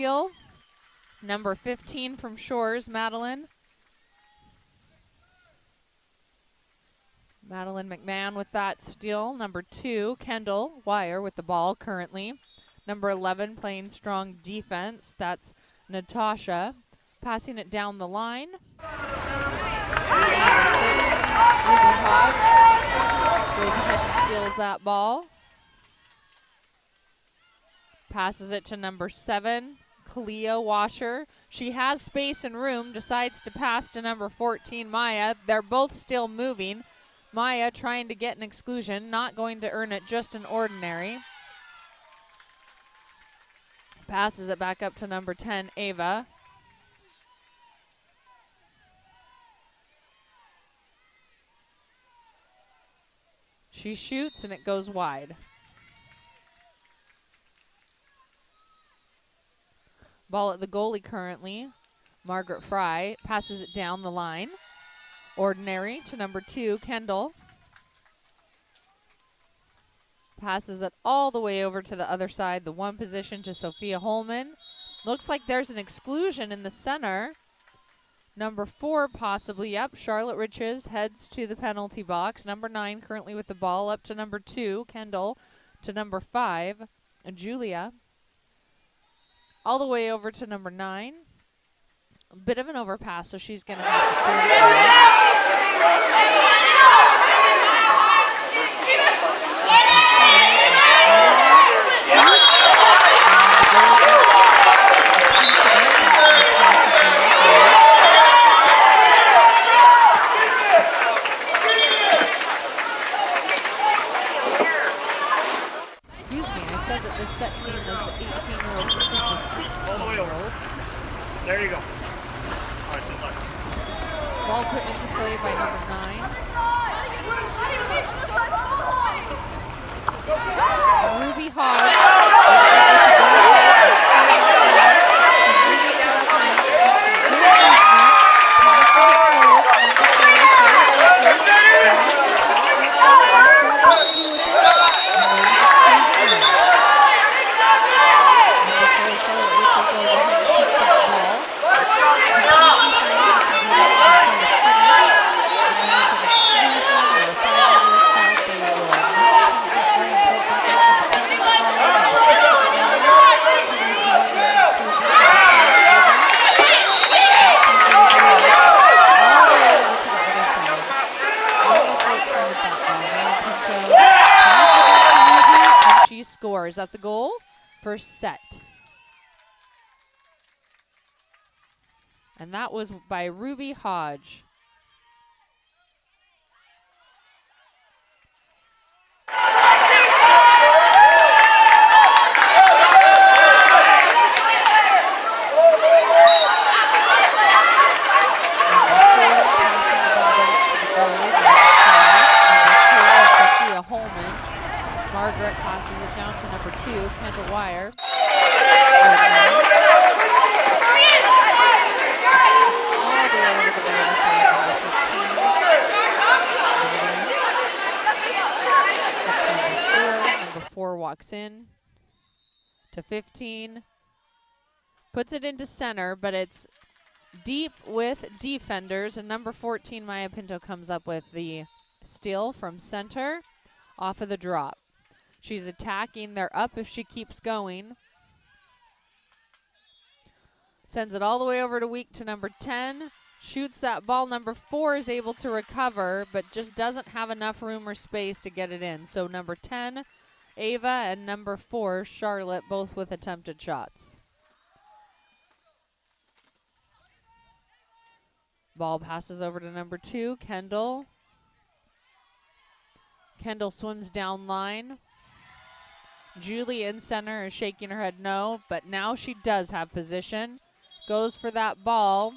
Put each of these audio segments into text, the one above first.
steal. Number 15 from Shores, Madeline. Madeline McMahon with that steal. Number 2, Kendall Wire with the ball currently. Number 11 playing strong defense. That's Natasha. Passing it down the line. Goes ahead and steals that ball. Passes it to number 7, Kalia Washer. She has space and room, decides to pass to number 14, Maya. They're both still moving. Maya trying to get an exclusion, not going to earn it, just an ordinary. Passes it back up to number 10, Ava. She shoots and it goes wide. Ball at the goalie currently. Margaret Fry passes it down the line. Ordinary to number 2, Kendall. Passes it all the way over to the other side, the one position to Sophia Holman. Looks like there's an exclusion in the center. Number 4 possibly, yep, Charlotte Riches heads to the penalty box. Number 9 currently with the ball, up to number 2, Kendall, to number 5, Julia. All the way over to number 9. A bit of an overpass, so she's going to have to serve it. Excuse me, I said that this set team was the 18-year-olds, this is the 16-year-olds. There you go. All right, good luck. Ball put into play by number 9. Ruby Hodge. Scores. That's a goal. First set. And that was by Ruby Hodge. Margaret passes it down to number 2, Kendall Wire. Number 4 walks in to 15. Puts it into center, but it's deep with defenders. And number 14, Maya Pinto, comes up with the steal from center off of the drop. She's attacking. They're up if she keeps going. Sends it all the way over to weak to number 10. Shoots that ball. Number 4 is able to recover, but just doesn't have enough room or space to get it in. So number 10, Ava, and number 4, Charlotte, both with attempted shots. Ball passes over to number 2, Kendall. Kendall swims down line. Julie in center is shaking her head no, but now she does have position. Goes for that ball.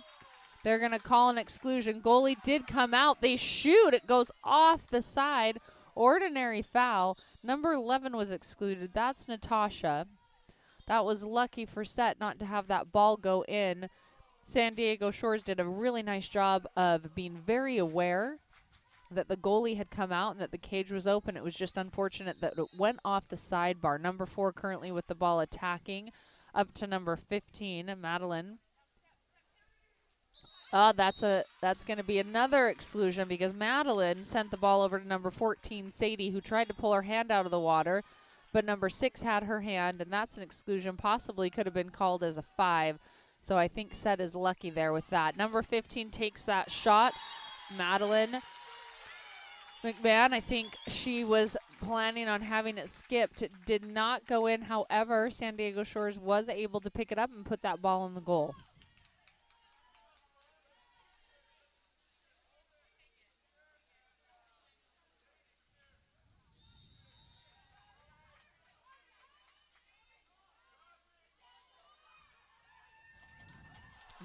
They're going to call an exclusion. Goalie did come out. They shoot. It goes off the side. Ordinary foul. Number 11 was excluded. That's Natasha. That was lucky for Set not to have that ball go in. San Diego Shores did a really nice job of being very aware that the goalie had come out and that the cage was open. It was just unfortunate that it went off the sidebar. Number 4 currently with the ball attacking. up to number 15, Madeline. That's going to be another exclusion because Madeline sent the ball over to number 14, Sadie, who tried to pull her hand out of the water, but number 6 had her hand, and that's an exclusion. Possibly could have been called as a 5. So I think Set is lucky there with that. Number 15 takes that shot. Madeline McMahon, I think she was planning on having it skipped. It did not go in. However, San Diego Shores was able to pick it up and put that ball in the goal.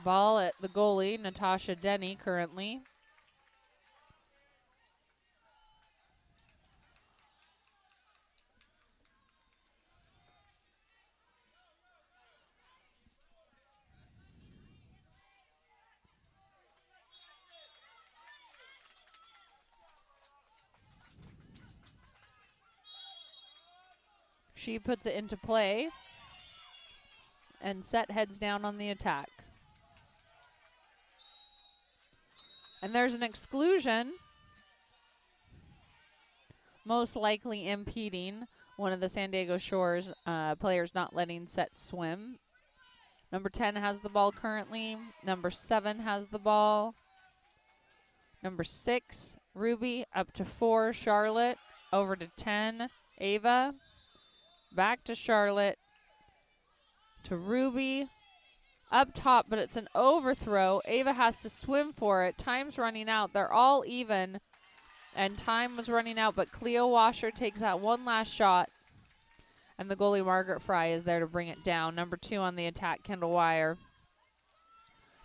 Ball at the goalie, Natasha Denny, currently. She puts it into play, and Set heads down on the attack. And there's an exclusion, most likely impeding one of the San Diego Shores players not letting Set swim. Number 10 has the ball currently. Number 7 has the ball. Number 6, Ruby, up to 4, Charlotte, over to 10, Ava, back to Charlotte, to Ruby, up top, but it's an overthrow. Ava has to swim for it. Time's running out. They're all even, and time was running out, but Cleo Washer takes that one last shot, and the goalie, Margaret Fry, is there to bring it down. Number 2 on the attack, Kendall Wire.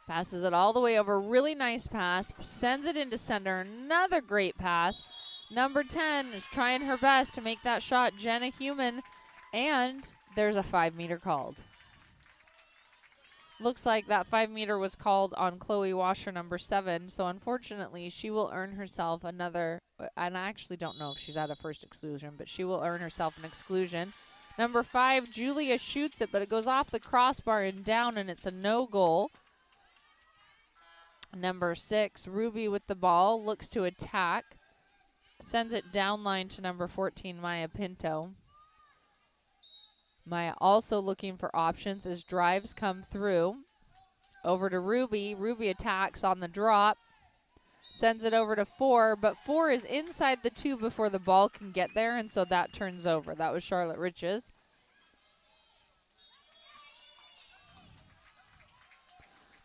Passes it all the way over. Really nice pass. Sends it into center. Another great pass. Number 10 is trying her best to make that shot. Jenna Human. And there's a 5-meter called. Looks like that 5-meter was called on Chloe Washer, number 7. So unfortunately, she will earn herself another. And I actually don't know if she's at a first exclusion, but she will earn herself an exclusion. Number 5, Julia shoots it, but it goes off the crossbar and down, and it's a no goal. Number 6, Ruby with the ball, looks to attack. Sends it down line to number 14, Maya Pinto. Maya also looking for options as drives come through. Over to Ruby. Ruby attacks on the drop. Sends it over to 4, but 4 is inside the 2 before the ball can get there, and so that turns over. That was Charlotte Riches.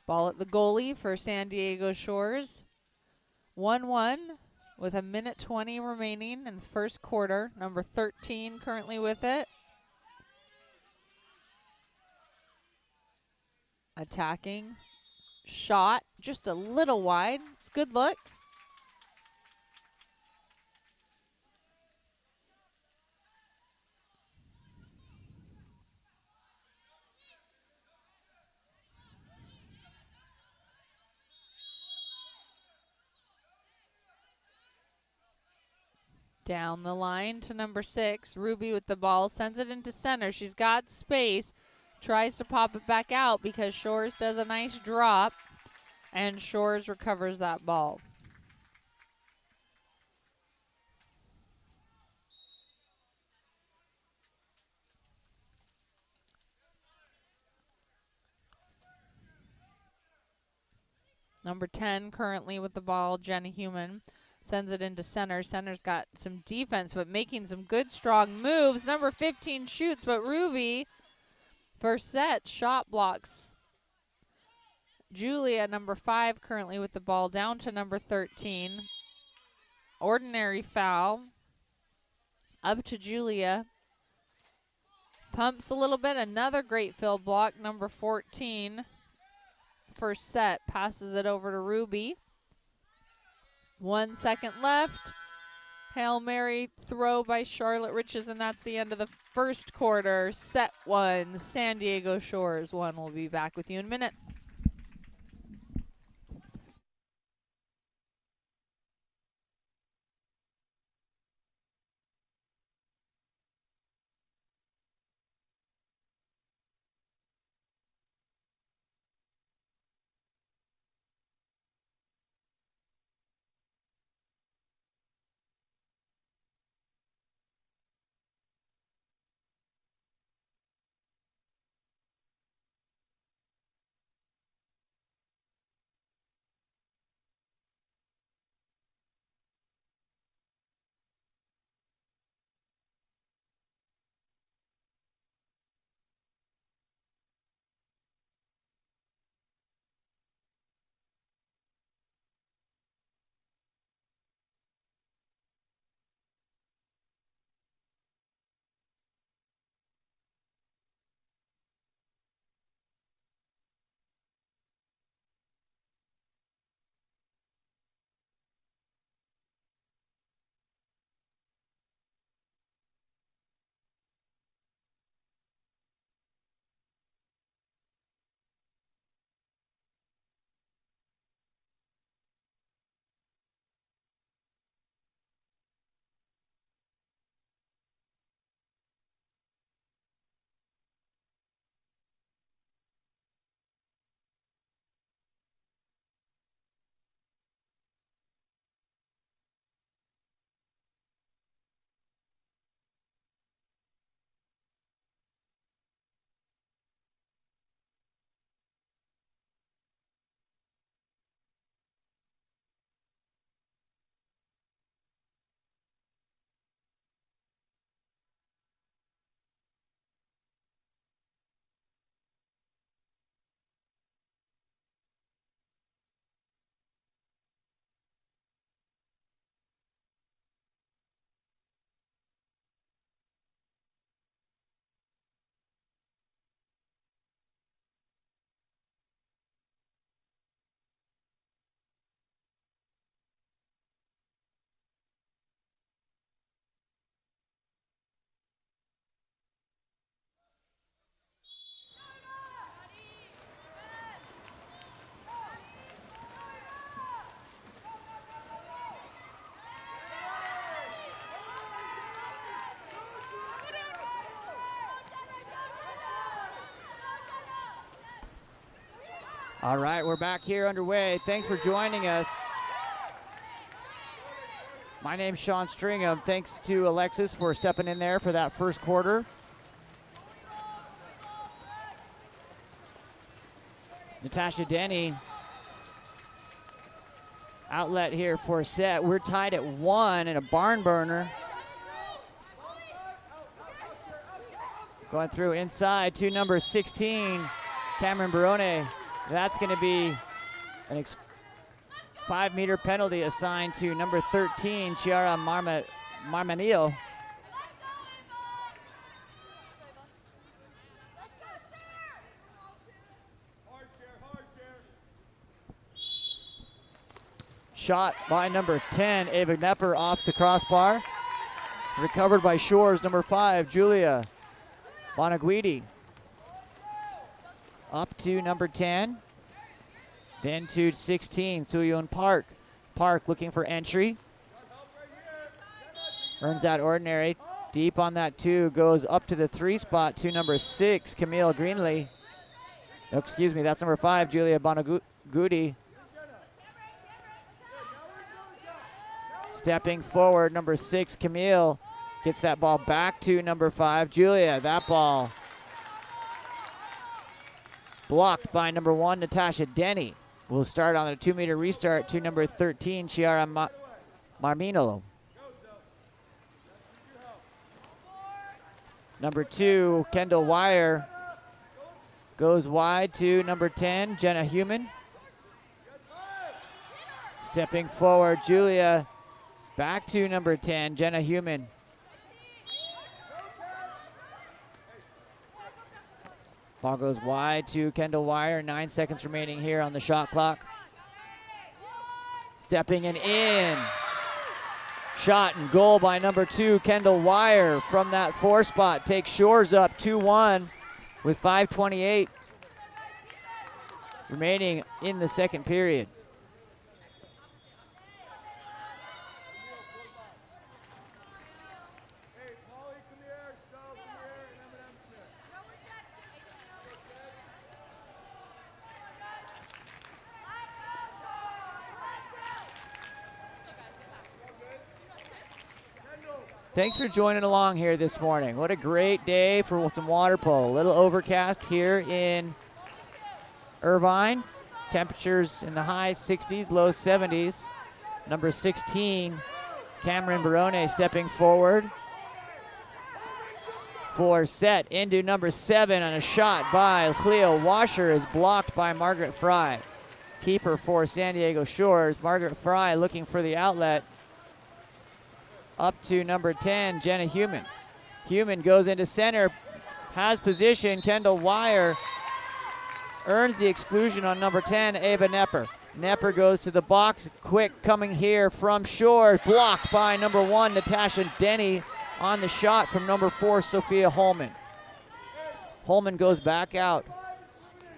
Ball at the goalie for San Diego Shores. 1-1 with a minute 20 remaining in the first quarter. Number 13 currently with it. Attacking. Shot just a little wide. It's a good look. Down the line to number 6. Ruby with the ball. Sends it into center. She's got space. Tries to pop it back out because Shores does a nice drop. And Shores recovers that ball. Number 10 currently with the ball, Jenny Human. Sends it into center. Center's got some defense, but making some good, strong moves. Number 15 shoots, but Ruby, first set, shot blocks. Julia, number 5, currently with the ball, down to number 13. Ordinary foul. Up to Julia. Pumps a little bit. Another great fill block. Number 14. First set. Passes it over to Ruby. 1 second left. Hail Mary throw by Charlotte Riches, and that's the end of the first quarter. Set 1. San Diego Shores 1. We'll be back with you in a minute. All right, we're back here underway. Thanks for joining us. My name's Sean Stringham. Thanks to Alexis for stepping in there for that first quarter. Natasha Denny, outlet here for a set. We're tied at 1 in a barn burner. Going through inside to number 16, Cameron Barone. That's going to be an 5-meter penalty assigned to number 13, Chiara Marmanillo. Shot by number 10, Ava Knepper, off the crossbar. Recovered by Shores, number 5, Julia Bonaguidi. Up to number 10. Then to 16, Suyun Park. Park looking for entry. Earns that ordinary. Deep on that 2, goes up to the 3 spot to number 6, Camille Greenlee. Oh, excuse me, that's number 5, Julia Bonaguidi. Stepping forward, number 6, Camille, gets that ball back to number 5, Julia. That ball blocked by number 1, Natasha Denny. We'll start on a 2-meter restart to number 13, Chiara Marminolo. Number 2, Kendall Wire, goes wide to number 10, Jenna Human. Stepping forward, Julia, back to number 10, Jenna Human. Ball goes wide to Kendall Wire. 9 seconds remaining here on the shot clock. Stepping in. Shot and goal by number 2, Kendall Wire, from that 4 spot. Takes Shores up 2-1 with 5:28 remaining in the second period. Thanks for joining along here this morning. What a great day for some water polo. A little overcast here in Irvine. Temperatures in the high 60s, low 70s. Number 16, Cameron Barone, stepping forward for set into number 7 on a shot by Cleo Washer, is blocked by Margaret Fry. Keeper for San Diego Shores. Margaret Fry looking for the outlet. Up to number 10, Jenna Human. Human goes into center, has position. Kendall Wire earns the exclusion on number 10, Ava Knepper. Knepper goes to the box, quick coming here from Shore, blocked by number 1, Natasha Denny, on the shot from number 4, Sophia Holman. Holman goes back out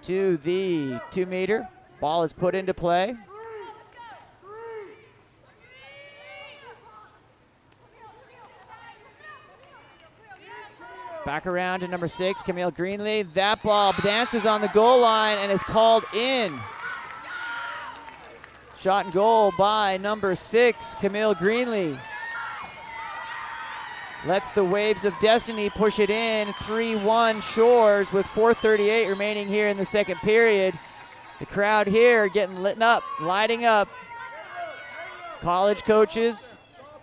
to the 2-meter. Ball is put into play. Back around to number 6, Camille Greenlee. That ball dances on the goal line and is called in. Shot and goal by number 6, Camille Greenlee. Lets the Waves of Destiny push it in. 3-1 Shores with 4:38 remaining here in the second period. The crowd here getting lit up, lighting up. College coaches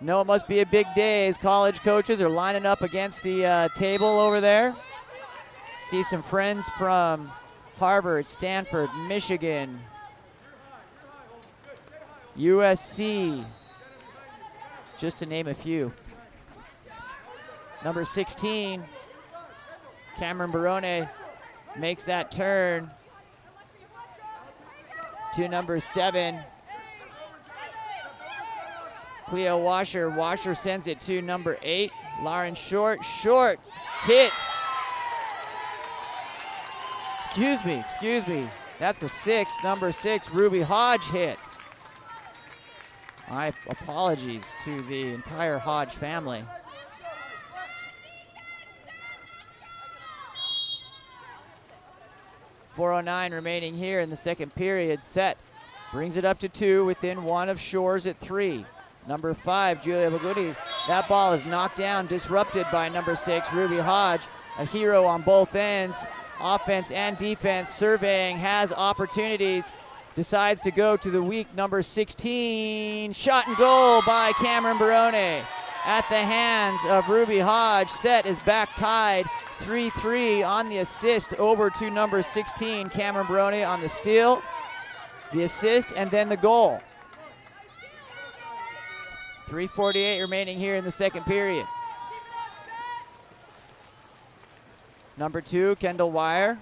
know it must be a big day as college coaches are lining up against the table over there. See some friends from Harvard, Stanford, Michigan, USC, just to name a few. Number 16, Cameron Barone, makes that turn to number 7, Cleo Washer. Washer sends it to number 8, Lauren Short. Short hits. Excuse me. That's a 6, number 6, Ruby Hodge hits. My apologies to the entire Hodge family. 4:09 remaining here in the second period. Set brings it up to 2, within 1 of Shores at 3. Number 5, Julia Bagudi. That ball is knocked down, disrupted by number 6, Ruby Hodge. A hero on both ends, offense and defense, surveying, has opportunities, decides to go to the weak number 16. Shot and goal by Cameron Barone at the hands of Ruby Hodge. Set is back tied 3-3 on the assist over to number 16, Cameron Barone on the steal, the assist, and then the goal. 3:48 remaining here in the second period. Number 2, Kendall Wire.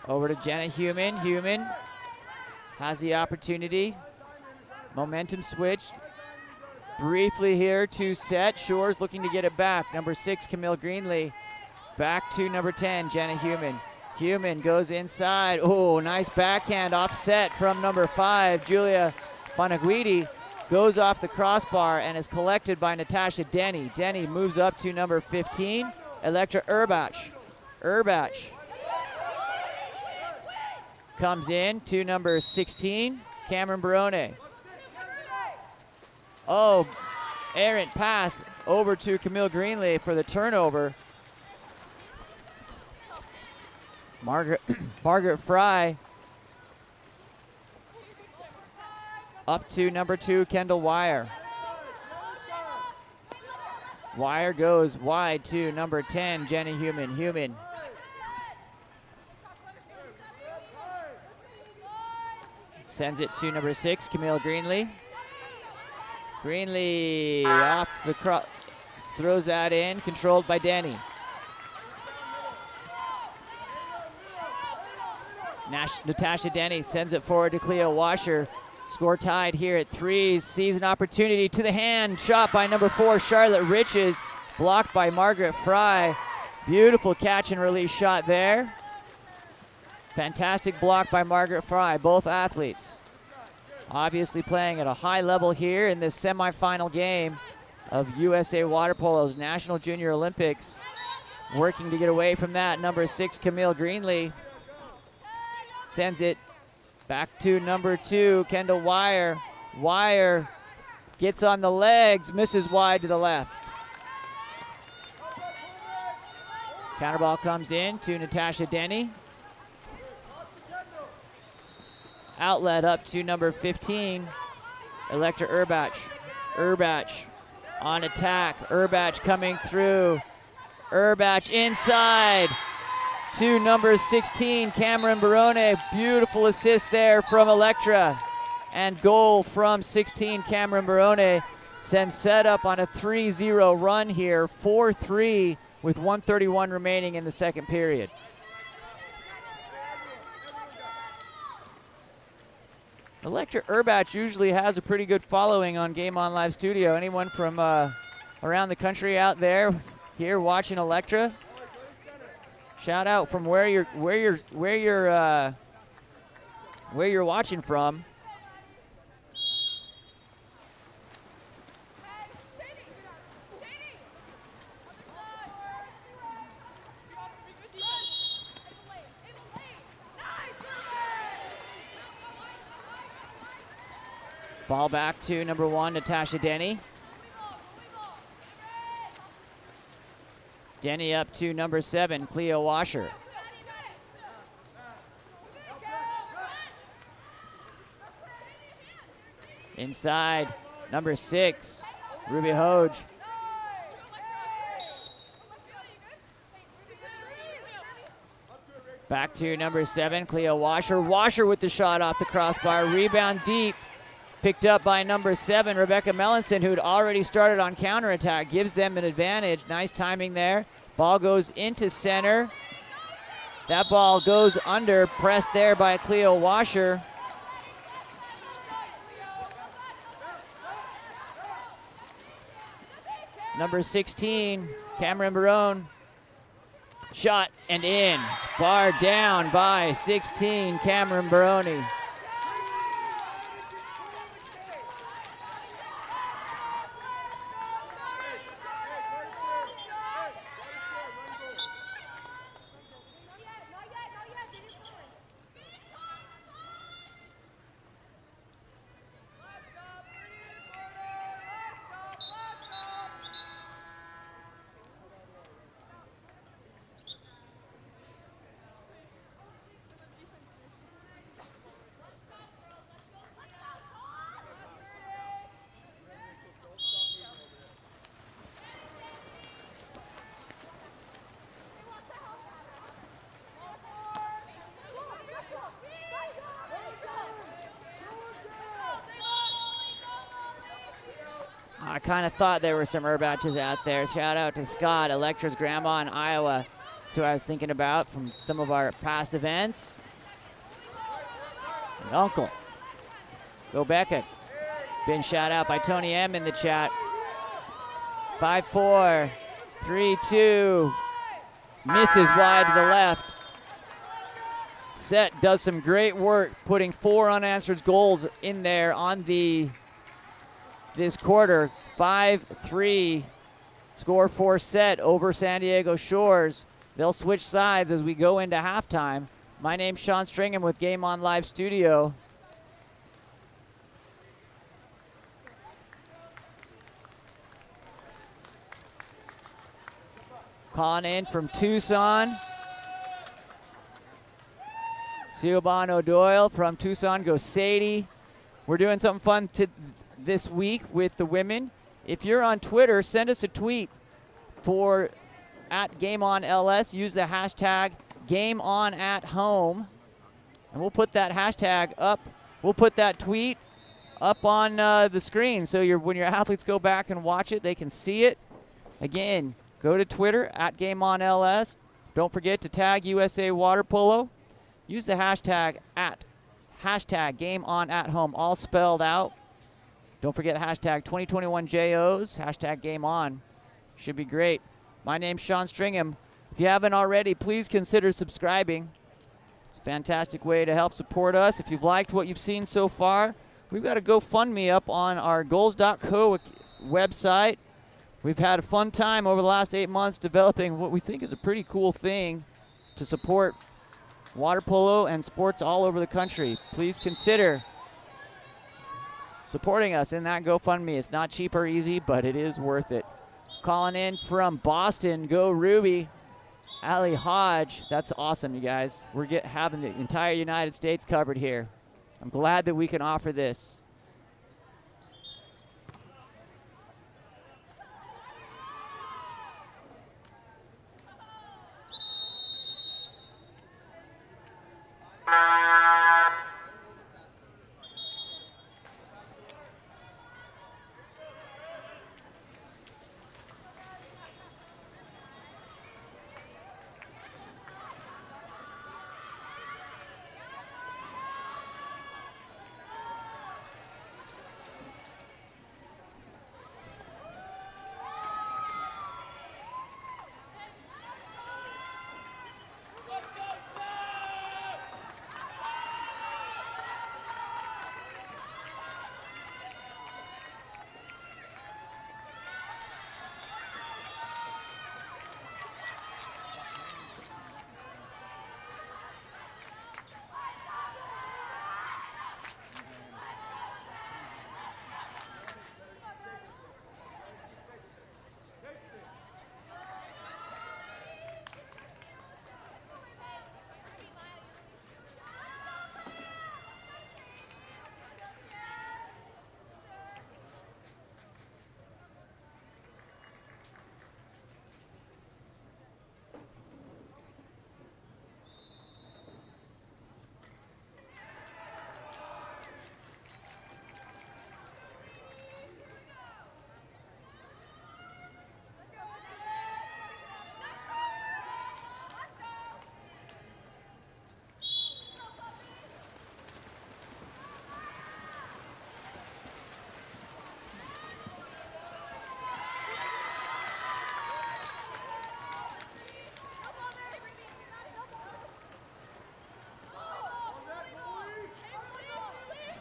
Over to Jenna Human. Human has the opportunity. Momentum switch. Briefly here to Set. Shores looking to get it back. Number 6, Camille Greenlee. Back to number 10, Jenna Human. Human goes inside. Oh, nice backhand offset from number 5, Julia Bonaguidi. Goes off the crossbar and is collected by Natasha Denny. Denny moves up to number 15, Electra Urbach. Urbach comes in to number 16, Cameron Barone. Oh, errant pass over to Camille Greenlee for the turnover. Margaret Fry up to number 2, Kendall Wire. Wire goes wide to number 10, Jenny Human. Human sends it to number 6, Camille Greenlee. Greenlee off the cross, throws that in, controlled by Denny. Natasha Denny sends it forward to Cleo Washer. Score tied here at 3. Sees an opportunity to the hand. Shot by number 4, Charlotte Riches. Blocked by Margaret Fry. Beautiful catch and release shot there. Fantastic block by Margaret Fry, both athletes. Obviously playing at a high level here in this semifinal game of USA Water Polo's National Junior Olympics. Working to get away from that, number 6, Camille Greenlee. Sends it back to number 2, Kendall Wire. Wire gets on the legs, misses wide to the left. Counterball comes in to Natasha Denny. Outlet up to number 15, Electra Urbach. Urbach on attack. Urbach coming through. Urbach inside to number 16, Cameron Barone. Beautiful assist there from Electra. And goal from 16, Cameron Barone. Sends Set up on a 3-0 run here, 4-3 with 1:31 remaining in the second period. Electra Urbach usually has a pretty good following on Game On Live Studio. Anyone from around the country out there here watching Electra? Shout out from where you're watching from. Ball back to number 1, Natasha Denny. Denny up to number 7, Cleo Washer. Inside, number 6, Ruby Hodge. Back to number 7, Cleo Washer. Washer with the shot off the crossbar. Rebound deep. Picked up by number 7, Rebecca Mellinson, who'd already started on counterattack. Gives them an advantage. Nice timing there. Ball goes into center. That ball goes under. Pressed there by Cleo Washer. Number 16, Cameron Barone. Shot and in. Bar down by 16, Cameron Barone. I kind of thought there were some Urbatches out there. Shout out to Scott, Electra's grandma in Iowa. That's who I was thinking about from some of our past events. And Uncle. Go Beckett. Been shout out by Tony M in the chat. 5-4, 3-2. Misses wide to the left. Set does some great work putting 4 unanswered goals in there on this quarter. 5-3 score for Set over San Diego Shores. They'll switch sides as we go into halftime. My name's Sean Stringham with Game On Live Studio. Calling in from Tucson. Siobhan O'Doyle from Tucson goes Sadie. We're doing something fun this week with the women. If you're on Twitter, send us a tweet for @GameOnLS. Use the hashtag GameOnAtHome. And we'll put that hashtag up. We'll put that tweet up on the screen so when your athletes go back and watch it, they can see it. Again, go to Twitter @GameOnLS. Don't forget to tag USA Water Polo. Use the hashtag #GameOnAtHome, all spelled out. Don't forget hashtag 2021 JOs, hashtag GameOn. Should be great. My name's Sean Stringham. If you haven't already, please consider subscribing. It's a fantastic way to help support us. If you've liked what you've seen so far, we've got a GoFundMe up on our goals.co website. We've had a fun time over the last 8 months developing what we think is a pretty cool thing to support water polo and sports all over the country. Please consider supporting us in that GoFundMe. It's not cheap or easy, but it is worth it. Calling in from Boston, go Ruby. Allie Hodge, that's awesome, you guys. We're having the entire United States covered here. I'm glad that we can offer this.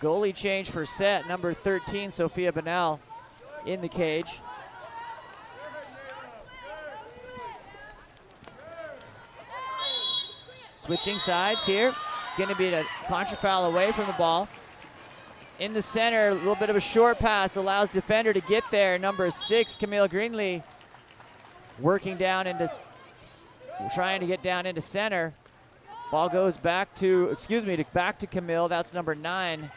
Goalie change for Set, number 13, Sophia Bonnell in the cage. Switching sides here. Going to be a contra foul away from the ball. In the center, a little bit of a short pass allows defender to get there. Number 6, Camille Greenlee, working down into, trying to get down into center. Ball goes back to Camille. That's number 9,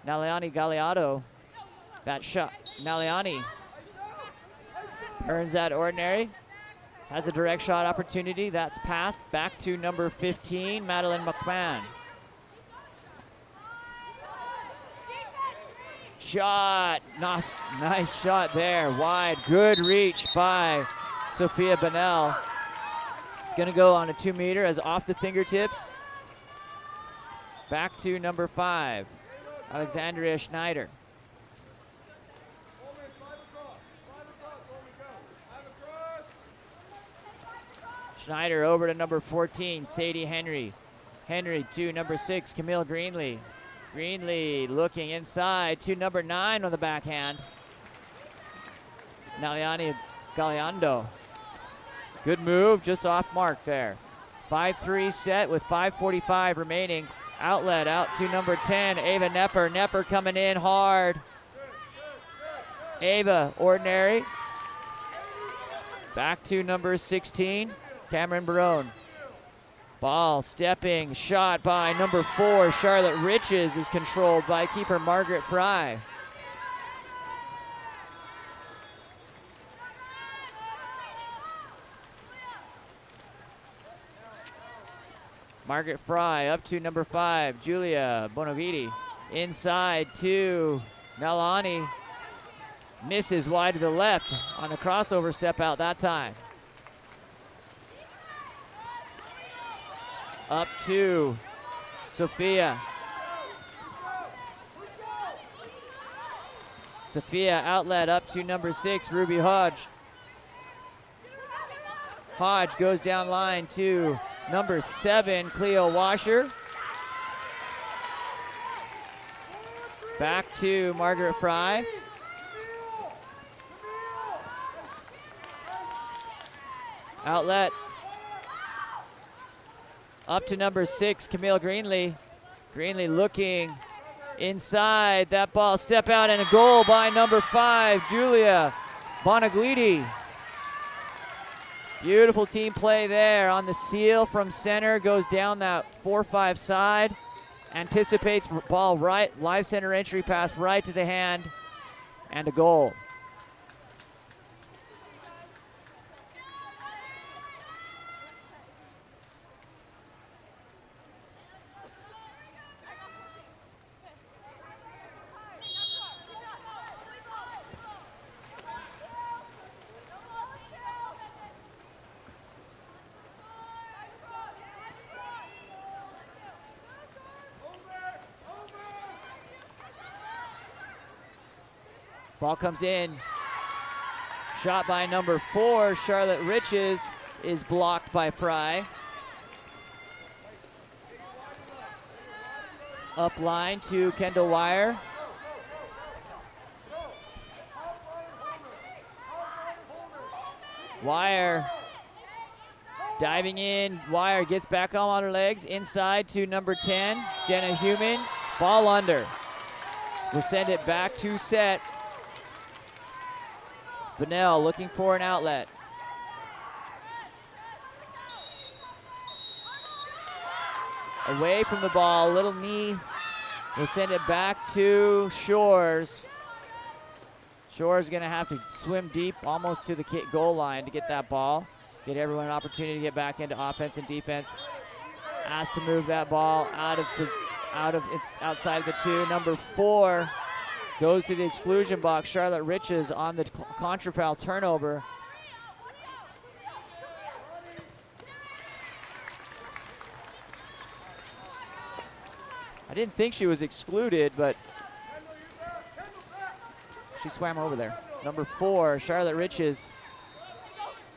Naliani Galliado. That shot, Naliani earns that ordinary. Has a direct shot opportunity. That's passed back to number 15, Madeline McMahon. shot. Nice shot there. Wide. Good reach by Sophia Bonnell. It's going to go on a 2-meter as off the fingertips. Back to number 5, Alexandria Schneider. Schneider over to number 14, Sadie Henry. Henry to number 6, Camille Greenlee. Greenlee looking inside to number 9 on the backhand. Naliani Galeando. Good move, just off mark there. 5-3 set with 5:45 remaining. Outlet out to number 10, Ava Nepper. Nepper coming in hard. Ava, ordinary. Back to number 16, Cameron Barone. Ball stepping, shot by number 4, Charlotte Riches, is controlled by keeper Margaret Fry. Margaret Fry up to number 5, Julia Bonavidi. Inside to Nalani. Misses wide to the left on a crossover step out that time. Up to Sophia. Sophia outlet up to number 6, Ruby Hodge. Hodge goes down line to number 7, Cleo Washer. Back to Margaret Fry. Outlet. Up to number 6, Camille Greenlee. Greenlee looking inside. That ball, step out, and a goal by number 5, Julia Bonaguidi. Beautiful team play there on the seal from center. Goes down that 4-5 side. Anticipates ball right, live center entry pass right to the hand, and a goal. Ball comes in. Shot by number 4, Charlotte Riches, is blocked by Fry. Up line to Kendall Wire. Wire diving in. Wire gets back on her legs. Inside to number 10, Jenna Human. Ball under. We'll send it back to set. Bonnell looking for an outlet. Away from the ball, little knee. We'll send it back to Shores. Shores gonna have to swim deep almost to the goal line to get that ball. Get everyone an opportunity to get back into offense and defense. Asked to move that ball it's outside the 2. Number 4 goes to the exclusion box. Charlotte Riches on the contra foul turnover. I didn't think she was excluded, but she swam over there. Number 4, Charlotte Riches,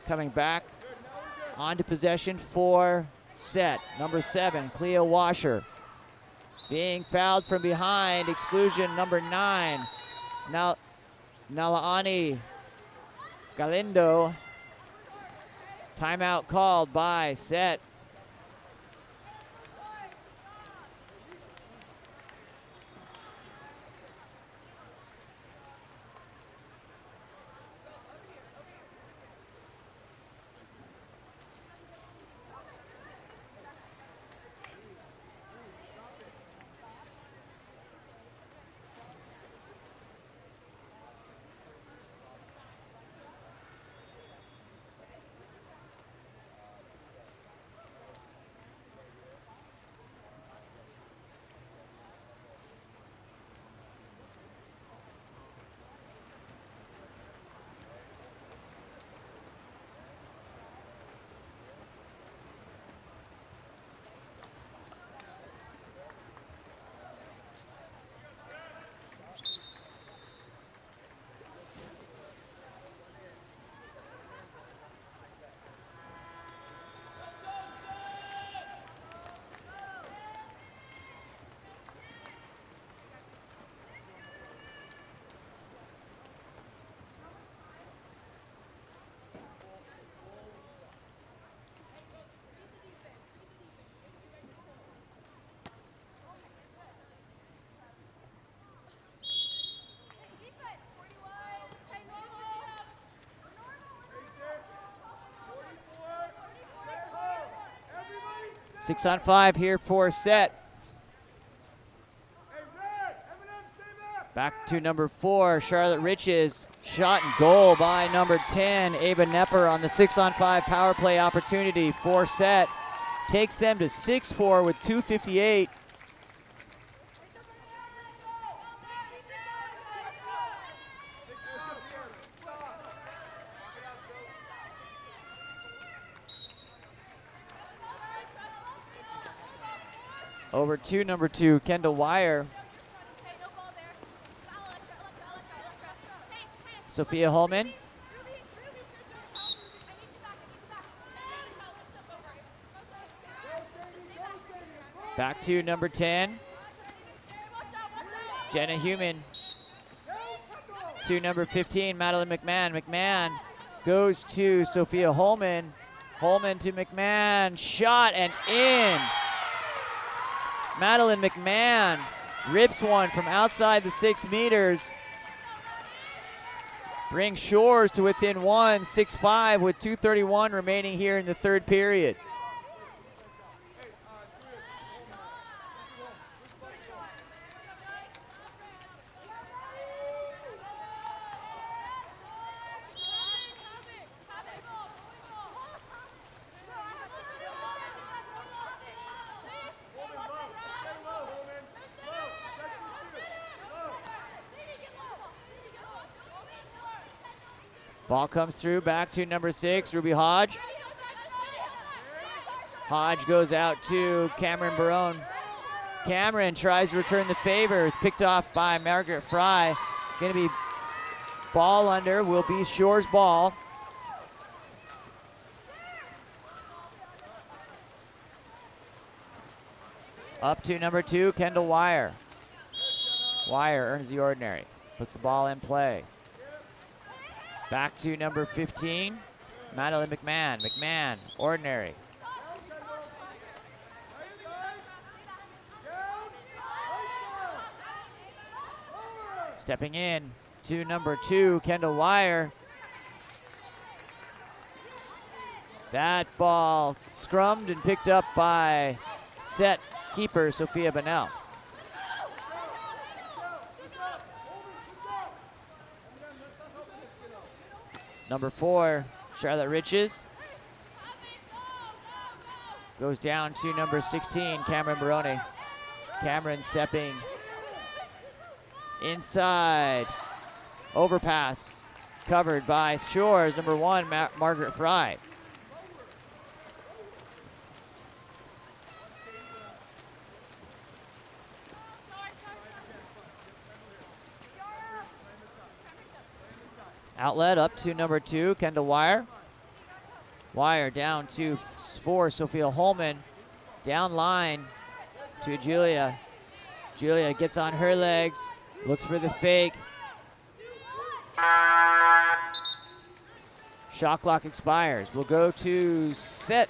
coming back onto possession for set. Number 7, Cleo Washer. Being fouled from behind, exclusion number 9. Now Nalaani Galindo. Timeout called by set. 6-on-5 here for set. Back to number 4, Charlotte Riches. Shot and goal by number 10, Ava Nepper on the 6-on-5 power play opportunity for set. Takes them to 6-4 with 2:58. Over to number 2, Kendall Wire. Sophia Holman. Back to number 10, Jenna Human. To number 15, Madeline McMahon. McMahon goes to Sophia Holman. Holman to McMahon. Shot and in. Madeline McMahon rips one from outside the 6 meters. Brings Shores to within 1, 6-5 with 2:31 remaining here in the third period. Ball comes through, back to number 6, Ruby Hodge. Hodge goes out to Cameron Barone. Cameron tries to return the favor, is picked off by Margaret Fry. Gonna be ball under, will be Shore's ball. Up to number 2, Kendall Wire. Wire earns the ordinary, puts the ball in play. Back to number 15, Madeline McMahon. McMahon, ordinary. Stepping in to number 2, Kendall Wire. That ball scrummed and picked up by set keeper Sophia Bonnell. Number 4, Charlotte Riches. Goes down to number 16, Cameron Barone. Cameron stepping inside. Overpass covered by Shores, number 1, Margaret Fry. Outlet up to number 2, Kendall Wire. Wire down to 4, Sophia Holman. Down line to Julia. Julia gets on her legs, looks for the fake. Shot clock expires. We'll go to set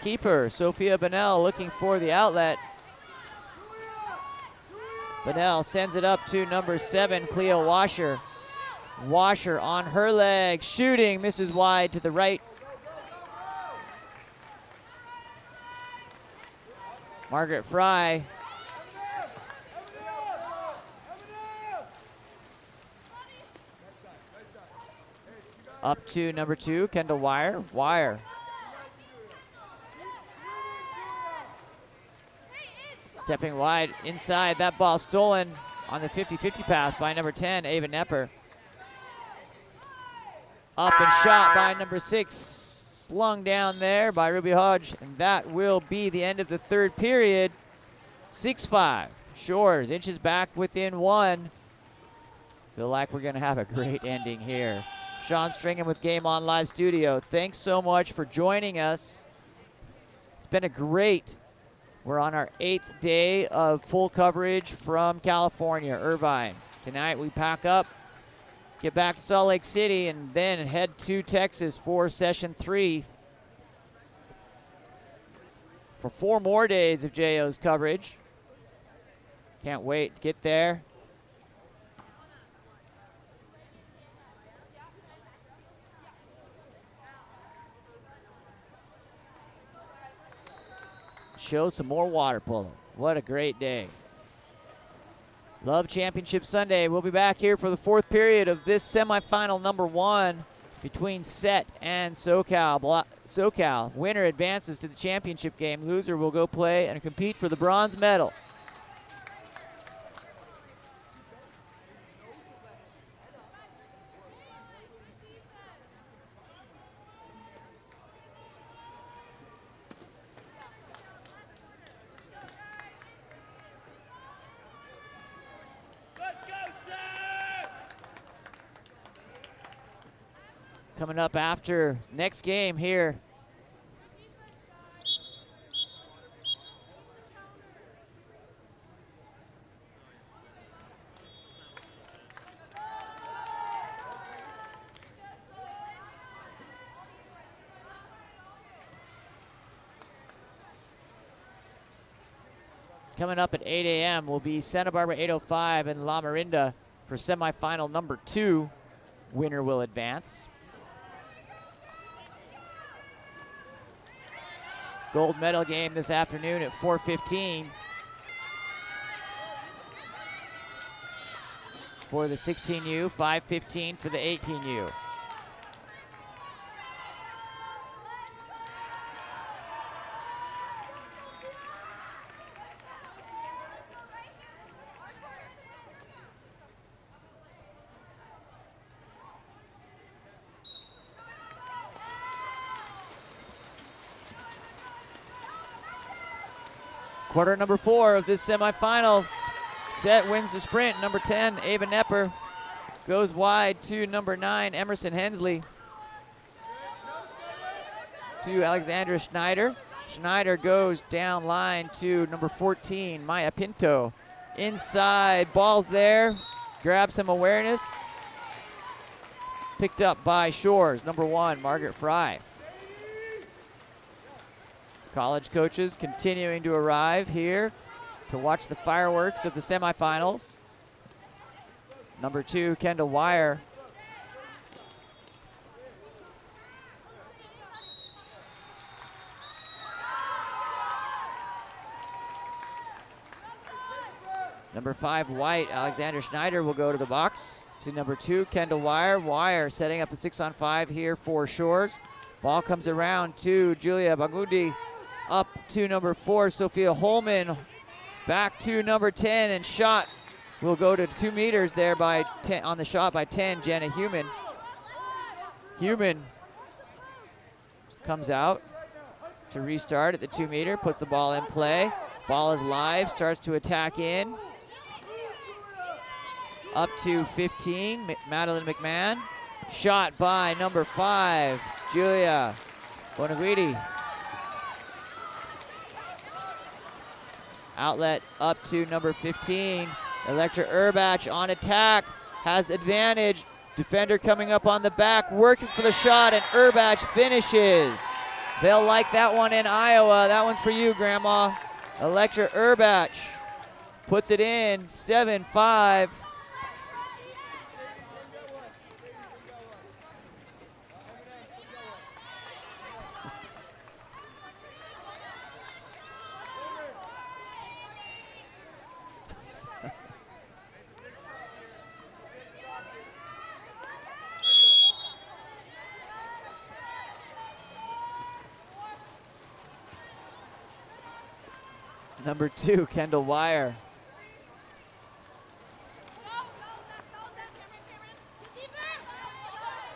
keeper Sophia Bonnell looking for the outlet. Bonnell sends it up to number 7, Cleo Washer. Washer on her leg, shooting, misses wide to the right. Margaret Fry. Up to number 2, Kendall Wire. Wire. Stepping wide inside, that ball stolen on the 50-50 pass by number 10, Ava Nepper. Up and shot by number 6, slung down there by Ruby Hodge, and that will be the end of the third period. 6-5. Shores inches back within 1. Feel like we're gonna have a great ending here. Sean Stringham with Game On Live Studio. Thanks so much for joining us. It's been a great, we're on our 8th day of full coverage from California, Irvine. Tonight we pack up, get back to Salt Lake City, and then head to Texas for session 3 for 4 more days of JO's coverage. Can't wait to get there. show some more water polo. What a great day. Love Championship Sunday. We'll be back here for the fourth period of this semifinal number 1 between Set and SoCal. SoCal, winner advances to the championship game. Loser will go play and compete for the bronze medal. Coming up after next game here. Coming up at 8 a.m. will be Santa Barbara 805 and La Morinda for semifinal number 2. Winner will advance. Gold medal game this afternoon at 4:15 for the 16U, 5:15 for the 18U. Quarter number 4 of this semifinal. Set wins the sprint. Number 10, Ava Nepper, goes wide to number 9, Emerson Hensley. To Alexandra Schneider. Schneider goes down line to number 14, Maya Pinto. Inside, ball's there. Grabs some awareness. Picked up by Shores, number 1, Margaret Fry. College coaches continuing to arrive here to watch the fireworks of the semifinals. Number 2, Kendall Wire. Number 5, White, Alexander Schneider will go to the box. To number 2, Kendall Wire. Wire setting up the 6-on-5 here for Shores. Ball comes around to Julia Bagundi. Up to number 4, Sophia Holman. Back to number 10, and shot will go to 2 meters there by 10, on the shot by 10, Jenna Human. Human comes out to restart at the 2 meter, puts the ball in play. Ball is live, starts to attack in. Up to 15, Madeline McMahon. Shot by number 5, Julia Bonaguidi. Outlet up to number 15. Electra Urbach on attack, has advantage. Defender coming up on the back, working for the shot, and Urbach finishes. They'll like that one in Iowa. That one's for you, Grandma. Electra Urbach puts it in, 7-5. Number 2, Kendall Wire.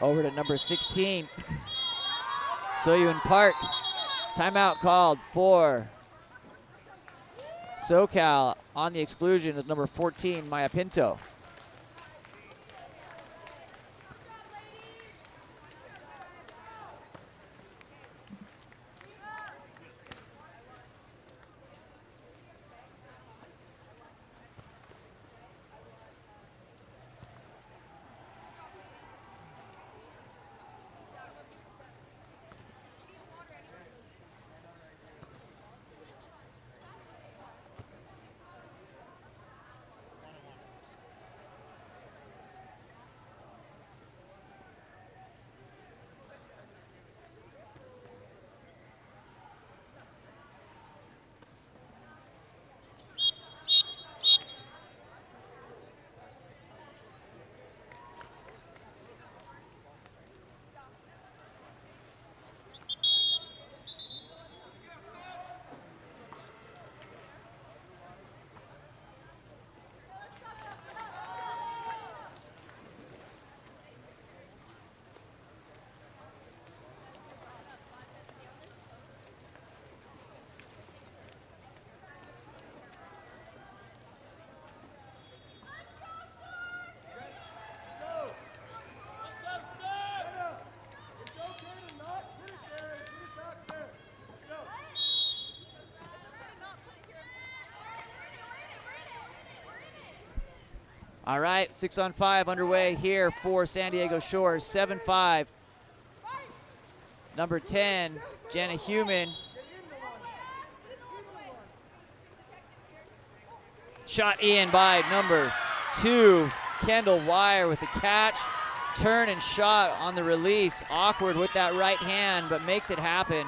Over to number 16, Soyun Park. Timeout called for SoCal on the exclusion of number 14, Maya Pinto. All right, 6-on-5 underway here for San Diego Shores. 7-5. Number 10, Jenna Human. Shot in by number 2, Kendall Wire with the catch. Turn and shot on the release. Awkward with that right hand, but makes it happen.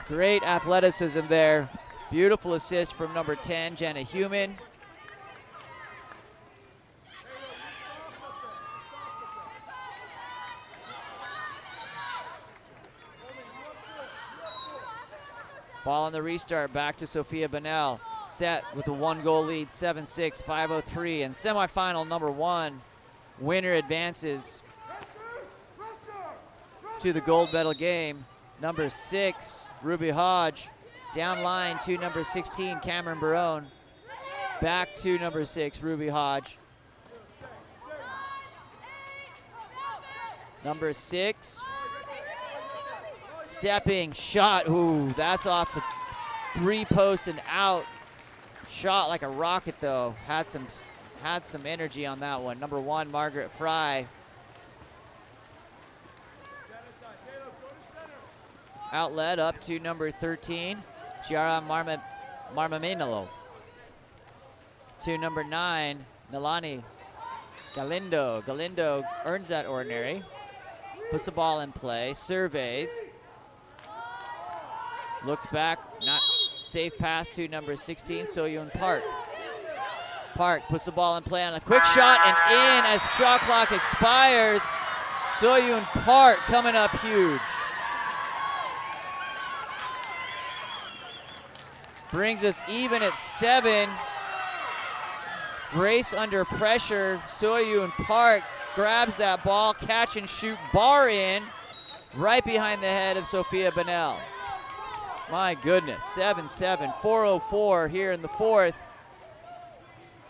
Great athleticism there. Beautiful assist from number 10, Jenna Human. Ball on the restart, back to Sophia Bonnell. Set with a 1-goal lead, 7-6, 5:03. And semifinal number 1, winner advances to the gold medal game. Number 6, Ruby Hodge. Down line to number 16, Cameron Barone. Back to number 6, Ruby Hodge. Number 6, stepping, shot, ooh, that's off the 3-post and out. Shot like a rocket though, had some energy on that one. Number 1, Margaret Fry. Outlet up to number 13, Chiara Marmamenolo. To number 9, Nalani Galindo. Galindo earns that ordinary. Puts the ball in play, surveys. Looks back, not safe pass to number 16, Soyun Park. Park puts the ball in play on a quick shot and in as shot clock expires. Soyun Park coming up huge. Brings us even at 7. Grace under pressure. Soyun Park grabs that ball, catch and shoot, bar in, right behind the head of Sophia Bonnell. My goodness, 7-7, 4:04 here in the 4th.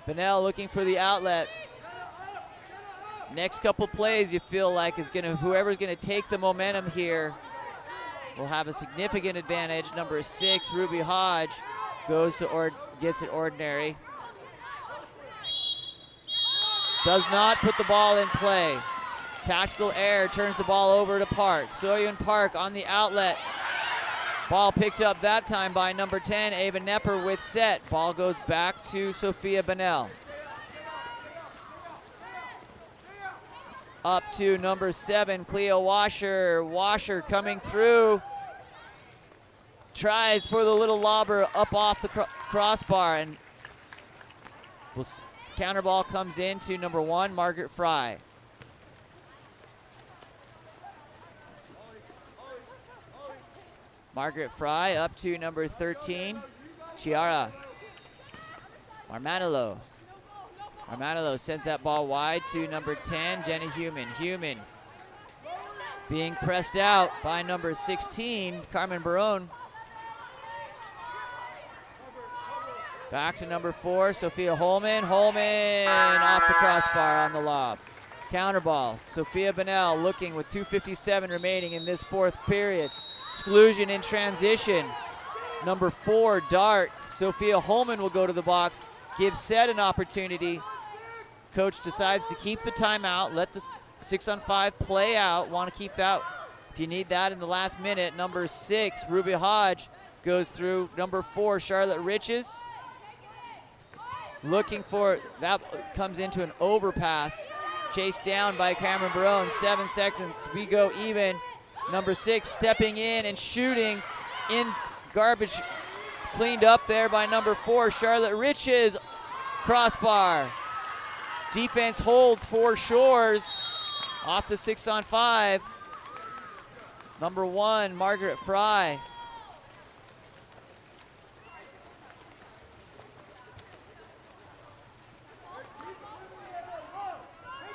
Bonnell looking for the outlet. Next couple plays you feel like is whoever's gonna take the momentum here will have a significant advantage. Number 6, Ruby Hodge, gets it ordinary. Does not put the ball in play. Tactical error, turns the ball over to Park. Soyun Park on the outlet. Ball picked up that time by number 10, Ava Nepper with set. Ball goes back to Sophia Bonnell. Up to number 7, Cleo Washer. Washer coming through. Tries for the little lobber up off the crossbar, and counter ball comes in to number 1, Margaret Fry. Margaret Fry up to number 13, Chiara Marmanolo. Marmanolo sends that ball wide to number 10, Jenny Human. Human being pressed out by number 16, Carmen Barone. Back to number 4, Sophia Holman. Holman off the crossbar on the lob. Counter ball, Sophia Bonnell looking with 2:57 remaining in this 4th period. Exclusion in transition. Number 4, Dart. Sophia Holman will go to the box, gives Set an opportunity. Coach decides to keep the timeout, let the 6-on-5 play out. Want to keep that if you need that in the last minute. Number 6, Ruby Hodge goes through. Number 4, Charlotte Riches. Looking for, that comes into an overpass. Chased down by Cameron Barone, 7 seconds, we go even. Number 6 stepping in and shooting in garbage, cleaned up there by number 4, Charlotte Riches. Crossbar. Defense holds for Shores. Off the 6-on-5. Number 1, Margaret Fry.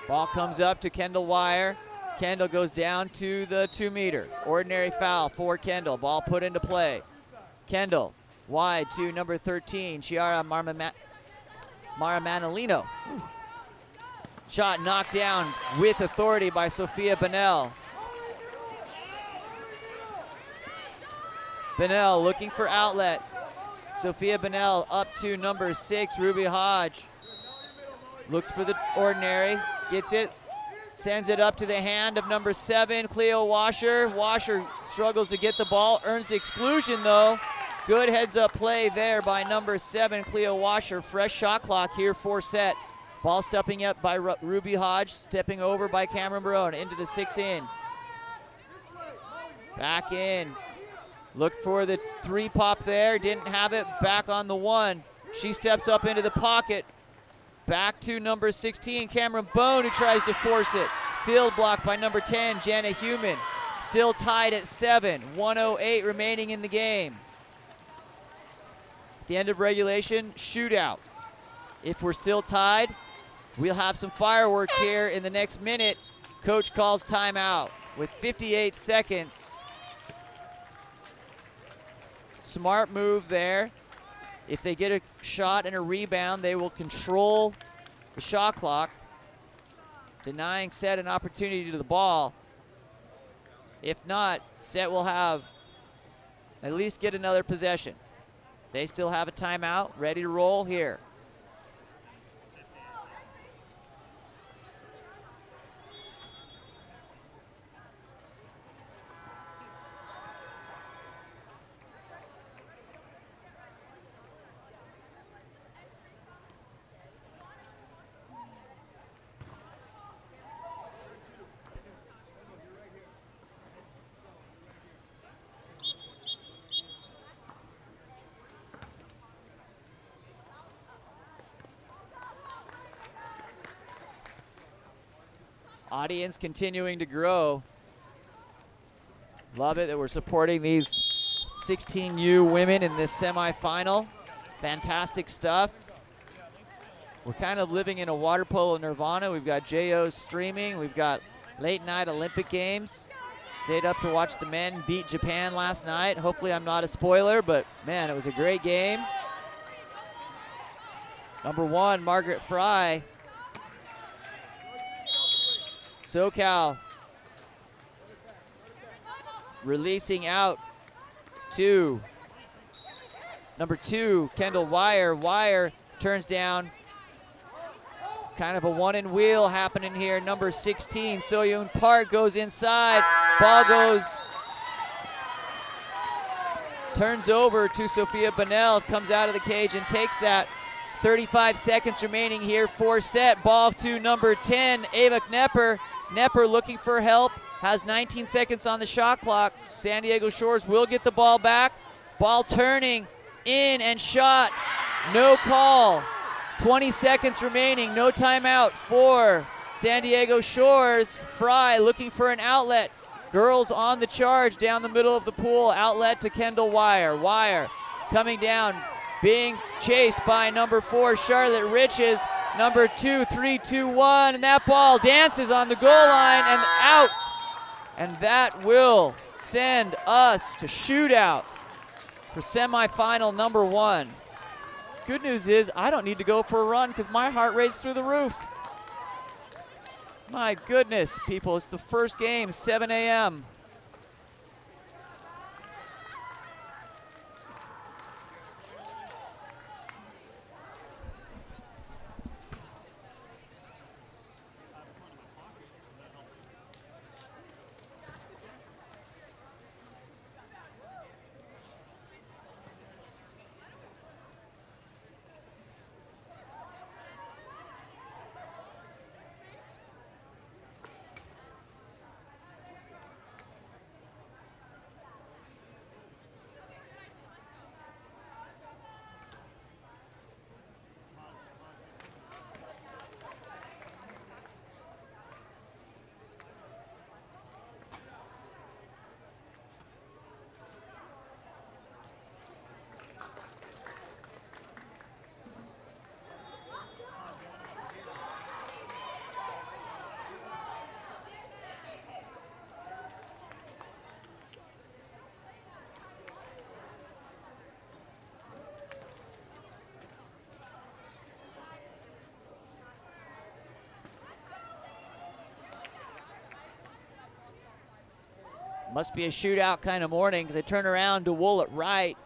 Ball comes up to Kendall Wire. Kendall goes down to the 2-meter. Ordinary foul for Kendall. Ball put into play. Kendall wide to number 13, Chiara Marmanolino. Shot knocked down with authority by Sophia Bonnell. Bonnell looking for outlet. Sophia Bonnell up to number 6, Ruby Hodge. Looks for the ordinary, gets it, sends it up to the hand of number 7, Cleo Washer. Washer struggles to get the ball, earns the exclusion though. Good heads-up play there by number 7, Cleo Washer. Fresh shot clock here for set. Ball stepping up by Ruby Hodge, stepping over by Cameron Barone into the 6-in. Back in. Looked for the 3 pop there, didn't have it, back on the 1. She steps up into the pocket. Back to number 16, Cameron Bone, who tries to force it. Field block by number 10, Jana Human. Still tied at 7, 1:08 remaining in the game. At the end of regulation, shootout. If we're still tied, we'll have some fireworks here in the next minute. Coach calls timeout with 58 seconds. Smart move there. If they get a shot and a rebound, they will control the shot clock, denying Set an opportunity to the ball. If not, Set will have at least get another possession. They still have a timeout, ready to roll here. Audience continuing to grow. Love it that we're supporting these 16U women in this semifinal. Fantastic stuff. We're kind of living in a water polo nirvana. We've got JO streaming. We've got late night Olympic Games. Stayed up to watch the men beat Japan last night. Hopefully I'm not a spoiler, but man, it was a great game. Number 1, Margaret Fry. SoCal releasing out to number 2, Kendall Wire. Wire turns down. Kind of a one-in-wheel happening here. Number 16, Soyoon Park goes inside. Ball turns over to Sophia Bonnell, comes out of the cage and takes that. 35 seconds remaining here for Set. Ball to number 10, Ava Knepper. Knepper looking for help, has 19 seconds on the shot clock. San Diego Shores will get the ball back. Ball turning, in and shot, no call. 20 seconds remaining, no timeout for San Diego Shores. Fry looking for an outlet. Girls on the charge down the middle of the pool. Outlet to Kendall Wire. Wire coming down, being chased by number 4, Charlotte Riches. Number 2, 3, 2, 1, and that ball dances on the goal line and out. And that will send us to shootout for semifinal number 1. Good news is I don't need to go for a run because my heart rate's through the roof. My goodness, people, it's the first game, 7 a.m. Must be a shootout kind of morning because I turn around to Woollett right.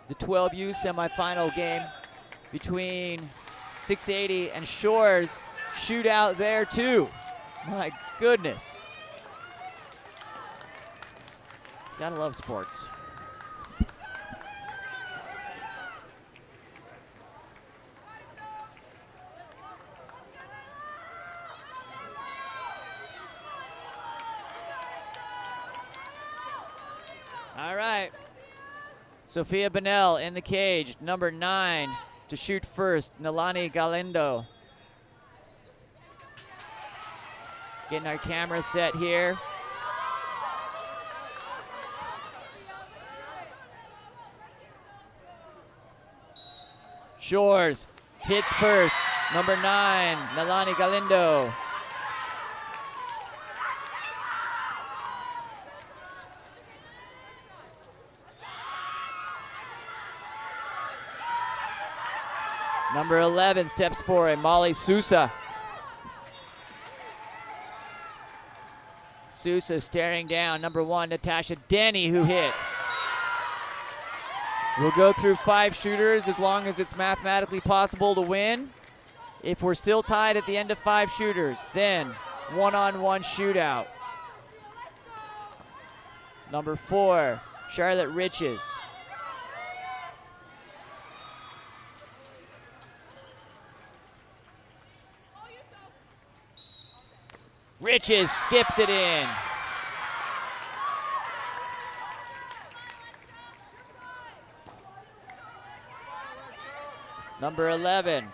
The 12U semifinal game between 680, and Shores shootout there too. My goodness. Gotta love sports. All right. Sophia Bonnell in the cage, number 9 to shoot first, Nalani Galindo. Getting our camera set here. Shores hits first, number 9, Nalani Galindo. Number 11 steps forward, Molly Sousa. Sousa staring down, number 1, Natasha Denny, who hits. We'll go through 5 shooters as long as it's mathematically possible to win. If we're still tied at the end of 5 shooters, then one-on-one shootout. Number 4, Charlotte Riches. Riches skips it in. Number 11.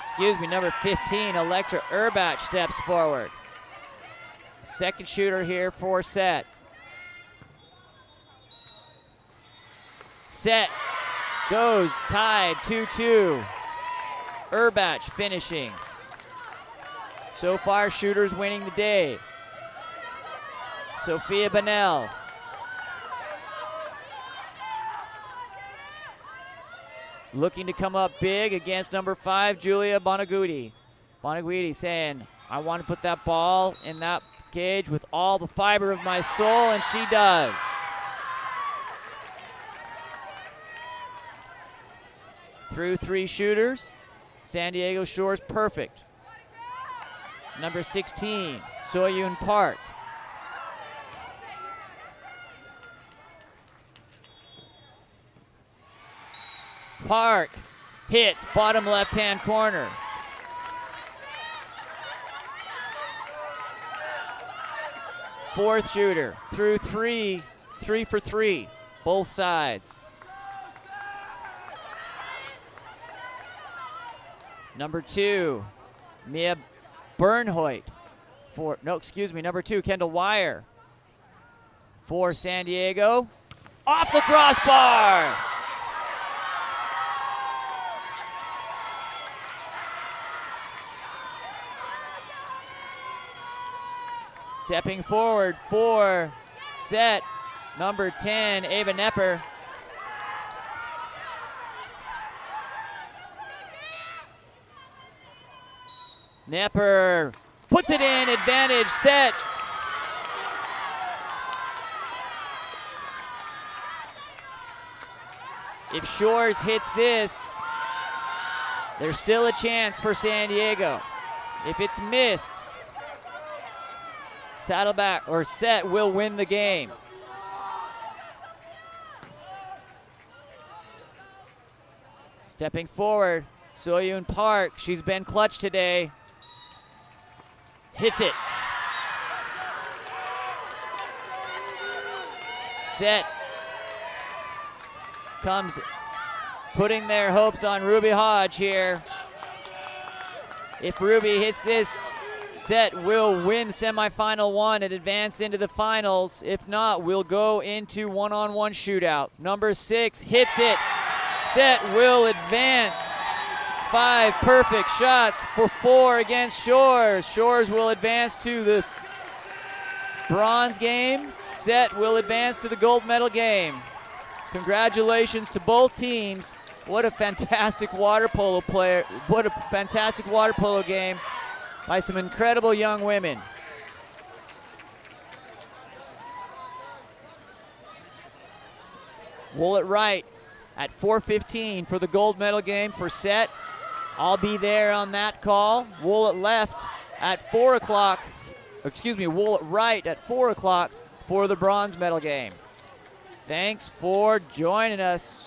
Excuse me, number 15, Electra Urbach steps forward. Second shooter here for set. Set goes tied 2-2. Urbach finishing. So far, shooters winning the day. Sophia Bonnell. Looking to come up big against number 5, Julia Bonaguti. Bonaguti saying, I want to put that ball in that cage with all the fiber of my soul, and she does. Through 3 shooters, San Diego Shores perfect. Number 16, Soyun Park. Park hits bottom left-hand corner. Fourth shooter through 3 for 3, both sides. Number 2, Mia Bernhoit number 2, Kendall Wire for San Diego. Off the crossbar! Stepping forward for set, number 10, Ava Nepper. Nepper puts it in, advantage set. If Shores hits this, there's still a chance for San Diego. If it's missed, Saddleback or set will win the game. Stepping forward, Soyun Park. She's been clutch today. Hits it. Set comes putting their hopes on Ruby Hodge here. If Ruby hits this, set will win semifinal 1 and advance into the finals. If not, we'll go into one-on-one shootout. Number 6 hits it. Set will advance. 5 perfect shots for 4 against Shores. Shores will advance to the bronze game. Set will advance to the gold medal game. Congratulations to both teams. What a fantastic water polo player. What a fantastic water polo game by some incredible young women. Woollett right at 4:15 for the gold medal game for set. I'll be there on that call. Woollett left at 4 o'clock. Excuse me, Woollett right at 4 o'clock for the bronze medal game. Thanks for joining us.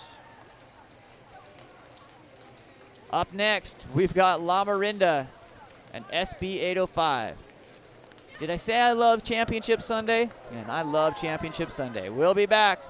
Up next, we've got La Morinda and SB 805. Did I say I love Championship Sunday? And I love Championship Sunday. We'll be back.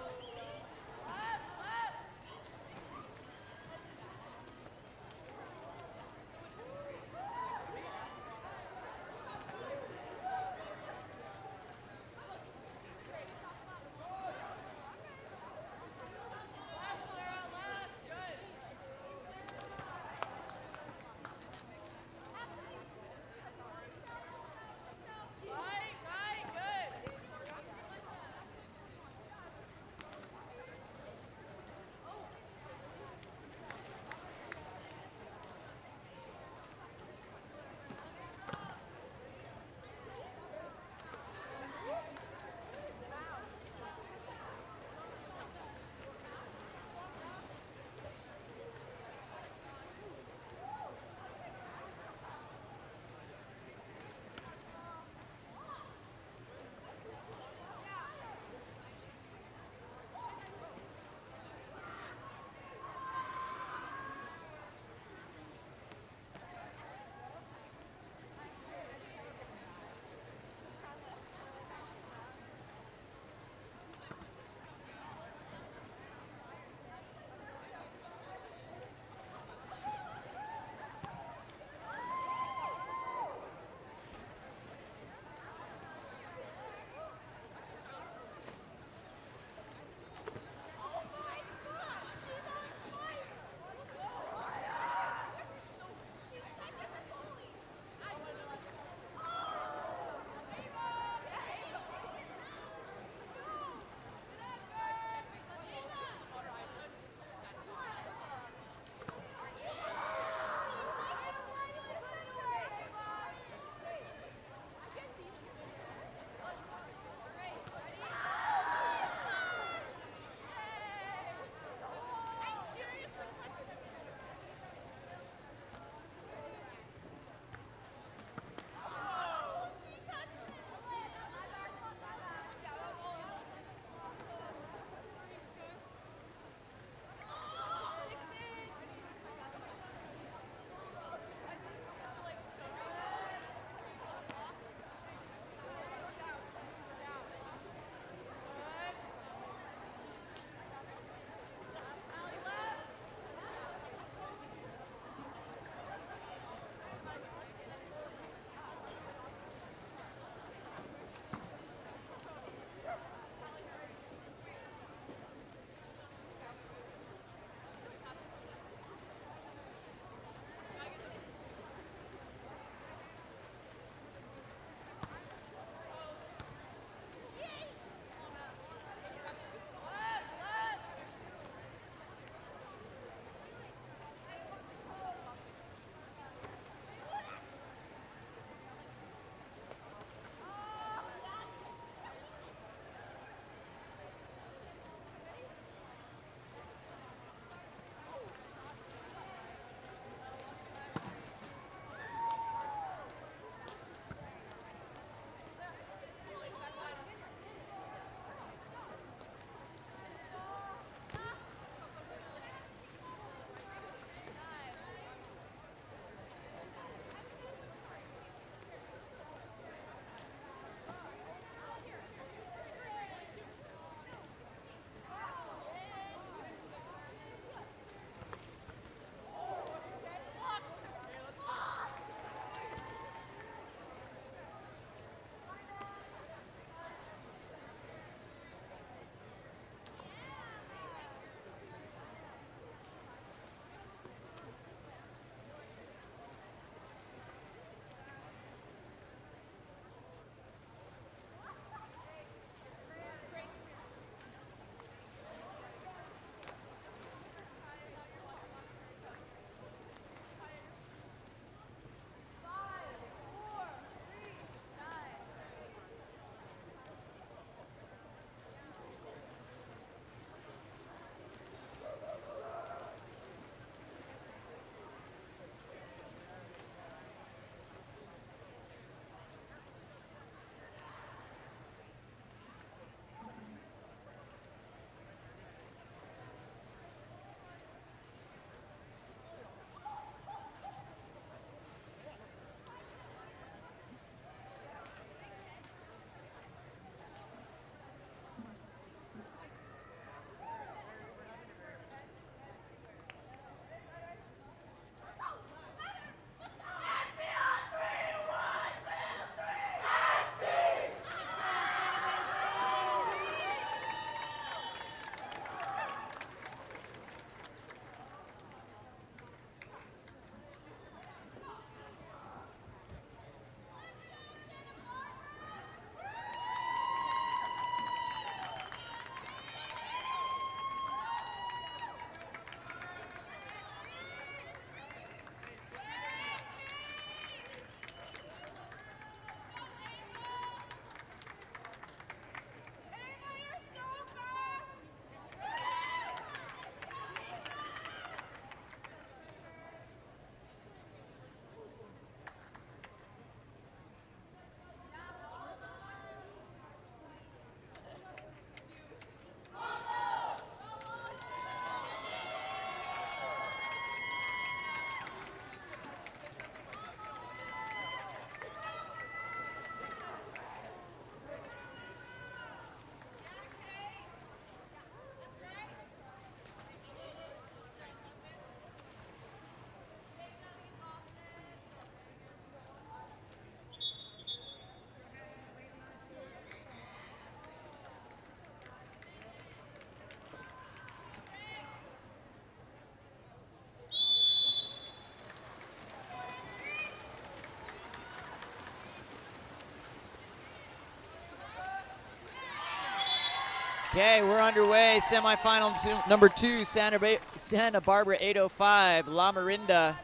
Okay, we're underway. Semifinal number 2, Santa Barbara 805, La Morinda.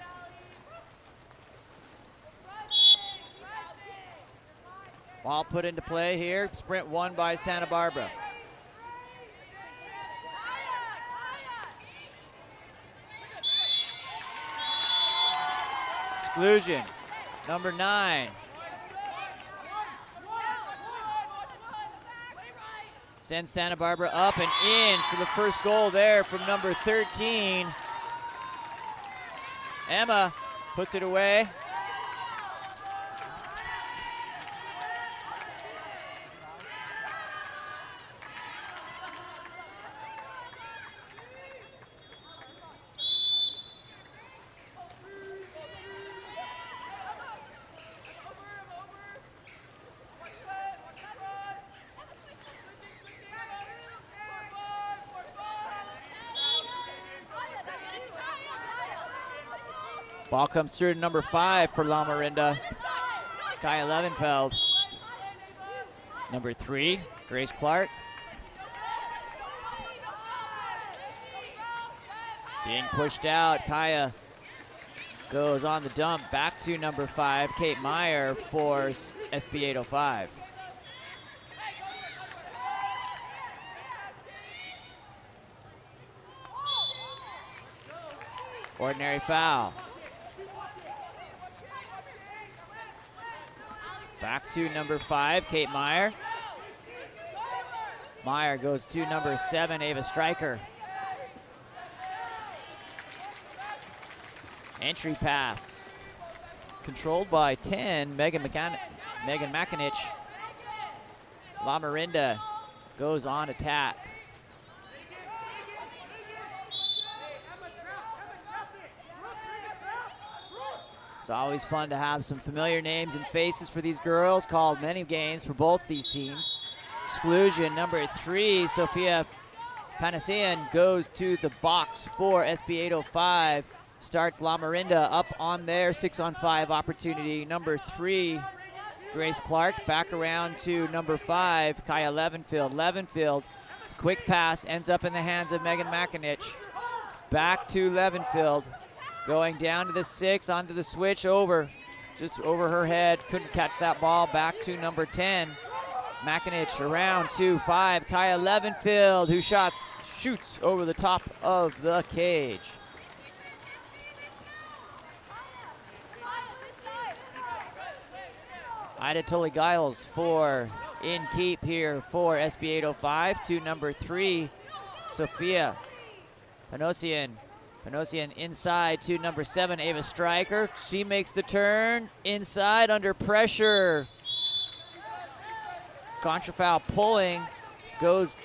Ball put into play here. Sprint won by Santa Barbara. Exclusion, number 9. Sends Santa Barbara up and in for the first goal there from number 13. Emma puts it away. Ball comes through to number 5 for La Morinda, Kaya Levenfeld. Number 3, Grace Clark. Being pushed out, Kaya goes on the dump back to number 5, Kate Meyer for SB 805. Ordinary foul. Back to number 5, Kate Meyer. Meyer goes to number 7, Ava Stryker. Entry pass. Controlled by 10, Megan Makinich. La Morinda goes on attack. It's always fun to have some familiar names and faces for these girls. Called many games for both these teams. Exclusion, number 3, Sophia Panasian goes to the box for SB 805. Starts La Morinda up on their 6-on-5 opportunity. Number 3, Grace Clark, back around to number 5, Kaya Levenfield. Levenfield, quick pass, ends up in the hands of Megan Makinich. Back to Levenfield. Going down to the 6, onto the switch, just over her head. Couldn't catch that ball. Back to number 10. Makinich around to 5. Kaya Levenfield, who shoots over the top of the cage. Ida Tully-Giles for in keep here for SB 805 to number 3, Sophia Panosian. Panosian inside to number 7, Ava Stryker. She makes the turn inside under pressure. Contrafoul pulling goes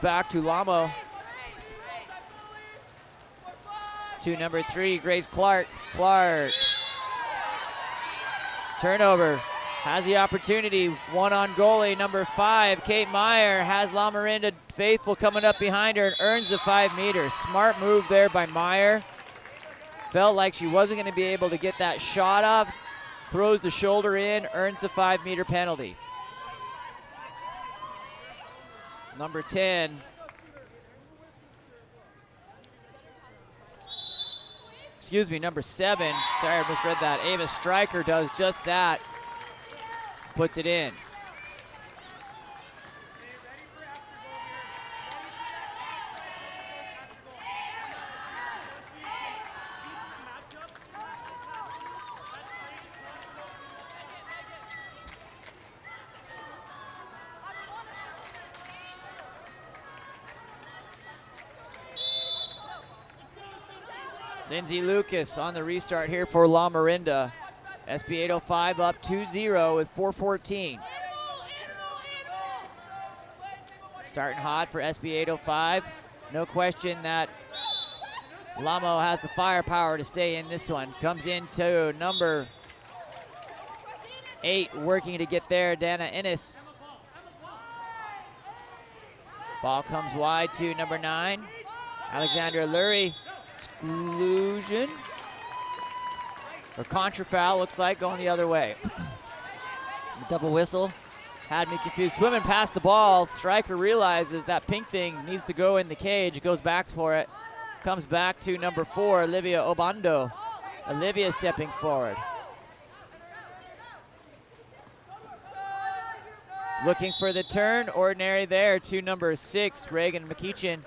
back to Lamo. To number 3, Grace Clark. Clark. Turnover. Has the opportunity. One on goalie. Number 5, Kate Meyer, has La Morinda faithful coming up behind her and earns the 5 meters. Smart move there by Meyer. Felt like she wasn't going to be able to get that shot off. Throws the shoulder in, earns the 5-meter penalty. Number 10. Excuse me, number 7. Sorry, I misread that. Ava Stryker does just that. Puts it in. Lindsay Lucas on the restart here for La Morinda. SB 805 up 2-0 with 4:14. Starting hot for SB 805. No question that Lamo has the firepower to stay in this one. Comes into number 8, working to get there, Dana Innes. Ball comes wide to number 9, Alexandra Lurie. Exclusion. Or contrafoul, looks like, going the other way. The double whistle Had me confused. Swimming past the ball. Striker realizes that pink thing needs to go in the cage. Goes back for it. Comes back to number 4, Olivia Obando. Olivia stepping forward. Looking for the turn. Ordinary there to number 6, Reagan McEachin.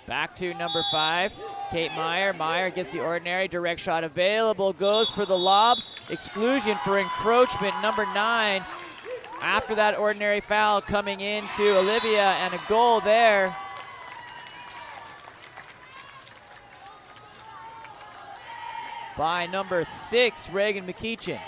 Back to number 5, Kate Meyer. Meyer gets the ordinary. Direct shot available. Goes for the lob. Exclusion for encroachment, number 9. After that ordinary foul coming into Olivia, and a goal there. By number 6, Reagan McEachin.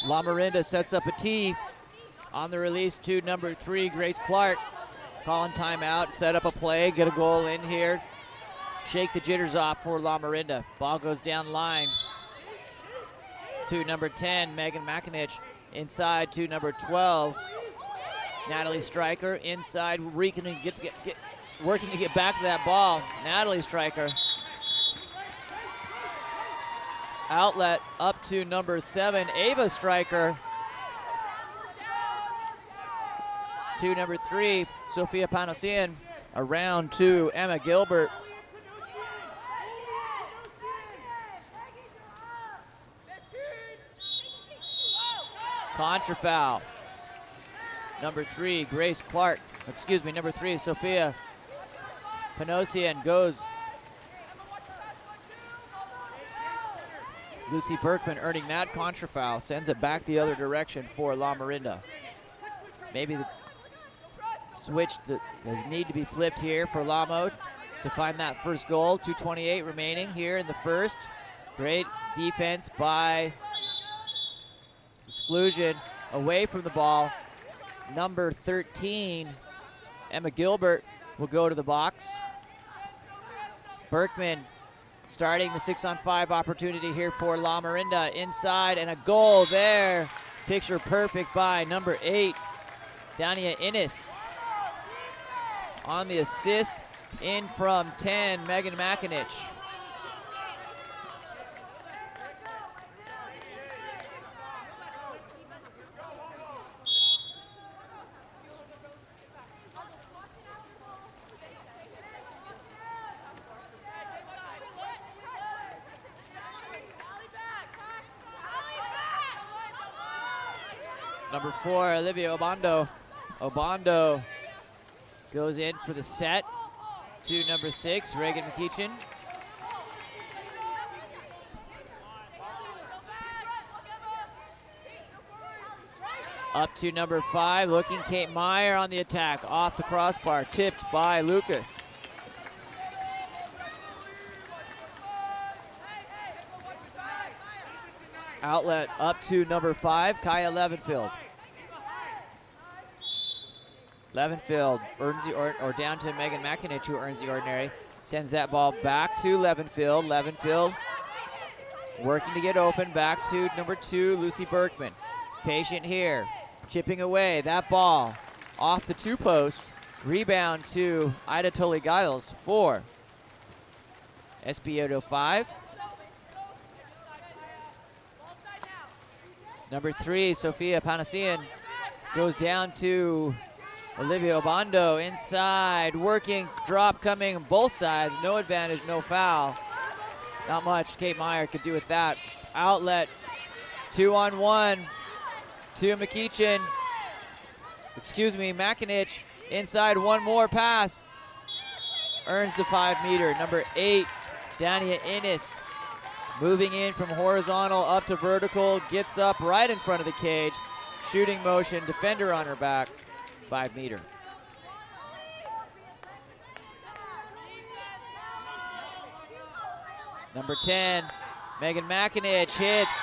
La Morinda sets up a tee on the release to number 3, Grace Clark. Calling timeout, set up a play, get a goal in here. Shake the jitters off for La Morinda. Ball goes down line to number 10, Megan McInich. Inside to number 12, Natalie Stryker. Inside, working to get back to that ball. Natalie Stryker. Outlet up to number 7, Ava Stryker. To number 3, Sophia Panosian. Around to Emma Gilbert. Contra foul. Number 3, Grace Clark. Excuse me, number 3, Sophia Panosian goes. Lucy Berkman earning that contra foul, sends it back the other direction for La Morinda. Maybe the switch that does need to be flipped here for Lamo to find that first goal. 2:28 remaining here in the first. Great defense by Exclusion away from the ball. Number 13, Emma Gilbert, will go to the box. Berkman starting the 6-on-5 opportunity here for La Morinda. Inside, and a goal there. Picture perfect by number 8, Dania Innes. On the assist, in from 10, Megan McInich. Number 4, Olivia Obando. Obando goes in for the set to number 6, Reagan McEachin. Up to number 5, looking Kate Meyer on the attack. Off the crossbar, tipped by Lucas. Outlet up to number 5, Kaya Levenfield. Levenfield earns the or down to Megan McInich, who earns the ordinary. Sends that ball back to Levenfield. Levenfield working to get open. Back to number 2, Lucy Berkman. Patient here. Chipping away. That ball off the 2-post. Rebound to Ida Tully-Giles for SB 805. Number 3, Sophia Panasian, goes down to Olivia Obando inside. Working, drop coming both sides. No advantage, no foul. Not much Kate Meyer could do with that. Outlet, 2-on-1 to McEachin. Excuse me, McInich. Inside, one more pass. Earns the 5-meter. Number 8, Dania Innes. Moving in from horizontal up to vertical. Gets up right in front of the cage. Shooting motion, defender on her back. 5-meter. Number 10, Megan McInich hits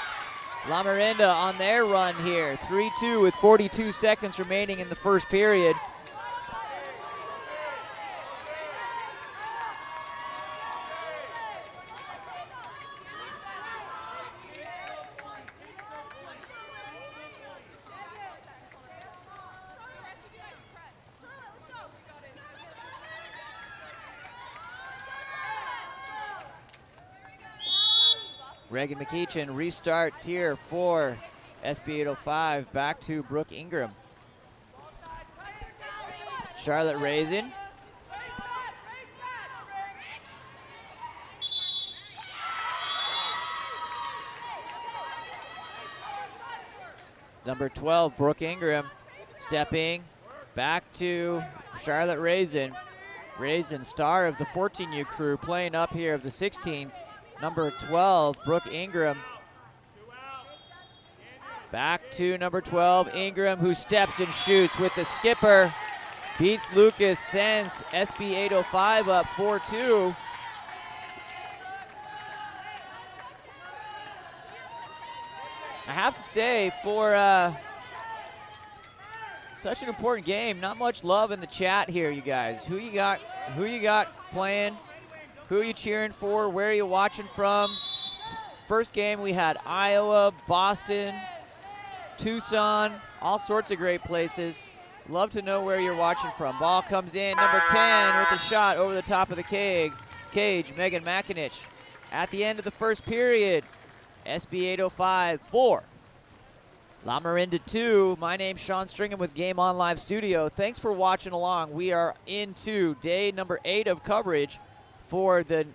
La Morinda on their run here. 3-2 with 42 seconds remaining in the first period. Reagan McEachin restarts here for SB 805. Back to Brooke Ingram. Charlotte Raisin. Number 12, Brooke Ingram, stepping back to Charlotte Raisin. Raisin, star of the 14U crew, playing up here of the 16s. Number 12, Brooke Ingram. Back to number 12, Ingram, who steps and shoots with the skipper. Beats Lucas, sends SB 805 up 4-2. I have to say, for such an important game, not much love in the chat here, you guys. Who you got playing? Who are you cheering for? Where are you watching from? First game we had Iowa, Boston, Tucson, all sorts of great places. Love to know where you're watching from. Ball comes in, number 10 with a shot over the top of the cage, Megan McInich. At the end of the first period, SB 805 4. La Morinda 2. My name's Sean Stringham with Game On Live Studio. Thanks for watching along. We are into day number 8 of coverage for the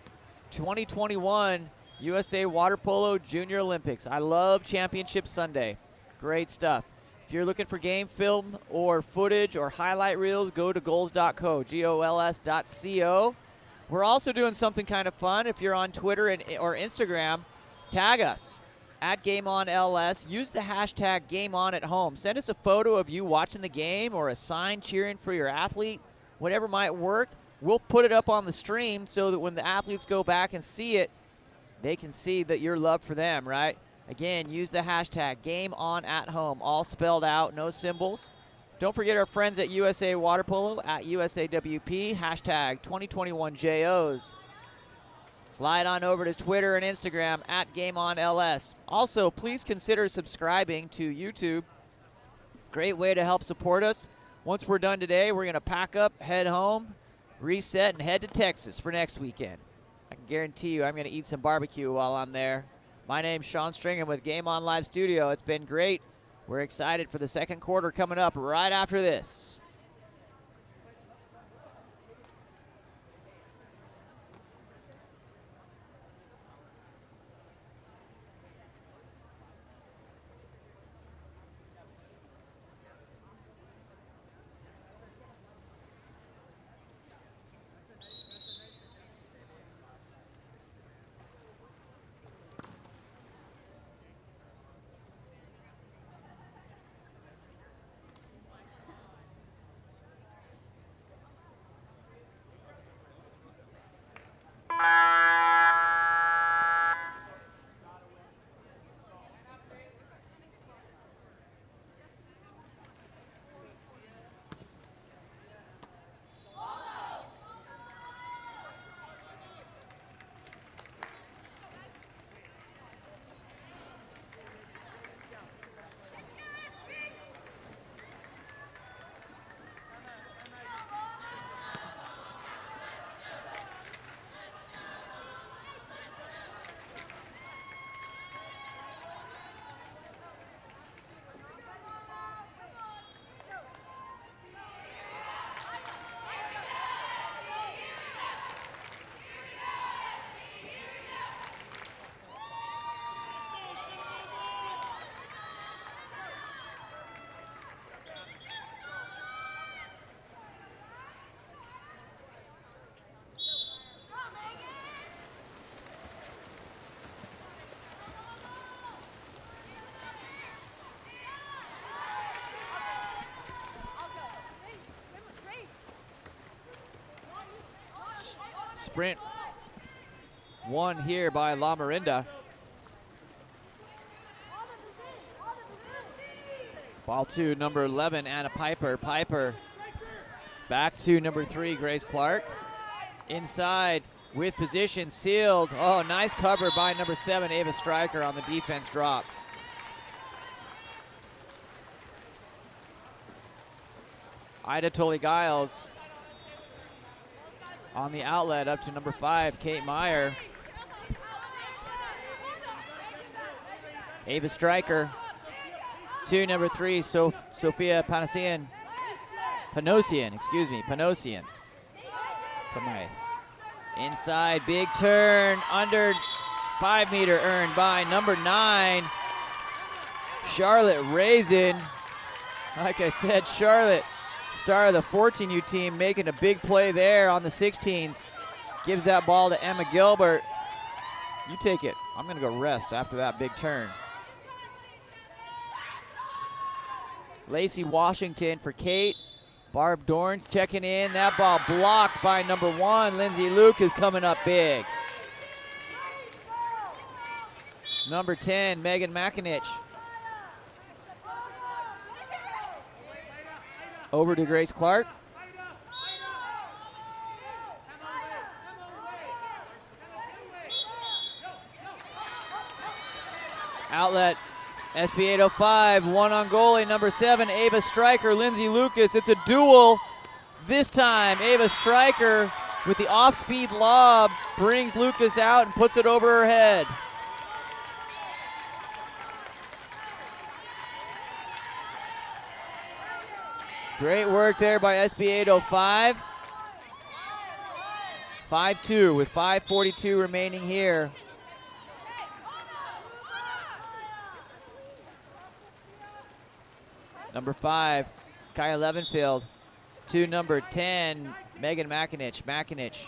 2021 USA Water Polo Junior Olympics. I love Championship Sunday. Great stuff. If you're looking for game film or footage or highlight reels, go to goals.co, GOLS.co. We're also doing something kind of fun. If you're on Twitter or Instagram, tag us at GameOnLS. Use the hashtag GameOnAtHome. Send us a photo of you watching the game or a sign cheering for your athlete, whatever might work. We'll put it up on the stream so that when the athletes go back and see it, they can see that your love for them, right? Again, use the hashtag GameOnAtHome, all spelled out, no symbols. Don't forget our friends at USA Water Polo at USAWP, hashtag 2021JOs. Slide on over to Twitter and Instagram at GameOnLS. Also, please consider subscribing to YouTube. Great way to help support us. Once we're done today, we're going to pack up, head home, reset, and head to Texas for next weekend. I can guarantee you I'm going to eat some barbecue while I'm there. My name's Sean Stringham with Game On Live Studio. It's been great. We're excited for the second quarter coming up right after this. sprint won here by La Morinda. Ball to number 11, Anna Piper. Piper back to number 3, Grace Clark. Inside with position, sealed. Oh, nice cover by number 7, Ava Stryker on the defense drop. Ida Tully-Giles on the outlet up to number 5, Kate Meyer. Ava Stryker to number 3, Sophia Panosian. Panosian. Inside, big turn, under 5 meter earned by number 9, Charlotte Raisin. Like I said, Charlotte, star of the 14U team, making a big play there on the 16s. Gives that ball to Emma Gilbert. You take it. I'm going to go rest after that big turn. Lacey Washington for Kate. Barb Dorn checking in. That ball blocked by number 1. Lindsay Luke is coming up big. Number 10, Megan McInich. Over to Grace Clark. Outlet, SB 805, one on goalie, number 7, Ava Stryker, Lindsay Lucas. It's a duel. This time, Ava Stryker with the off-speed lob brings Lucas out and puts it over her head. Great work there by SB 805. 5-2 with 5:42 remaining here. Number 5, Kaya Levenfield, to number 10, Megan McInich. McInich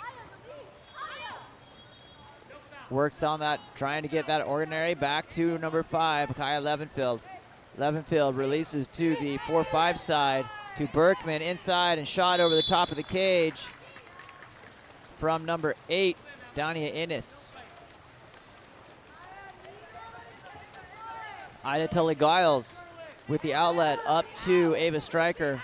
works on that, trying to get that ordinary back to number 5, Kaya Levenfield. Levenfield releases to the 4-5 side to Berkman, inside and shot over the top of the cage from number 8, Dania Innes. Ida Tully-Giles with the outlet up to Ava Stryker.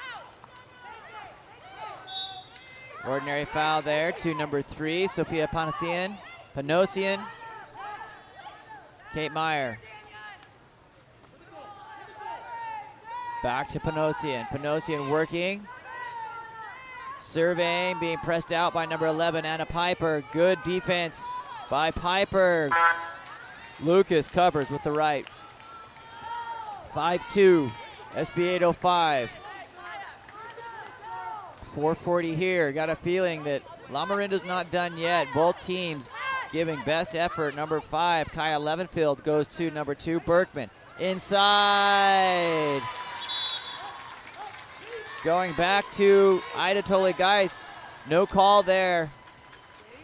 Ordinary foul there to number 3, Sophia Panosian. Kate Meyer. Back to Panosian. Panosian working. Surveying, being pressed out by number 11, Anna Piper. Good defense by Piper. Lucas covers with the right. 5-2, SB 805. 4:40 here. Got a feeling that La Morinda's not done yet. Both teams giving best effort. Number 5, Kaya Levenfield, goes to number 2, Berkman. Inside. Going back to Ida Tully-Giles. No call there.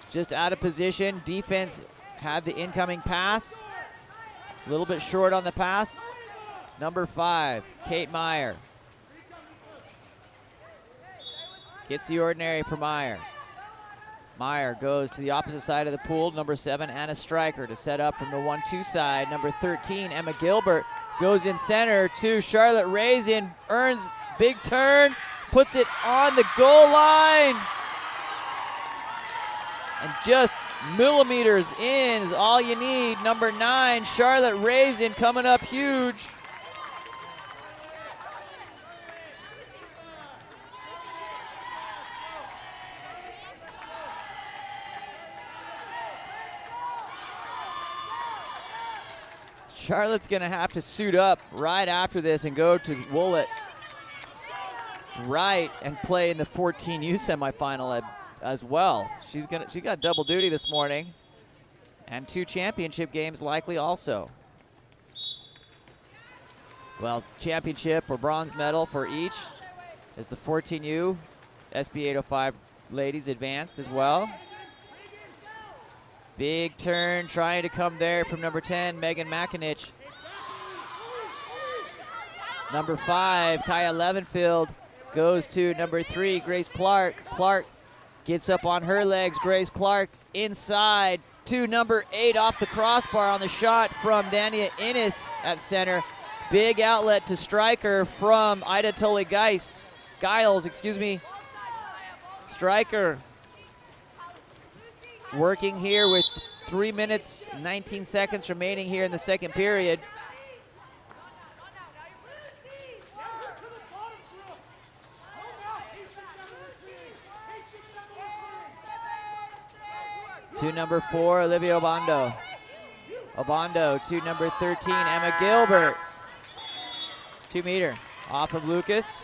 Just out of position. Defense had the incoming pass. A little bit short on the pass. Number 5, Kate Meyer. Gets the ordinary for Meyer. Meyer goes to the opposite side of the pool. Number 7, Anna Stryker to set up from the 1-2 side. Number 13, Emma Gilbert, goes in center to Charlotte Raisin. Earns big turn, puts it on the goal line. And just millimeters in is all you need. Number 9, Charlotte Raisin, coming up huge. Charlotte's gonna have to suit up right after this and go to Woollett right and play in the 14U semifinal as well. She got double duty this morning, and 2 championship games likely also. Well, championship or bronze medal for each as the 14U SB 805 ladies advanced as well. Big turn trying to come there from number 10, Megan McInich. Number 5, Kaya Levenfield, goes to number 3, Grace Clark. Clark Gets up on her legs. Grace Clark inside to number 8 off the crossbar on the shot from Dania Innes at center. Big outlet to striker from Ida Tully Giles, excuse me. Striker working here with 3 minutes, 19 seconds remaining here in the second period. To number 4, Olivia Obando. Obando to number 13, Emma Gilbert. 2 meter off of Lucas.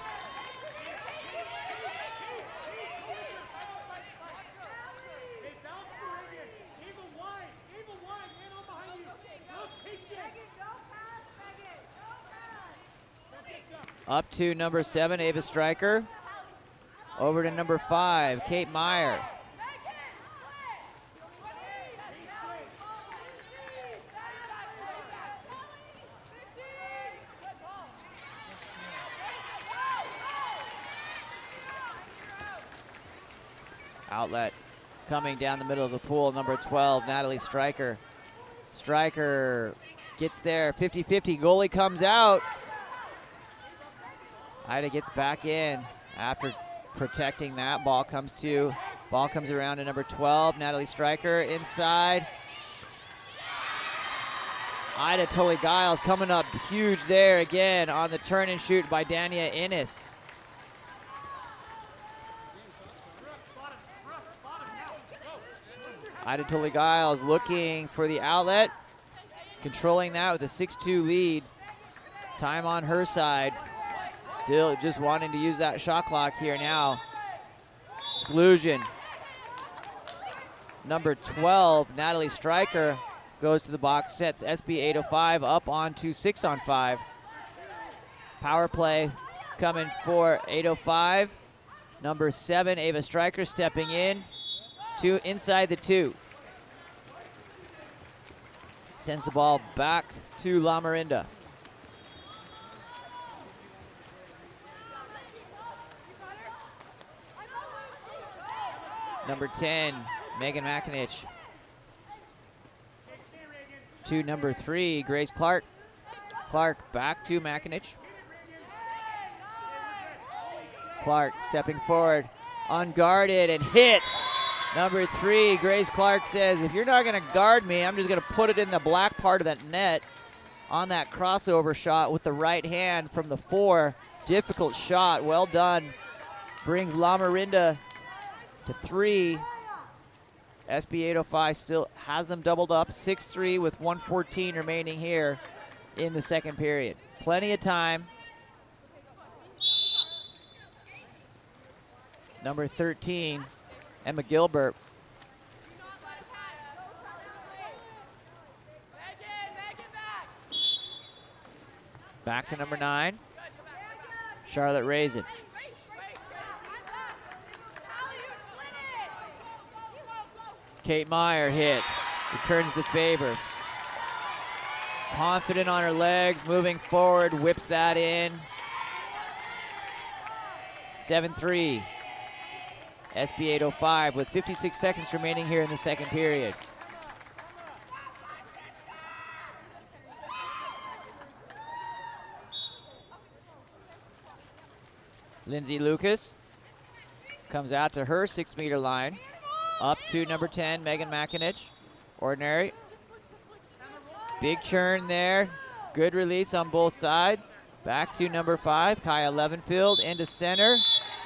Up to number 7, Ava Stryker. Over to number 5, Kate Meyer. Outlet coming down the middle of the pool, number 12, Natalie Stryker. Stryker gets there, 50-50, goalie comes out. Ida gets back in after protecting that. Ball comes around to number 12, Natalie Stryker inside. Ida Tully Giles coming up huge there again on the turn and shoot by Dania Innes. Ida Tully Giles looking for the outlet, controlling that with a 6-2 lead. Time on her side. Still just wanting to use that shot clock here now. Exclusion. Number 12, Natalie Stryker, goes to the box, sets SB 805 up onto 6-on-5. Power play coming for 805. Number 7, Ava Stryker stepping in. Inside the 2. Sends the ball back to La Morinda. Number 10, Megan McInich. To number 3, Grace Clark. Clark back to McInich. Clark stepping forward, unguarded and hits. Number 3, Grace Clark says, if you're not going to guard me, I'm just going to put it in the black part of that net on that crossover shot with the right hand from the 4. Difficult shot, well done. Brings La Morinda to 3. SB 805 still has them doubled up, 6-3 with 1:14 remaining here in the second period. Plenty of time. Number 13, Emma Gilbert. Back to number 9, Charlotte Raisin. Kate Meyer hits, returns the favor. Confident on her legs, moving forward, whips that in. 7-3. SB 805 with 56 seconds remaining here in the second period. Lindsay Lucas comes out to her 6-meter line. Up to number 10, Megan McInich. Ordinary. Big churn there. Good release on both sides. Back to number 5, Kaya Levenfield into center.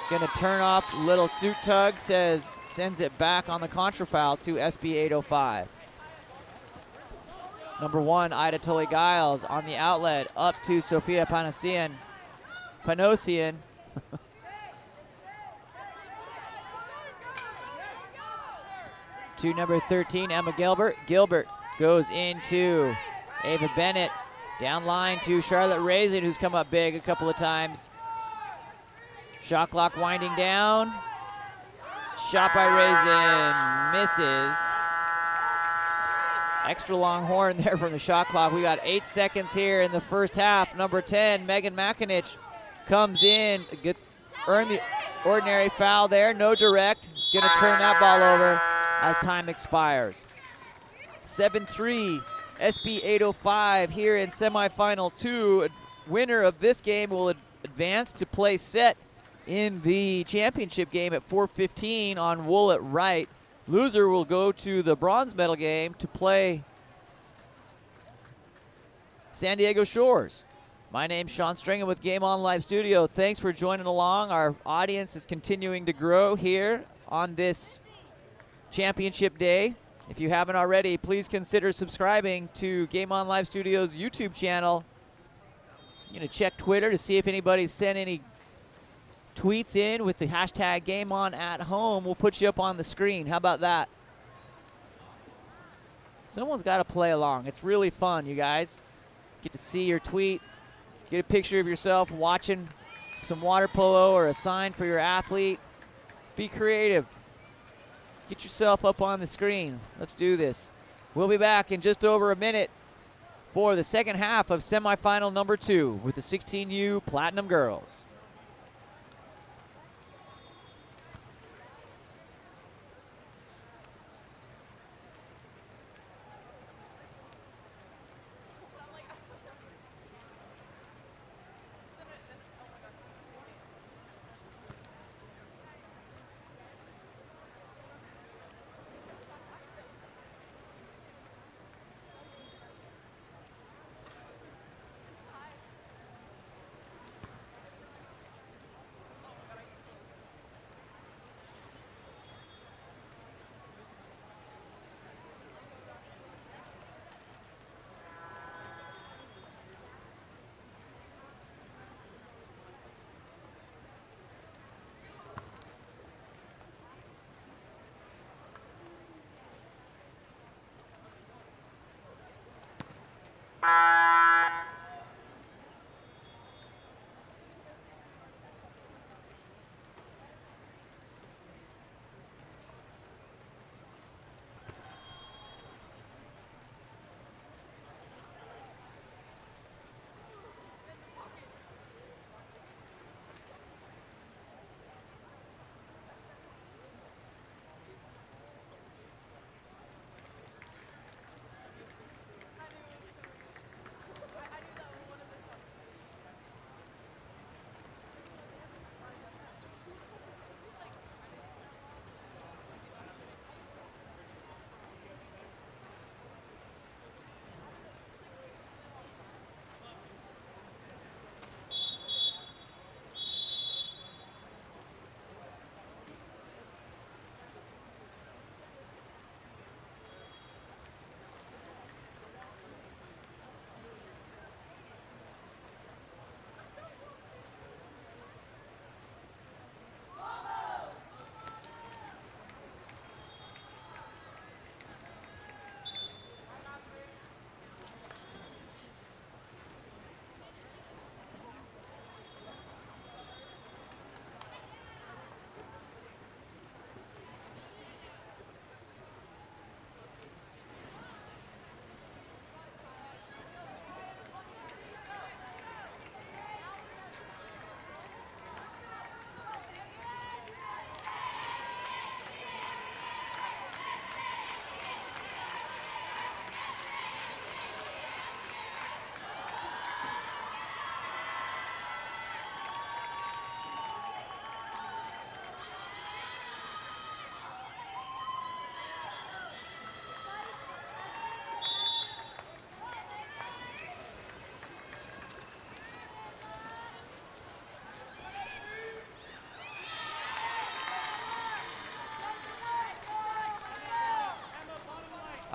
Gonna turn off, little suit tug, sends it back on the contrafoul to SB 805. Number 1, Ida Tully Giles on the outlet, up to Sophia Panosian. To number 13, Emma Gilbert. Gilbert goes into Ava Bennett. Down line to Charlotte Raisin, who's come up big a couple of times. Shot clock winding down. Shot by Raisin, misses. Extra long horn there from the shot clock. We got 8 seconds here in the first half. Number 10, Megan McInich comes in, earned the ordinary foul there. No direct, It's going to turn that ball over as time expires. 7-3, SB 805 here in semifinal 2. Winner of this game will advance to play set in the championship game at 4:15 on Woollett right. Loser will go to the bronze medal game to play San Diego Shores. My name's Sean Stringham with Game On Live Studio. Thanks for joining along. Our audience is continuing to grow here on this championship day. If you haven't already, please consider subscribing to Game On Live Studio's YouTube channel. You're going to check Twitter to see if anybody's sent any tweets in with the hashtag GameOnAtHome. We'll put you up on the screen. How about that? Someone's got to play along. It's really fun, you guys. Get to see your tweet, get a picture of yourself watching some water polo or a sign for your athlete. Be creative. Get yourself up on the screen. Let's do this. We'll be back in just over a minute for the second half of semifinal number 2 with the 16U Platinum Girls.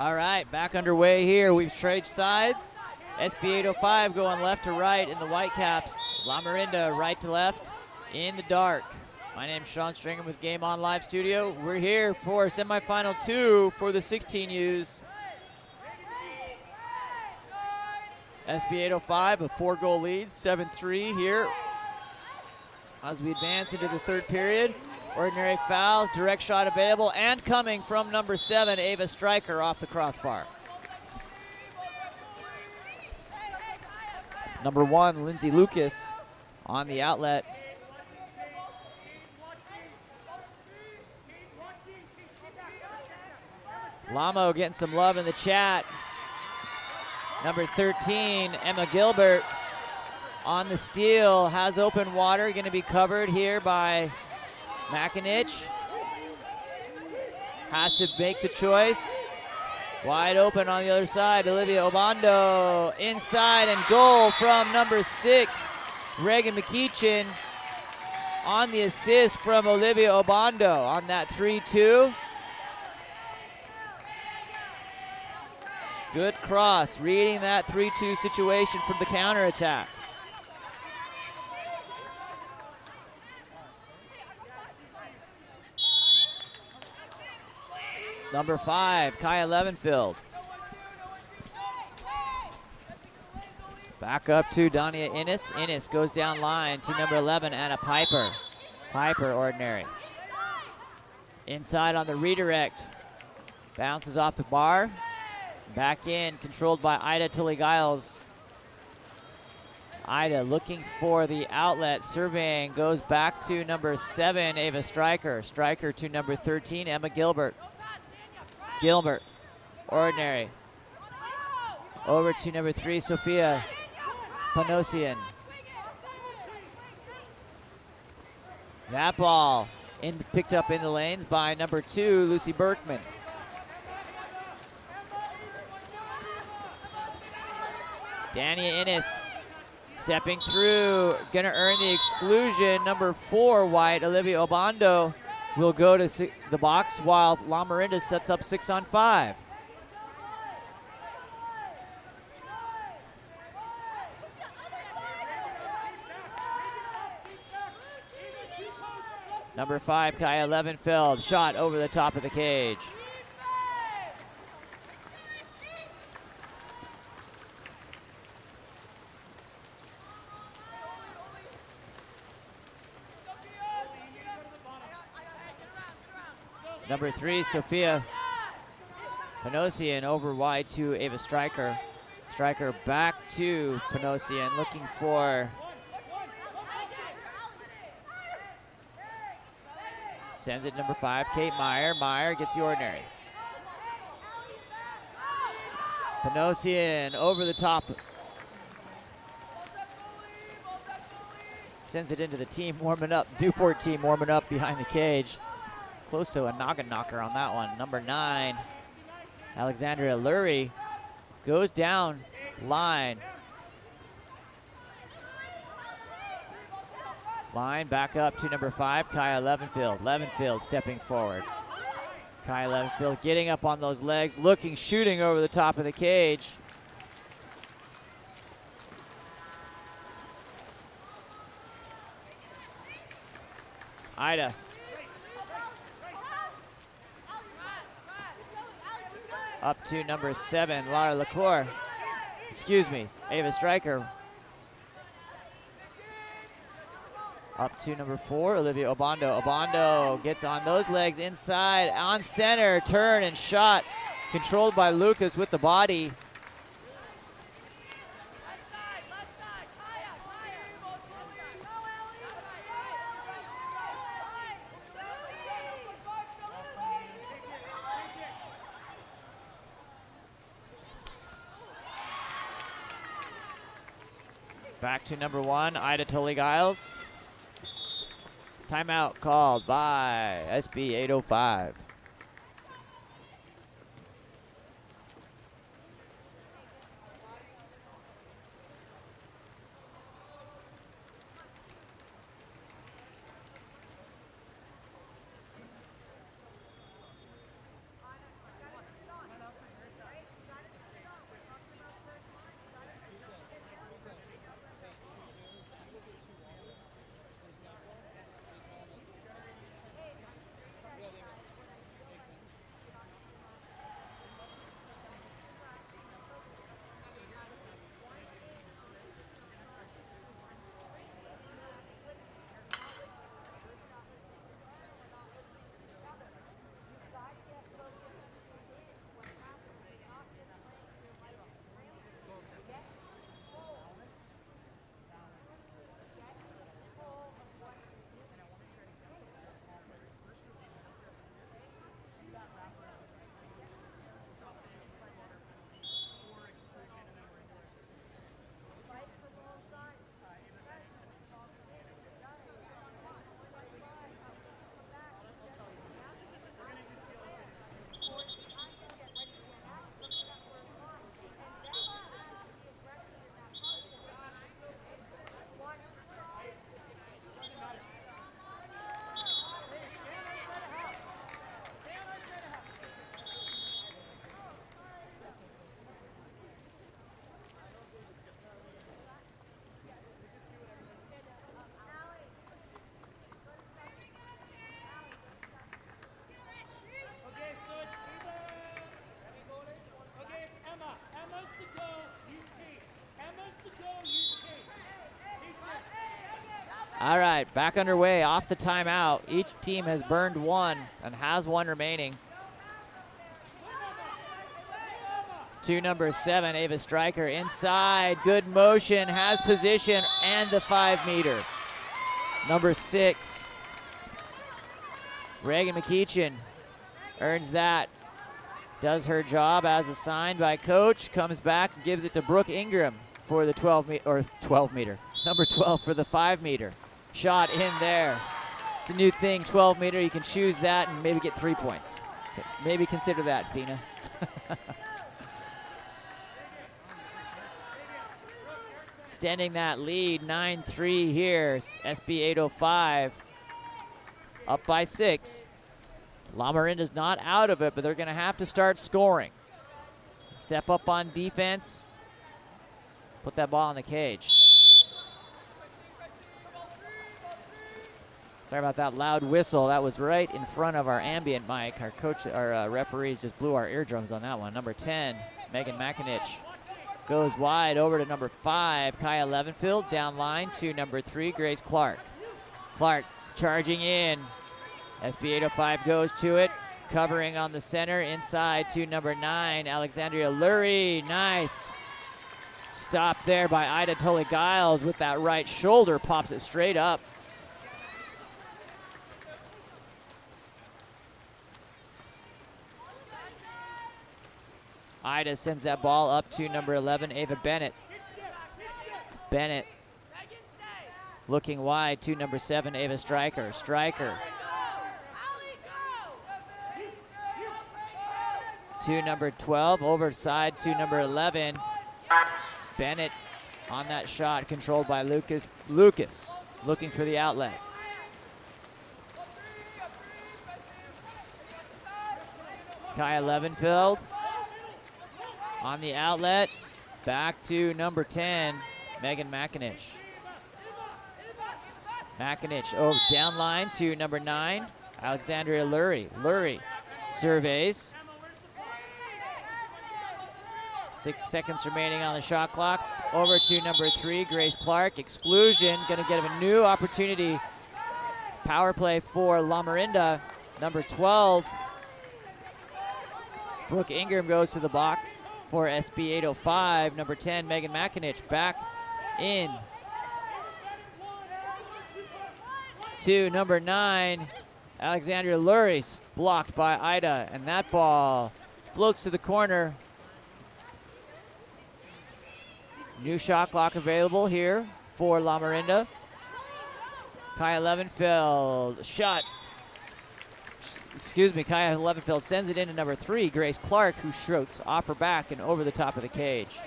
All right, back underway here. We've traded sides. SB 805 going left to right in the Whitecaps. La Morinda right to left in the dark. My name's Sean Stringham with Game On Live Studio. We're here for semifinal 2 for the 16Us. SB 805, a 4-goal lead, 7-3 here as we advance into the third period. Ordinary foul, direct shot available, and coming from number 7, Ava Stryker off the crossbar. Number 1, Lindsay Lucas on the outlet. Lamo getting some love in the chat. Number 13, Emma Gilbert on the steal, has open water, going to be covered here by Makinich. Has to make the choice. Wide open on the other side, Olivia Obando inside, and goal from number 6, Reagan McEachin, on the assist from Olivia Obando on that 3-2. Good cross, reading that 3-2 situation from the counterattack. Number 5, Kaya Levenfield. Back up to Dania Innes. Innes goes down line to number 11, Anna Piper. Piper, ordinary. Inside on the redirect. Bounces off the bar. Back in, controlled by Ida Tully-Giles. Ida looking for the outlet. Surveying, goes back to number 7, Ava Stryker. Stryker to number 13, Emma Gilbert. Gilbert, ordinary. Over to number 3, Sophia Panosian. That ball picked up in the lanes by number 2, Lucy Berkman. Dania Innes stepping through, gonna earn the exclusion. Number 4, white, Olivia Obando, will go to the box while La Morinda sets up 6-on-5. Number 5, Kaya Levenfeld, shot over the top of the cage. Number 3, Sophia Panosian, over wide to Ava Stryker. Stryker back to Panosian, looking for sends it number 5, Kate Meyer. Meyer gets the ordinary. Panosian over the top. Sends it into the team warming up. Newport team warming up behind the cage. Close to a noggin knocker on that one. Number 9, Alexandria Lurie, goes down line. Line back up to number 5, Kaya Levenfield. Levenfield stepping forward. Kaya Levenfield getting up on those legs, looking, shooting over the top of the cage. Ida. Up to number 7, Lara LaCour. Excuse me, Ava Stryker. Up to number 4, Olivia Obando. Obando gets on those legs inside, on center, turn and shot. Controlled by Lucas with the body. Back to number 1, Ida Tully-Giles. Timeout called by SB 805. All right, back underway off the timeout. Each team has burned one and has one remaining. To number 7, Ava Stryker inside. Good motion, has position, and the 5-meter. Number 6, Reagan McEachin earns that. Does her job as assigned by coach. Comes back and gives it to Brooke Ingram for the 12 meter. Number 12 for the 5-meter. Shot in there. It's a new thing, 12-meter. You can choose that and maybe get 3 points. Maybe consider that, Fina. Extending that lead, 9-3 here. SB 805 up by 6. La Morinda's not out of it, but they're going to have to start scoring. Step up on defense. Put that ball in the cage. Sorry about that loud whistle. That was right in front of our ambient mic. Our referees just blew our eardrums on that one. Number 10, Megan McInich, goes wide over to number 5, Kaya Levenfield. Down line to number 3, Grace Clark. Clark charging in. SB 805 goes to it. Covering on the center. Inside to number 9, Alexandria Lurie. Nice. Stop there by Ida Tully-Giles with that right shoulder. Pops it straight up. Ida sends that ball up to number 11, Ava Bennett. Bennett looking wide to number 7, Ava Stryker. Stryker to number 12, overside to number 11. Bennett on that shot, controlled by Lucas. Lucas looking for the outlet. Kaya Levenfield on the outlet, back to number 10, Megan McInich. McInich over down line to number 9, Alexandria Lurie. Lurie surveys. 6 seconds remaining on the shot clock. Over to number 3, Grace Clark. Exclusion, gonna get a new opportunity. Power play for La Morinda. Number 12, Brooke Ingram goes to the box for SB 805. Number 10, Megan McInich back in to number 9, Alexandria Lurie, blocked by Ida, and that ball floats to the corner. New shot clock available here for La Morinda. Kaya Levenfield, shot. Kaya Levenfield sends it into number 3, Grace Clark, who shoots off her back and over the top of the cage.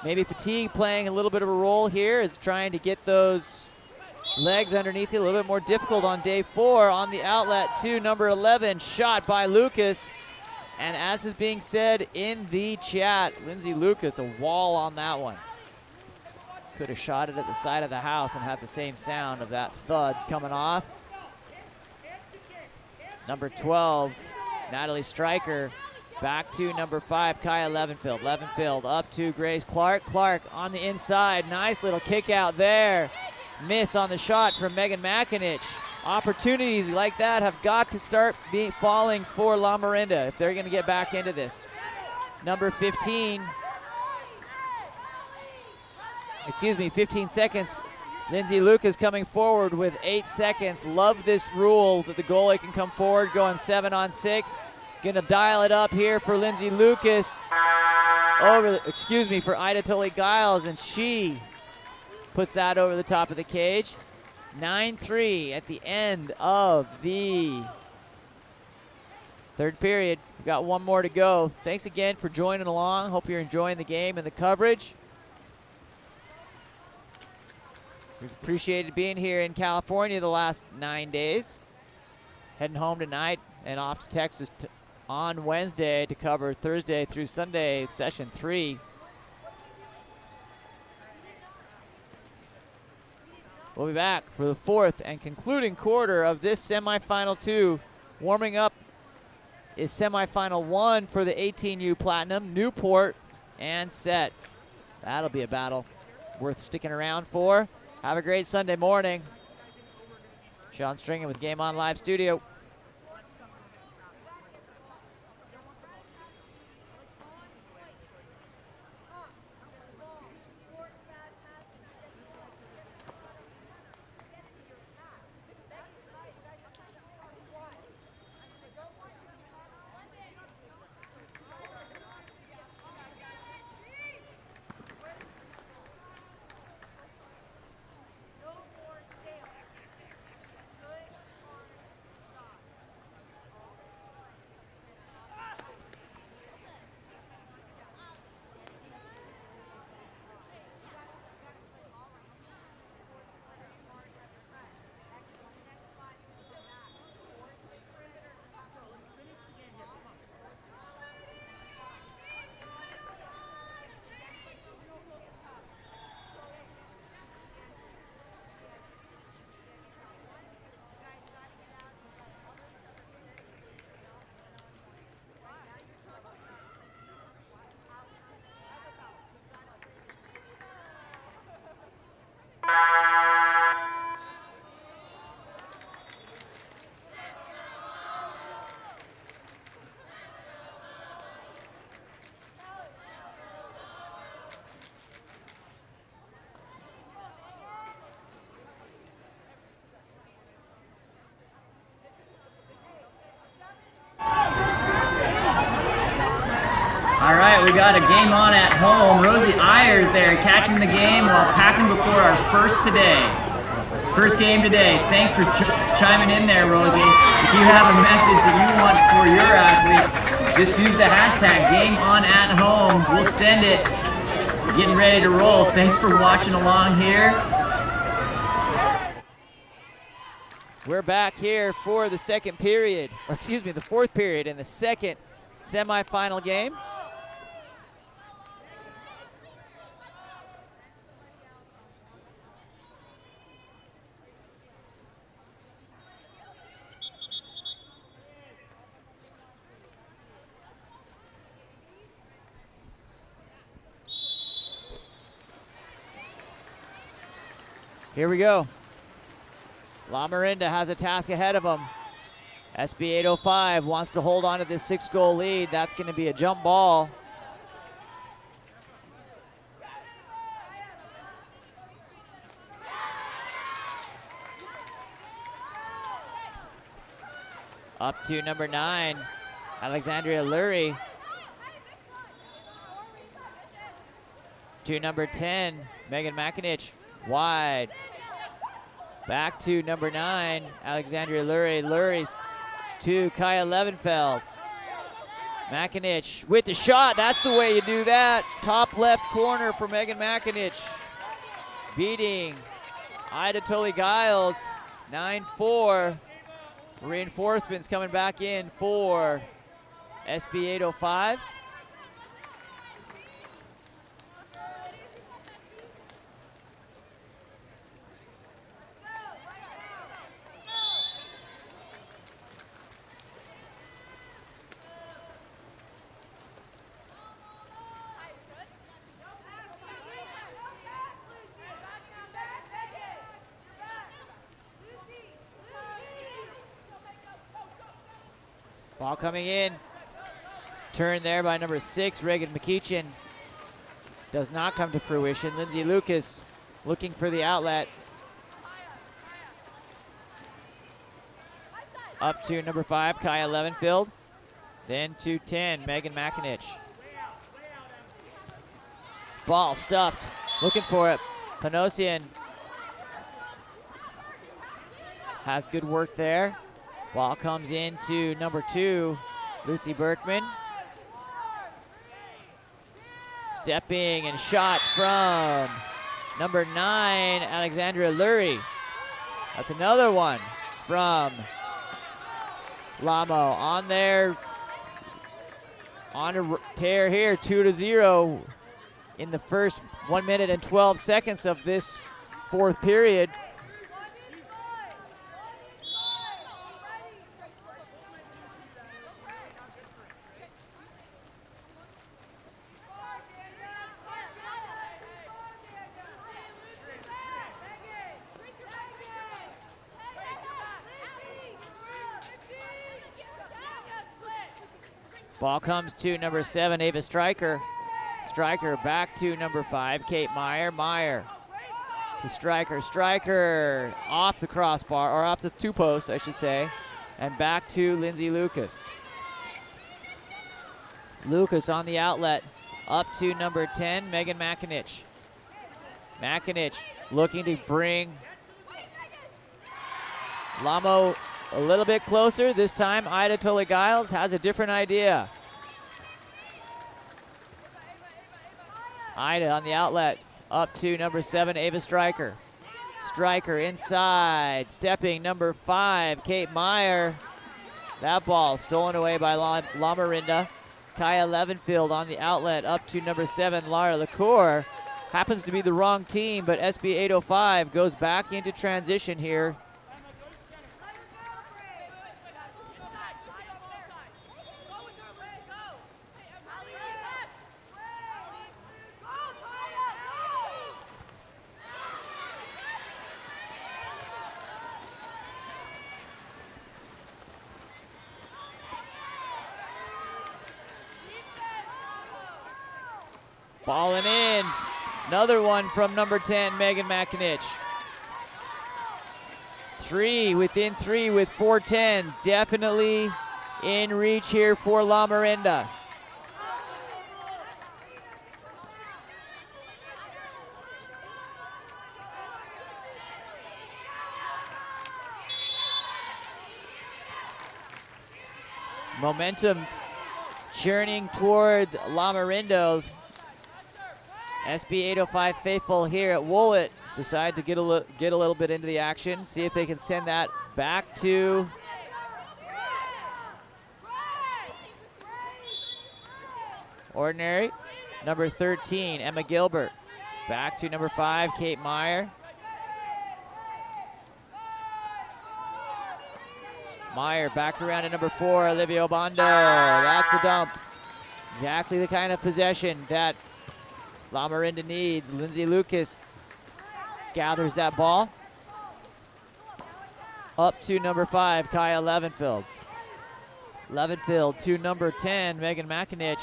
Maybe fatigue playing a little bit of a role here, is trying to get those legs underneath you. A little bit more difficult on day 4. On the outlet to number 11, shot by Lucas. And as is being said in the chat, Lindsay Lucas, a wall on that one. Could have shot it at the side of the house and had the same sound of that thud coming off. Number 12, Natalie Stryker, back to number 5, Kaya Levenfield. Levenfield up to Grace Clark. Clark on the inside, nice little kick out there. Miss on the shot from Megan McInich. Opportunities like that have got to start falling for La Morinda if they're gonna get back into this. Number 15, 15 seconds. Lindsay Lucas coming forward with 8 seconds. Love this rule that the goalie can come forward, going 7 on 6. Gonna dial it up here for Lindsay Lucas. For Ida Tully-Giles, and she puts that over the top of the cage. 9-3 at the end of the third period. We've got one more to go. Thanks again for joining along. Hope you're enjoying the game and the coverage. We've appreciated being here in California the last 9 days. Heading home tonight and off to Texas on Wednesday to cover Thursday through Sunday session 3. We'll be back for the 4th and concluding quarter of this semifinal 2. Warming up is semifinal 1 for the 18U Platinum, Newport and Set. That'll be a battle worth sticking around for. Have a great Sunday morning. Sean Stringen with Game On Live Studio. All right, we got a game on at home. Rosie Ayers there catching the game while packing before our first today. First game today. Thanks for chiming in there, Rosie. If you have a message that you want for your athlete, just use the hashtag GameOnAtHome. We'll send it. Getting ready to roll. Thanks for watching along here. We're back here for the second period, or excuse me, the fourth period in the second semifinal game. Here we go. La Morinda has a task ahead of him. SB 805 wants to hold on to this 6-goal lead. That's going to be a jump ball. Up to number 9, Alexandria Lurie. To number 10, Megan McInich, wide. Back to number 9, Alexandria Lurie. Lurie to Kaya Levenfeld. McInich with the shot. That's the way you do that. Top left corner for Megan McInich. Beating Ida Tully-Giles. 9-4. Reinforcements coming back in for SB 805. Ball coming in. Turn there by number 6, Reagan McEachin. Does not come to fruition. Lindsay Lucas looking for the outlet. Up to number 5, Kaya Levenfield. Then to 10, Megan McInich. Ball stuffed. Looking for it. Panosian has good work there. Ball comes into number 2, Lucy Berkman. Stepping and shot from number 9, Alexandria Lurie. That's another one from Lamo on there. On a tear here, 2-0 in the first 1 minute and 12 seconds of this fourth period. Ball comes to number 7, Ava Stryker. Stryker back to number 5, Kate Meyer. Meyer to Stryker. Stryker off the crossbar, or off the 2 posts, I should say, and back to Lindsay Lucas. Lucas on the outlet, up to number 10, Megan McInich. McInich looking to bring Lamo a little bit closer. This time, Ida Tully-Giles has a different idea. Ida on the outlet, up to number 7, Ava Stryker. Stryker inside, stepping number 5, Kate Meyer. That ball stolen away by La Morinda. Kaya Levenfield on the outlet, up to number 7, Lara LaCour. Happens to be the wrong team, but SB 805 goes back into transition here. Balling in. Another one from number 10, Megan McInich. 3 within 3 with 4:10. Definitely in reach here for La Morinda. Momentum churning towards La Morinda. SB 805 faithful here at Woollett decide to get a little bit into the action, see if they can send that back to Ordinary. Number 13, Emma Gilbert. Back to number 5, Kate Meyer. Meyer back around to number 4, Olivia Obando. That's a dump. Exactly the kind of possession that La Morinda needs. Lindsay Lucas gathers that ball. Up to number 5, Kaya Levenfield. Levenfield to number 10, Megan McInich.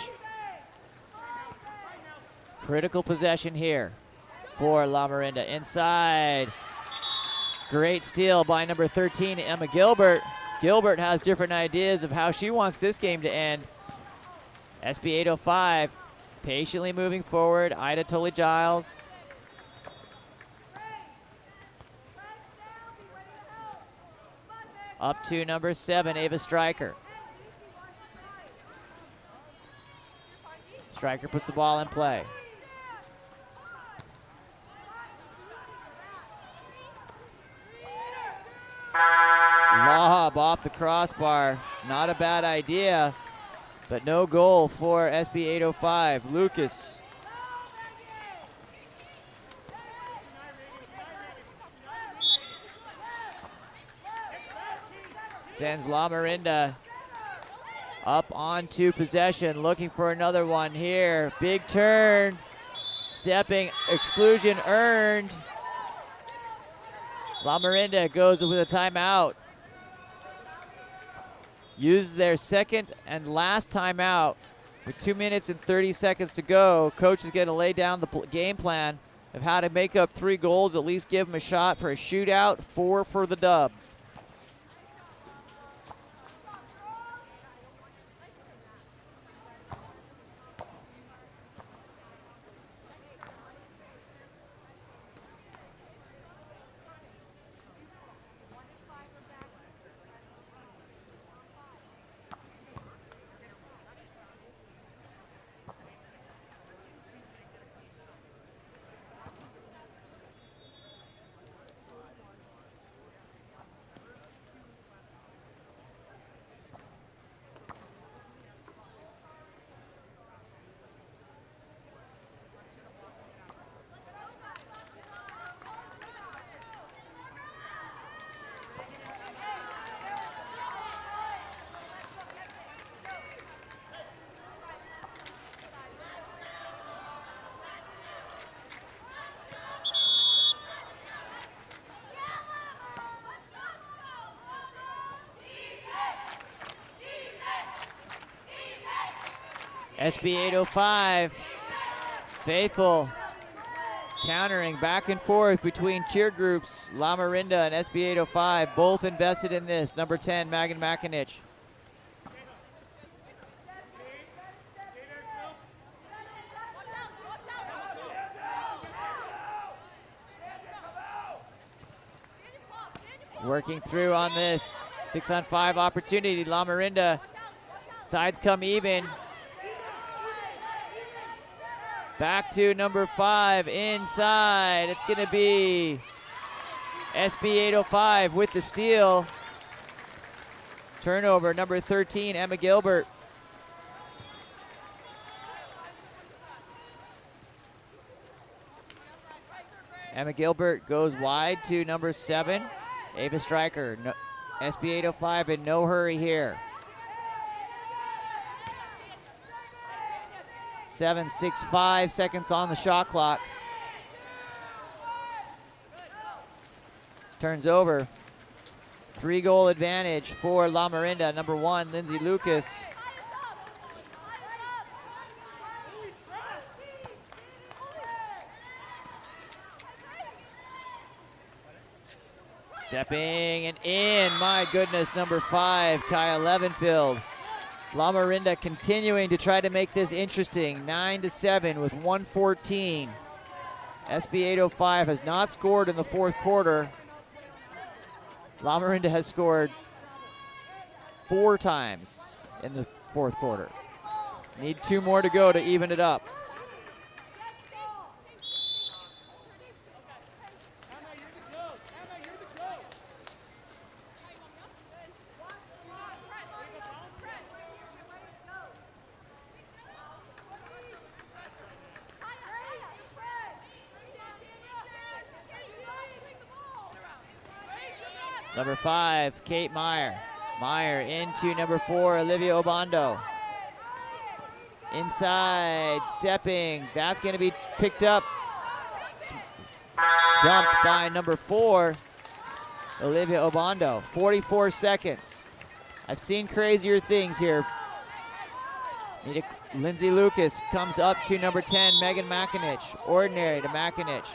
Critical possession here for La Morinda. Inside. Great steal by number 13, Emma Gilbert. Gilbert has different ideas of how she wants this game to end. SB 805 patiently moving forward. Ida Tully-Giles. Up to number 7, Ava Stryker. Stryker puts the ball in play. Lob off the crossbar. Not a bad idea, but no goal for SB 805. Lucas. Sends La Morinda up onto possession, looking for another one here. Big turn, stepping, exclusion earned. La Morinda goes with a timeout. Use their second and last timeout with 2 minutes and 30 seconds to go. Coach is going to lay down the game plan of how to make up 3 goals, at least give them a shot for a shootout, 4 for the dub. SB 805, faithful, countering back and forth between cheer groups. La Morinda and SB 805, both invested in this. Number 10, Megan McInich. Working through on this 6-on-5 opportunity. La Morinda, sides come even. Back to number 5 inside. It's going to be SB 805 with the steal. Turnover, number 13, Emma Gilbert. Emma Gilbert goes wide to number 7, Ava Stryker. No, SB 805 in no hurry here. 7:65 seconds on the shot clock. Turns over. 3-goal advantage for La Morinda. Number 1, Lindsay Lucas. Stepping and in, my goodness, number 5, Kaya Levenfield. La Morinda continuing to try to make this interesting. 9-7 with 1:14. SB 805 has not scored in the fourth quarter. La Morinda has scored 4 times in the fourth quarter. Need 2 more to go to even it up. Number 5, Kate Meyer. Meyer into number 4, Olivia Obando. Inside, stepping. That's going to be picked up. Dumped by number 4, Olivia Obando. 44 seconds. I've seen crazier things here. Lindsay Lucas comes up to number 10, Megan McInich. Ordinary to McInich.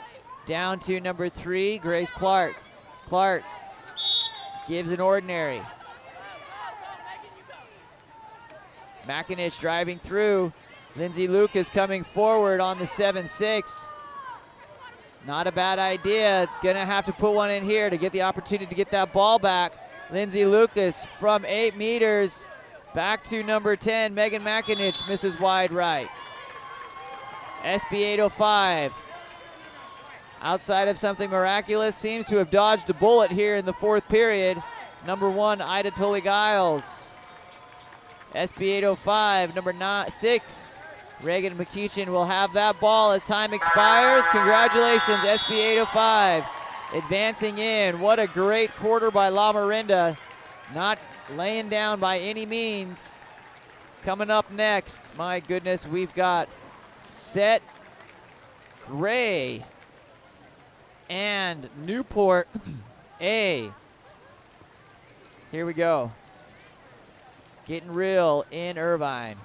Down to number 3, Grace Clark. Clark gives an ordinary. McInich driving through. Lindsay Lucas coming forward on the 7-6. Not a bad idea. It's gonna have to put one in here to get the opportunity to get that ball back. Lindsay Lucas from 8 meters. Back to number 10, Megan McInich, misses wide right. SB 805. Outside of something miraculous, seems to have dodged a bullet here in the fourth period. Number 1, Ida Tully-Giles. SB 805, number 6, Reagan McTeachin will have that ball as time expires. Congratulations, SB 805, advancing in. What a great quarter by La Morinda. Not laying down by any means. Coming up next, my goodness, we've got Set Gray and Newport A. Here we go. Getting real in Irvine.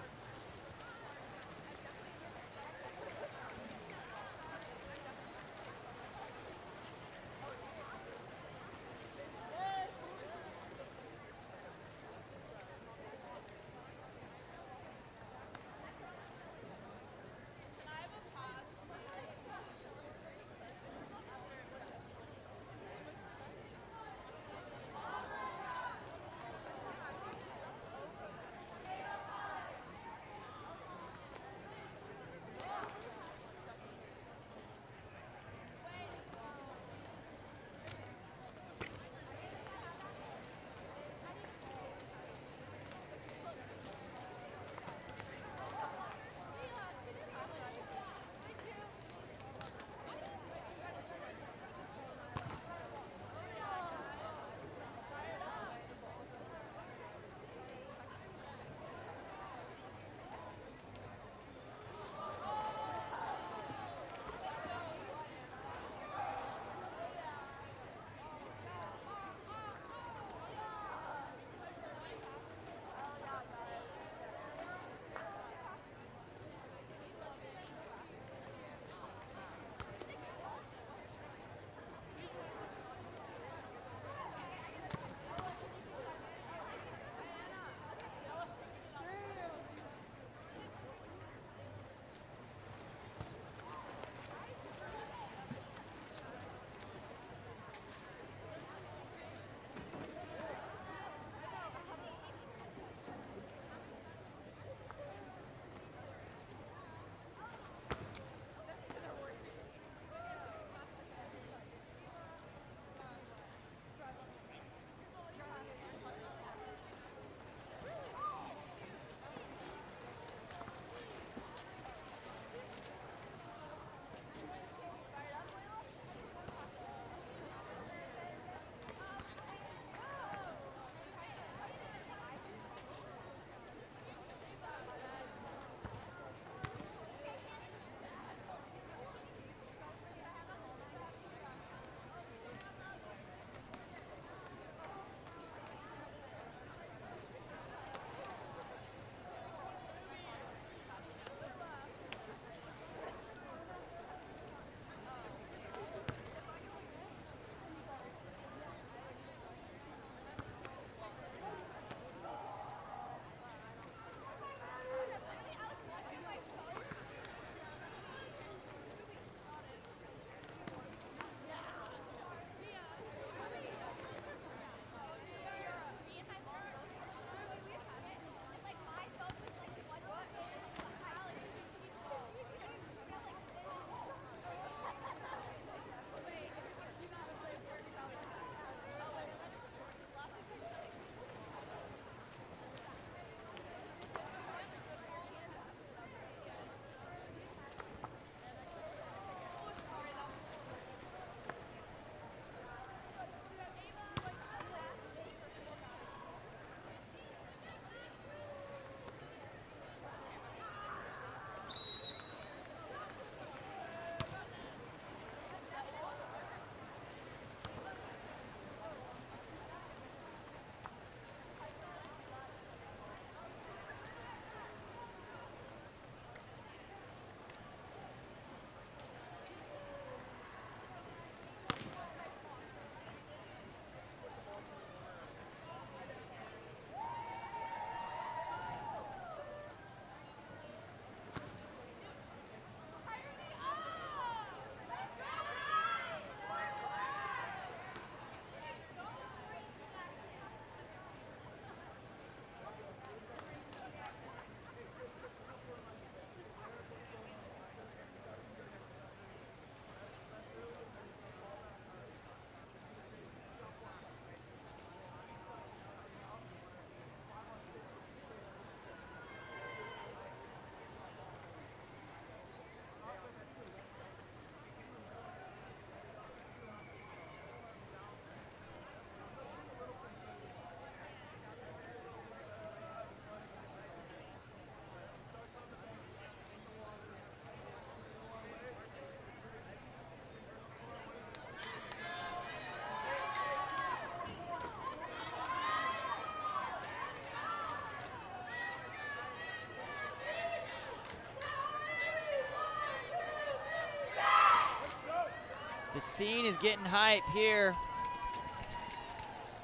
The scene is getting hype here.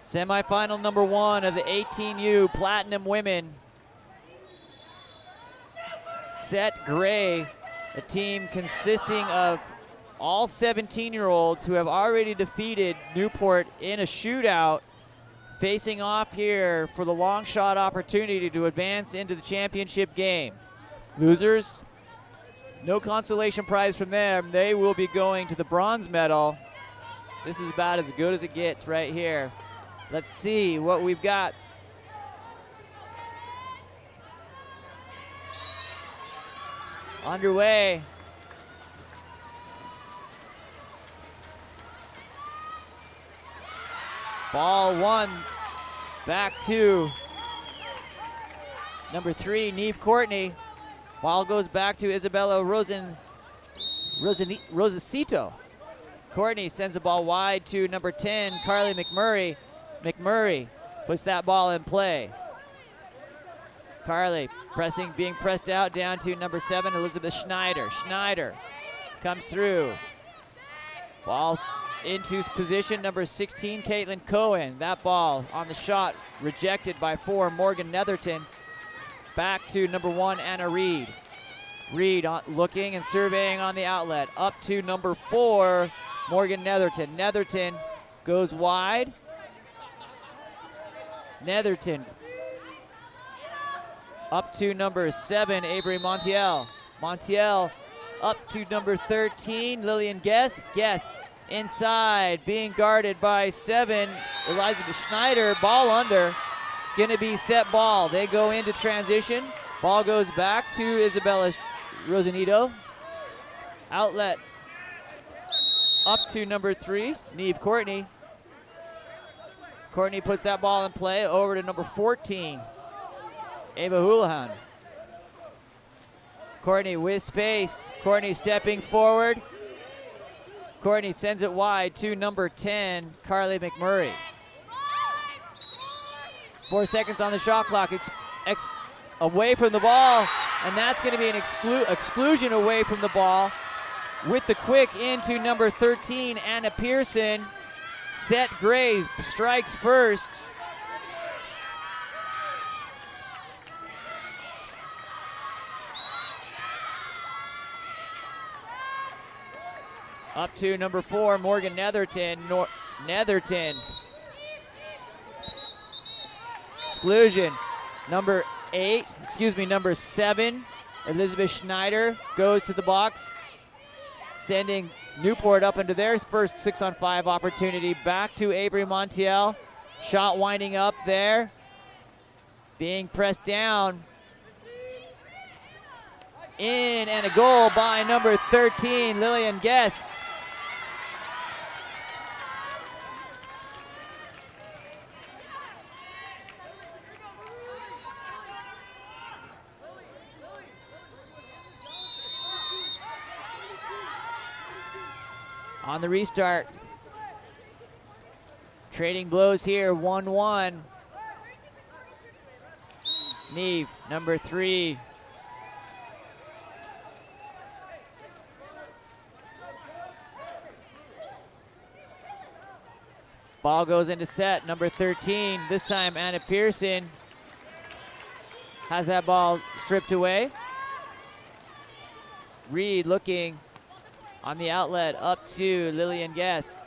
Semifinal number 1 of the 18U Platinum Women. Set Gray, a team consisting of all 17-year-olds who have already defeated Newport in a shootout, facing off here for the long shot opportunity to advance into the championship game. Losers, no consolation prize from them. They will be going to the bronze medal. This is about as good as it gets right here. Let's see what we've got. Underway. Ball 1 back to number 3, Neve Courtney. Ball goes back to Isabella Rosacito. Courtney sends the ball wide to number 10, Carly McMurray. McMurray puts that ball in play. Carly being pressed out down to number 7, Elizabeth Schneider. Schneider comes through. Ball into position, number 16, Caitlin Cohen. That ball on the shot rejected by 4, Morgan Netherton. Back to number 1, Anna Reed. Reed looking and surveying on the outlet. Up to number 4, Morgan Netherton. Netherton goes wide. Netherton up to number 7, Avery Montiel. Montiel up to number 13, Lillian Guess. Guess inside, being guarded by 7, Elizabeth Schneider. Ball under. It's going to be set ball. They go into transition. Ball goes back to Isabella Rosanito. Outlet up to number 3, Neve Courtney. Courtney puts that ball in play over to number 14, Ava Houlihan. Courtney with space. Courtney stepping forward. Courtney sends it wide to number 10, Carly McMurray. 4 seconds on the shot clock. Away from the ball, and that's going to be an exclusion away from the ball. With the quick into number 13, Anna Pearson. Set Gray strikes first. Up to number 4, Morgan Netherton. Netherton. Exclusion. Number 7, Elizabeth Schneider goes to the box, sending Newport up into their first 6-on-5 opportunity. Back to Avery Montiel. Shot winding up there. Being pressed down. In and a goal by number 13, Lillian Guess. On the restart, trading blows here, 1-1. Neve, number 3. Ball goes into set, number 13. This time Anna Pearson has that ball stripped away. Reed looking on the outlet up to Lillian Guess.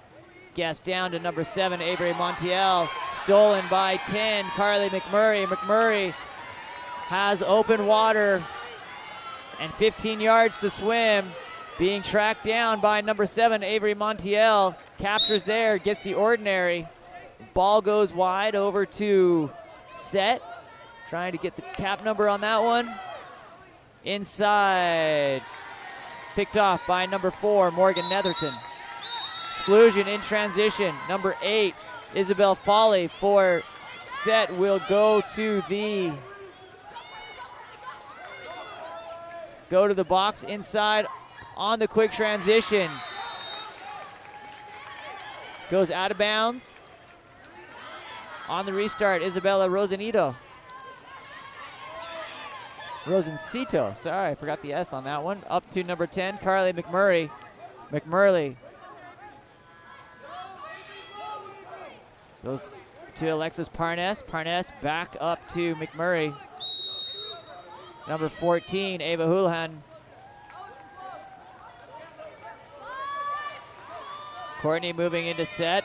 Guess down to number 7, Avery Montiel. Stolen by 10, Carly McMurray. McMurray has open water and 15 yards to swim. Being tracked down by number 7, Avery Montiel. Captures there, gets the ordinary. Ball goes wide over to Set. Trying to get the cap number on that one. Inside. Picked off by number 4, Morgan Netherton. Exclusion in transition. Number 8, Isabel Foley for Set will go to the box inside on the quick transition. Goes out of bounds. On the restart, Isabella Rosancito, sorry, I forgot the S on that one. Up to number 10, Carly McMurray. McMurray Goes to Alexis Parnes. Parnes back up to McMurray. Number 14, Ava Houlihan. Courtney moving into set.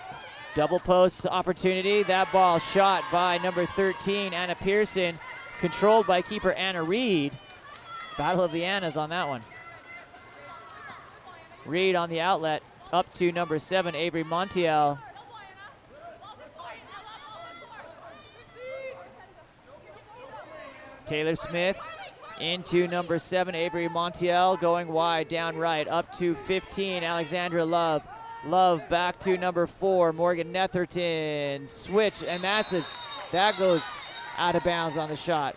Double post opportunity. That ball shot by number 13, Anna Pearson. Controlled by keeper Anna Reed. Battle of the Annas on that one. Reed on the outlet. Up to number 7, Avery Montiel. Taylor Smith into number 7, Avery Montiel, going wide, down right, up to 15, Alexandra Love. Love back to number 4, Morgan Netherton. Switch, and that goes out of bounds on the shot.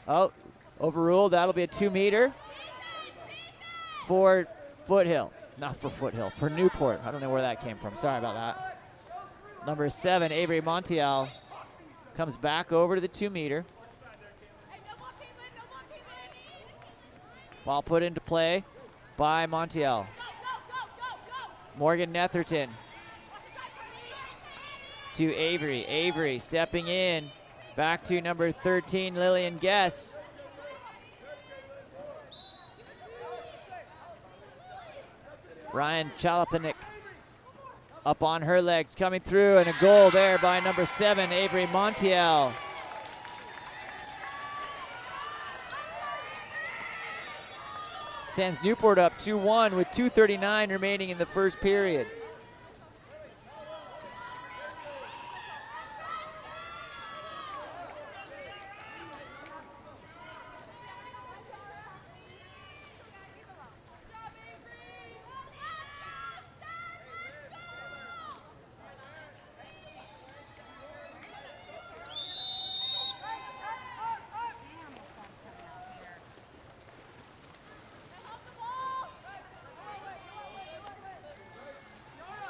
Oh, overruled. That'll be a 2-meter for Foothill. Not for Foothill, for Newport. I don't know where that came from. Sorry about that. Number 7, Avery Montiel, comes back over to the 2-meter. Ball put into play by Montiel. Morgan Netherton to Avery. Avery stepping in. Back to number 13, Lillian Guess. Ryan Chalapanik up on her legs, coming through, and a goal there by number 7, Avery Montiel. Sends Newport up 2-1 with 2:39 remaining in the first period.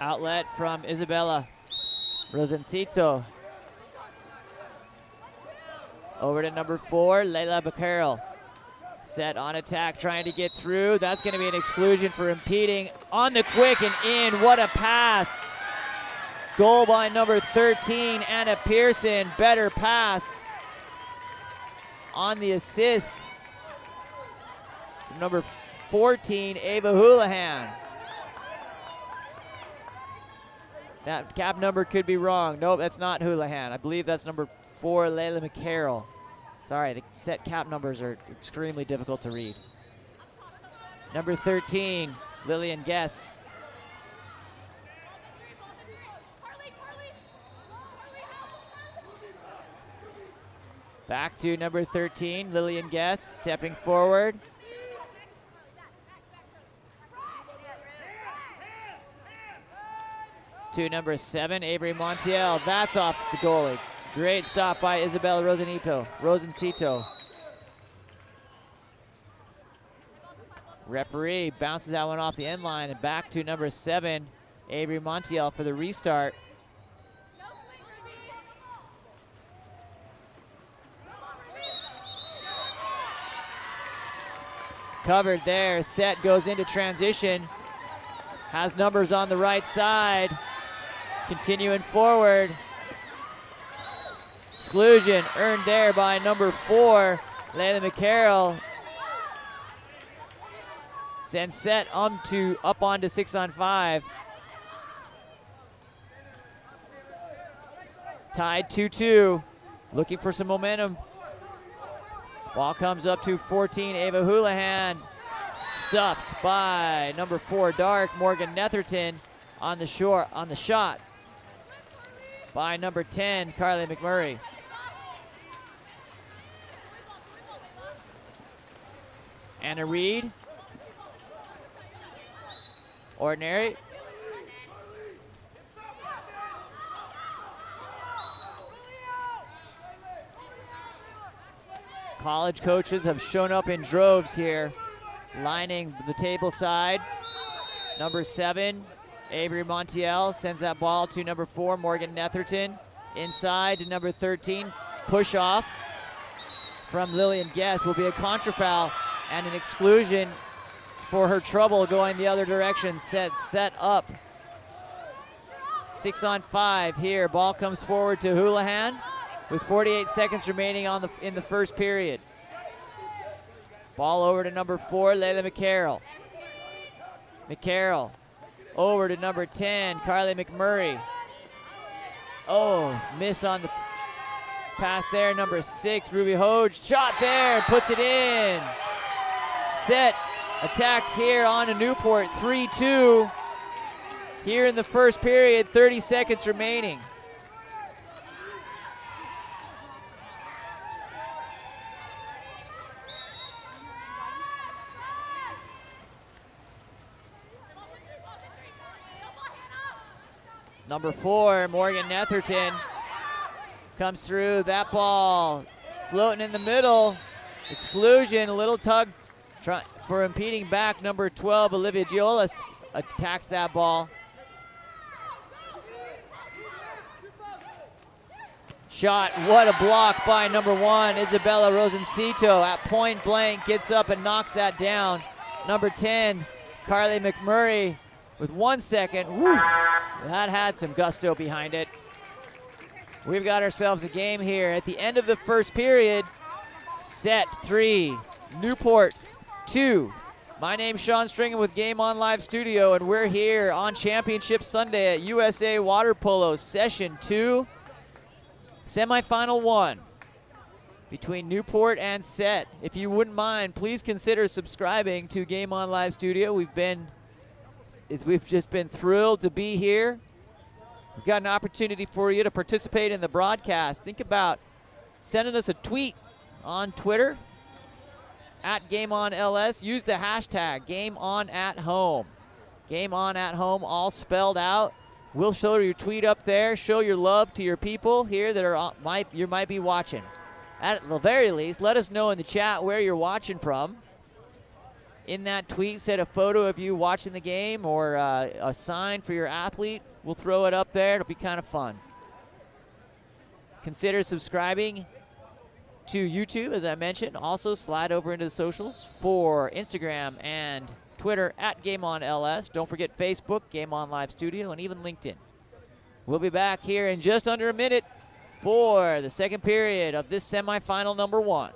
Outlet from Isabella Rosencito. Over to number 4, Leila Becerril. Set on attack, trying to get through. That's going to be an exclusion for impeding. On the quick and in. What a pass. Goal by number 13, Anna Pearson. Better pass. On the assist, number 14, Ava Houlihan. That cap number could be wrong. Nope, that's not Houlihan. I believe that's number 4, Leila McCarroll. Sorry, the set cap numbers are extremely difficult to read. Number 13, Lillian Guess. Back to number 13, Lillian Guess, stepping forward. To number 7, Avery Montiel. That's off the goalie. Great stop by Isabel Rosencito. Referee bounces that one off the end line, and back to number 7, Avery Montiel for the restart. Covered there. Set goes into transition. Has numbers on the right side. Continuing forward. Exclusion earned there by number 4, Leila McCarroll. Sends Set up onto 6-on-5. Tied 2-2. Looking for some momentum. Ball comes up to 14, Ava Houlihan. Stuffed by number 4, Dark, Morgan Netherton on the shot by number 10, Carly McMurray. Anna Reed. Ordinary. College coaches have shown up in droves here, lining the table side. Number 7, Avery Montiel sends that ball to number 4, Morgan Netherton. Inside to number 13, push off from Lillian Guess will be a contrafoul and an exclusion for her trouble going the other direction. Set up. 6 on 5 here. Ball comes forward to Houlihan with 48 seconds remaining in the first period. Ball over to number 4, Layla McCarroll. McCarroll over to number 10, Carly McMurray. Oh, missed on the pass there. Number 6, Ruby Hoge. Shot there, puts it in. Set attacks here on to Newport, 3-2. Here in the first period, 30 seconds remaining. Number 4, Morgan Netherton comes through. That ball floating in the middle. Exclusion, a little tug for impeding back. Number 12, Olivia Jolla attacks that ball. Shot, what a block by number 1, Isabella Rosencito. At point blank, gets up and knocks that down. Number 10, Carly McMurray with 1 second. Woo, that had some gusto behind it. We've got ourselves a game here at the end of the first period. Set 3, Newport 2. My name's Sean Stringham with Game On Live Studio, and we're here on Championship Sunday at USA Water Polo Session 2. Semifinal 1 between Newport and Set. If you wouldn't mind, please consider subscribing to Game On Live Studio. We've just been thrilled to be here. We've got an opportunity for you to participate in the broadcast. Think about sending us a tweet on Twitter at GameOnLS. Use the hashtag GameOnAtHome. GameOnAtHome, all spelled out. We'll show your tweet up there. Show your love to your people here that you might be watching. At the very least, let us know in the chat where you're watching from. In that tweet, set a photo of you watching the game or a sign for your athlete. We'll throw it up there. It'll be kind of fun. Consider subscribing to YouTube, as I mentioned. Also, slide over into the socials for Instagram and Twitter at GameOnLS. Don't forget Facebook, Game On Live Studio, and even LinkedIn. We'll be back here in just under a minute for the second period of this semifinal number 1.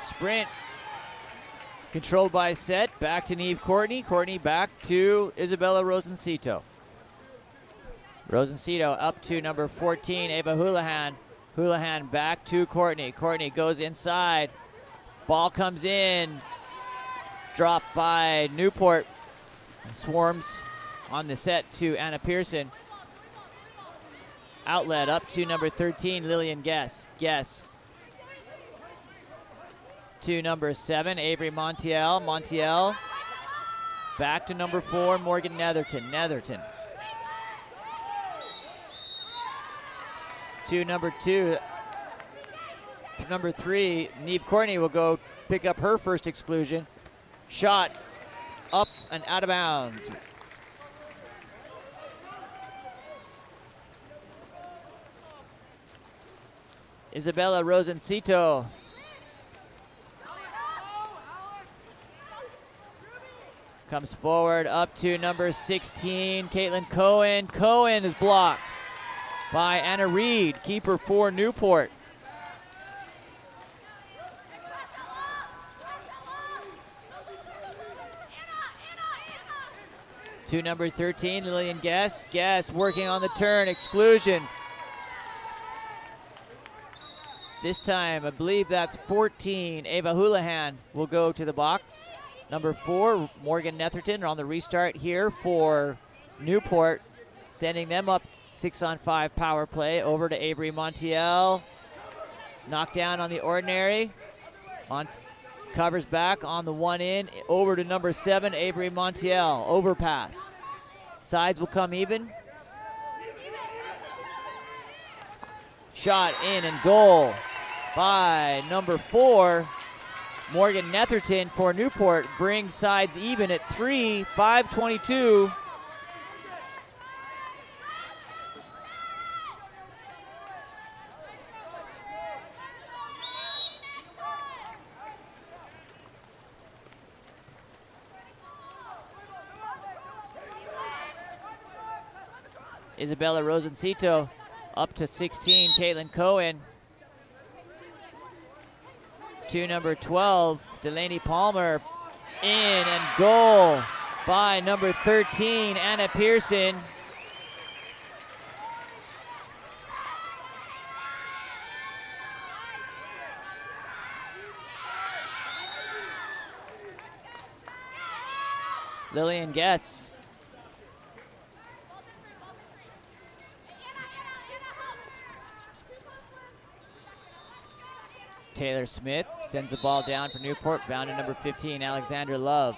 Sprint controlled by Set. Back to Neve Courtney. Courtney back to Isabella Rosencito. Rosencito up to number 14, Ava Houlihan. Houlihan back to Courtney. Courtney goes inside. Ball comes in. Dropped by Newport. Swarms on the set to Anna Pearson. Outlet up to number 13, Lillian Guess. Guess to number 7, Avery Montiel. Montiel back to number 4, Morgan Netherton. Netherton to number 2, number 3, Neve Courtney will go pick up her first exclusion. Shot up and out of bounds. Isabella Rosencito comes forward up to number 16, Caitlin Cohen. Cohen is blocked by Anna Reed, keeper for Newport. To number 13, Lillian Guess. Guess working on the turn, exclusion. This time, I believe that's 14. Ava Houlihan will go to the box. Number 4, Morgan Netherton on the restart here for Newport, sending them up 6-on-5 power play. Over to Avery Montiel. Knocked down on the ordinary. Covers back on the one in. Over to number 7, Avery Montiel. Overpass. Sides will come even. Shot in and goal by number 4, Morgan Netherton for Newport. Brings sides even at 3, 5:22. Isabella Rosencito up to 16, Caitlin Cohen. To number 12, Delaney Palmer. In and goal by number 13, Anna Pearson. Lillian Guess. Taylor Smith sends the ball down for Newport, bound to number 15, Alexandra Love.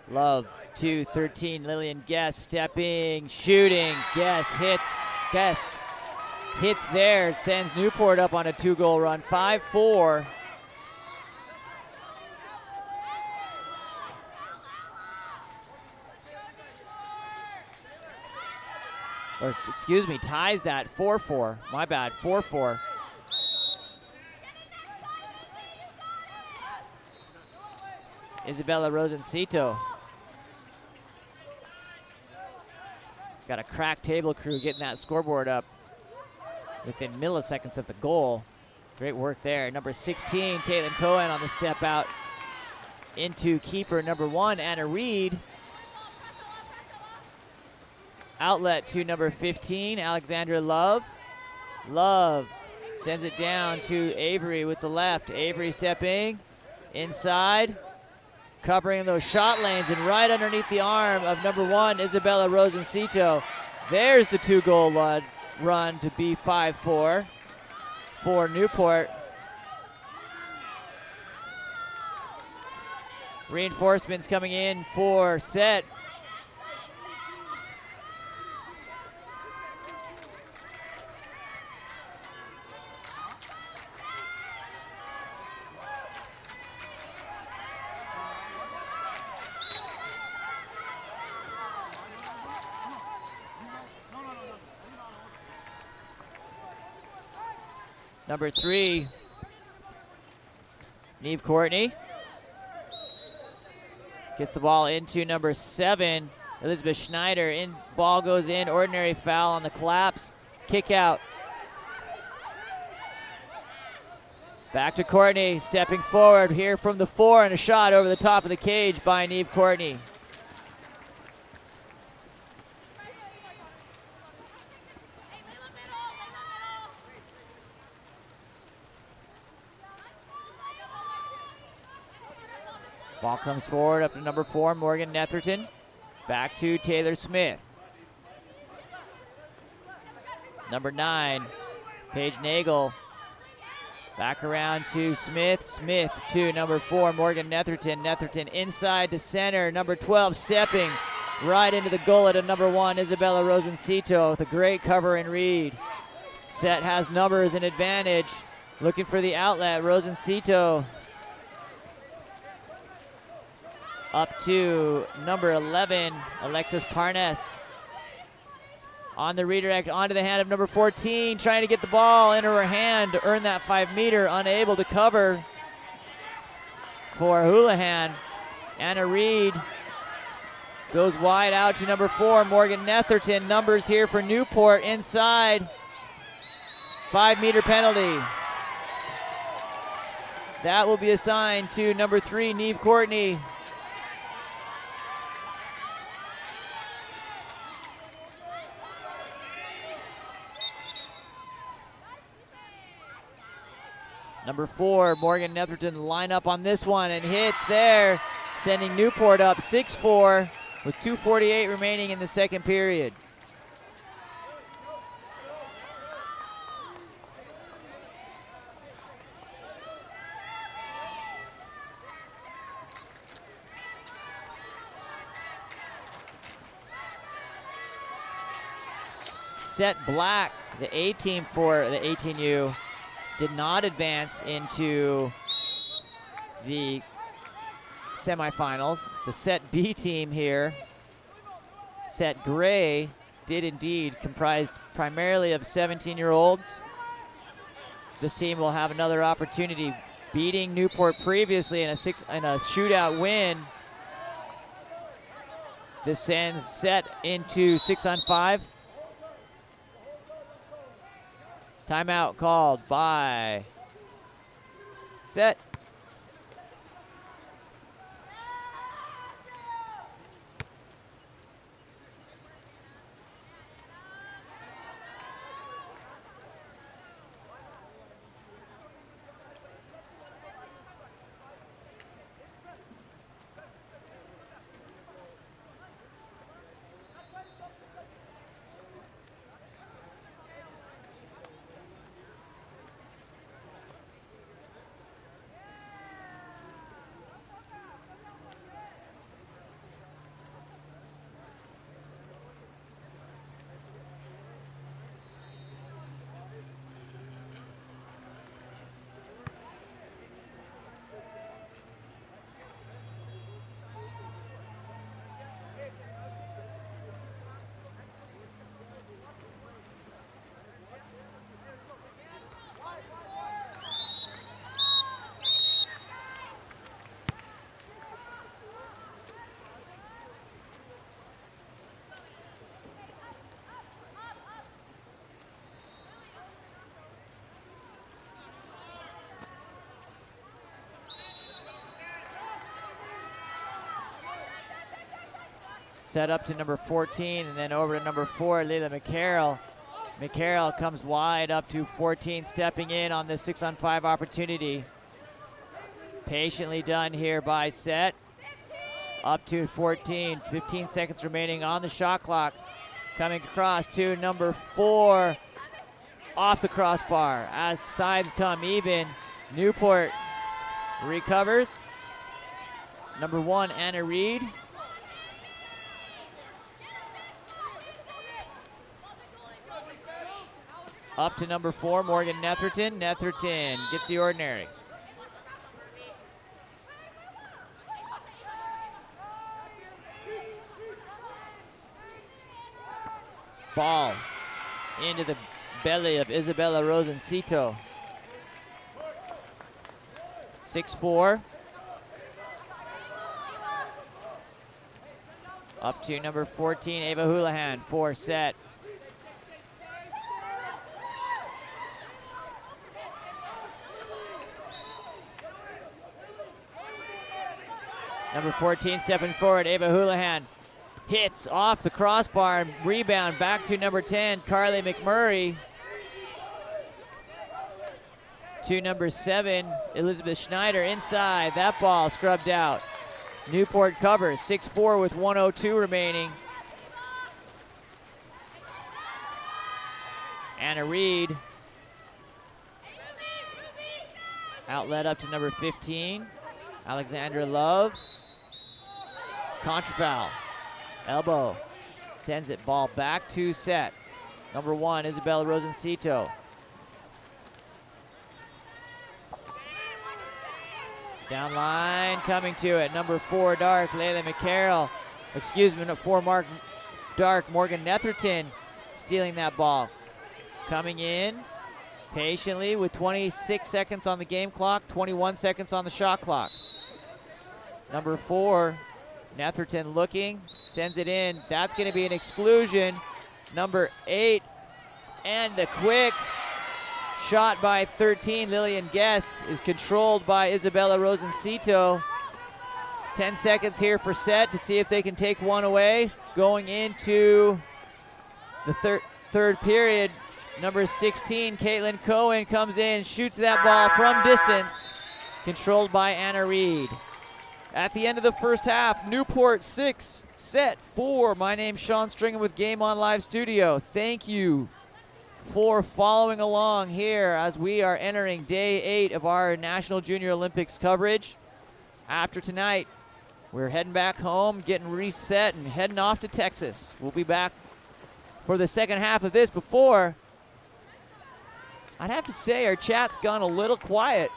Love to 13, Lillian Guess, stepping, shooting. Guess hits. Guess hits there, sends Newport up on a 2-goal run, 5-4. Or, excuse me, ties that, 4-4. My bad, 4-4. Isabella Rosencito. Got a crack table crew getting that scoreboard up within milliseconds of the goal. Great work there. Number 16, Caitlin Cohen on the step out into keeper number 1, Anna Reed. Outlet to number 15, Alexandra Love. Love sends it down to Avery with the left. Avery stepping inside, covering those shot lanes, and right underneath the arm of number 1, Isabella Rosencito. There's the 2-goal run to be 5-4 for Newport. Reinforcements coming in for set. Number 3, Neve Courtney. Gets the ball into number 7, Elizabeth Schneider. Ball goes in, ordinary foul on the collapse. Kick out. Back to Courtney, stepping forward here from the 4, and a shot over the top of the cage by Neve Courtney. Ball comes forward up to number 4, Morgan Netherton. Back to Taylor Smith. Number 9, Paige Nagel. Back around to Smith. Smith to number 4, Morgan Netherton. Netherton inside to center. Number 12 stepping right into the gullet of number 1, Isabella Rosencito, with a great cover in Reed. Set has numbers and advantage. Looking for the outlet. Rosencito up to number 11, Alexis Parnes. On the redirect, onto the hand of number 14, trying to get the ball into her hand to earn that 5-meter, unable to cover for Houlihan. Anna Reed goes wide out to number 4, Morgan Netherton. Numbers here for Newport inside. 5-meter penalty. That will be assigned to number 3, Neve Courtney. Number 4, Morgan Netherton line up on this one and hits there, sending Newport up 6-4 with 2:48 remaining in the second period. Set Black, the A team for the 18U, did not advance into the semifinals. The Set B team here, Set Gray, did indeed, comprised primarily of 17-year-olds. This team will have another opportunity, beating Newport previously in a shootout win. This sends Set into 6-on-5. Timeout called by Set. Set up to number 14 and then over to number 4, Leila McCarroll. McCarroll comes wide up to 14, stepping in on the 6-on-5 opportunity. Patiently done here by Set. Up to 14, 15 seconds remaining on the shot clock. Coming across to number 4, off the crossbar. As sides come even, Newport recovers. Number 1, Anna Reed. Up to number 4, Morgan Netherton. Netherton gets the ordinary. Ball into the belly of Isabella Rosencito. 6-4. Up to number 14, Ava Houlihan, 4 Set. Number 14 stepping forward, Ava Houlihan hits off the crossbar and rebound back to number 10, Carly McMurray. To number 7, Elizabeth Schneider inside. That ball scrubbed out. Newport covers 6-4 with 1:02 remaining. Anna Reed. Outlet up to number 15, Alexandra Love. Contra foul. Elbow. Sends it ball back to Set. Number 1, Isabella Rosencito. Down line, coming to it. Number 4, Dark, Layla McCarroll. Excuse me, no, 4, Mark Dark, Morgan Netherton stealing that ball. Coming in patiently with 26 seconds on the game clock, 21 seconds on the shot clock. Number 4, Netherton looking, sends it in. That's going to be an exclusion. Number 8, and the quick shot by 13, Lillian Guess, is controlled by Isabella Rosencito. 10 seconds here for Set to see if they can take one away. Going into the third period, Number 16, Caitlin Cohen comes in, shoots that ball from distance, controlled by Anna Reed. At the end of the first half, Newport 6, Set 4. My name's Sean Stringham with Game On Live Studio. Thank you for following along here as we are entering day 8 of our National Junior Olympics coverage. After tonight, we're heading back home, getting reset, and heading off to Texas. We'll be back for the second half of this. Before, I'd have to say our chat's gone a little quiet.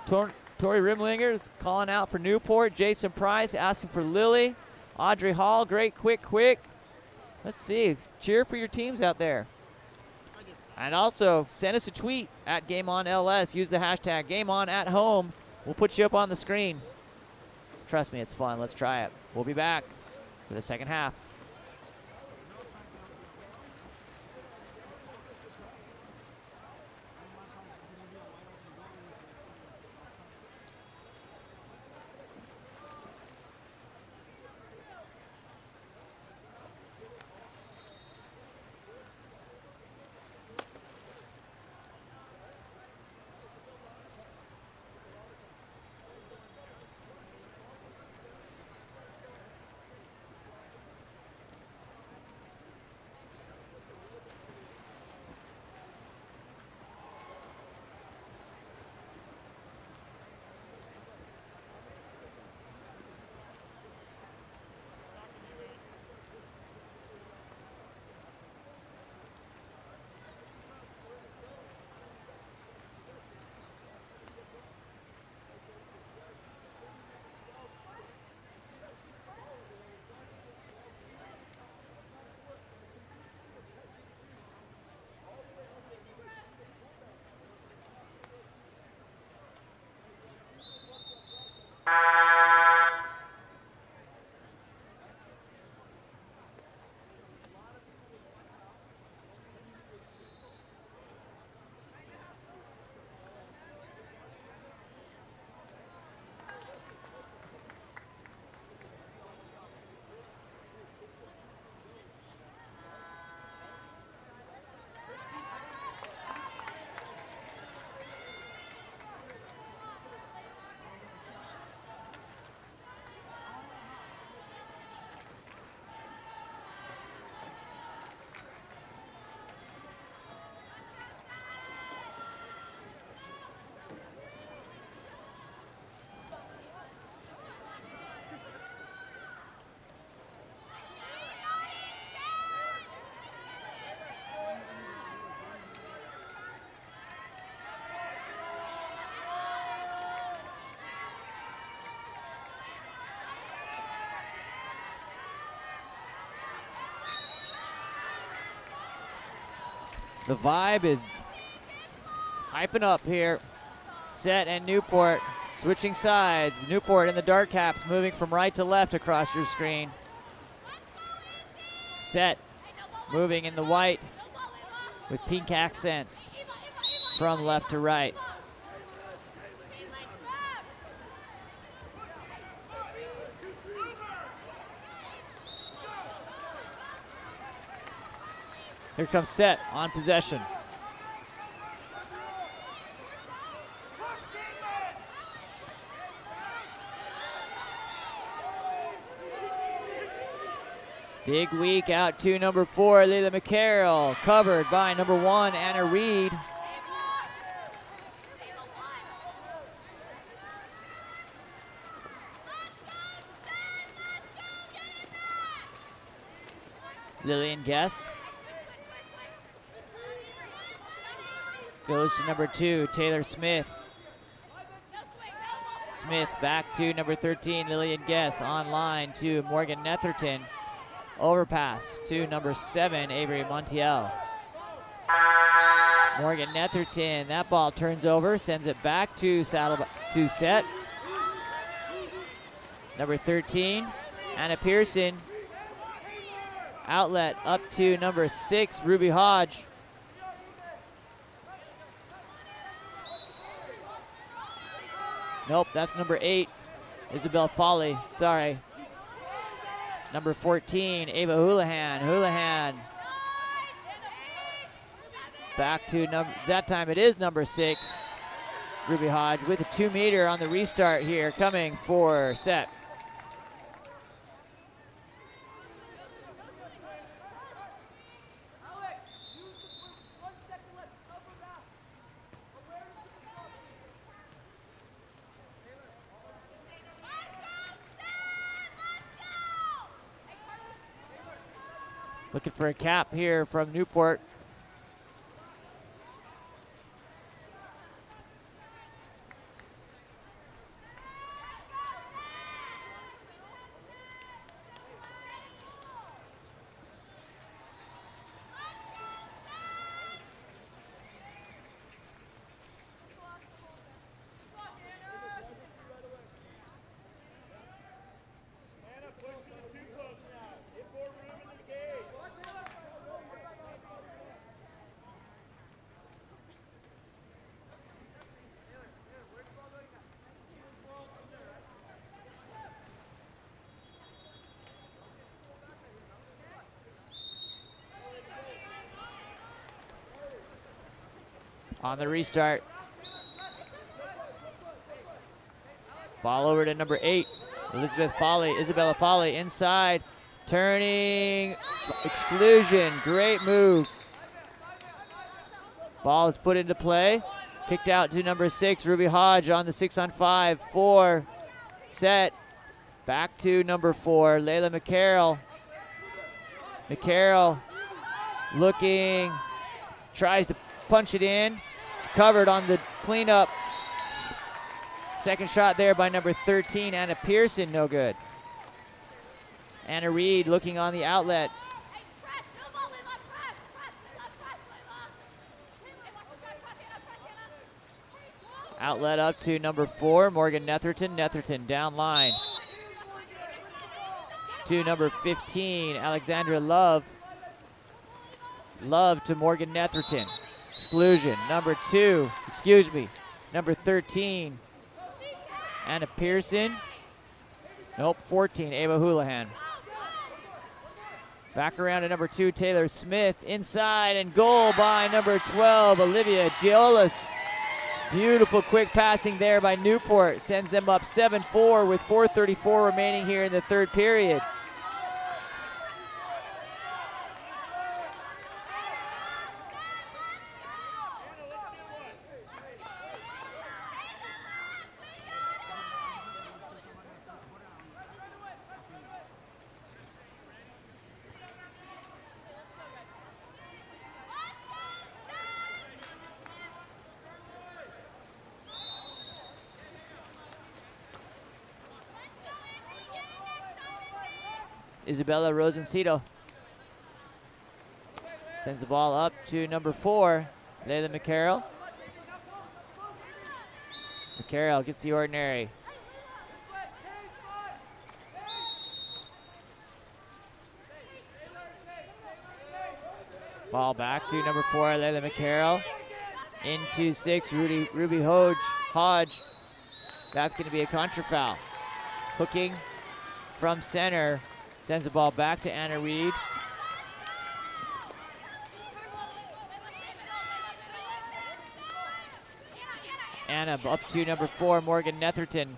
Tori Rimlinger calling out for Newport. Jason Price asking for Lily. Audrey Hall, great, quick. Let's see. Cheer for your teams out there. And also, send us a tweet at GameOnLS. Use the hashtag GameOnAtHome. We'll put you up on the screen. Trust me, it's fun. Let's try it. We'll be back for the second half. The vibe is hyping up here. Set and Newport switching sides. Newport in the dark caps, moving from right to left across your screen. Set moving in the white with pink accents from left to right. Here comes Set on possession. Big week out to number 4, Leila McCarroll, covered by number 1, Anna Reed. Lillian Guess goes to number 2, Taylor Smith. Smith back to number 13, Lillian Guess, online to Morgan Netherton. Overpass to number 7, Avery Montiel. Morgan Netherton, that ball turns over, sends it back to Set. Number 13, Anna Pearson. Outlet up to number 6, Ruby Hodge. Nope, that's number 8, Isabel Foley, sorry. Number 14, Ava Houlihan. Houlihan Back to that time it is number 6, Ruby Hodge, with a 2-meter on the restart here, coming for set. Looking for a cap here from Newport. On the restart. Ball over to number 8, Isabella Foley inside, turning, exclusion, great move. Ball is put into play, kicked out to number 6, Ruby Hodge on the 6-on-5, 4, set, back to number 4, Layla McCarroll. McCarroll looking, tries to punch it in, covered on the cleanup. Second shot there by number 13, Anna Pearson, no good. Anna Reed looking on the outlet. Outlet up to number 4, Morgan Netherton. Netherton down line to number 15, Alexandra Love. Love to Morgan Netherton. Exclusion. Number 13, Anna Pearson. Nope, 14, Ava Houlihan. Back around to number 2, Taylor Smith. Inside and goal by number 12, Olivia Giolas. Beautiful quick passing there by Newport. Sends them up 7-4 with 4:34 remaining here in the third period. Isabella Rosencito sends the ball up to number 4, Layla McCarroll. McCarroll gets the ordinary. Ball back to number 4, Layla McCarroll. Into 6, Ruby Hodge. That's going to be a contra foul. Hooking from center. Sends the ball back to Anna Reed. Anna up to number 4, Morgan Netherton.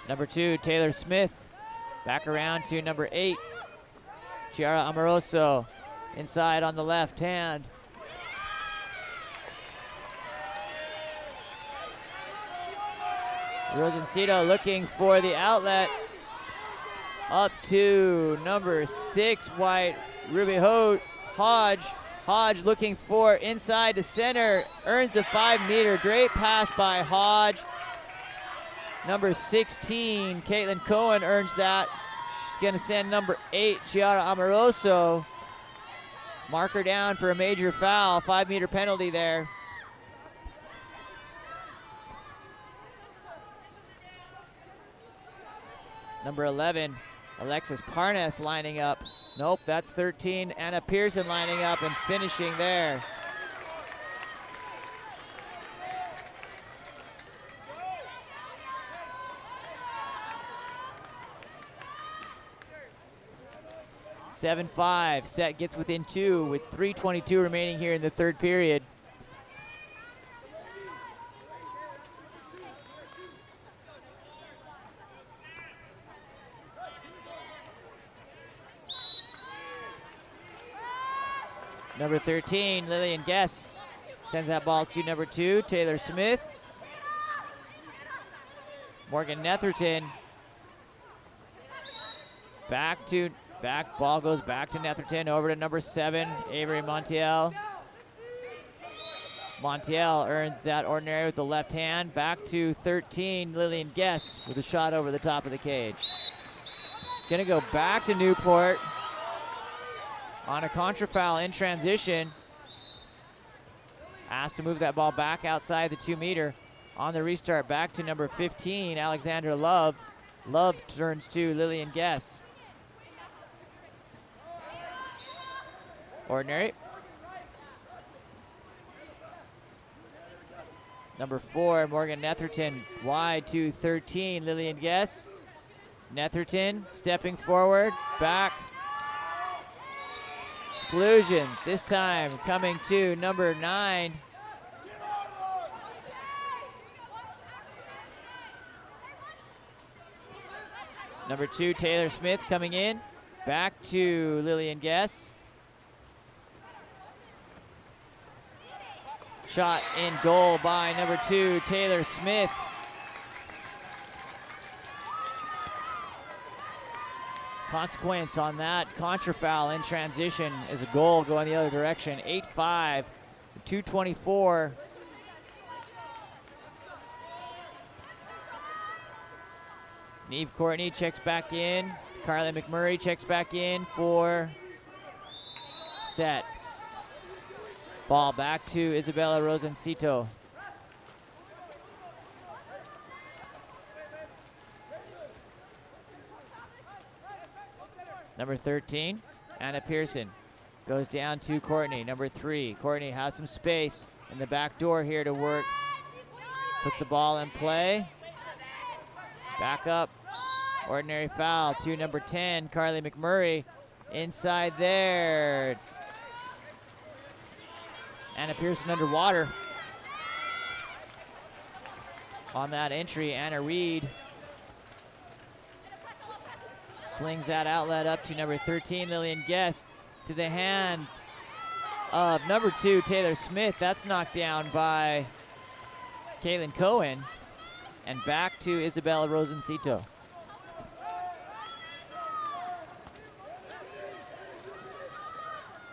Number 2, Taylor Smith. Back around to number 8, Chiara Amoroso. Inside on the left hand. Rosencito looking for the outlet. Up to number 6, White, Ruby Hodge. Hodge looking for inside to center. Earns a 5-meter. Great pass by Hodge. Number 16, Caitlin Cohen earns that. It's going to send number 8, Chiara Amoroso. Marker down for a major foul. 5-meter penalty there. Number 11, Alexis Parnas lining up. Nope, that's 13, Anna Pearson lining up and finishing there. 7-5. Set gets within 2 with 3:22 remaining here in the third period. Number 13, Lillian Guess, sends that ball to number 2, Taylor Smith. Morgan Netherton. Ball goes back to Netherton, over to number 7, Avery Montiel. Montiel earns that ordinary with the left hand. Back to 13, Lillian Guess with a shot over the top of the cage. Gonna go back to Newport on a contra foul in transition. Asked to move that ball back outside the 2-meter. On the restart, back to number 15, Alexandra Love. Love turns to Lillian Guess. Ordinary. Number 4, Morgan Netherton, wide to 13, Lillian Guess. Netherton stepping forward, back. Exclusion, this time coming to number 9. Number 2, Taylor Smith coming in. Back to Lillian Guess. Shot in goal by number 2, Taylor Smith. Consequence on that contra foul in transition is a goal going the other direction. 8-5, 2:24. Neve Courtney checks back in. Carly McMurray checks back in for set. Ball back to Isabella Rosencito. Number 13, Anna Pearson, goes down to Courtney. Number 3, Courtney has some space in the back door here to work. Puts the ball in play. Back up. Ordinary foul to number 10, Carly McMurray. Inside there. Anna Pearson underwater. On that entry, Anna Reed slings that outlet up to number 13, Lillian Guess, to the hand of number 2, Taylor Smith. That's knocked down by Kaylin Cohen. And back to Isabella Rosencito.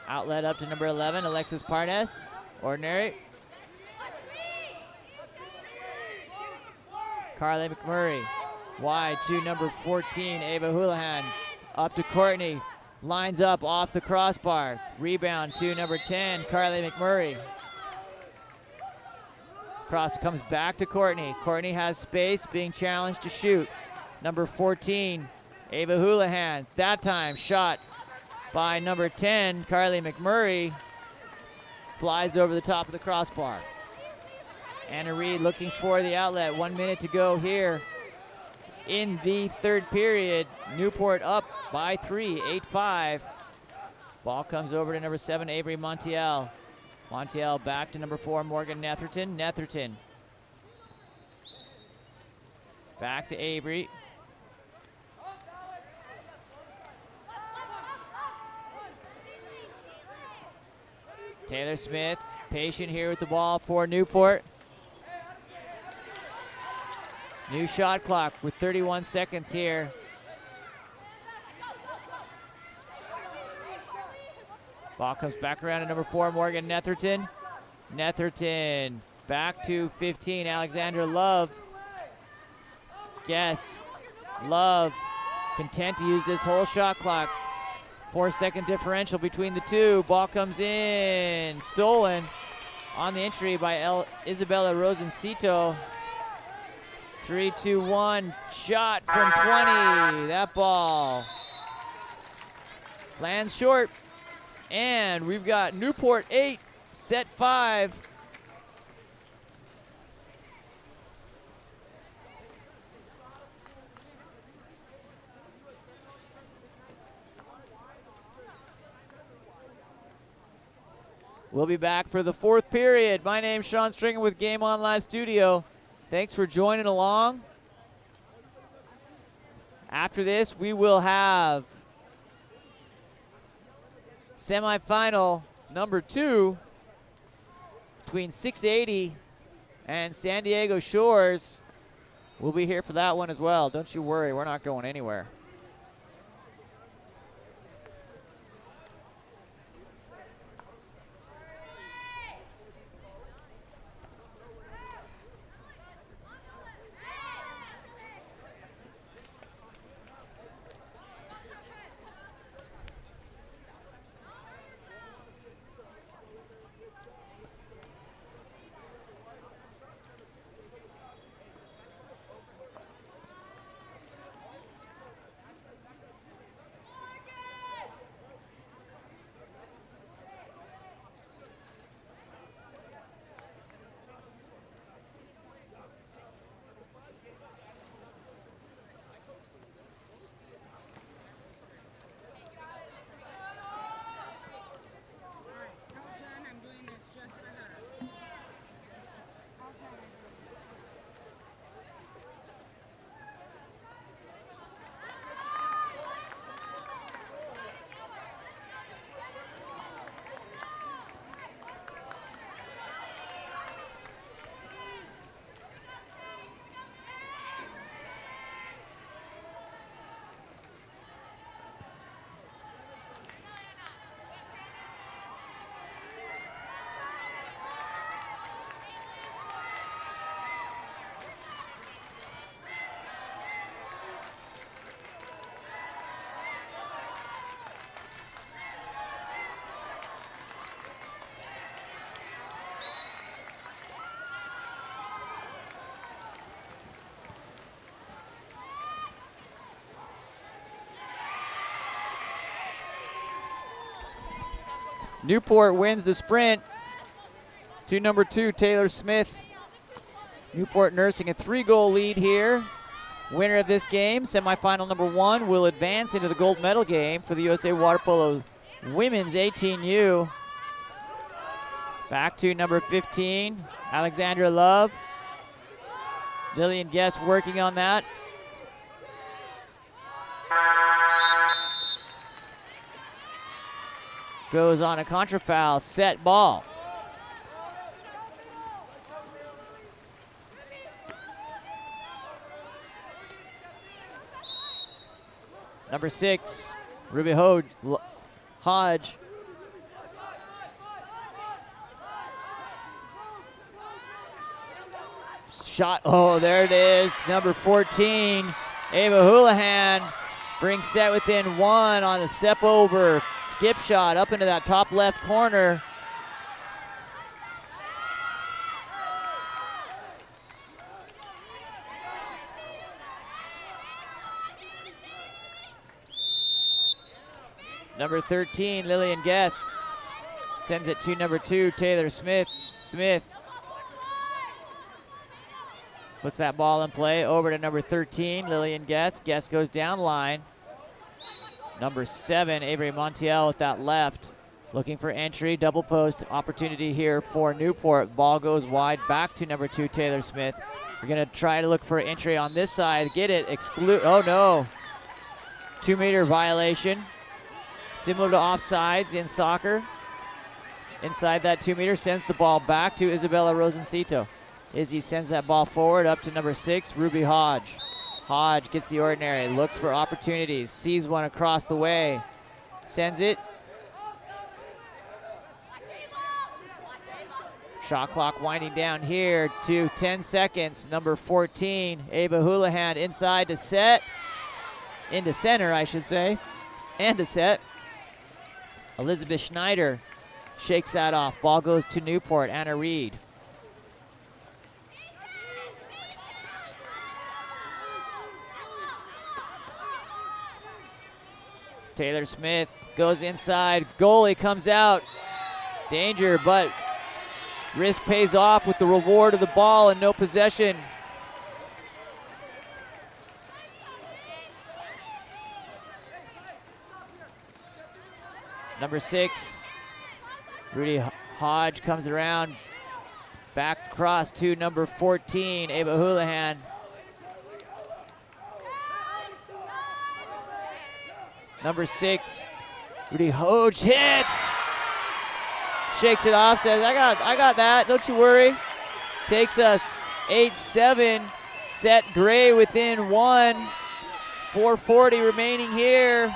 Outlet up to number 11, Alexis Parnes. Ordinary. Carly McMurray. Wide to number 14, Ava Houlihan. Up to Courtney. Lines up off the crossbar. Rebound to number 10, Carly McMurray. Cross comes back to Courtney. Courtney has space, being challenged to shoot. Number 14, Ava Houlihan. That time shot by number 10, Carly McMurray. Flies over the top of the crossbar. Anna Reed looking for the outlet. 1 minute to go here in the third period. Newport up by 3, 8-5. Ball comes over to number 7, Avery Montiel. Montiel back to number 4, Morgan Netherton. Netherton. Back to Avery. Taylor Smith, patient here with the ball for Newport. New shot clock with 31 seconds here. Ball comes back around to number 4, Morgan Netherton. Netherton back to 15, Alexandra Love. Guess. Love content to use this whole shot clock. 4-second differential between the two. Ball comes in, stolen on the entry by Isabella Rosencito. 3-2-1 shot from 20. That ball lands short. And we've got Newport 8, set 5. We'll be back for the 4th period. My name's Sean Stringer with Game On Live Studio. Thanks for joining along. After this, we will have semifinal number 2 between 680 and San Diego Shores. We'll be here for that one as well. Don't you worry, we're not going anywhere. Newport wins the sprint to number 2, Taylor Smith. Newport nursing a 3-goal lead here. Winner of this game, semifinal number 1, will advance into the gold medal game for the USA Water Polo Women's 18U. Back to number 15, Alexandra Love. Lillian Guest working on that. Goes on a contra foul, set ball. Number 6, Ruby Hodge. Shot, oh, there it is. Number 14, Ava Houlihan brings set within 1 on the step over. Skip shot up into that top left corner. Number 13, Lillian Guess sends it to number 2, Taylor Smith. Smith puts that ball in play over to number 13, Lillian Guess. Guess goes down line. Number 7, Avery Montiel with that left. Looking for entry, double post opportunity here for Newport. Ball goes wide back to number 2, Taylor Smith. We're gonna try to look for entry on this side. Get it, exclude, oh no. 2-meter violation. Similar to offsides in soccer. Inside that 2-meter, sends the ball back to Isabella Rosencito. Izzy sends that ball forward up to number 6, Ruby Hodge. Hodge gets the ordinary, looks for opportunities, sees one across the way, sends it. Shot clock winding down here to 10 seconds. Number 14, Ava Houlihan inside to set. Into center, I should say, and to set. Elizabeth Schneider shakes that off. Ball goes to Newport, Anna Reed. Taylor Smith goes inside, goalie comes out. Danger, but risk pays off with the reward of the ball and no possession. Number 6, Rudy Hodge comes around, back across to number 14, Ava Houlihan. Number 6, Rudy Hodge hits. Shakes it off, says, I got that, don't you worry. Takes us 8-7, set Gray within 1. 4:40 remaining here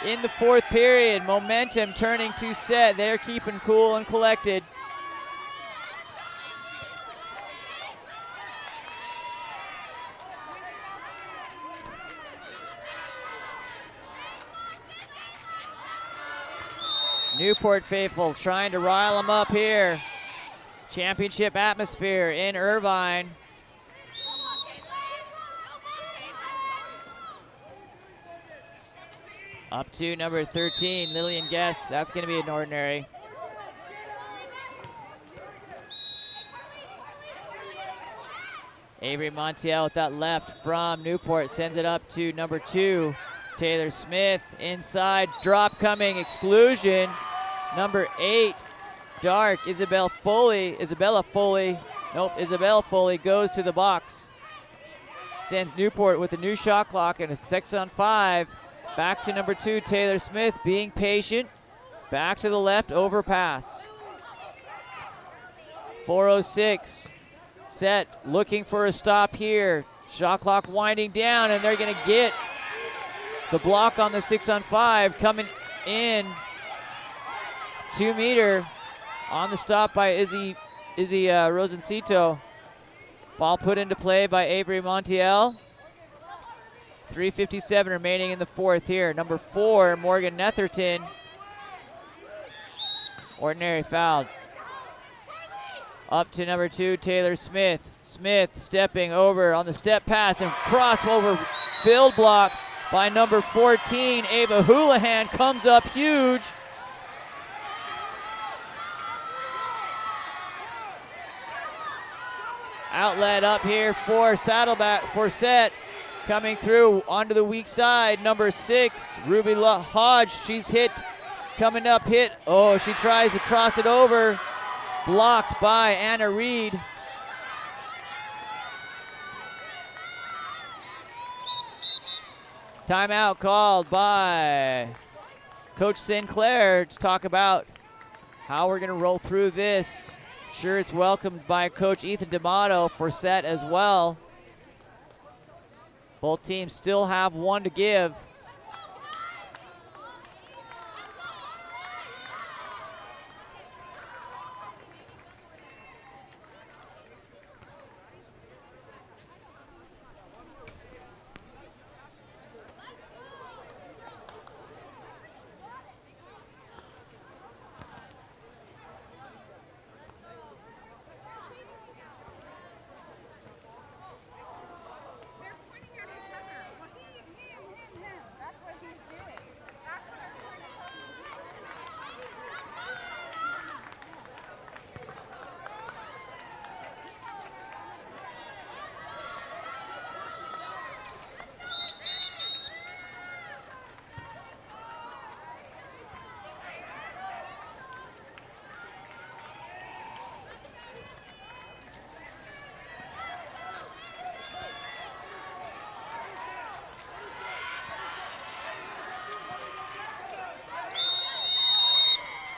in the fourth period. Momentum turning to set. They're keeping cool and collected. Newport faithful trying to rile them up here. Championship atmosphere in Irvine. Up to number 13, Lillian Guest. That's going to be an ordinary. Avery Montiel with that left from Newport sends it up to number 2, Taylor Smith. Inside, drop coming, exclusion. Number 8, dark, Isabella Foley goes to the box. Sends Newport with a new shot clock and a 6-on-5. Back to number 2, Taylor Smith, being patient. Back to the left, overpass. 4:06, set, looking for a stop here. Shot clock winding down, and they're gonna get the block on the 6-on-5 coming in. 2 meter on the stop by Izzy Rosencito. Ball put into play by Avery Montiel. 3:57 remaining in the fourth here. Number 4, Morgan Netherton. Ordinary fouled. Up to number 2, Taylor Smith. Smith stepping over on the step pass and cross over field block by number 14, Ava Houlihan. Comes up huge. Outlet up here for Saddleback for set. Coming through onto the weak side, number 6, Ruby Hodge. She's hit, coming up, hit. Oh, she tries to cross it over. Blocked by Anna Reed. Timeout called by Coach Sinclair to talk about how we're going to roll through this. Sure, it's welcomed by Coach Ethan D'Amato for set as well. Both teams still have one to give.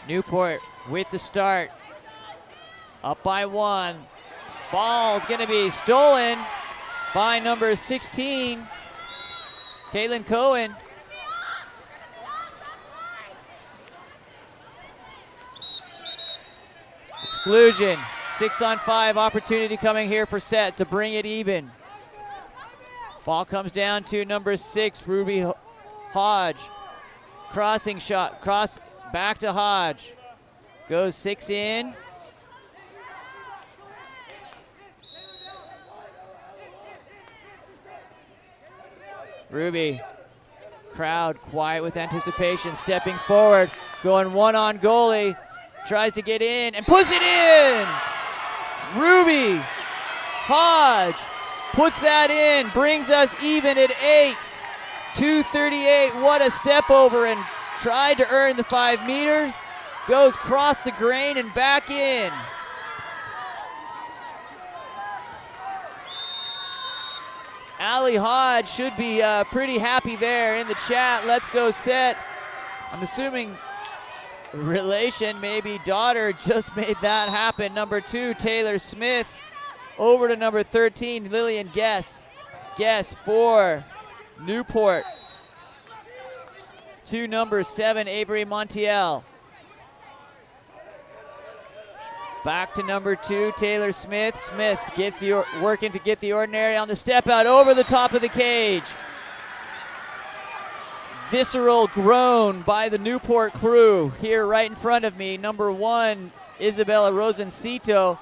Newport with the start. Up by 1. Ball's gonna be stolen by number 16, Caitlin Cohen. Exclusion. 6-on-5 opportunity coming here for set to bring it even. Ball comes down to number 6, Ruby Hodge. Crossing shot, cross back to Hodge. Goes 6 in. Ruby, crowd quiet with anticipation, stepping forward, going one on goalie, tries to get in and puts it in. Ruby Hodge puts that in, brings us even at 8. 2:38, what a step over, and tried to earn the 5 meter. Goes across the grain and back in. Allie Hodge should be pretty happy there in the chat. Let's go set. I'm assuming relation, maybe daughter, just made that happen. Number 2, Taylor Smith. Over to number 13, Lillian Guess. Guess for Newport. To number 7, Avery Montiel. Back to number 2, Taylor Smith. Smith gets working to get the ordinary on the step out over the top of the cage. Visceral groan by the Newport crew here right in front of me. Number 1, Isabella Rosencito.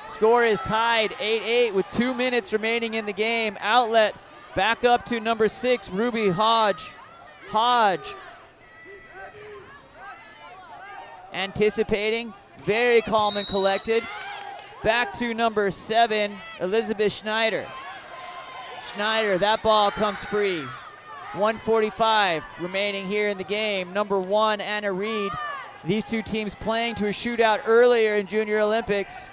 Score is tied 8-8 with 2 minutes remaining in the game. Outlet back up to number 6, Ruby Hodge. Hodge anticipating, very calm and collected. Back to number 7, Elizabeth Schneider. Schneider, that ball comes free. 1:45 remaining here in the game. Number 1, Anna Reed. These two teams playing to a shootout earlier in Junior Olympics.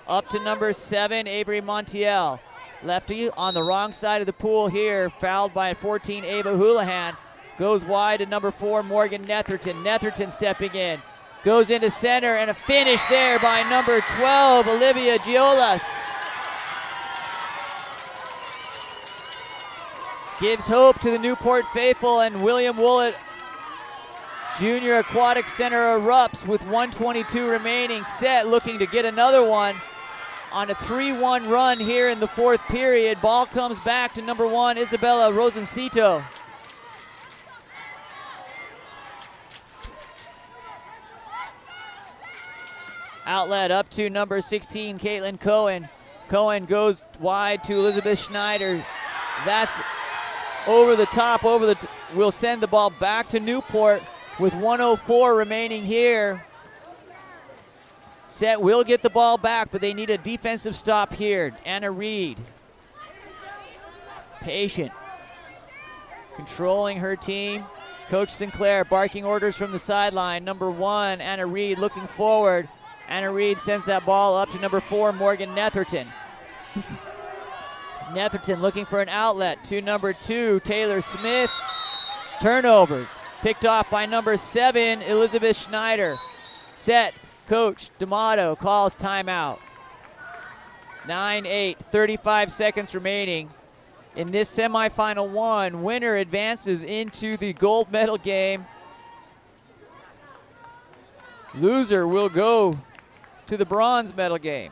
Up to number 7, Avery Montiel. Lefty on the wrong side of the pool here, fouled by 14, Ava Houlihan. Goes wide to number 4, Morgan Netherton. Netherton stepping in. Goes into center, and a finish there by number 12, Olivia Giolas. Gives hope to the Newport faithful, and William Woollett Junior Aquatic Center erupts with 1:22 remaining. Set looking to get another one on a 3-1 run here in the 4th period. Ball comes back to number 1, Isabella Rosencito. Outlet up to number 16, Caitlin Cohen. Cohen goes wide to Elizabeth Schneider. That's over the top, will send the ball back to Newport with 1:04 remaining here. Set will get the ball back, but they need a defensive stop here. Anna Reed, patient, controlling her team. Coach Sinclair barking orders from the sideline. Number 1, Anna Reed looking forward. Anna Reed sends that ball up to number 4, Morgan Netherton. Netherton looking for an outlet to number 2, Taylor Smith. Turnover, picked off by number 7, Elizabeth Schneider. Set, Coach D'Amato calls timeout. 9-8, 35 seconds remaining. In this semifinal 1, winner advances into the gold medal game. Loser will go to the bronze medal game.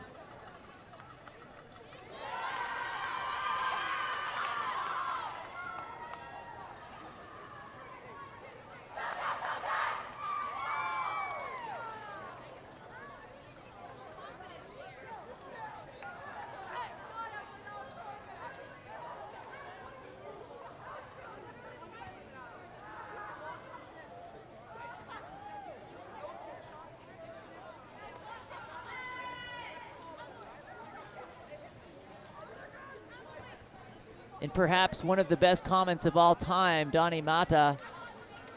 And perhaps one of the best comments of all time, Donnie Mata.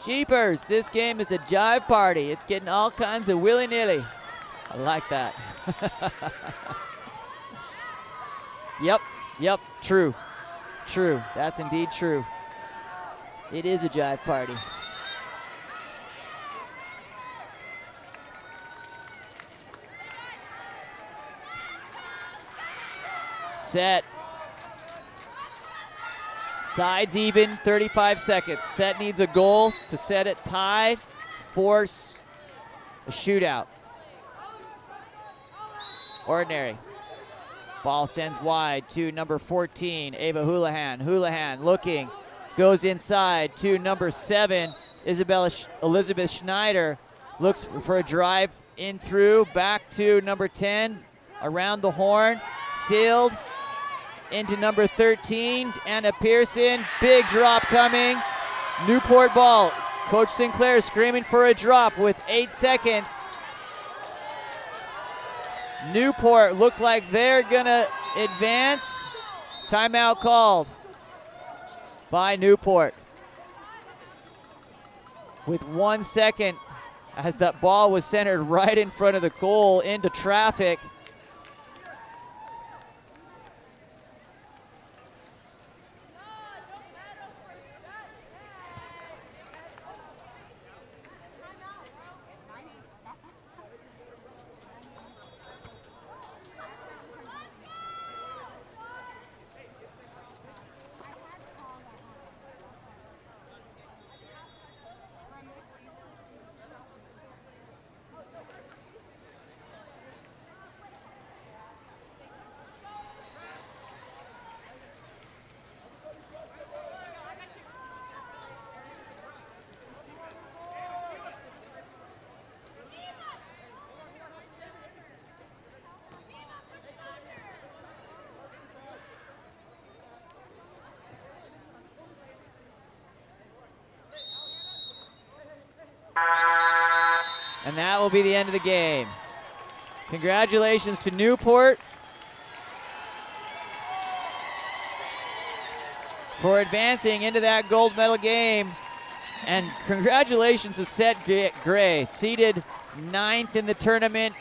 Jeepers, this game is a jive party. It's getting all kinds of willy-nilly. I like that. Yep, true. That's indeed true. It is a jive party. Set. Sides even, 35 seconds. Set needs a goal to set it tied, force a shootout. Ordinary. Ball sends wide to number 14, Ava Houlihan. Houlihan looking, goes inside to number 7, Elizabeth Schneider. Looks for a drive in through, back to number 10, around the horn, sealed. Into number 13, Anna Pearson. Big drop coming. Newport ball. Coach Sinclair screaming for a drop with 8 seconds. Newport looks like they're gonna advance. Timeout called by Newport. with 1 second as that ball was centered right in front of the goal into traffic. And that will be the end of the game. Congratulations to Newport for advancing into that gold medal game. And congratulations to Set Gray, seeded 9th in the tournament,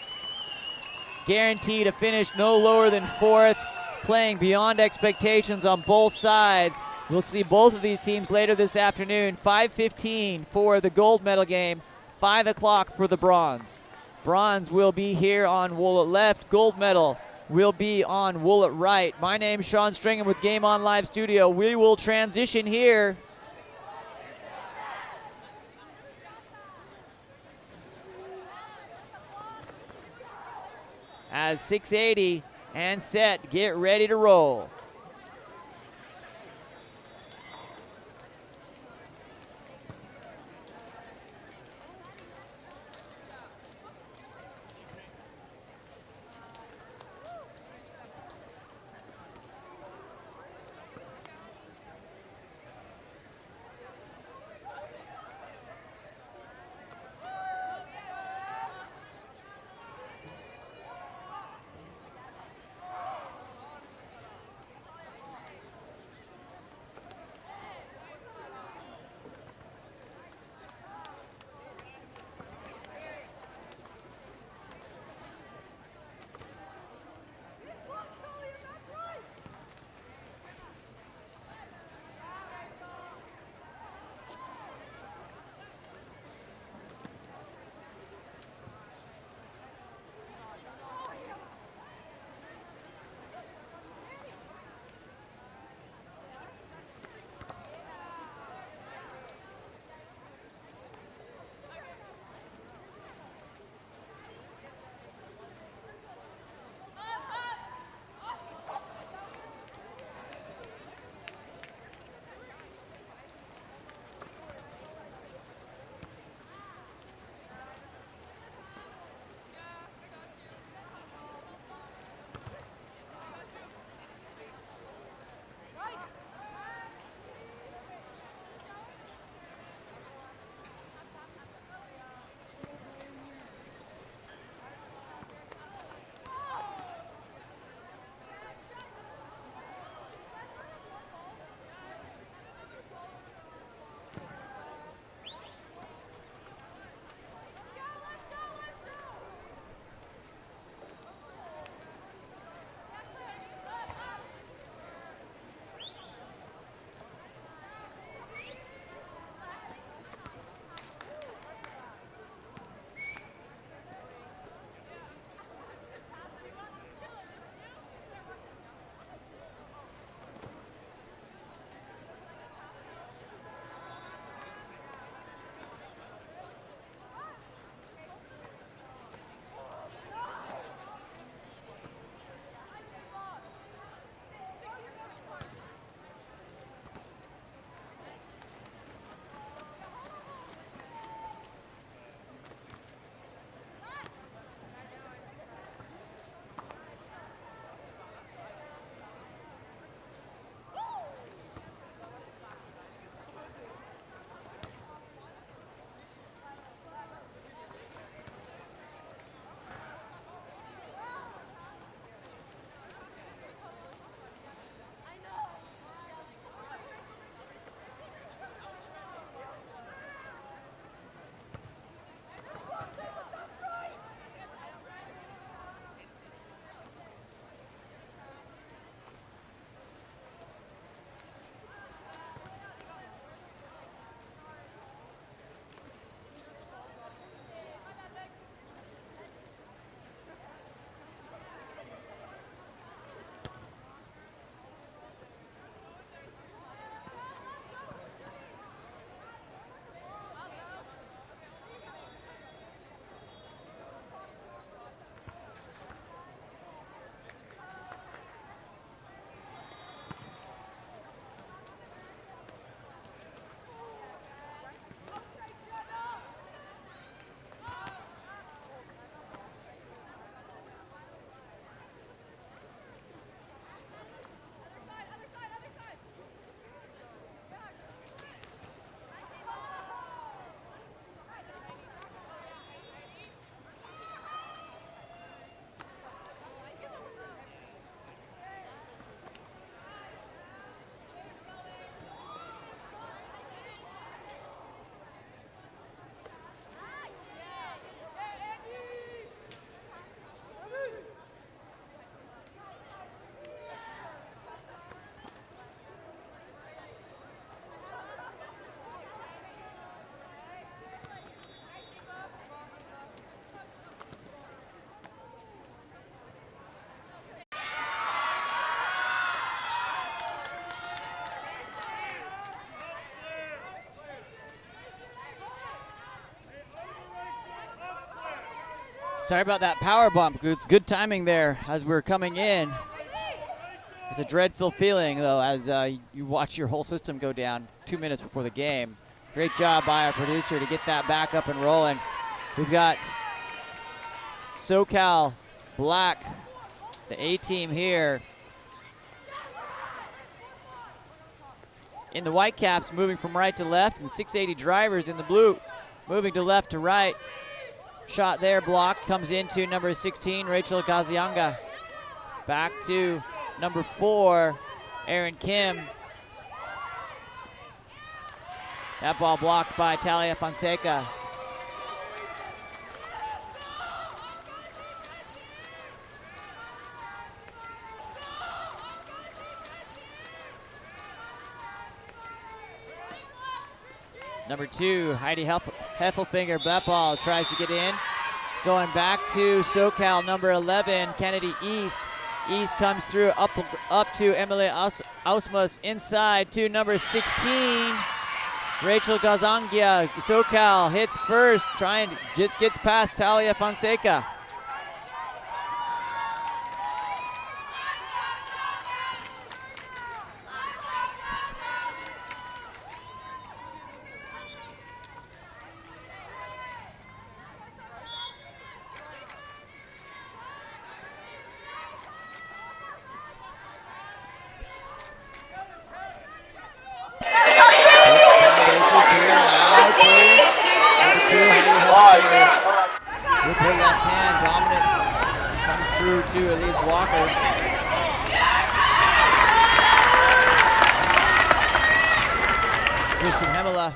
guaranteed to finish no lower than 4th, playing beyond expectations on both sides. We'll see both of these teams later this afternoon, 5:15 for the gold medal game, 5 o'clock for the bronze. Bronze will be here on Woollett left. Gold medal will be on Woollett right. My name's Sean Stringham with Game On Live Studio. We will transition here. As 680 and Set get ready to roll. Sorry about that power bump. It's good timing there as we were coming in. It's a dreadful feeling, though, as you watch your whole system go down 2 minutes before the game. Great job by our producer to get that back up and rolling. We've got SoCal Black, the A team here. In the white caps, moving from right to left, and 680 drivers in the blue, moving to left to right. Shot there, blocked, comes into number 16, Rachel Gazianga. Back to number 4, Erin Kim. That ball blocked by Talia Fonseca. Number 2, Heidi Heffelfinger. That ball tries to get in. Going back to SoCal, number 11, Kennedy East. East comes through up to Emily Ausmus, inside to number 16, Rachel Gazangia. SoCal hits first, just gets past Talia Fonseca. With her left hand, dominant comes through to Elise Walker. Kristen Hemela.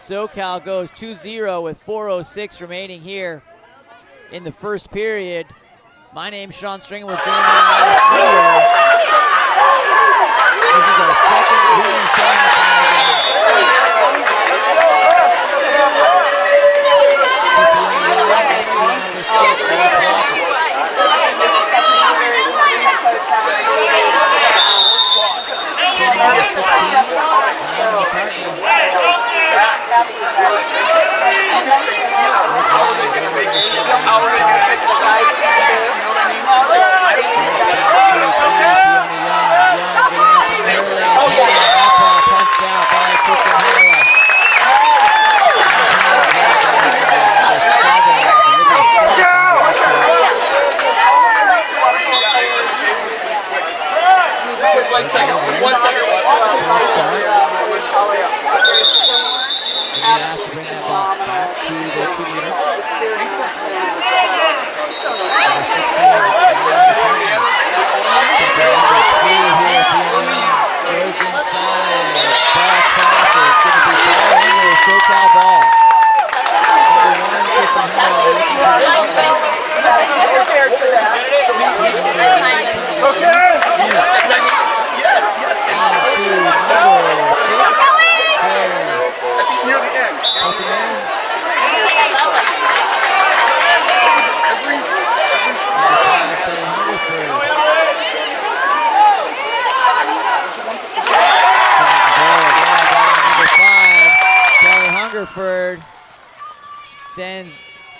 SoCal goes 2-0 with 4:06 remaining here in the first period. My name's Sean Stringer with Game On Studio. This is our second women's semifinal game.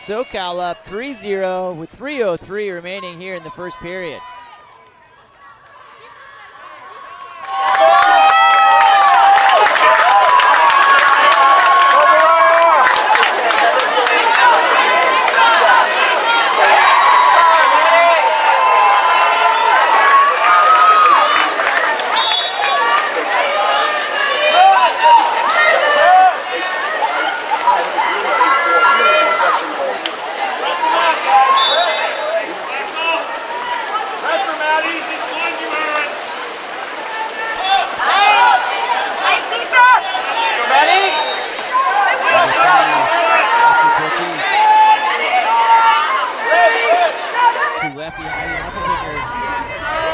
SoCal up 3-0 with 3:03 remaining here in the first period.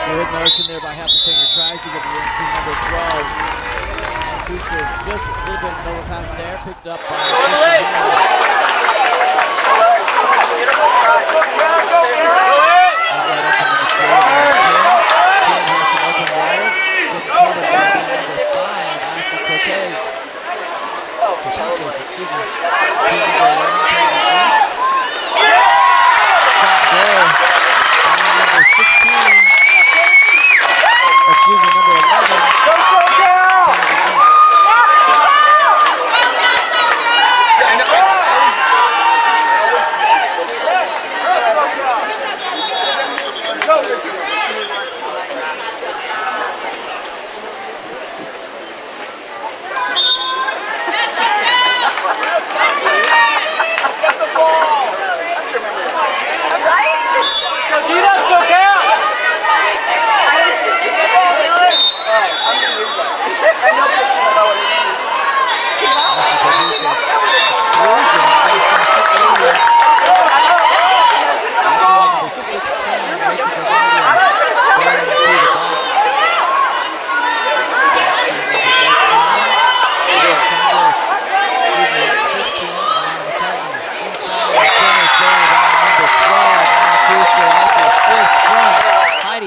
Good motion there by Heffelfinger. Tries to get the ring to number 12. And Booster just a little bit of an overpass there. Picked up by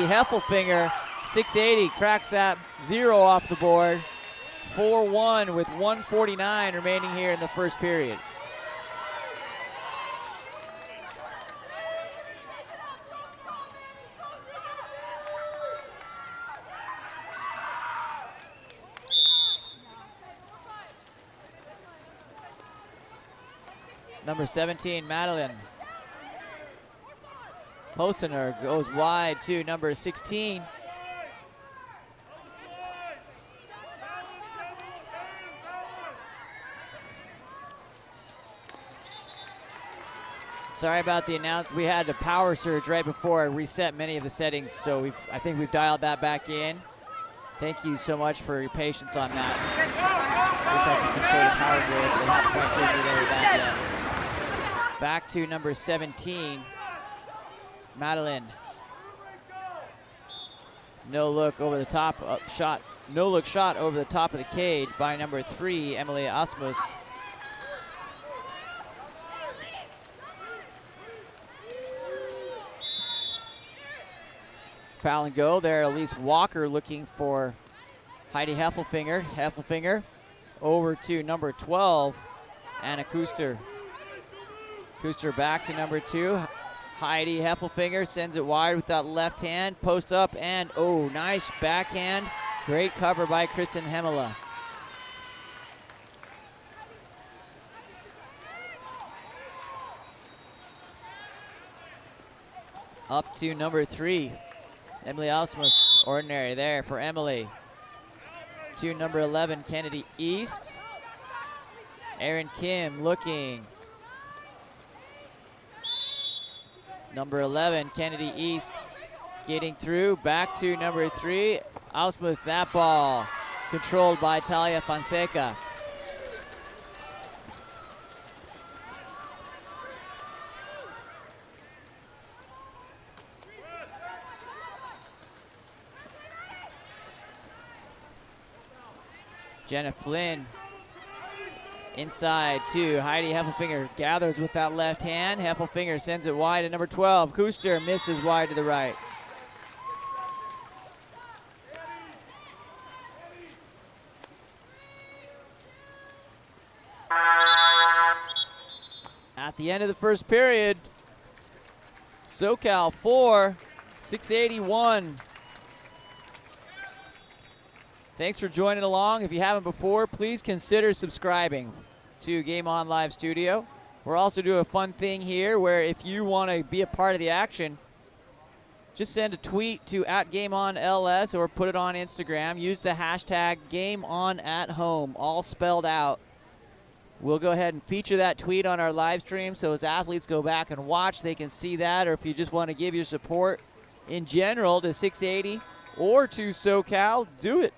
Heffelfinger, 680, cracks that 0 off the board. 4-1 with 1:49 remaining here in the first period. Number 17, Madeline. Postener goes wide to number 16. Sorry about the announcement. We had a power surge right before I reset many of the settings, so I think we've dialed that back in. Thank you so much for your patience on that. Wish I could control the power grid, but not quite figured that yet. Back to number 17. Madeline. No look over the top shot. No look shot over the top of the cage by number 3, Emily Asmus. Foul and go there. Elise Walker looking for Heidi Heffelfinger. Heffelfinger over to number 12, Anna Kuster. Kuster back to number 2. Heidi Heffelfinger sends it wide with that left hand, post up, and oh, nice backhand. Great cover by Kristen Hemela. Up to number 3, Emily Ausmus, ordinary there for Emily. To number 11, Kennedy East. Erin Kim looking. Number 11, Kennedy East getting through. Back to number 3, Ausmus. That ball controlled by Talia Fonseca. Jenna Flynn inside to Heidi Heffelfinger, gathers with that left hand. Heffelfinger sends it wide to number 12. Kuster misses wide to the right. At the end of the first period. SoCal 4, 681. Thanks for joining along. If you haven't before, please consider subscribing to Game On Live Studio. We're also doing a fun thing here where if you want to be a part of the action, just send a tweet to @GameOnLS or put it on Instagram. Use the hashtag GameOnAtHome, all spelled out. We'll go ahead and feature that tweet on our live stream, so as athletes go back and watch, they can see that. Or if you just want to give your support in general to 680 or to SoCal, do it.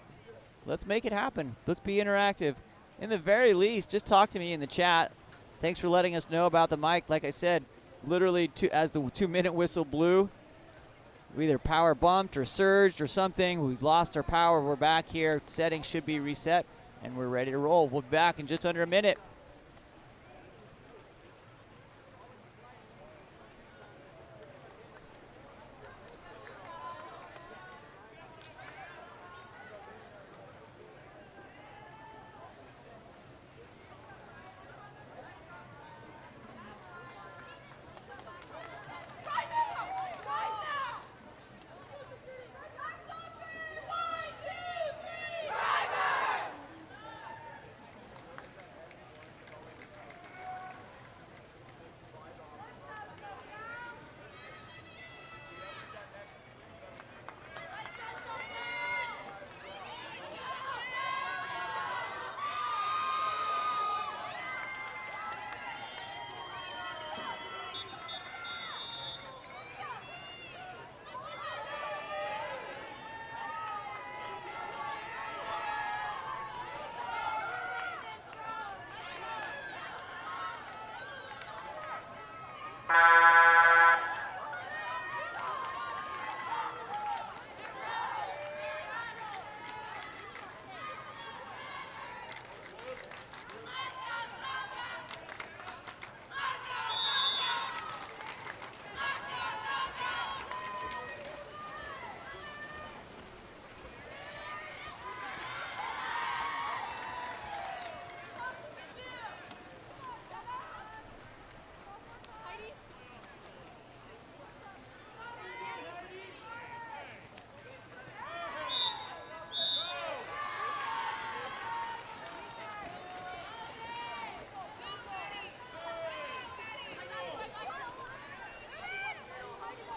Let's make it happen. Let's be interactive. In the very least, just talk to me in the chat. Thanks for letting us know about the mic. Like I said, literally as the 2-minute whistle blew, we either power bumped or surged or something. We lost our power. We're back here. Settings should be reset, and we're ready to roll. We'll be back in just under a minute.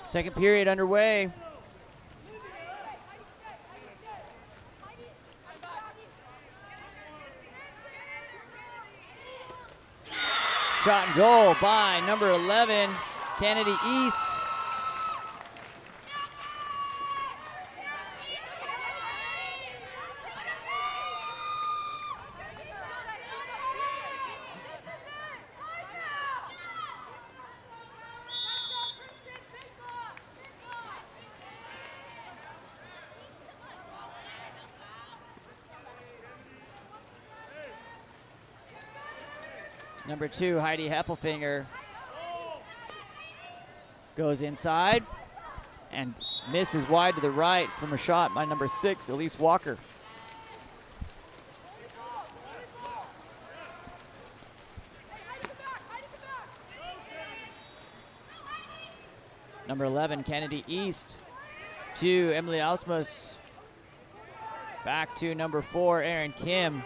Second period underway. Shot and goal by number 11, Kennedy East. Number 2, Heidi Heffelfinger, goes inside and misses wide to the right from a shot by number 6, Elise Walker. Number 11, Kennedy East, to Emily Ausmus. Back to number 4, Erin Kim.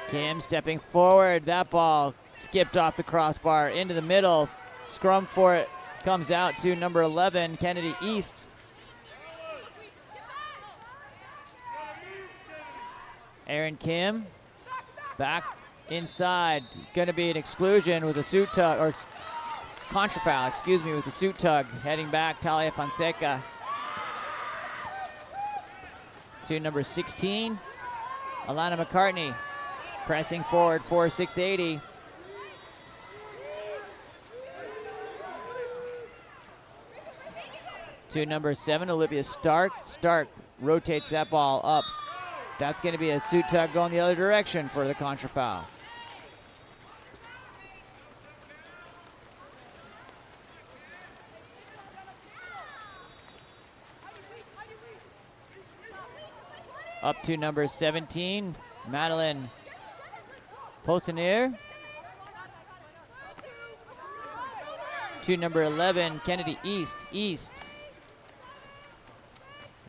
Kim stepping forward. That ball skipped off the crossbar into the middle. Scrum for it comes out to number 11, Kennedy East. Erin Kim back inside. Going to be an exclusion with a suit tug, or contra foul, excuse me, with the suit tug. Heading back, Talia Fonseca. To number 16, Alana McCartney. Pressing forward for 680. To number 7, Olivia Stark. Stark rotates that ball up. That's going to be a suit tug going the other direction for the contra foul. Up to number 17, Madeline Posteneer. To number 11, Kennedy East.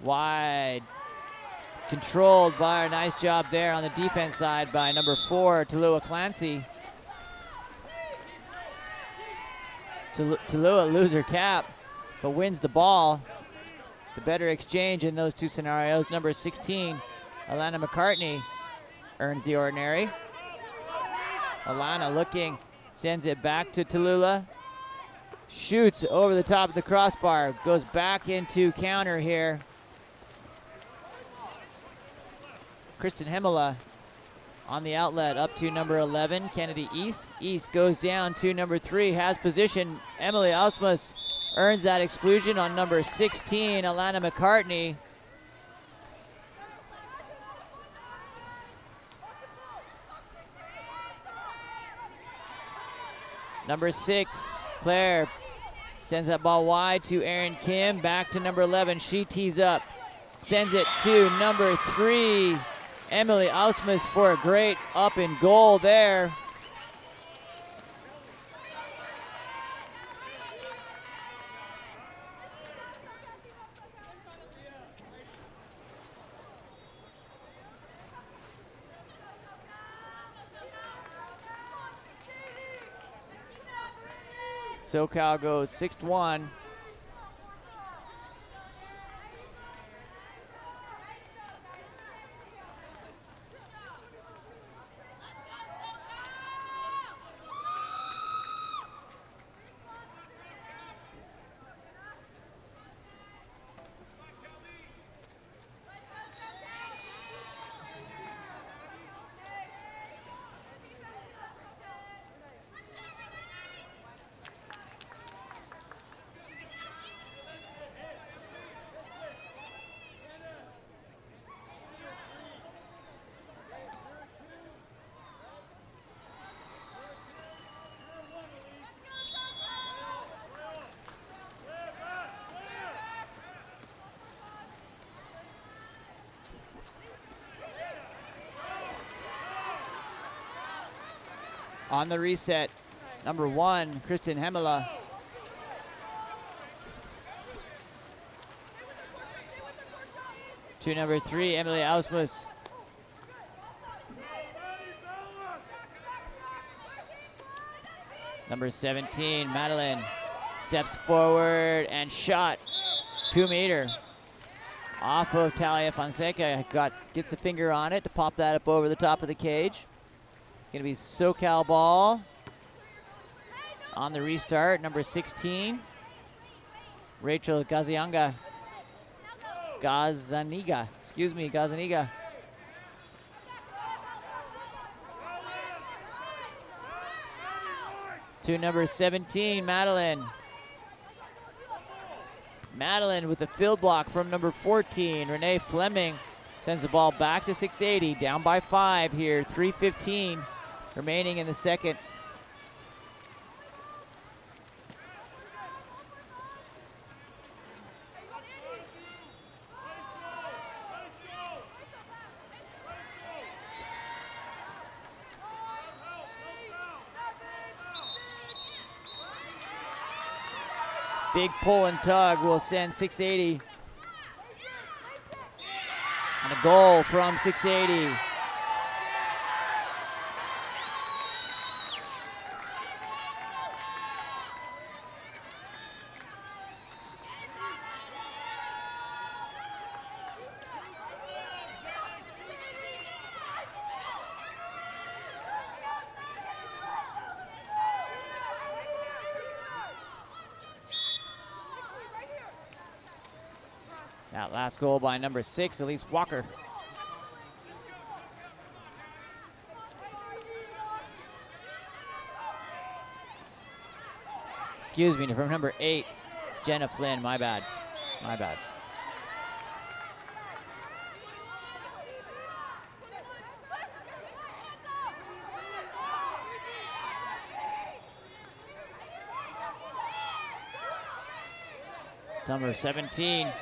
Wide. Controlled by a nice job there on the defense side by number 4, Tallulah Clancy. Tallulah loses her cap, but wins the ball. The better exchange in those two scenarios. Number 16, Alana McCartney, earns the ordinary. Alana looking, sends it back to Tallulah. Shoots over the top of the crossbar, goes back into counter here. Kristen Hemela on the outlet up to number 11, Kennedy East. East goes down to number 3, has position. Emily Ausmus earns that exclusion on number 16, Alana McCartney. Number 6, Claire sends that ball wide to Erin Kim. Back to number 11. She tees up. Sends it to number 3, Emily Ausmus, for a great up and goal there. SoCal goes 6-1. On the reset, number 1, Kristen Hemela. To number 3, Emily Ausmus. Number 17, Madeline, steps forward and shot. 2-meter. Off of Talia Fonseca. Gets a finger on it to pop that up over the top of the cage. Gonna be SoCal ball. On the restart, number 16, Rachel Gazaniga. To number 17, Madeline. Madeline with a field block from number 14, Renee Fleming. Sends the ball back to 680, down by 5 here, 3:15 remaining in the second. Big pull and tug will send 680. And a goal from 680. That last goal by number 6, Elise Walker. Excuse me, from number 8, Jenna Flynn, my bad. Number 17,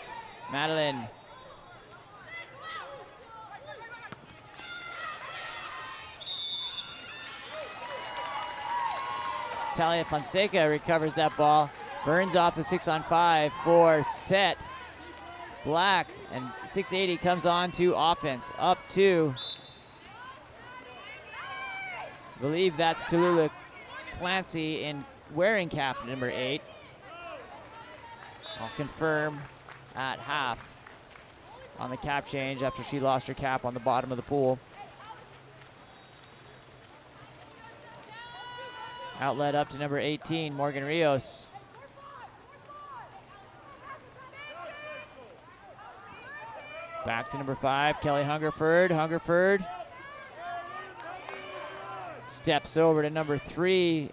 Madeline. Talia Fonseca recovers that ball. Burns off the 6-on-5 for set. Black, and 680 comes on to offense. Up 2. I believe that's Tallulah Clancy in wearing cap number 8. I'll confirm at half on the cap change after she lost her cap on the bottom of the pool. Outlet up to number 18, Morgan Rios. Back to number 5, Kelly Hungerford. Hungerford steps over to number 3,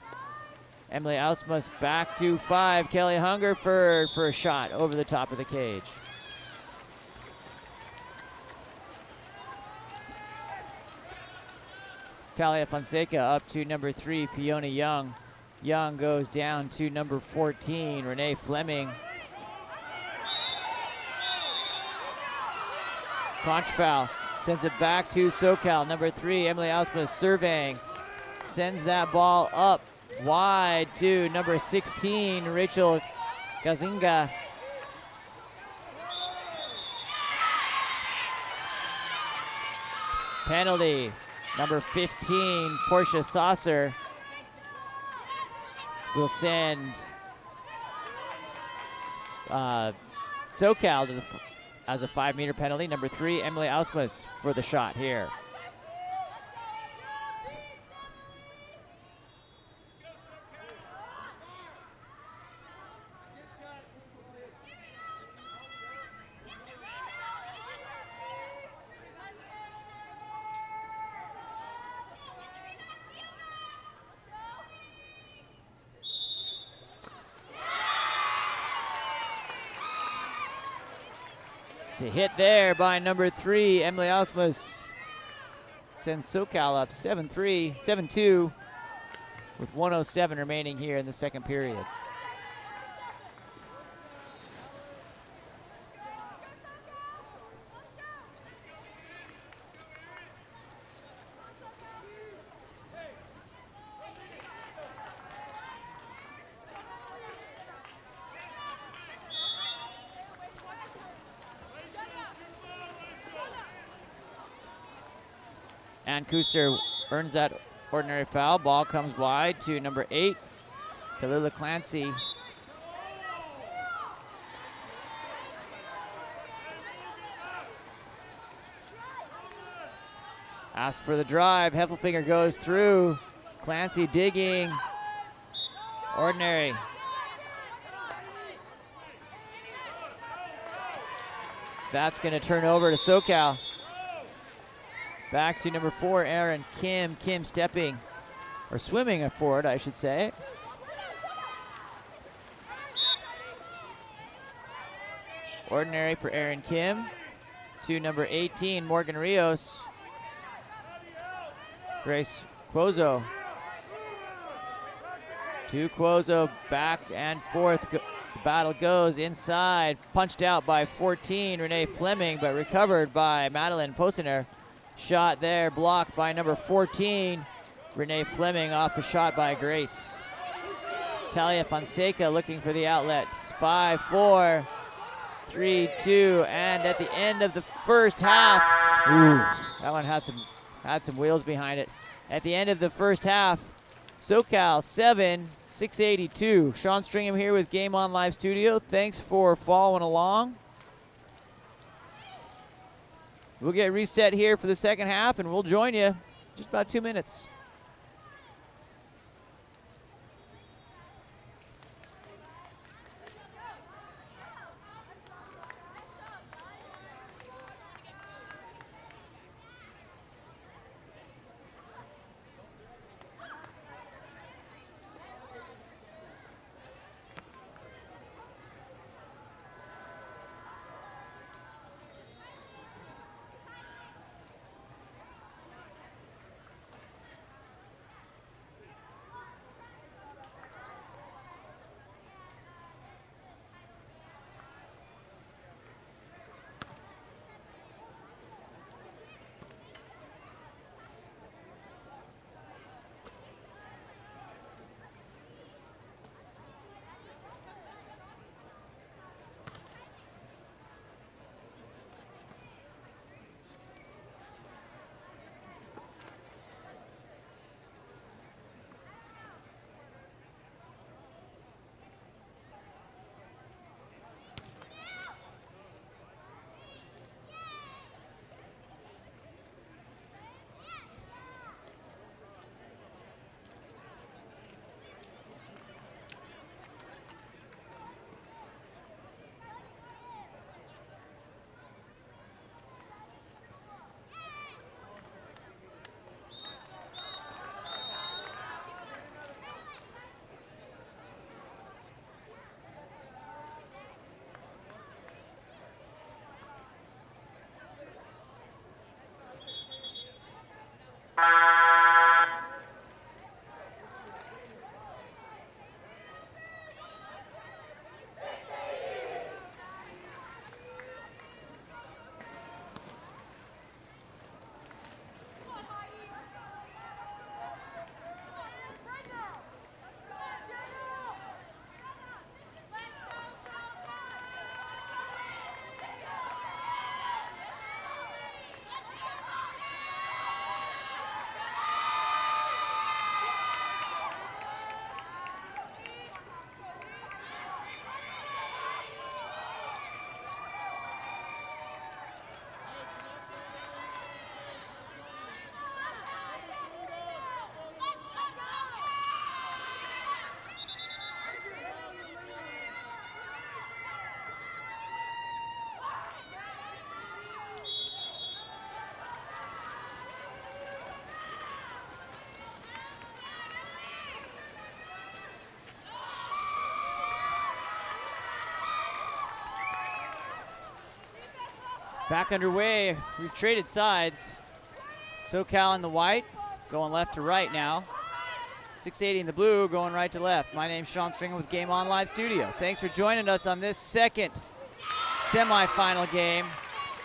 Emily Ausmus. Back to 5, Kelly Hungerford for a shot over the top of the cage. Talia Fonseca up to number 3, Fiona Young. Young goes down to number 14, Renee Fleming. Conch foul, sends it back to SoCal. Number 3, Emily Ausmus surveying. Sends that ball up wide to number 16, Rachel Gazinga. Penalty, number 15, Portia Saucer will send SoCal to the as a 5-meter penalty. Number 3, Emily Ausmus for the shot here. It's a hit there by number 3, Emily Ausmus. Sends SoCal up 7-3, 7-2 with 1:07 remaining here in the second period. And Kuster earns that ordinary foul. Ball comes wide to number 8, Tallulah Clancy. Ask for the drive. Heffelfinger goes through. Clancy digging. Ordinary. That's going to turn over to SoCal. Back to number 4, Erin Kim. Kim stepping, or swimming forward, I should say. Ordinary for Erin Kim. To number 18, Morgan Rios. Grace Cuozo. To Cuozo, back and forth. The battle goes inside. Punched out by 14, Renee Fleming, but recovered by Madeline Posner. Shot there, blocked by number 14, Renee Fleming, off the shot by Grace. Talia Fonseca looking for the outlets. 5-4, 3-2, and at the end of the first half, that one had some wheels behind it. At the end of the first half, SoCal 7, 682. Sean Stringham here with Game On Live Studio. Thanks for following along. We'll get reset here for the second half, and we'll join you in just about 2 minutes. Back underway. We've traded sides. SoCal in the white, going left to right now. 680 in the blue, going right to left. My name's Sean Stringer with Game On Live Studio. Thanks for joining us on this second semifinal game.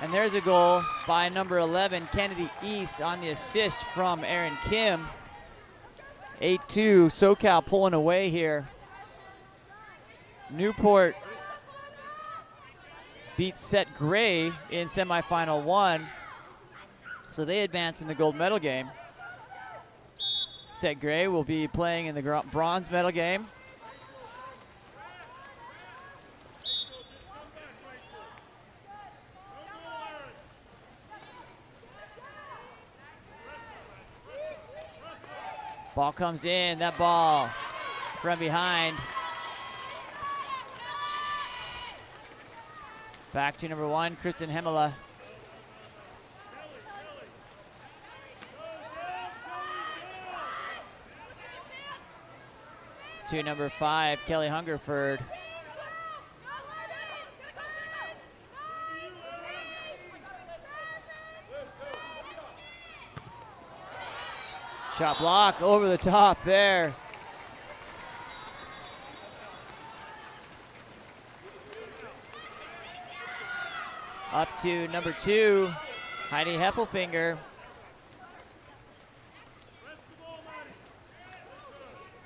And there's a goal by number 11, Kennedy East, on the assist from Aaron Kim. 8-2, SoCal pulling away here. Newport beat Set Gray in semifinal 1, so they advance in the gold medal game. Set Gray will be playing in the bronze medal game. Ball comes in, that ball from behind. Back to number 1, Kristen Hemela. To number 5, Kelly Hungerford. Shot block over the top there. Up to number 2, Heidi Heffelfinger.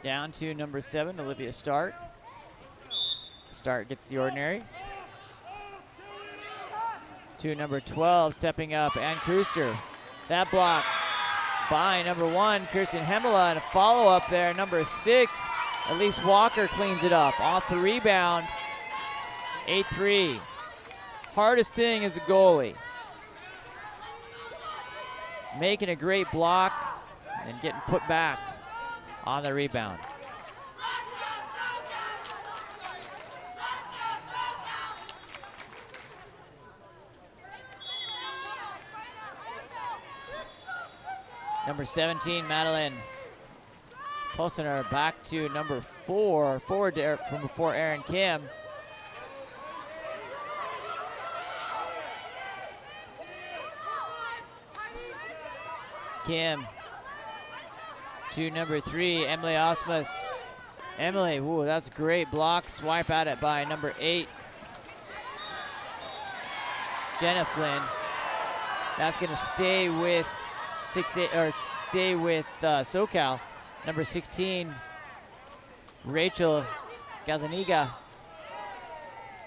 Down to number 7, Olivia Stark. Stark gets the ordinary. To number 12, stepping up, Ann Kruster. That block by number 1, Kirsten Hemela, and a follow-up there, number 6, Elise Walker cleans it up. Off the rebound, 8-3. Hardest thing as a goalie, making a great block and getting put back on the rebound. Number 17, Madeline Posner, back to number 4, forward from before Aaron Kim. Kim to number 3, Emily Osmus. Emily, ooh, that's a great block. Swipe at it by number 8, Jenna Flynn. That's gonna stay with SoCal. Number 16, Rachel Gazaniga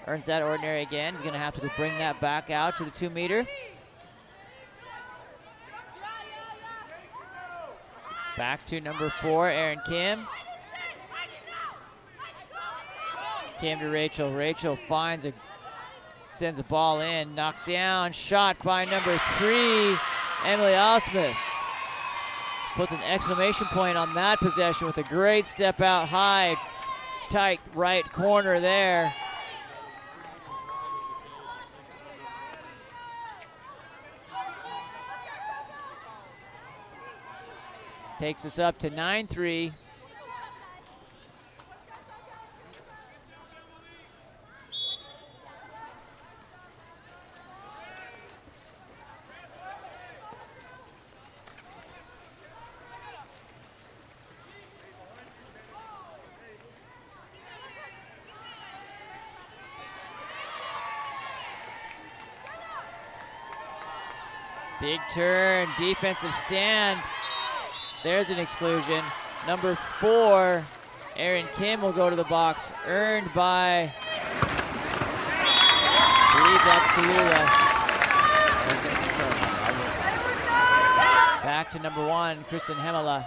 earns that ordinary again. He's gonna have to bring that back out to the 2-meter. Back to number 4, Erin Kim. Kim to Rachel. Rachel sends a ball in, knocked down, shot by number 3, Emily Osmus. Puts an exclamation point on that possession with a great step out high, tight right corner there. Takes us up to 9-3. Big turn, defensive stand. There's an exclusion. Number 4, Erin Kim will go to the box, earned by, I believe that's Tallulah. Back to number 1, Kristen Hemela.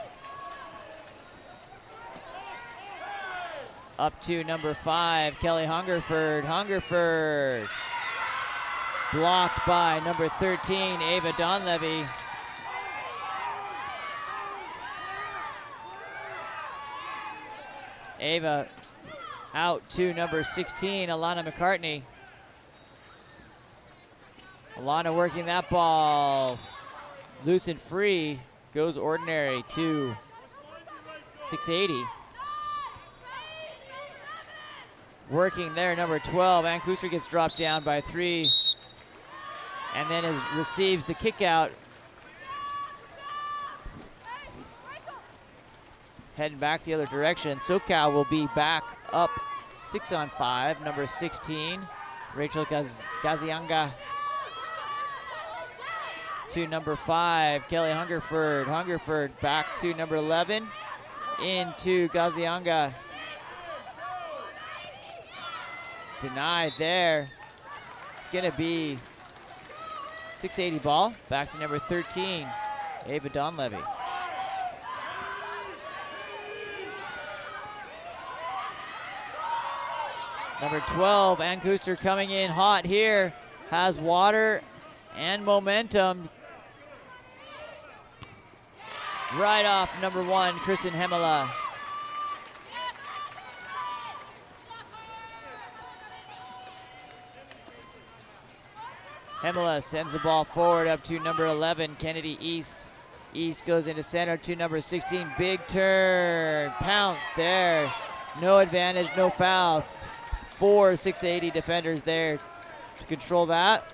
Up to number 5, Kelly Hungerford. Hungerford blocked by number 13, Ava Donlevy. Ava out to number 16, Alana McCartney. Alana working that ball. Loose and free. Goes ordinary to 680. Working there, number 12. Ann Kuster gets dropped down by 3. and then receives the kick out. Heading back the other direction. SoCal will be back up 6-on-5. Number 16, Rachel Gazianga. To number 5, Kelly Hungerford. Hungerford back to number 11. Into Gazianga. Denied there. It's going to be 680 ball. Back to number 13, Ava Donlevy. Number 12, Ann Kuster coming in hot here. Has water and momentum. Right off number 1, Kristen Hemela. Hemela sends the ball forward up to number 11, Kennedy East. East goes into center to number 16. Big turn. Pounce there. No advantage, no fouls. 4 680 defenders there to control that.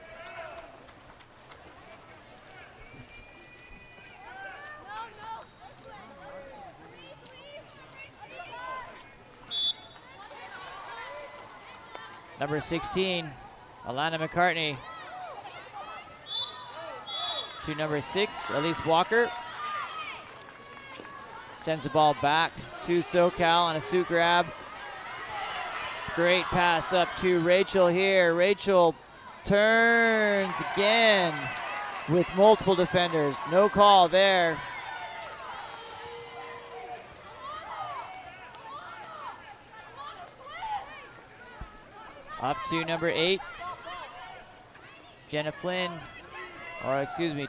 Number 16, Alana McCartney. To number 6, Elise Walker. Sends the ball back to SoCal on a suit grab. Great pass up to Rachel here. Rachel turns again with multiple defenders. No call there. Up to number 8, Jenna Flynn, or excuse me,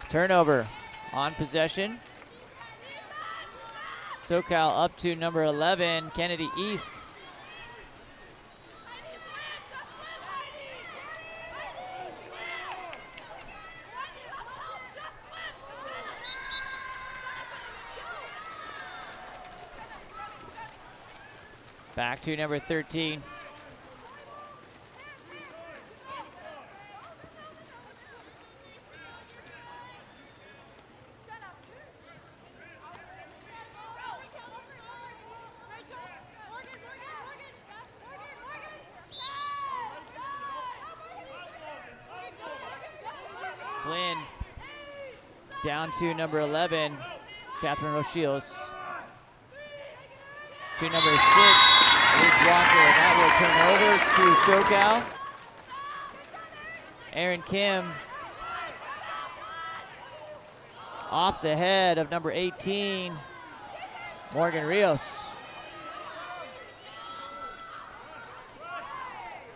turnover on possession. SoCal up to number 11, Kennedy East. Back to number 13. Flynn down to number 11, Catherine Rochios. To number 6 is Walker. That will turn over to SoCal. Aaron Kim off the head of number 18, Morgan Rios.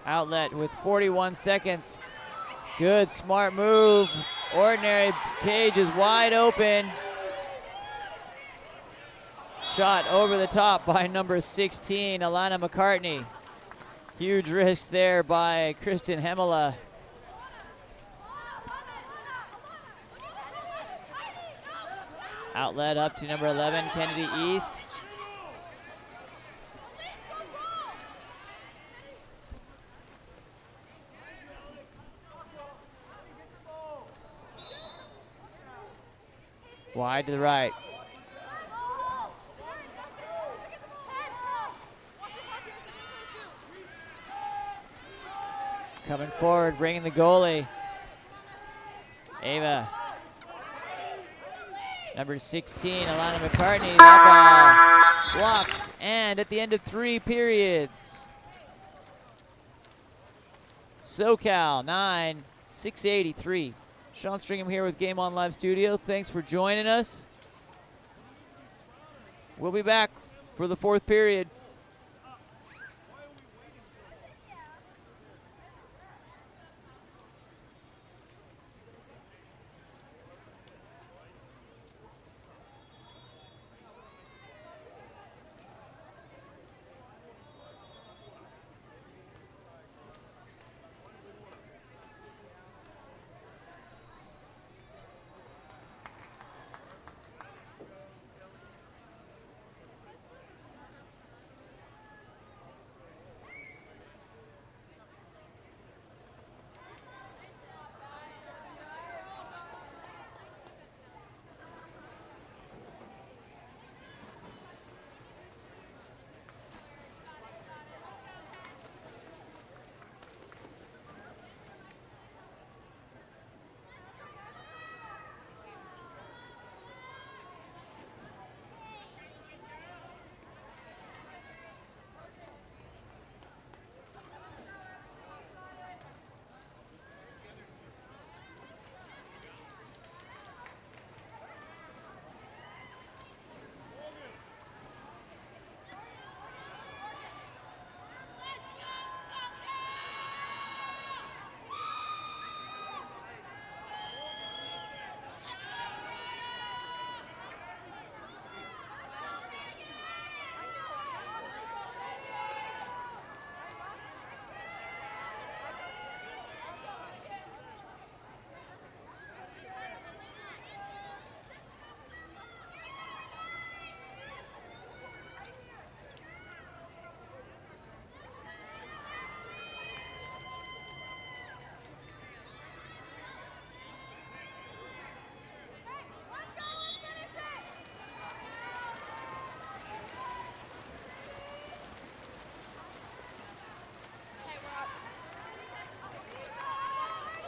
Outlet with 41 seconds. Good, smart move. Ordinary cage is wide open. Shot over the top by number 16, Alana McCartney. Huge risk there by Kristen Hemela. Outlet up to number 11, Kennedy East. Wide to the right. Coming forward, bringing the goalie. Ava. Number 16, Alana McCartney. That ball blocked. And at the end of 3 periods, SoCal 9, 683. Sean Stringham here with Game On Live Studio. Thanks for joining us. We'll be back for the 4th period.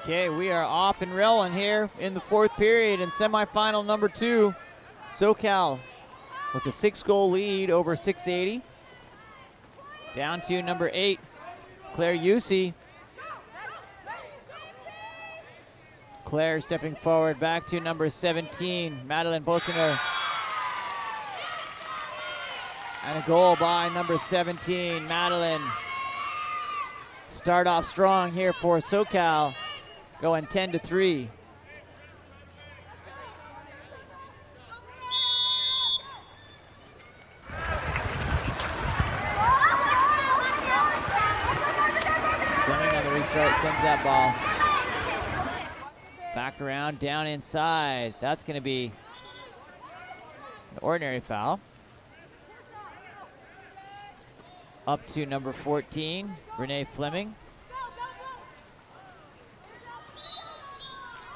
Okay, we are off and rolling here in the fourth period in semifinal number 2. SoCal with a 6-goal lead over 680. Down to number 8, Claire Yusi. Claire stepping forward, back to number 17, Madeline Bosener. And a goal by number 17, Madeline. Start off strong here for SoCal, going 10-3. Fleming on the restart sends that ball back around, down inside. That's going to be an ordinary foul. Up to number 14, Renee Fleming.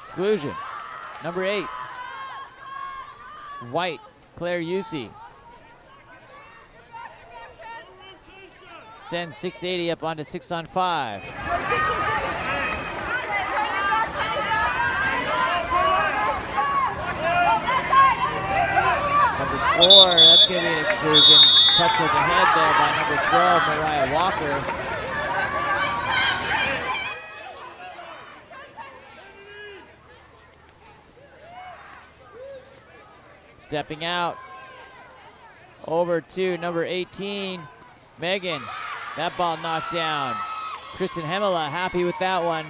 Exclusion. Number 8, White, Claire Yusi. Sends 680 up onto 6-on-5. Number 4, that's going to be an exclusion. Touch of the head there by number 12, Mariah Walker. Stepping out over to number 18, Megan. That ball knocked down. Kristen Hemela happy with that one.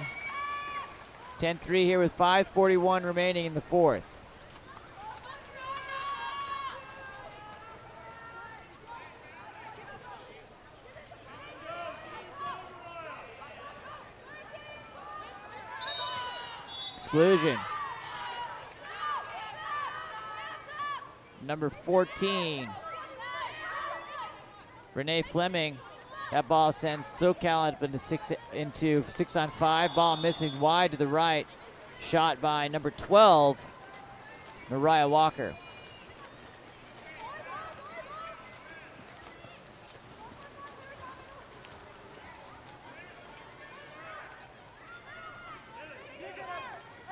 10-3 here with 5:41 remaining in the fourth. Exclusion. Number 14, Renee Fleming. That ball sends SoCal up into 6-on-5. Ball missing wide to the right. Shot by number 12, Mariah Walker.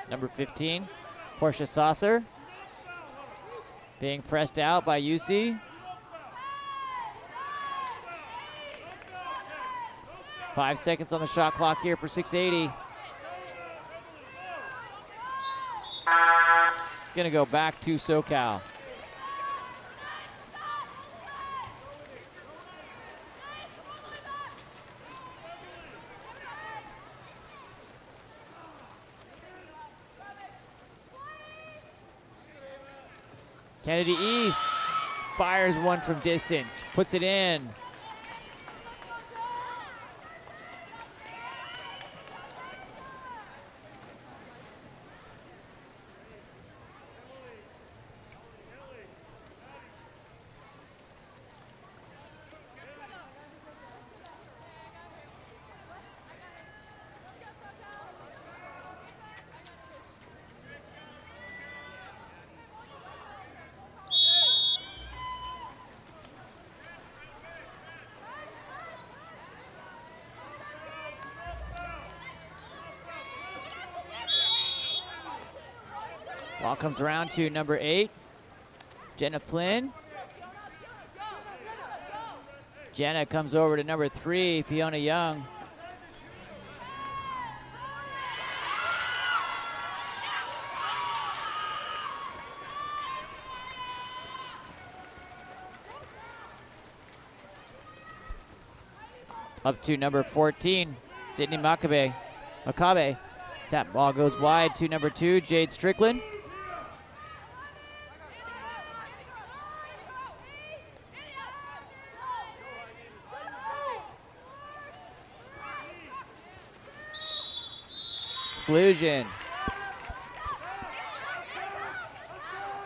Number 15, Portia Saucer. Being pressed out by UC. 5 seconds on the shot clock here for 680. Gonna go back to SoCal. Kennedy East fires one from distance, puts it in. Ball comes around to number 8, Jenna Flynn. Jenna comes over to number 3, Fiona Young. Up to number 14, Sydney Makabe. That ball goes wide to number 2, Jade Strickland. Exclusion.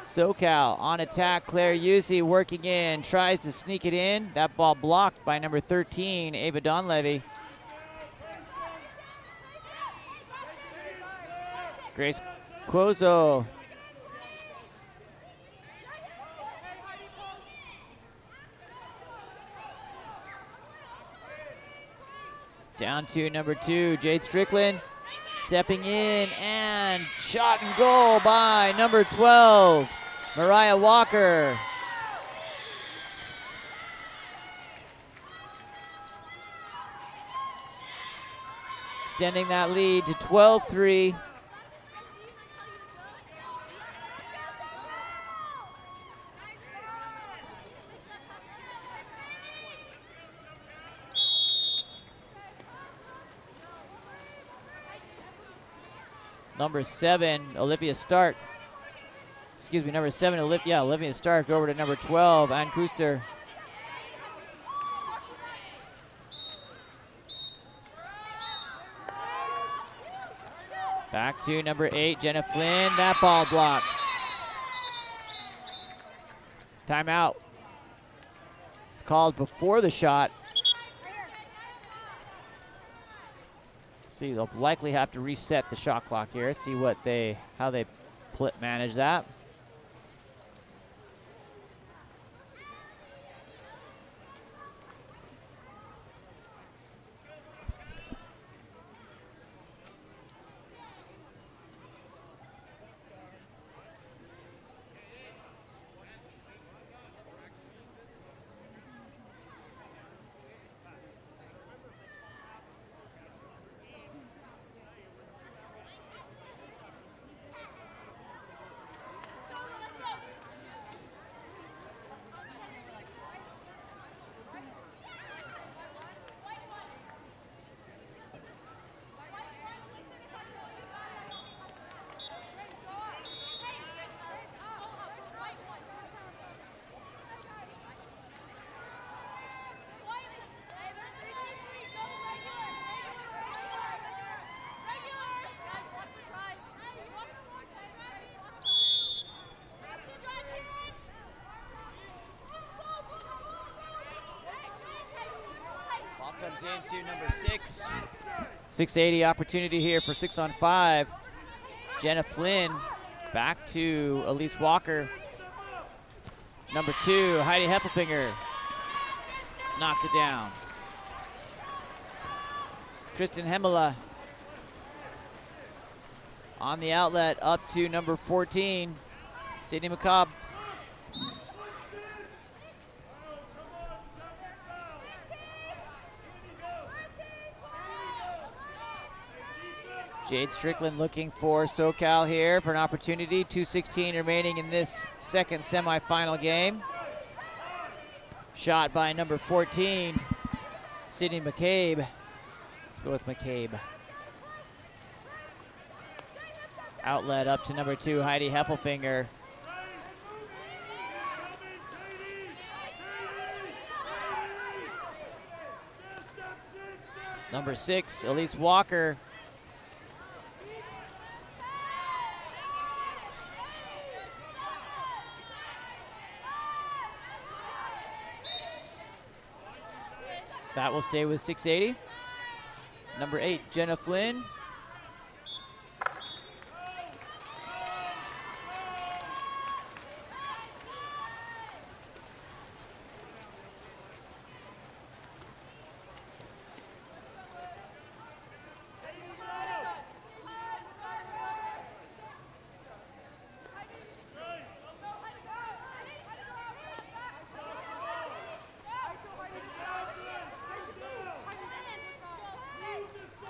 SoCal on attack. Claire Yusi working in, tries to sneak it in. That ball blocked by number 13, Ava Donlevy. Grace Cuozo. Down to number 2, Jade Strickland. Stepping in and shot and goal by number 12, Mariah Walker. Extending that lead to 12-3. Number 7, Olivia Stark. Excuse me, number 7, Olivia Stark over to number 12, Ann Kuster. Back to number 8, Jenna Flynn. That ball blocked. Timeout. It's called before the shot. See, they'll likely have to reset the shot clock here. See how they manage that. Comes into number 6. 680 opportunity here for 6-on-5. Jenna Flynn back to Elise Walker. Number 2, Heidi Heffelfinger knocks it down. Kristen Hemela on the outlet up to number 14, Sydney McCobb. Jade Strickland looking for SoCal here for an opportunity. 2:16 remaining in this second semifinal game. Shot by number 14, Sydney McCabe. Let's go with McCabe. Outlet up to number 2, Heidi Heffelfinger. Number 6, Elise Walker. That will stay with 680. Number 8, Jenna Flynn.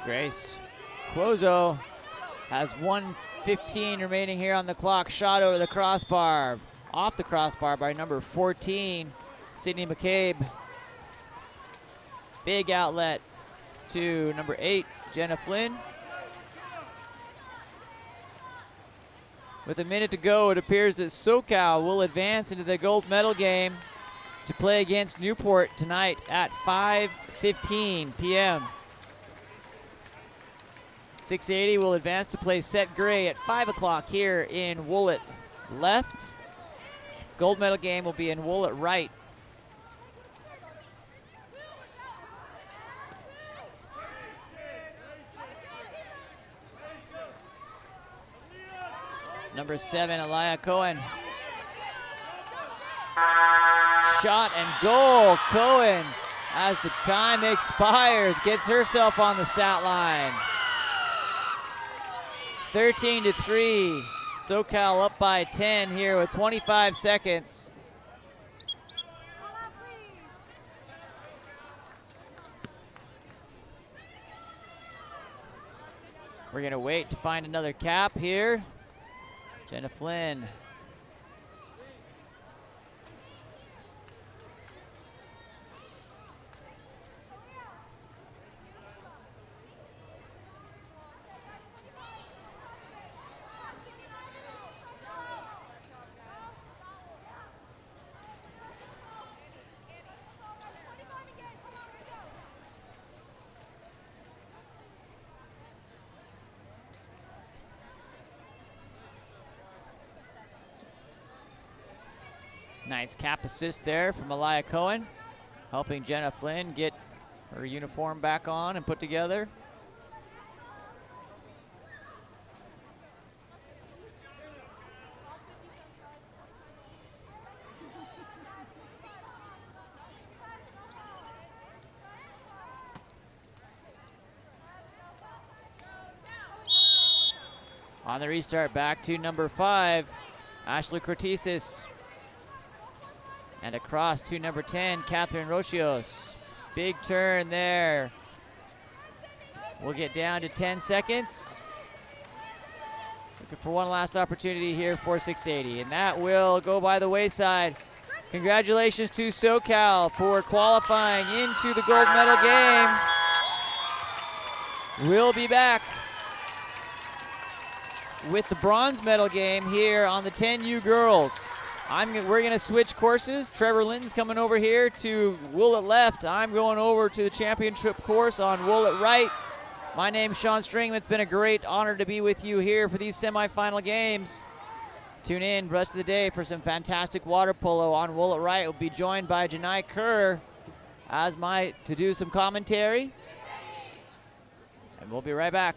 Grace Cuozo has 1:15 remaining here on the clock. Shot over the crossbar, off the crossbar by number 14, Sydney McCabe. Big outlet to number 8, Jenna Flynn. With a minute to go, it appears that SoCal will advance into the gold medal game to play against Newport tonight at 5:15 p.m. 680 will advance to play Set Gray at 5 o'clock here in Woollett left. Gold medal game will be in Woollett right. Number 7, Aliyah Cohen. Shot and goal. Cohen, as the time expires, gets herself on the stat line. 13-3. SoCal up by 10 here with 25 seconds. We're going to wait to find another cap here. Jenna Flynn. Nice cap assist there from Malaya Cohen, helping Jenna Flynn get her uniform back on and put together. On the restart, back to number 5, Ashley Cortesis. And across to number 10, Catherine Rochios. Big turn there. We'll get down to 10 seconds. Looking for one last opportunity here for 680. And that will go by the wayside. Congratulations to SoCal for qualifying into the gold medal game. We'll be back with the bronze medal game here on the 10U girls. We're going to switch courses. Trevor Lynn's coming over here to Woollett left. I'm going over to the championship course on Woollett right. My name's Sean Stringman. It's been a great honor to be with you here for these semifinal games. Tune in the rest of the day for some fantastic water polo on Woollett right. We'll be joined by Janai Kerr to do some commentary. And we'll be right back.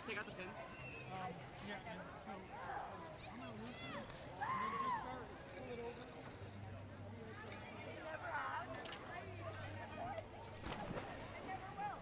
just take out the pins? Yeah, and so I'm gonna loop them, and then just start, pull it over. Never have. They never will.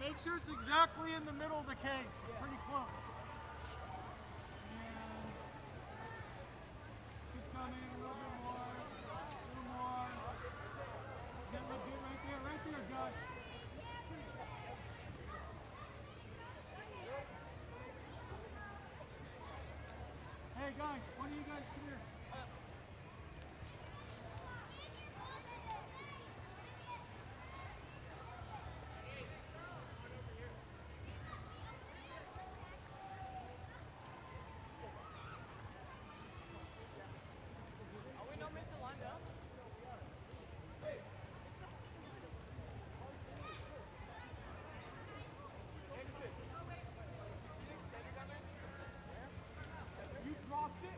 Make sure it's exactly in the middle of the cage. Pretty close. And keep coming a little bit more. A little more. Get right there. Right there, guys. Hey guys, one of you guys come here. You dropped it?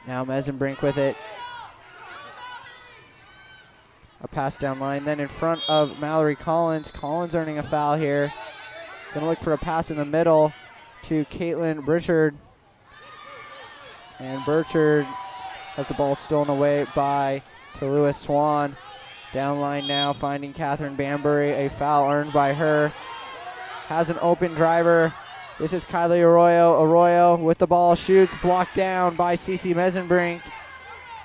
Now Mesenbrink with it. A pass down line. Then in front of Mallory Collins. Collins earning a foul here. Gonna look for a pass in the middle to Caitlin Burchard. And Burchard has the ball stolen away by Talua Swan. Down line now, finding Catherine Banbury. A foul earned by her. Has an open driver. This is Kylie Arroyo. Arroyo with the ball, shoots, blocked down by Cece Mesenbrink.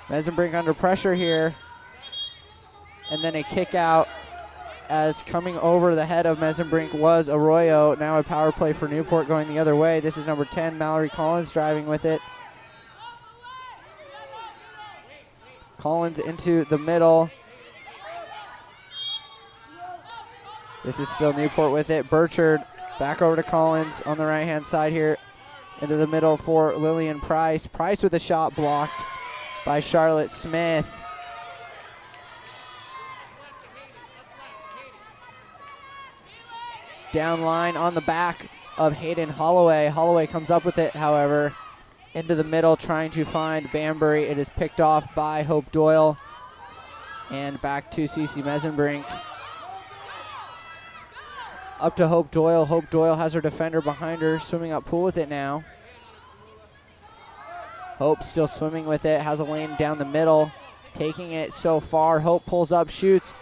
Mesenbrink under pressure here. And then a kick out as coming over the head of Mesenbrink was Arroyo. Now a power play for Newport going the other way. This is number 10, Mallory Collins driving with it. Collins into the middle. This is still Newport with it. Burchard back over to Collins on the right-hand side here. Into the middle for Lillian Price. Price with a shot blocked by Charlotte Smith. Down line on the back of Hayden Holloway. Holloway comes up with it, however. Into the middle, trying to find Banbury. It is picked off by Hope Doyle. And back to Cece Mesenbrink. Up to Hope Doyle. Hope Doyle has her defender behind her, swimming up pool with it now. Hope still swimming with it, has a lane down the middle, taking it so far. Hope pulls up, shoots.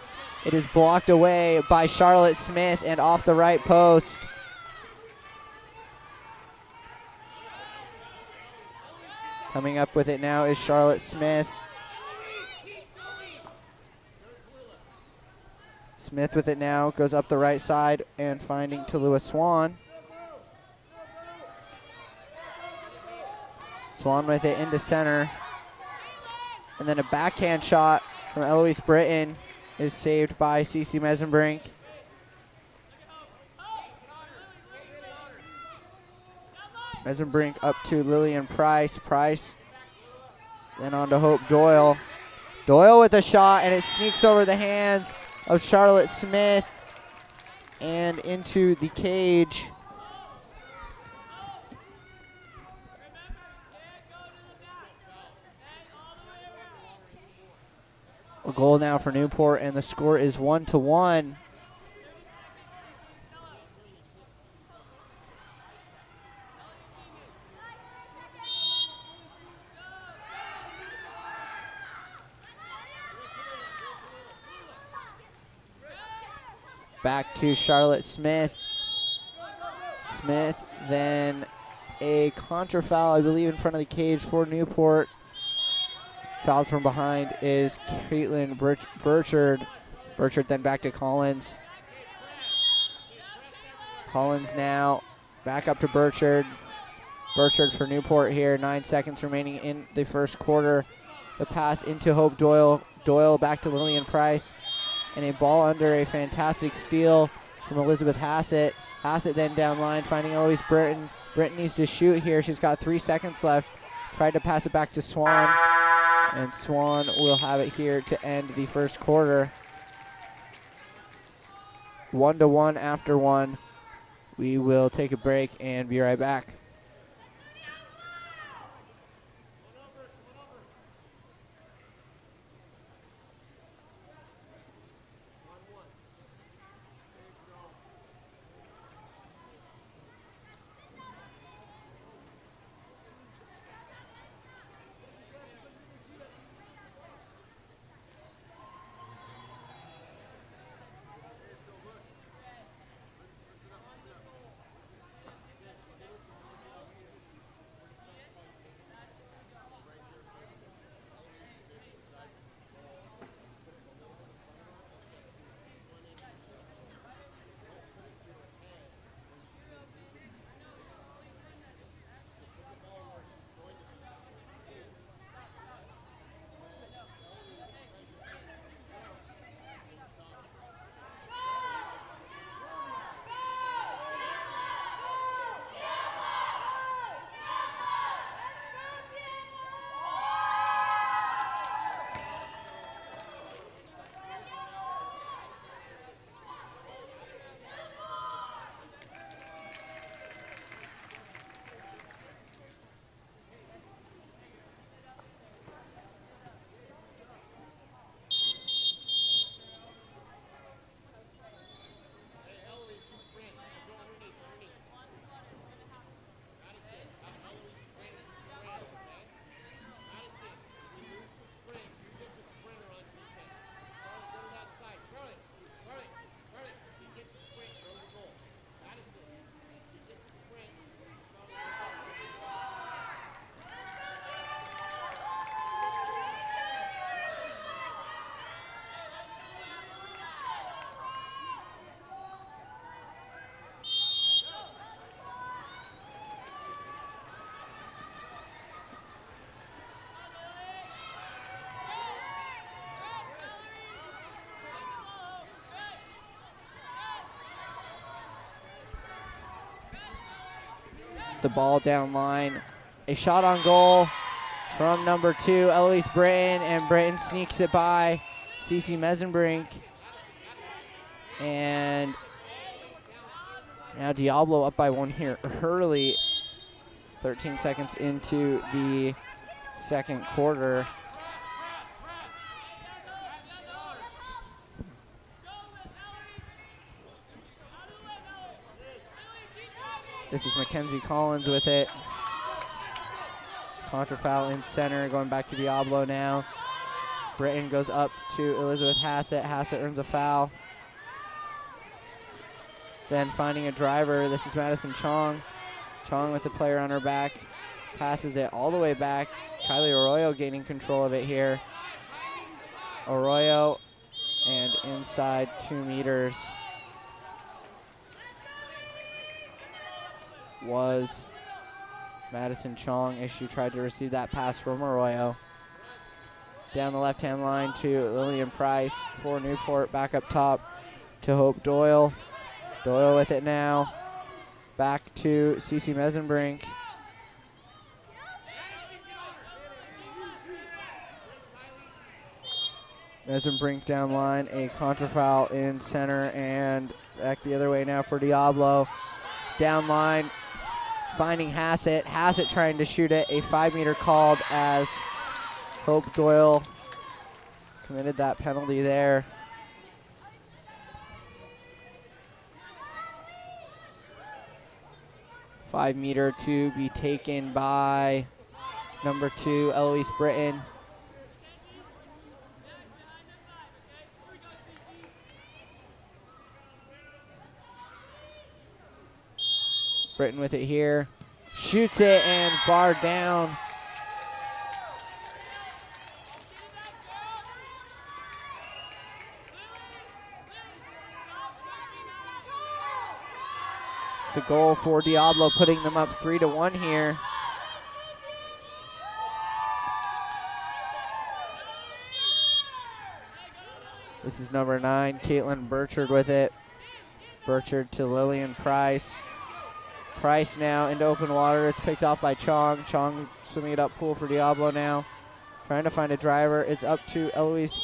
It is blocked away by Charlotte Smith and off the right post. Coming up with it now is Charlotte Smith. Smith with it now, goes up the right side and finding Talua Swan. Swan with it into center. And then a backhand shot from Eloise Britton is saved by Cece Mesenbrink. Mesenbrink up to Lillian Price. Price then on to Hope Doyle. Doyle with a shot, and it sneaks over the hands of Charlotte Smith and into the cage. A goal now for Newport, and the score is 1-1. Back to Charlotte Smith. Smith, then a contra foul, I believe, in front of the cage for Newport. Fouled from behind is Caitlin Burchard. Burchard then back to Collins. Collins now back up to Burchard. Burchard for Newport here. 9 seconds remaining in the first quarter. The pass into Hope Doyle. Doyle back to Lillian Price. And a ball under, a fantastic steal from Elizabeth Hassett. Hassett then down line, finding Eloise Britton. Britton needs to shoot here. She's got 3 seconds left. Tried to pass it back to Swan. And Swan will have it here to end the first quarter. 1-1 after 1. We will take a break and be right back. the ball down line. A shot on goal from number 2, Eloise Britton, and Britton sneaks it by Cece Mesenbrink. And now Diablo up by 1 here early, 13 seconds into the second quarter. This is Mackenzie Collins with it. Contra foul in center, going back to Diablo now. Britton goes up to Elizabeth Hassett. Hassett earns a foul. Then finding a driver, this is Madison Chong. Chong with the player on her back. Passes it all the way back. Kylie Arroyo gaining control of it here. Arroyo and inside 2 meters was Madison Chong as she tried to receive that pass from Arroyo. Down the left-hand line to Lillian Price for Newport. Back up top to Hope Doyle. Doyle with it now. Back to Cece Mesenbrink. Mesenbrink down line, a contra foul in center, and back the other way now for Diablo. Down line, finding Hassett. Hassett trying to shoot it. A 5-meter called as Hope Doyle committed that penalty there. $5-meter to be taken by number 2, Eloise Britton. Britton with it here. Shoots it and barred down. The goal for Diablo, putting them up 3-1 here. This is number 9, Caitlin Burchard with it. Burchard to Lillian Price. Price now into open water. It's picked off by Chong. Chong swimming it up pool for Diablo now. Trying to find a driver. It's up to Eloise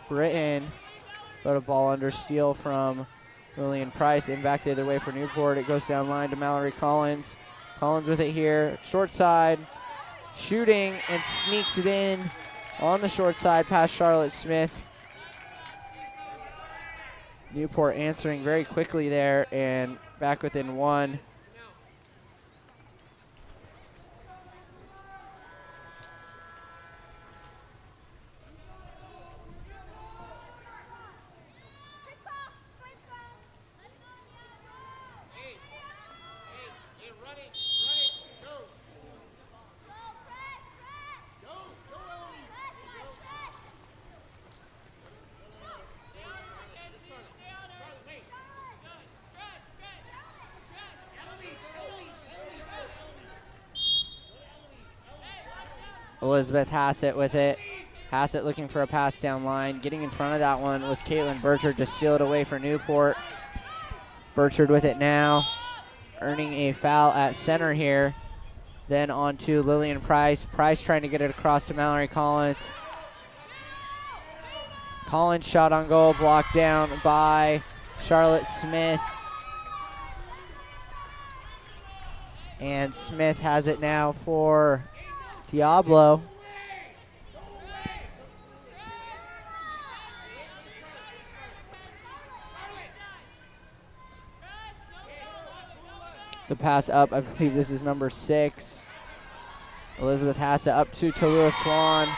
Britton. But a ball under steal from Lillian Price. And back the other way for Newport. It goes down line to Mallory Collins. Collins with it here. Short side. Shooting and sneaks it in on the short side past Charlotte Smith. Newport answering very quickly there and back within 1. Elizabeth Hassett with it. Hassett looking for a pass down line. Getting in front of that one was Caitlin Burchard to steal it away for Newport. Burchard with it now. Earning a foul at center here. Then on to Lillian Price. Price trying to get it across to Mallory Collins. Collins shot on goal, blocked down by Charlotte Smith. And Smith has it now for Diablo. The pass up, I believe this is number 6. Elizabeth Hassett up to Tallulah Swan,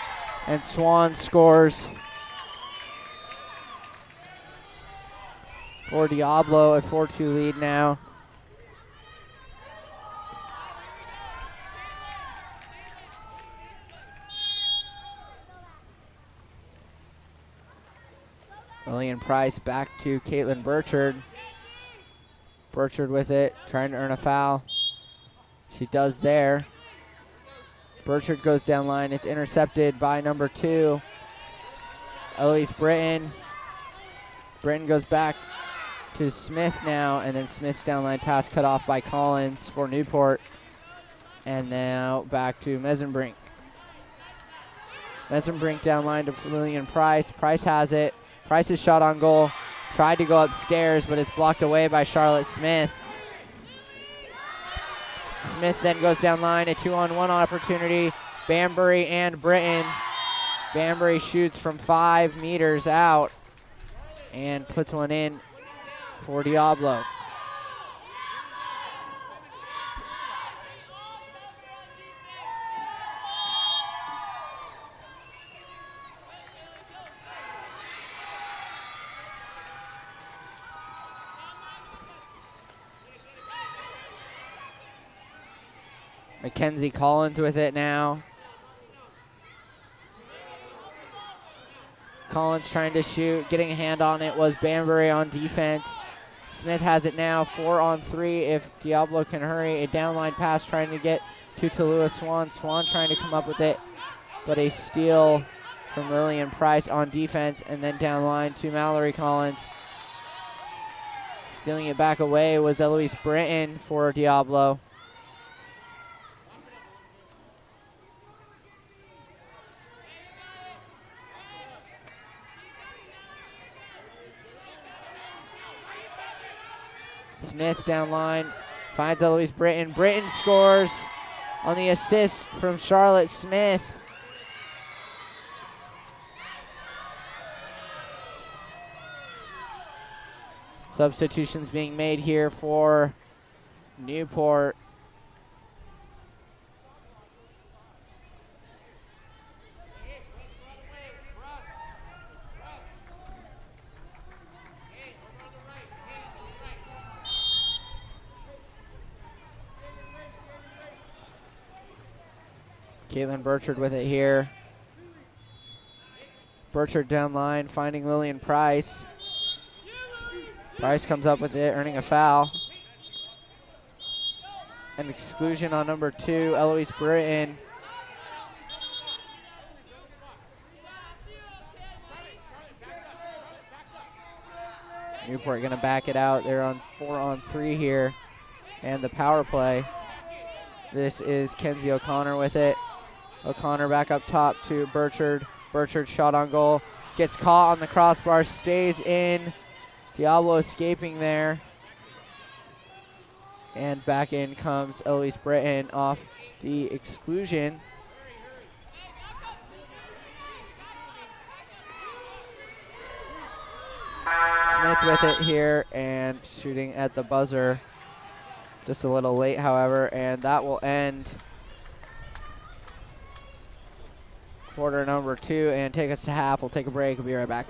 and Swan scores for Diablo, a 4-2 lead now. Lillian Price back to Caitlin Burchard. Burchard with it, trying to earn a foul. She does there. Burchard goes down line. It's intercepted by number 2, Eloise Britton. Britton goes back to Smith now, and then Smith's downline pass cut off by Collins for Newport. And now back to Mesenbrink. Mesenbrink downline to Lillian Price. Price has it. Price's shot on goal. Tried to go upstairs, but it's blocked away by Charlotte Smith. Smith then goes down line, a 2-on-1 opportunity. Banbury and Britton. Banbury shoots from 5 meters out and puts one in for Diablo. Mackenzie Collins with it now. Collins trying to shoot, getting a hand on it was Banbury on defense. Smith has it now, 4-on-3 if Diablo can hurry. A downline pass trying to get to Lewis Swan. Swan trying to come up with it, but a steal from Lillian Price on defense, and then down line to Mallory Collins. Stealing it back away was Eloise Britton for Diablo. Smith down line, finds Eloise Britton. Britton scores on the assist from Charlotte Smith. Substitutions being made here for Newport. Caitlin Burchard with it here. Burchard down line, finding Lillian Price. Price comes up with it, earning a foul. An exclusion on number 2, Eloise Britton. Newport gonna back it out. They're on 4-on-3 here. And the power play. This is Kenzie O'Connor with it. O'Connor back up top to Burchard. Burchard shot on goal. Gets caught on the crossbar, stays in. Diablo escaping there. And back in comes Eloise Britton off the exclusion. Smith with it here and shooting at the buzzer. Just a little late, however, and that will end quarter number 2 and take us to half. We'll take a break. We'll be right back.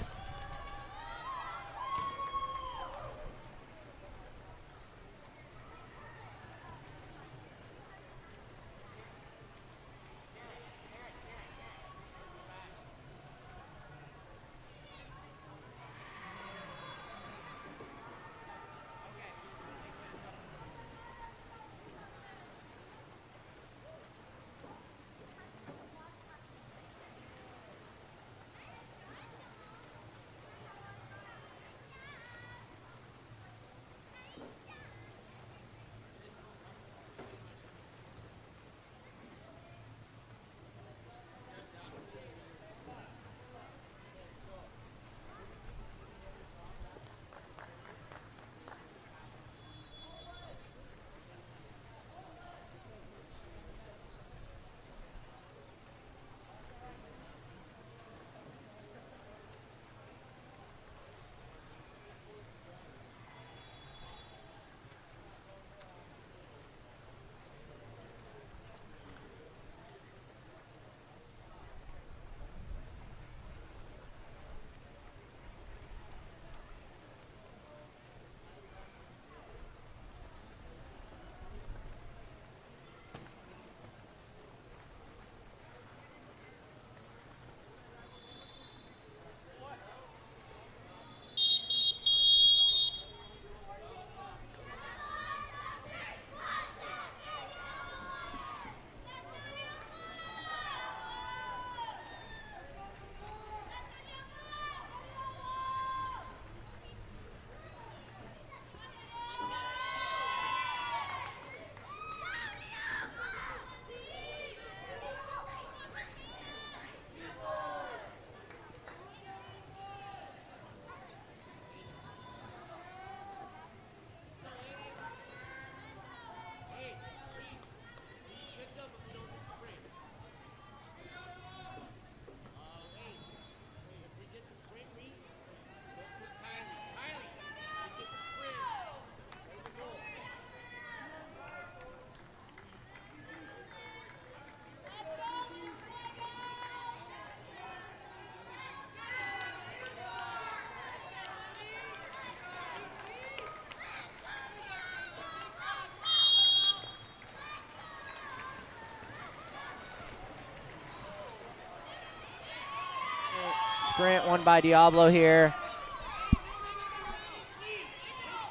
sprint won by Diablo here.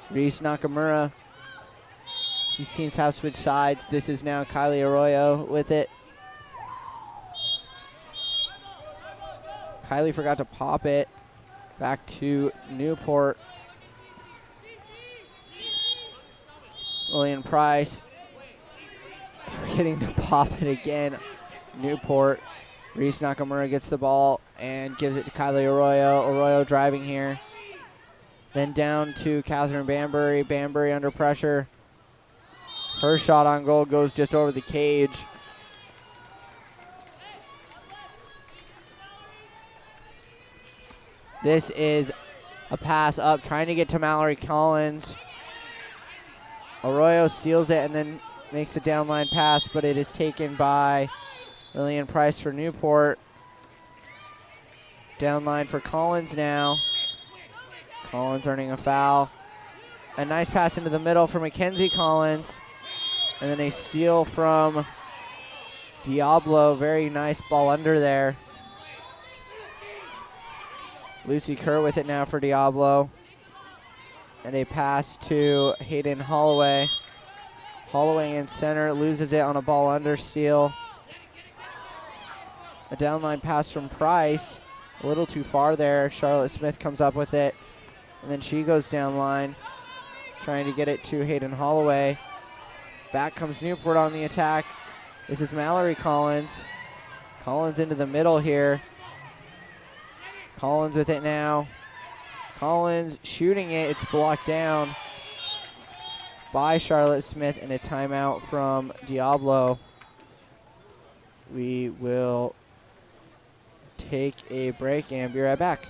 Reese Nakamura. These teams have switched sides. This is now Kylie Arroyo with it. Kylie forgot to pop it. Back to Newport. Lillian Price forgetting to pop it again. Newport. Reese Nakamura gets the ball and gives it to Kylie Arroyo. Arroyo driving here. Then down to Catherine Banbury. Banbury under pressure. Her shot on goal goes just over the cage. This is a pass up, trying to get to Mallory Collins. Arroyo steals it and then makes a downline pass, but it is taken by Lillian Price for Newport. Downline for Collins now. Collins earning a foul. A nice pass into the middle for Mackenzie Collins. And then a steal from Diablo. Very nice ball under there. Lucy Kerr with it now for Diablo. And a pass to Hayden Holloway. Holloway in center, loses it on a ball under steal. A downline pass from Price. A little too far there. Charlotte Smith comes up with it. And then she goes down line, trying to get it to Hayden Holloway. Back comes Newport on the attack. This is Mallory Collins. Collins into the middle here. Collins with it now. Collins shooting it. It's blocked down by Charlotte Smith, and a timeout from Diablo. We will take a break and be right back.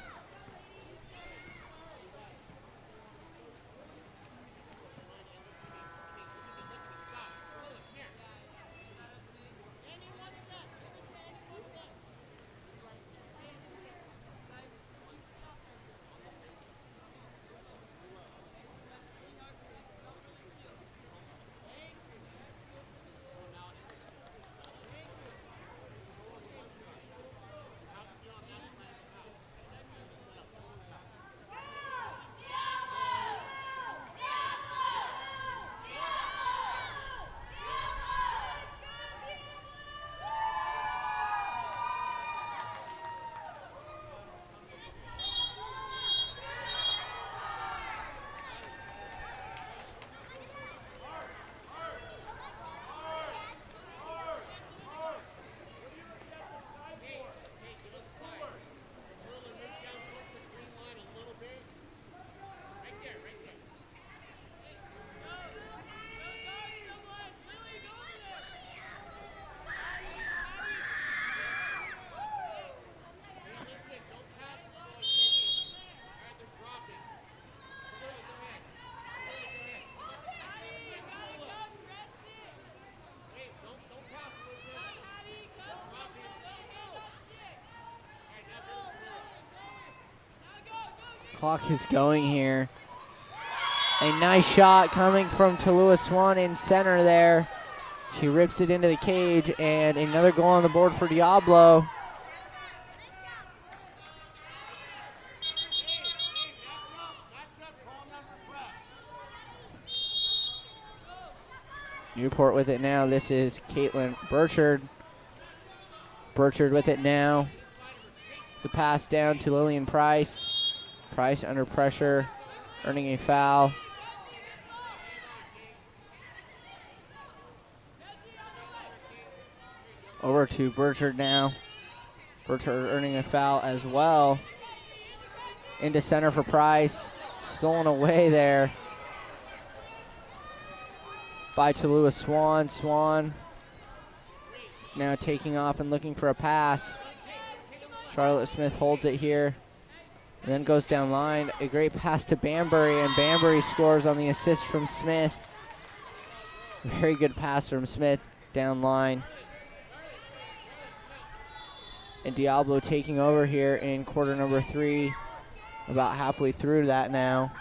Clock is going here. A nice shot coming from Tallulah Swan in center there. She rips it into the cage, and another goal on the board for Diablo. Newport with it now. This is Caitlin Burchard. Burchard with it now. The pass down to Lillian Price. Price under pressure, earning a foul. Over to Burchard now. Burchard earning a foul as well. Into center for Price. Stolen away there by Tallulah Swan. Swan now taking off and looking for a pass. Charlotte Smith holds it here. And then goes down line. A great pass to Banbury, and Banbury scores on the assist from Smith. Very good pass from Smith down line. And Diablo taking over here in quarter number 3. About halfway through that now.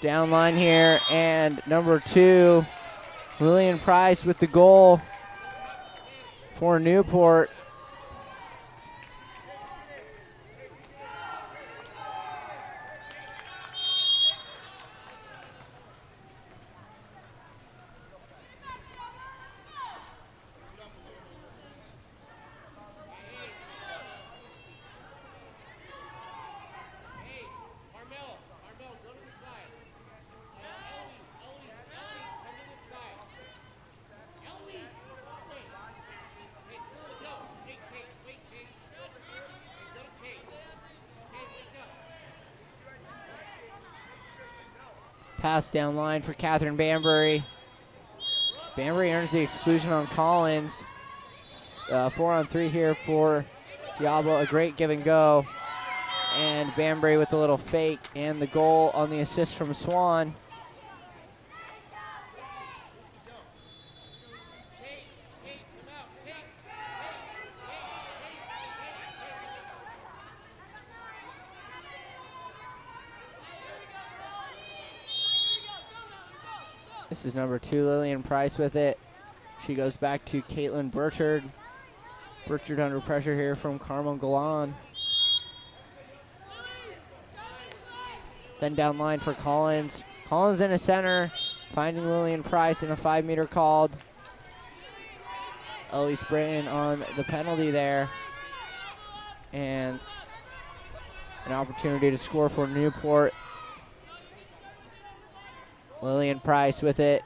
Down line here, and number 2, Lillian Price with the goal for Newport. Pass down line for Catherine Banbury. Banbury earns the exclusion on Collins. 4-on-3 here for Diablo. A great give and go. And Banbury with a little fake and the goal on the assist from Swan. This is number 2, Lillian Price with it. She goes back to Caitlin Burchard. Burchard under pressure here from Carmel Galan. Then down line for Collins. Collins in a center, finding Lillian Price in a 5-meter called. Eloise Britton on the penalty there. And an opportunity to score for Newport. Lillian Price with it.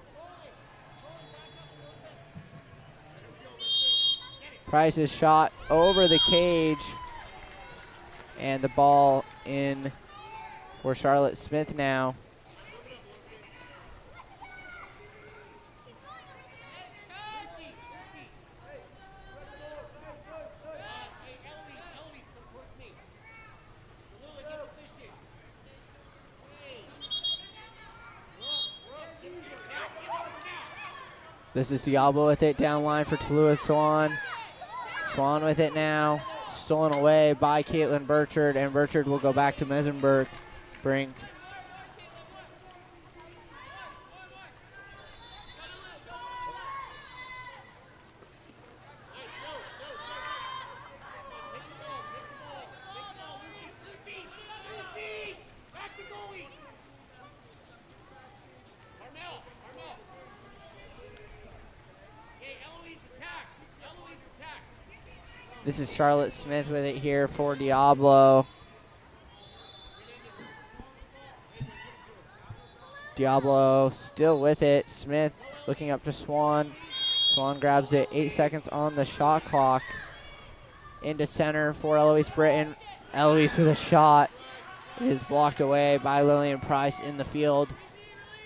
Price's shot over the cage. And the ball in for Charlotte Smith now. This is Diablo with it, down line for Tallulah Swan. Swan with it now, stolen away by Caitlin Burchard, and Burchard will go back to Mesenbrink. This is Charlotte Smith with it here for Diablo. Diablo still with it. Smith looking up to Swan. Swan grabs it. 8 seconds on the shot clock. Into center for Eloise Britton. Eloise with a shot. It is blocked away by Lillian Price in the field.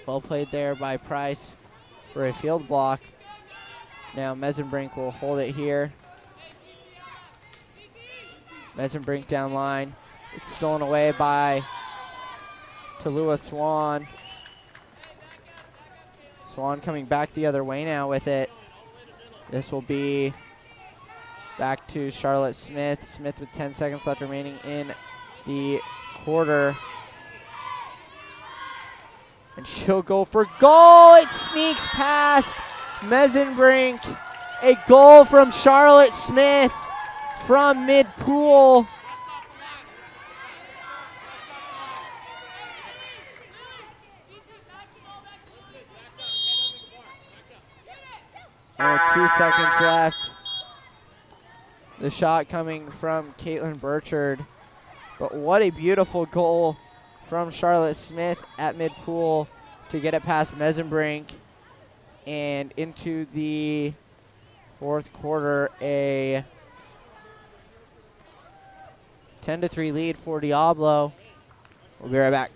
Well played there by Price for a field block. Now Mesenbrink will hold it here. Mesenbrink down line. It's stolen away by Tallulah Swan. Swan coming back the other way now with it. This will be back to Charlotte Smith. Smith with 10 seconds left remaining in the quarter. And she'll go for goal. It sneaks past Mesenbrink. A goal from Charlotte Smith from mid-pool. And with 2 seconds left, the shot coming from Caitlin Burchard. But what a beautiful goal from Charlotte Smith at mid-pool to get it past Mesenbrink and into the fourth quarter. A 10-3 lead for Diablo. We'll be right back.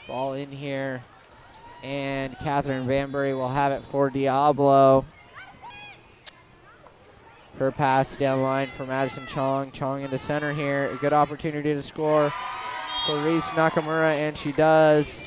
Ball in here, and Catherine Banbury will have it for Diablo. Her pass down line for Madison Chong. Chong into center here. A good opportunity to score for Reese Nakamura, and she does.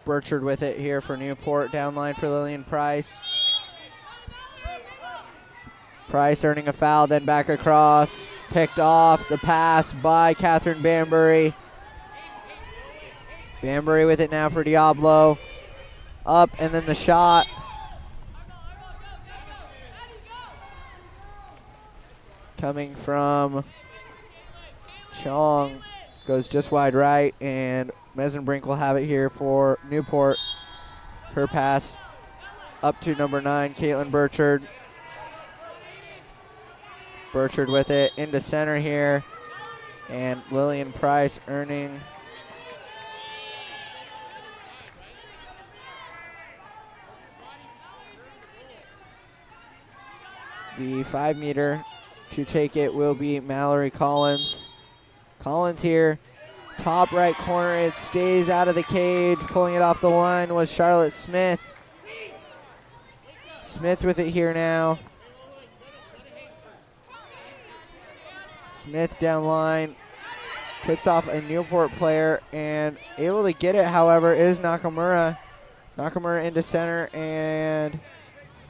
Burchard with it here for Newport. Down line for Lillian Price. Price earning a foul, then back across. Picked off the pass by Catherine Banbury. Banbury with it now for Diablo. Up, and then the shot. Coming from Chong. Goes just wide right, and Mesenbrink will have it here for Newport. Her pass up to number 9, Caitlin Burchard. Burchard with it into center here, and Lillian Price earning the 5 meter. To take it will be Mallory Collins. Collins here, top right corner, it stays out of the cage. Pulling it off the line was Charlotte Smith. Smith with it here now. Smith down line, tips off a Newport player, and able to get it, however, is Nakamura. Nakamura into center and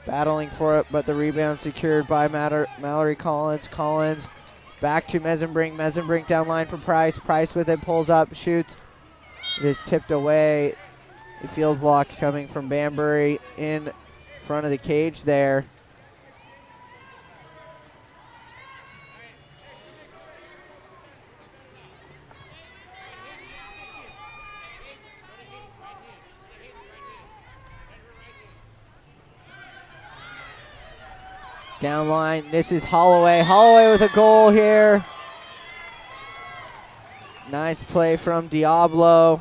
battling for it, but the rebound secured by Mallory Collins. Collins back to Mesenbrink. Mesenbrink down line for Price. Price with it, pulls up, shoots. It is tipped away. The field block coming from Banbury in front of the cage there. Down line, this is Holloway. Holloway with a goal here. Nice play from Diablo.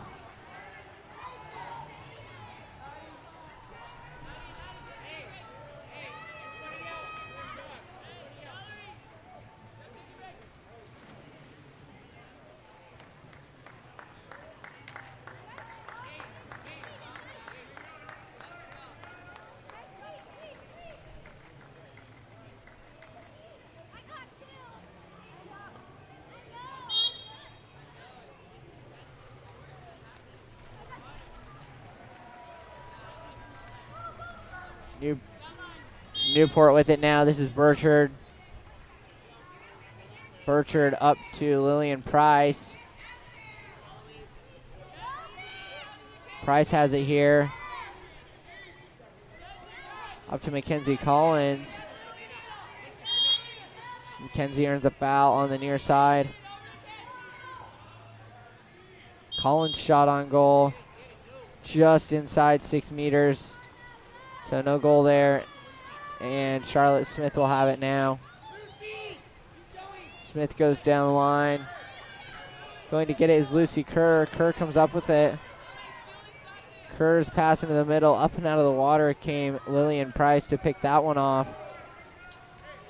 Newport with it now. This is Burchard. Burchard up to Lillian Price. Price has it here. Up to Mackenzie Collins. Mackenzie earns a foul on the near side. Collins shot on goal. Just inside 6 meters. So no goal there. And Charlotte Smith will have it now. Smith goes down the line. Going to get it is Lucy Kerr. Kerr comes up with it. Kerr's pass into the middle. Up and out of the water came Lillian Price to pick that one off.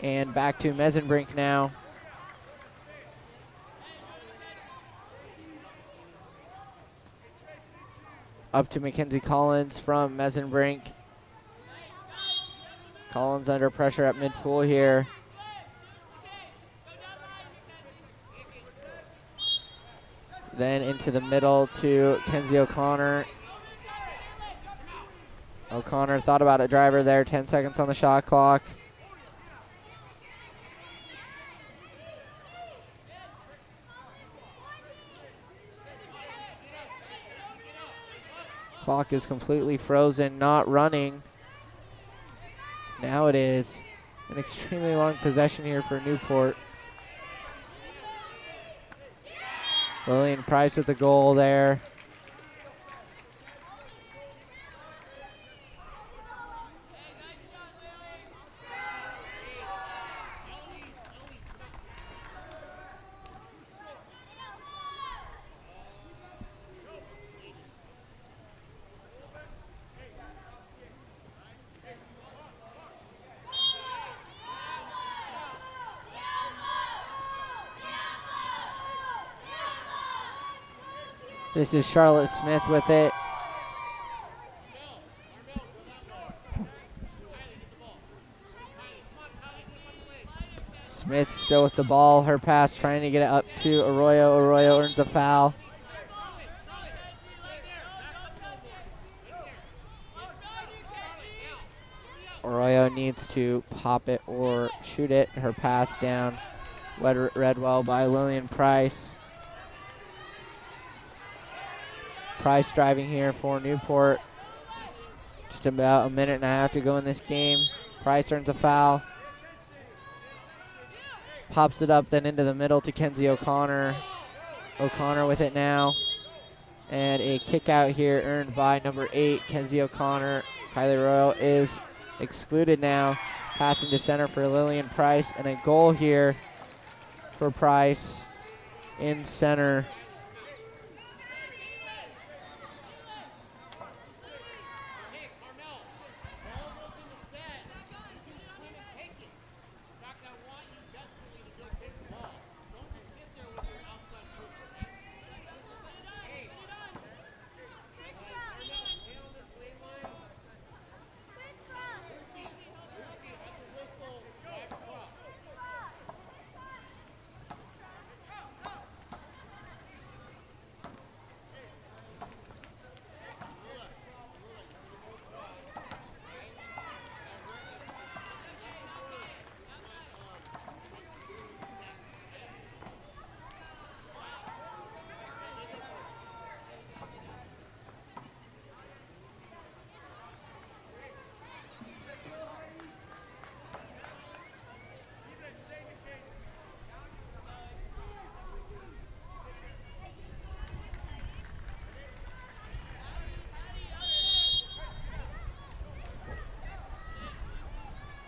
And back to Mesenbrink now. Up to Mackenzie Collins from Mesenbrink. Collins under pressure at mid-pool here. Then into the middle to Kenzie O'Connor. O'Connor thought about a driver there. 10 seconds on the shot clock. Clock is completely frozen, not running. Now it is an extremely long possession here for Newport. Lillian Price with the goal there. This is Charlotte Smith with it. Smith still with the ball. Her pass trying to get it up to Arroyo. Arroyo earns a foul. Arroyo needs to pop it or shoot it. Her pass down. Read well by Lillian Price. Price driving here for Newport. Just about a minute and a half to go in this game. Price earns a foul. Pops it up then into the middle to Kenzie O'Connor. O'Connor with it now. And a kick out here earned by number 8, Kenzie O'Connor. Kylie Royal is excluded now. Passing to center for Lillian Price. And a goal here for Price in center.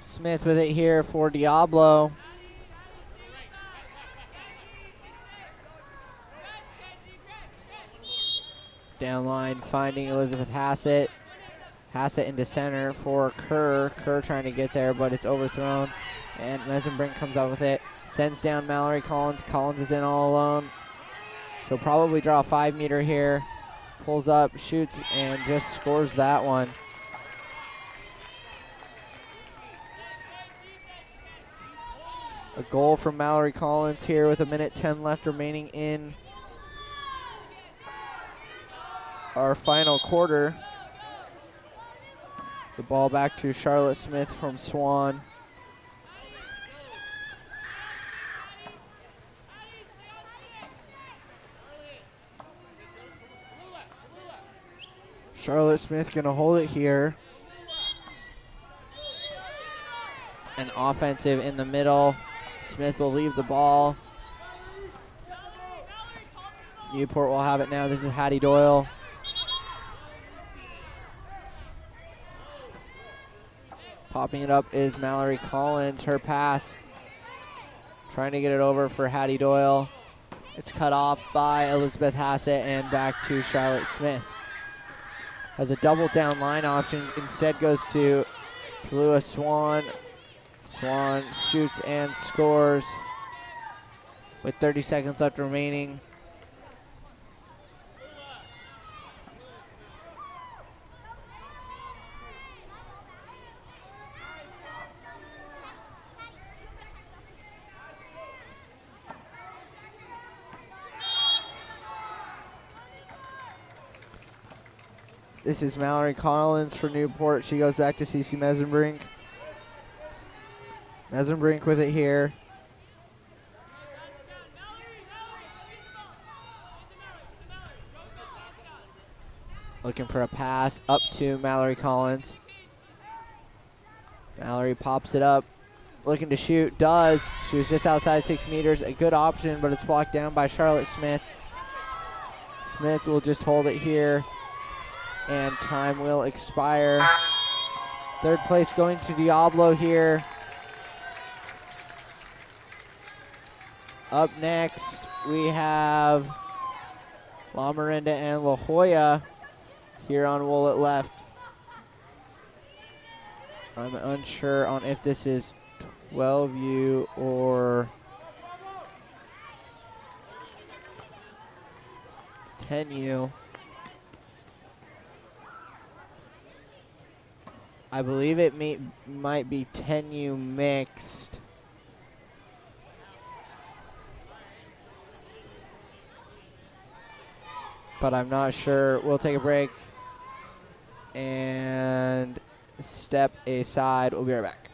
Smith with it here for Diablo. Down line finding Elizabeth Hassett. Hassett into center for Kerr. Kerr trying to get there, but it's overthrown. And Mesenbrink comes out with it. Sends down Mallory Collins. Collins is in all alone. She'll probably draw a 5-meter here. Pulls up, shoots, and just scores that one. A goal from Mallory Collins here with 1:10 left remaining in our final quarter. The ball back to Charlotte Smith from Swan. Charlotte Smith gonna hold it here. An offensive in the middle. Smith will leave the ball. Newport will have it now. This is Hattie Doyle. Popping it up is Mallory Collins. Her pass. Trying to get it over for Hattie Doyle. It's cut off by Elizabeth Hassett and back to Charlotte Smith. Has a double down line option. Instead goes to Tallulah Swan. Swan shoots and scores with 30 seconds left remaining. This is Mallory Collins for Newport. She goes back to Cece Mesenbrink. Mesenbrink with it here. Looking for a pass up to Mallory Collins. Mallory pops it up. Looking to shoot. Does. She was just outside 6 meters. A good option, but it's blocked down by Charlotte Smith. Smith will just hold it here. And time will expire. Third place going to Diablo here. Up next, we have La Morinda and La Jolla here on Woollett left. I'm unsure on if this is 12U or 10U. I believe it might be 10U mixed. But I'm not sure. We'll take a break and step aside. We'll be right back.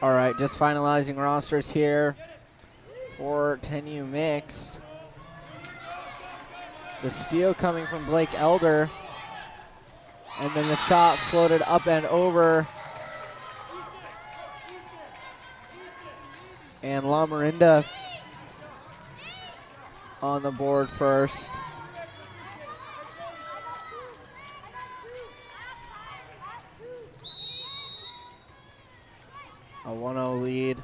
All right, just finalizing rosters here for 10U mixed. The steal coming from Blake Elder. And then the shot floated up and over. And La Morinda on the board first. A 1-0 lead.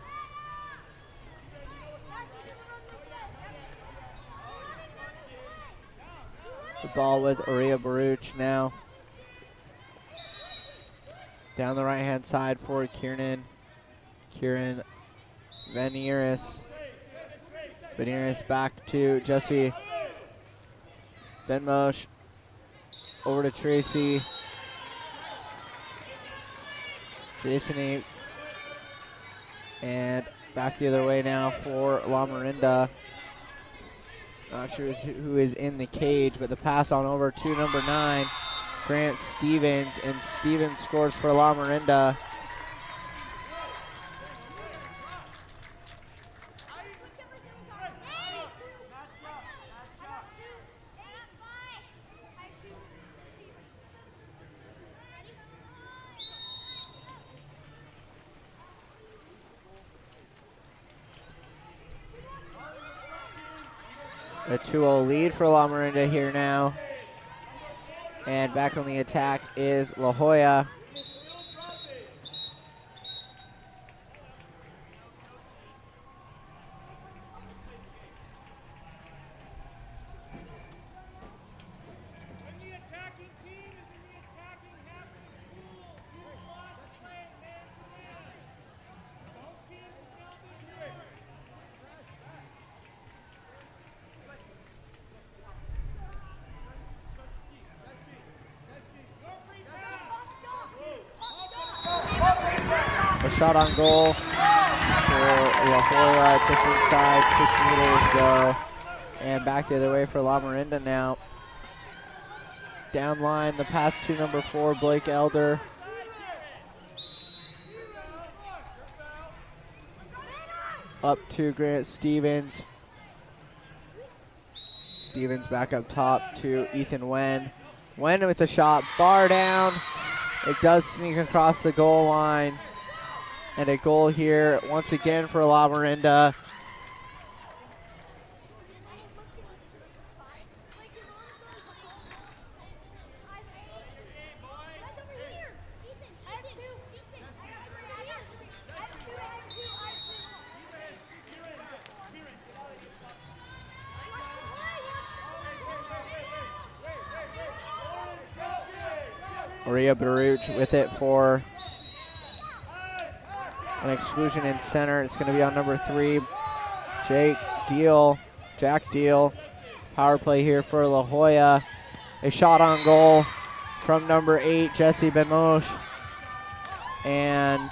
The ball with Aria Baruch now. Down the right-hand side for Kieran Veneris. Veneris back to Jesse Benmosh. Over to Tracy. Jason, and back the other way now for La Morinda. Not sure who is in the cage, but the pass on over to number 9, Grant Stevens, and Stevens scores for La Morinda. A 2-0 lead for La Morinda here now. And back on the attack is La Jolla. A shot on goal for La Jolla, just inside 6 meters though. And back the other way for La Morinda now. Down line, the pass to number 4, Blake Elder. Up to Grant Stevens. Stevens back up top to Ethan Wen. Wen with a shot, bar down. It does sneak across the goal line. And a goal here once again for La Morinda. Maria Baruch with it for an exclusion in center. It's going to be on number 3, Jack Deal. Power play here for La Jolla. A shot on goal from number 8, Jesse Benmosh. And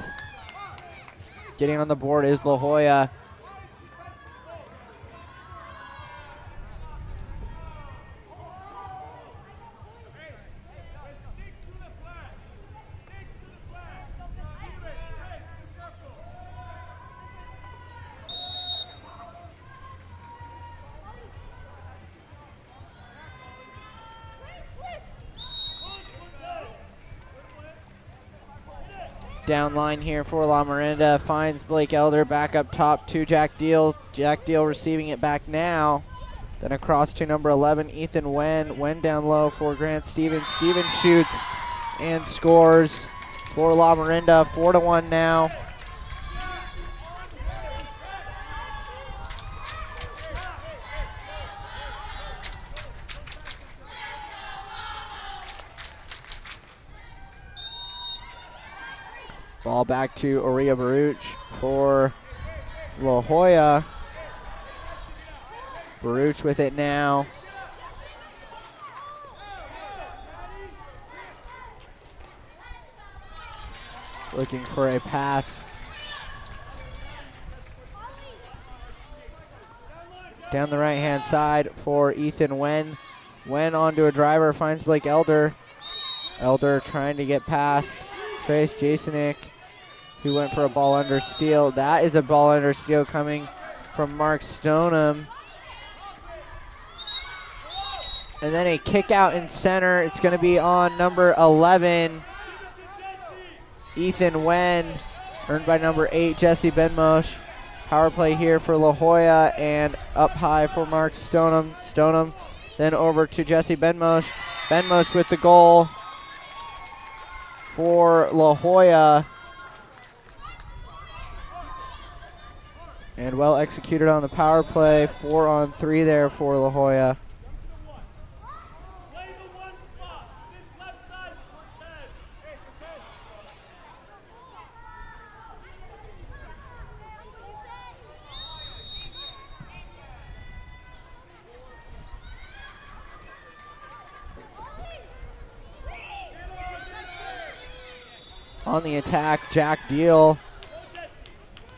getting on the board is La Jolla. Down line here for La Morinda, finds Blake Elder back up top to Jack Deal. Jack Deal receiving it back now. Then across to number 11, Ethan Wen. Wen down low for Grant Stevens. Stevens shoots and scores for La Morinda, 4-1 now. Ball back to Aria Baruch for La Jolla. Baruch with it now. Looking for a pass. Down the right-hand side for Ethan Wen. Wen onto a driver, finds Blake Elder. Elder trying to get past Trace Jasonic. who went for a ball under steal. That is a ball under steal coming from Mark Stoneham. And then a kick out in center. It's going to be on number 11, Ethan Wen, earned by number 8, Jesse Benmosh. Power play here for La Jolla and up high for Mark Stoneham. Stoneham then over to Jesse Benmosh. Benmosh with the goal for La Jolla. And well executed on the power play. 4-on-3 there for La Jolla. On the attack, Jack Deal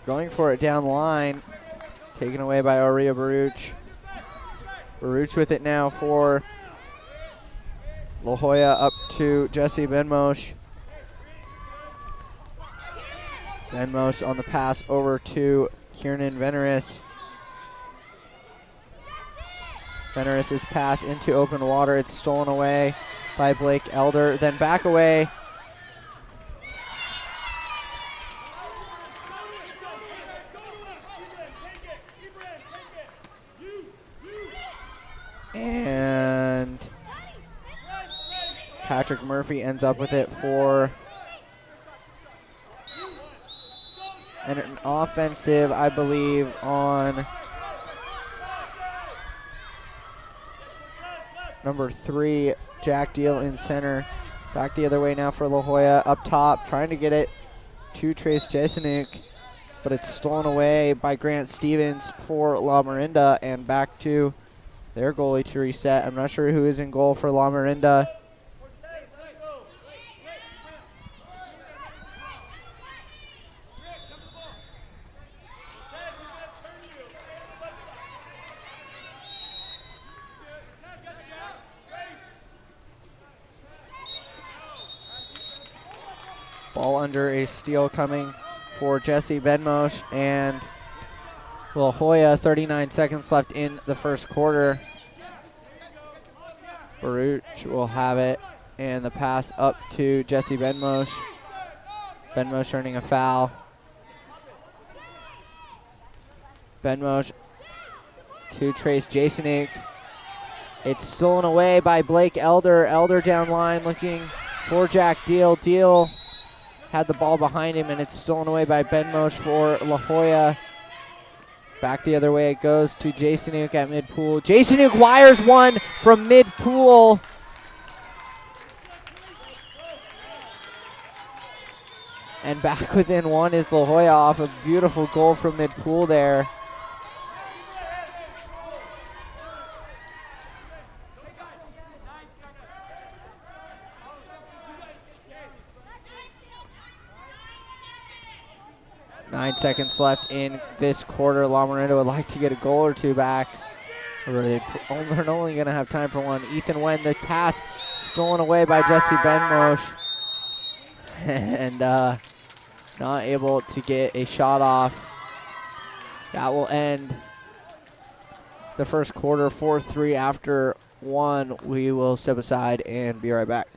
going for it down the line. Taken away by Aurea Baruch. Baruch with it now for La Jolla, up to Jesse Benmosh. Benmosh on the pass over to Kiernan Veneris. Veneris' pass into open water. It's stolen away by Blake Elder. Then back away. And Patrick Murphy ends up with it for an offensive, I believe, on number 3, Jack Deal in center. Back the other way now for La Jolla, up top, trying to get it to Trace Jesenuk, but it's stolen away by Grant Stevens for La Morinda, and back to their goalie to reset. I'm not sure who is in goal for La Morinda. Ball under a steal coming for Jesse Benmosh, and La Jolla, 39 seconds left in the first quarter. Baruch will have it, and the pass up to Jesse Benmosh. Benmosh earning a foul. Benmosh to Trace Jasonik. It's stolen away by Blake Elder. Elder down line looking for Jack Deal. Deal had the ball behind him, and it's stolen away by Benmosh for La Jolla. Back the other way it goes to Jasonik at mid-pool. Jasonik wires one from mid-pool. And back within one is La Jolla off a beautiful goal from mid-pool there. Nine seconds left in this quarter. La Morinda would like to get a goal or two back. They're only going to have time for one. Ethan Wen, the pass stolen away by Jesse Benmosh. And not able to get a shot off. That will end the first quarter, 4-3 after one. We will step aside and be right back.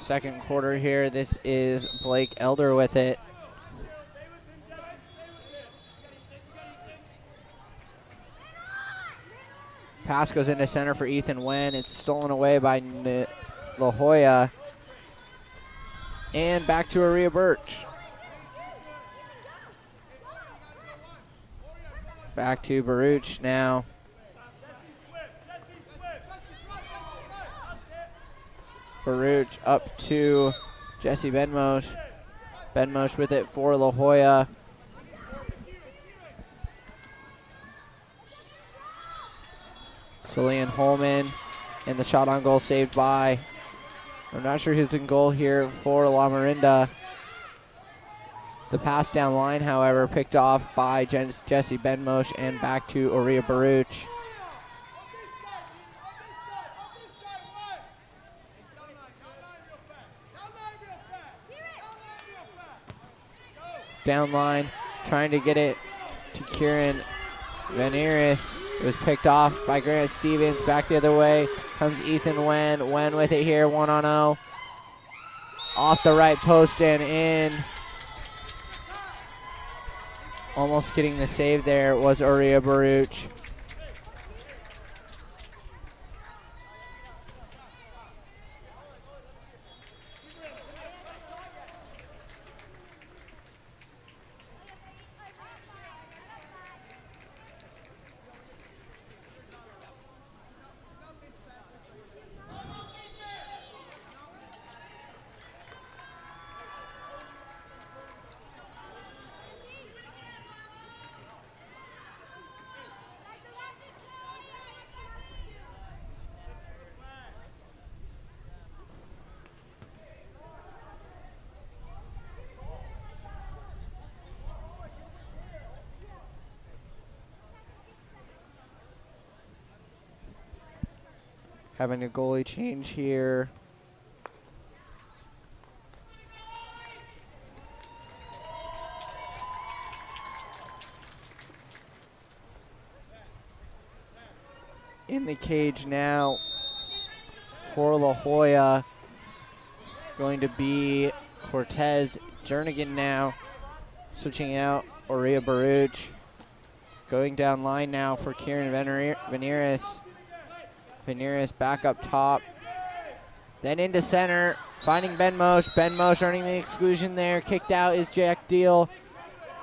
second quarter here. This is Blake Elder with it. Pass goes into center for Ethan Wen. It's stolen away by La Jolla. And back to Aria Birch. Back to Baruch now. Baruch up to Jesse Benmosh. Benmosh with it for La Jolla. Cillian Holman, and the shot on goal saved by, I'm not sure who's in goal here for La Morinda. The pass down line, however, picked off by Jesse Benmosh and back to Aria Baruch. Down line, trying to get it to Kieran Veneris. It was picked off by Grant Stevens. Back the other way comes Ethan Wen. Wen with it here, 1-on-0. Off the right post and in. Almost getting the save there was Aria Baruch. Having a goalie change here. In the cage now for La Jolla. Going to be Cortez Jernigan now. Switching out Aria Baruch. Going down line now for Kieran Veneris. Veneris back up top. Then into center, finding Benmosh. Benmosh earning the exclusion there. Kicked out is Jack Deal.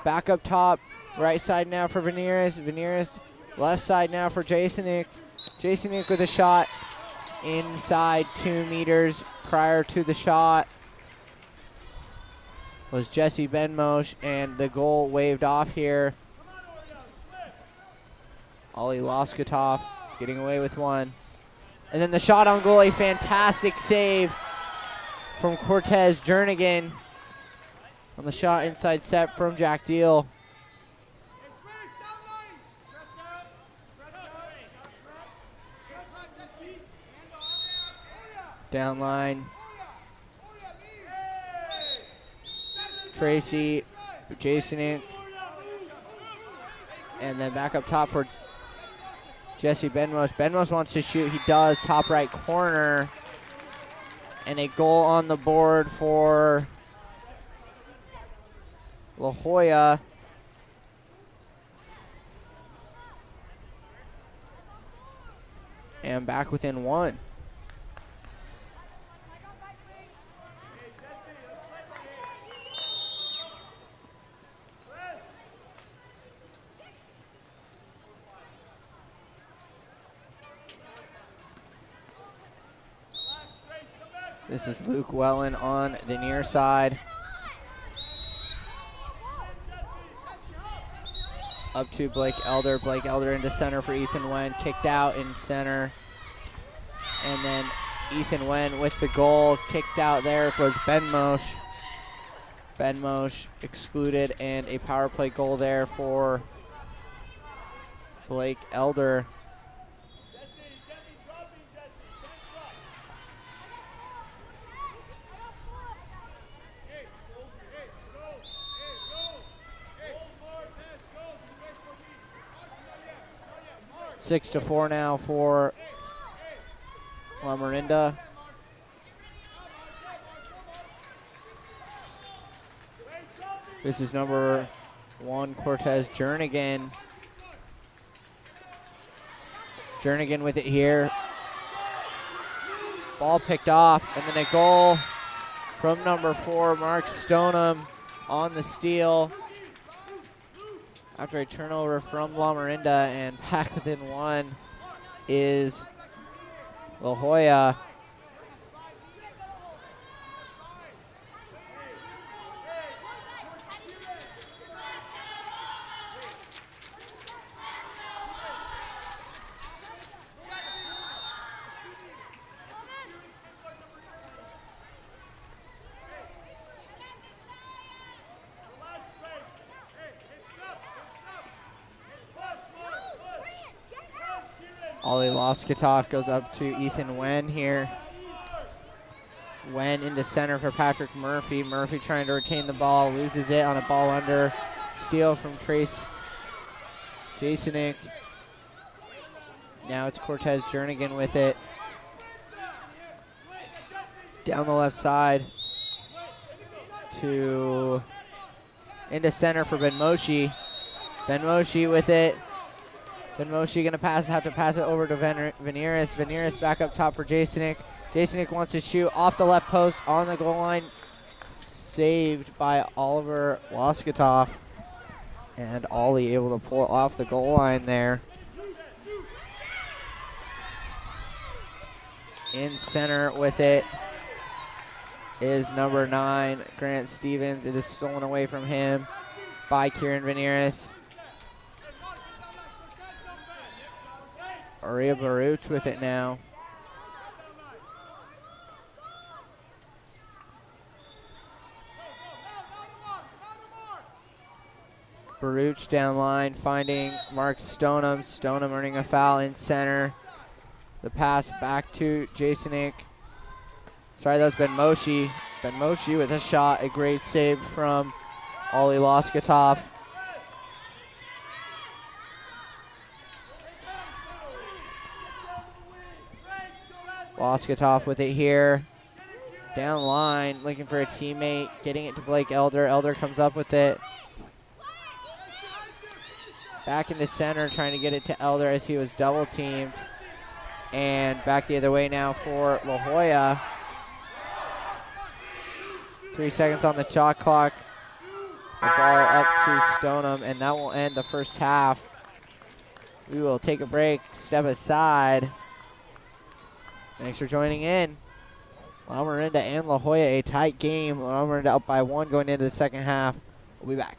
Back up top, right side now for Veneris. Veneris left side now for Jasonik. Jasonik with a shot inside 2 meters prior to the shot was Jesse Benmosh, and the goal waved off here. Ollie Loskatov getting away with one. And then the shot on goal, a fantastic save from Cortez Jernigan on the shot inside set from Jack Deal. Down line. Tracy, Jason, and then back up top for Jesse Benmosh. Benmosh wants to shoot. He does. Top right corner. And a goal on the board for La Jolla. And back within 1. This is Luke Wellen on the near side. Up to Blake Elder. Blake Elder into center for Ethan Wen. Kicked out in center. And then Ethan Wen with the goal. Kicked out there was Benmosh. Benmosh excluded, and a power play goal there for Blake Elder. Six to 4 now for La Morinda. This is number 1, Cortez Jernigan. Jernigan with it here. Ball picked off, and then a goal from number 4, Mark Stoneham on the steal. After a turnover from La Morinda, and back within 1 is La Jolla. Ollie Loskatoff goes up to Ethan Wen here. Wen into center for Patrick Murphy. Murphy trying to retain the ball, loses it on a ball under. Steal from Trace Jasonic. Now it's Cortez Jernigan with it. Down the left side to into center for Ben Moshi. Ben Moshi with it. Ben Moshi gonna have to pass it over to Veneris. Veneris back up top for Jasonic. Jasonic wants to shoot off the left post on the goal line. Saved by Oliver Loskatoff. And Ollie able to pull off the goal line there. In center with it is number 9, Grant Stevens. It is stolen away from him by Kieran Veneris. Aria Baruch with it now. Baruch down line, finding Mark Stoneham. Stoneham earning a foul in center. The pass back to Jasonic. Sorry, that was Ben Moshi. Ben Moshi with a shot, a great save from Ollie Loskatoff. Loskatoff with it here. Down line, looking for a teammate, getting it to Blake Elder. Elder comes up with it. Back in the center, trying to get it to Elder as he was double teamed. And back the other way now for La Jolla. 3 seconds on the shot clock. The ball up to Stoneham, and that will end the first half. We will take a break, step aside. Thanks for joining in. La Morinda and La Jolla, a tight game. La Morinda up by 1 going into the second half. We'll be back.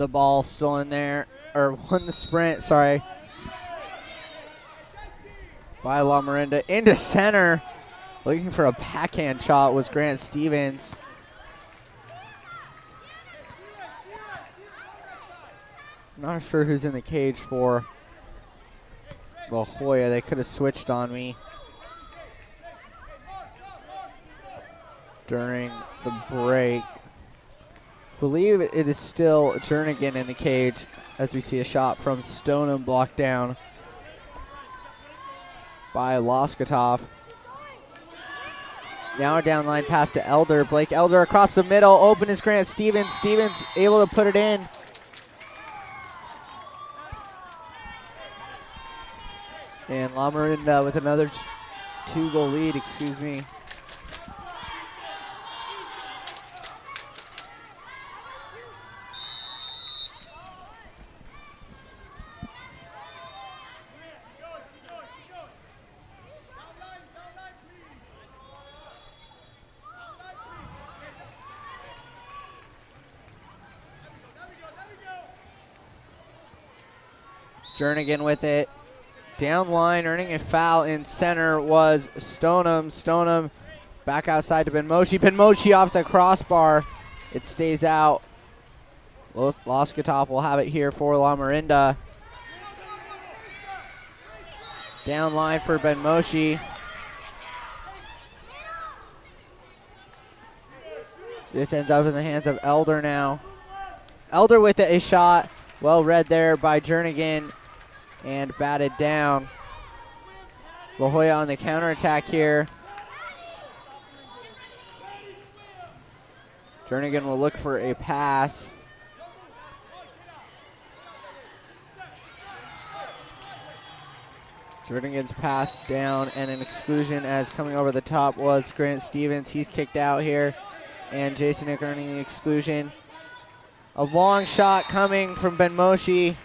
the ball still in there, or won the sprint, sorry. By La Morinda into center. Looking for a backhand shot was Grant Stevens. Not sure who's in the cage for La Jolla. They could have switched on me during the break. Believe it is still Jernigan in the cage as we see a shot from Stoneham blocked down by Loskotov. Now a down line pass to Elder. Blake Elder across the middle. Open is Grant Stevens. Stevens able to put it in. And La Morinda with another 2-goal lead, excuse me. Jernigan with it. Down line, earning a foul in center was Stoneham. Stoneham back outside to Benmoshi. Benmoshi off the crossbar. It stays out. Loskotov will have it here for La Morinda. Down line for Benmoshi. This ends up in the hands of Elder now. Elder with it, a shot. Well read there by Jernigan and batted down. La Jolla on the counterattack here. Jernigan will look for a pass. Jernigan's pass down and an exclusion as coming over the top was Grant Stevens. He's kicked out here and Jason Nick earning the exclusion. A long shot coming from Benmoshi.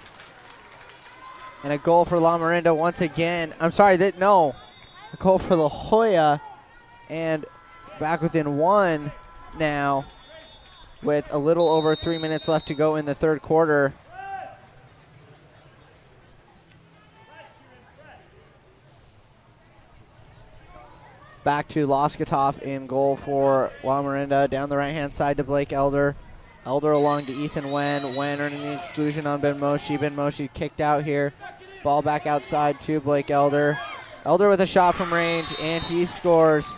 And a goal for La Morinda once again. I'm sorry, no. A goal for La Jolla. And back within one now with a little over 3 minutes left to go in the third quarter. Back to Loskotov in goal for La Morinda. Down the right-hand side to Blake Elder. Elder along to Ethan Wen. Wen earning the exclusion on Benmoshi. Benmoshi kicked out here. Ball back outside to Blake Elder. Elder with a shot from range, and he scores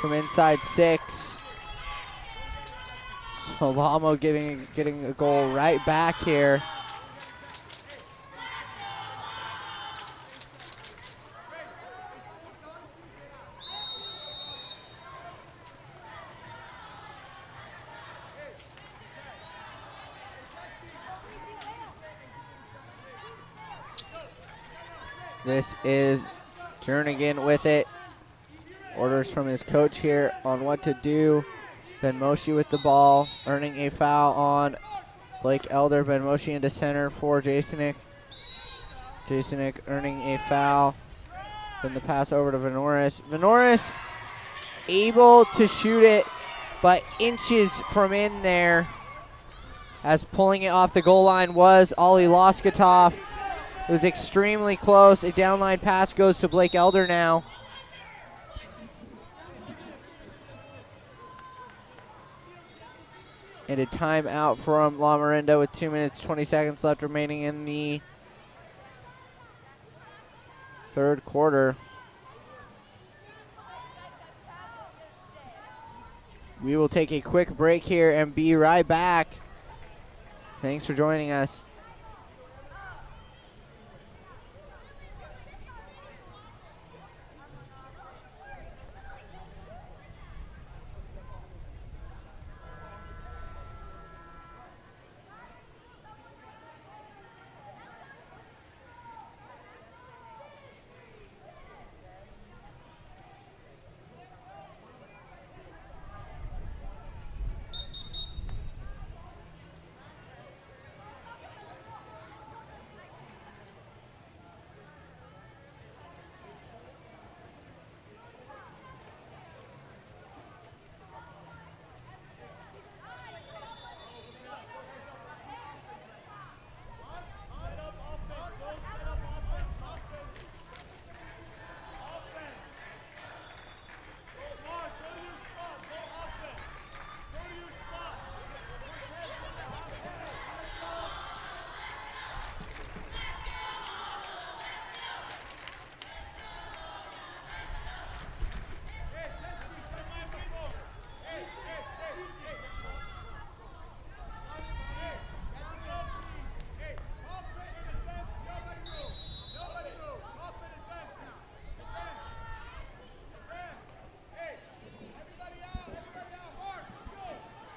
from inside 6. So Lamo getting a goal right back here. This is Jernigan with it. Orders from his coach here on what to do. Benmoshi with the ball, earning a foul on Blake Elder. Benmoshi into center for Jasonik. Jasonik earning a foul. Then the pass over to Venoris. Venoris able to shoot it, but inches from in there. As pulling it off the goal line was Ollie Loskotov. It was extremely close. A downline pass goes to Blake Elder now. And a timeout from La Morinda with 2 minutes, 20 seconds left remaining in the third quarter. We will take a quick break here and be right back. Thanks for joining us.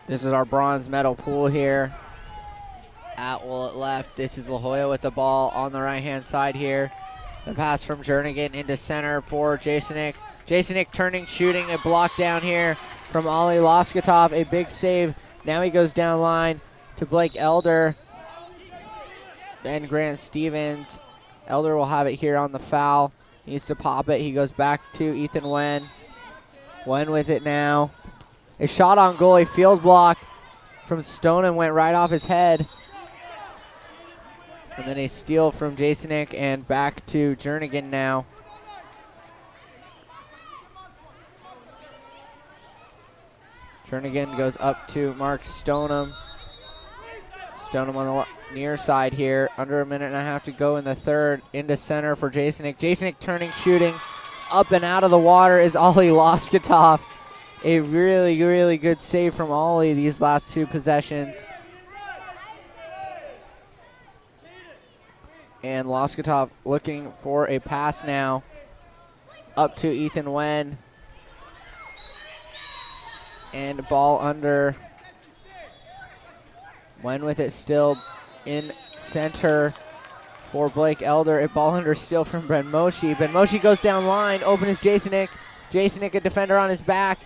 This is our bronze medal pool here at Woollett left. This is La Jolla with the ball on the right-hand side here. The pass from Jernigan into center for Jasonik. Jasonik turning, shooting, a block down here from Ollie Loskotov. A big save. Now he goes down line to Blake Elder. Then Grant Stevens. Elder will have it here on the foul. Needs to pop it. He goes back to Ethan Wen. Wen with it now. A shot on goal, a field block from Stoneham went right off his head. And then a steal from Jasonik and back to Jernigan now. Jernigan goes up to Mark Stoneham. Stoneham on the near side here. Under a minute and a half to go in the third. Into center for Jasonik. Jasonik turning, shooting. Up and out of the water is Ollie Loskotov. A really, really good save from Ollie these last two possessions. And Loskotov looking for a pass now. Up to Ethan Wen. And ball under. Wen with it still in center for Blake Elder. A ball under still from Ben Moshi. Ben Moshi goes down line. Open is Jasonik. Jasonik, a defender on his back.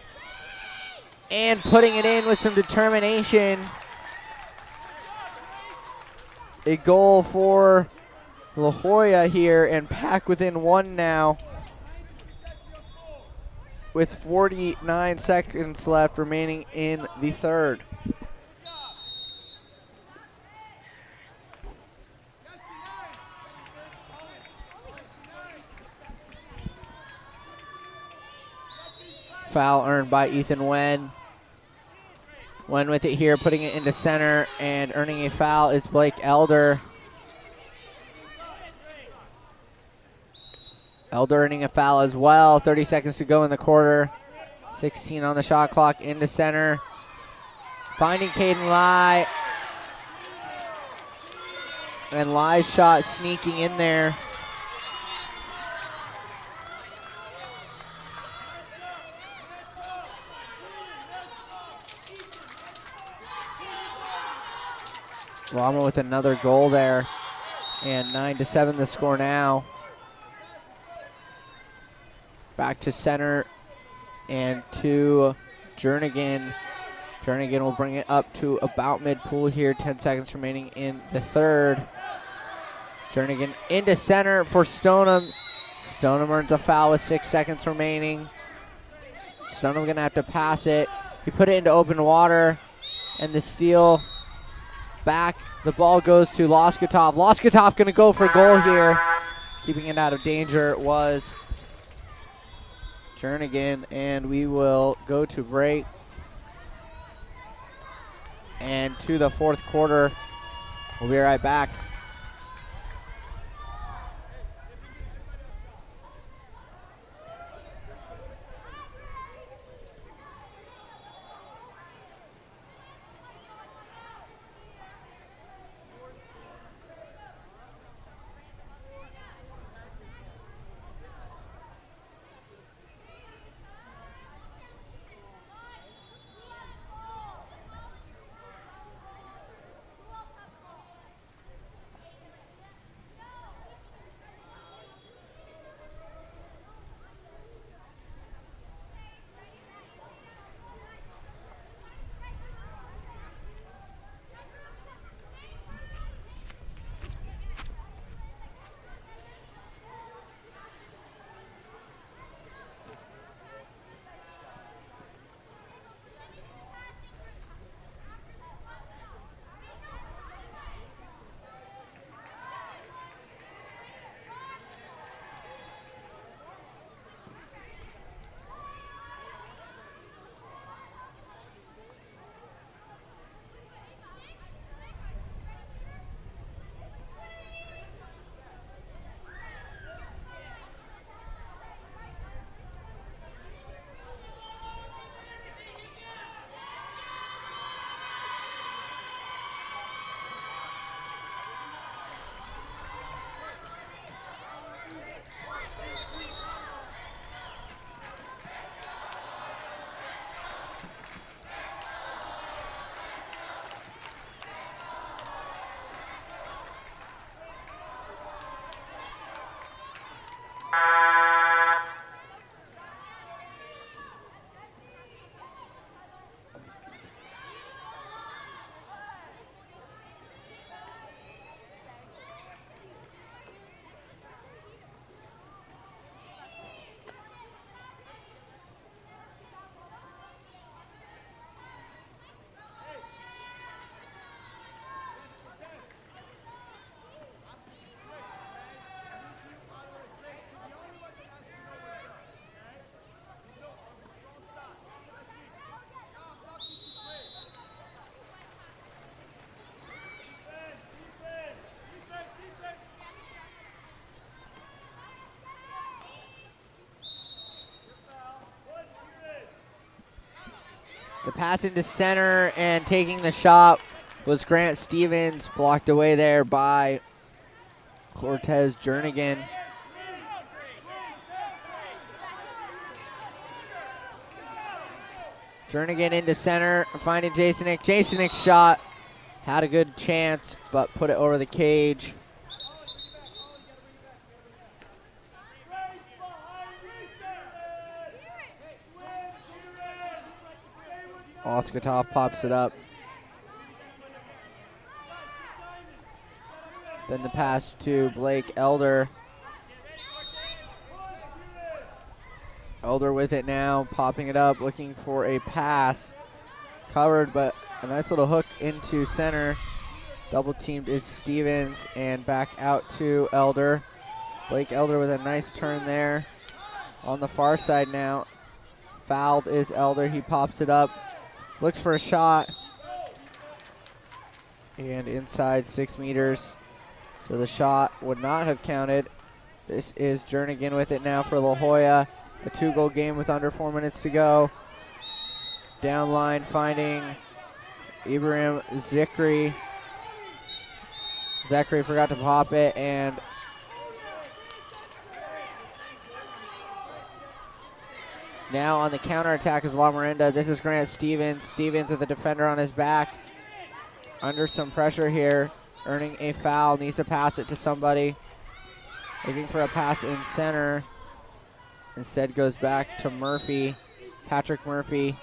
And putting it in with some determination. A goal for La Jolla here, and Pack within one now with 49 seconds left remaining in the third. Foul earned by Ethan Wen. Wen with it here, putting it into center, and earning a foul is Blake Elder. Elder earning a foul as well. 30 seconds to go in the quarter. 16 on the shot clock, into center. Finding Caden Lai. And Lai's shot sneaking in there. Rama with another goal there. And 9-7 the score now. Back to center and to Jernigan. Jernigan will bring it up to about mid-pool here. 10 seconds remaining in the third. Jernigan into center for Stoneham. Stoneham earns a foul with 6 seconds remaining. Stoneham gonna have to pass it. He put it into open water, and the steal back. The ball goes to Loskotov. Loskotov gonna go for goal here. Keeping it out of danger was Jernigan, and we will go to break and to the fourth quarter. We'll be right back. The pass into center and taking the shot was Grant Stevens, blocked away there by Cortez Jernigan. Jernigan into center, finding Jasonic. Jasonic's shot had a good chance, but put it over the cage. Oskatov pops it up. Then the pass to Blake Elder. Elder with it now, popping it up, looking for a pass. Covered, but a nice little hook into center. Double teamed is Stevens, and back out to Elder. Blake Elder with a nice turn there. On the far side now. Fouled is Elder, he pops it up. Looks for a shot. And inside 6 meters. So the shot would not have counted. This is Jernigan with it now for La Jolla. A 2-goal game with under 4 minutes to go. Down line finding Ibrahim Zikri. Zachary forgot to pop it, and now on the counter attack is La Morinda. This is Grant Stevens. Stevens with a defender on his back. Under some pressure here, earning a foul. Needs to pass it to somebody. Looking for a pass in center. Instead goes back to Murphy. Patrick Murphy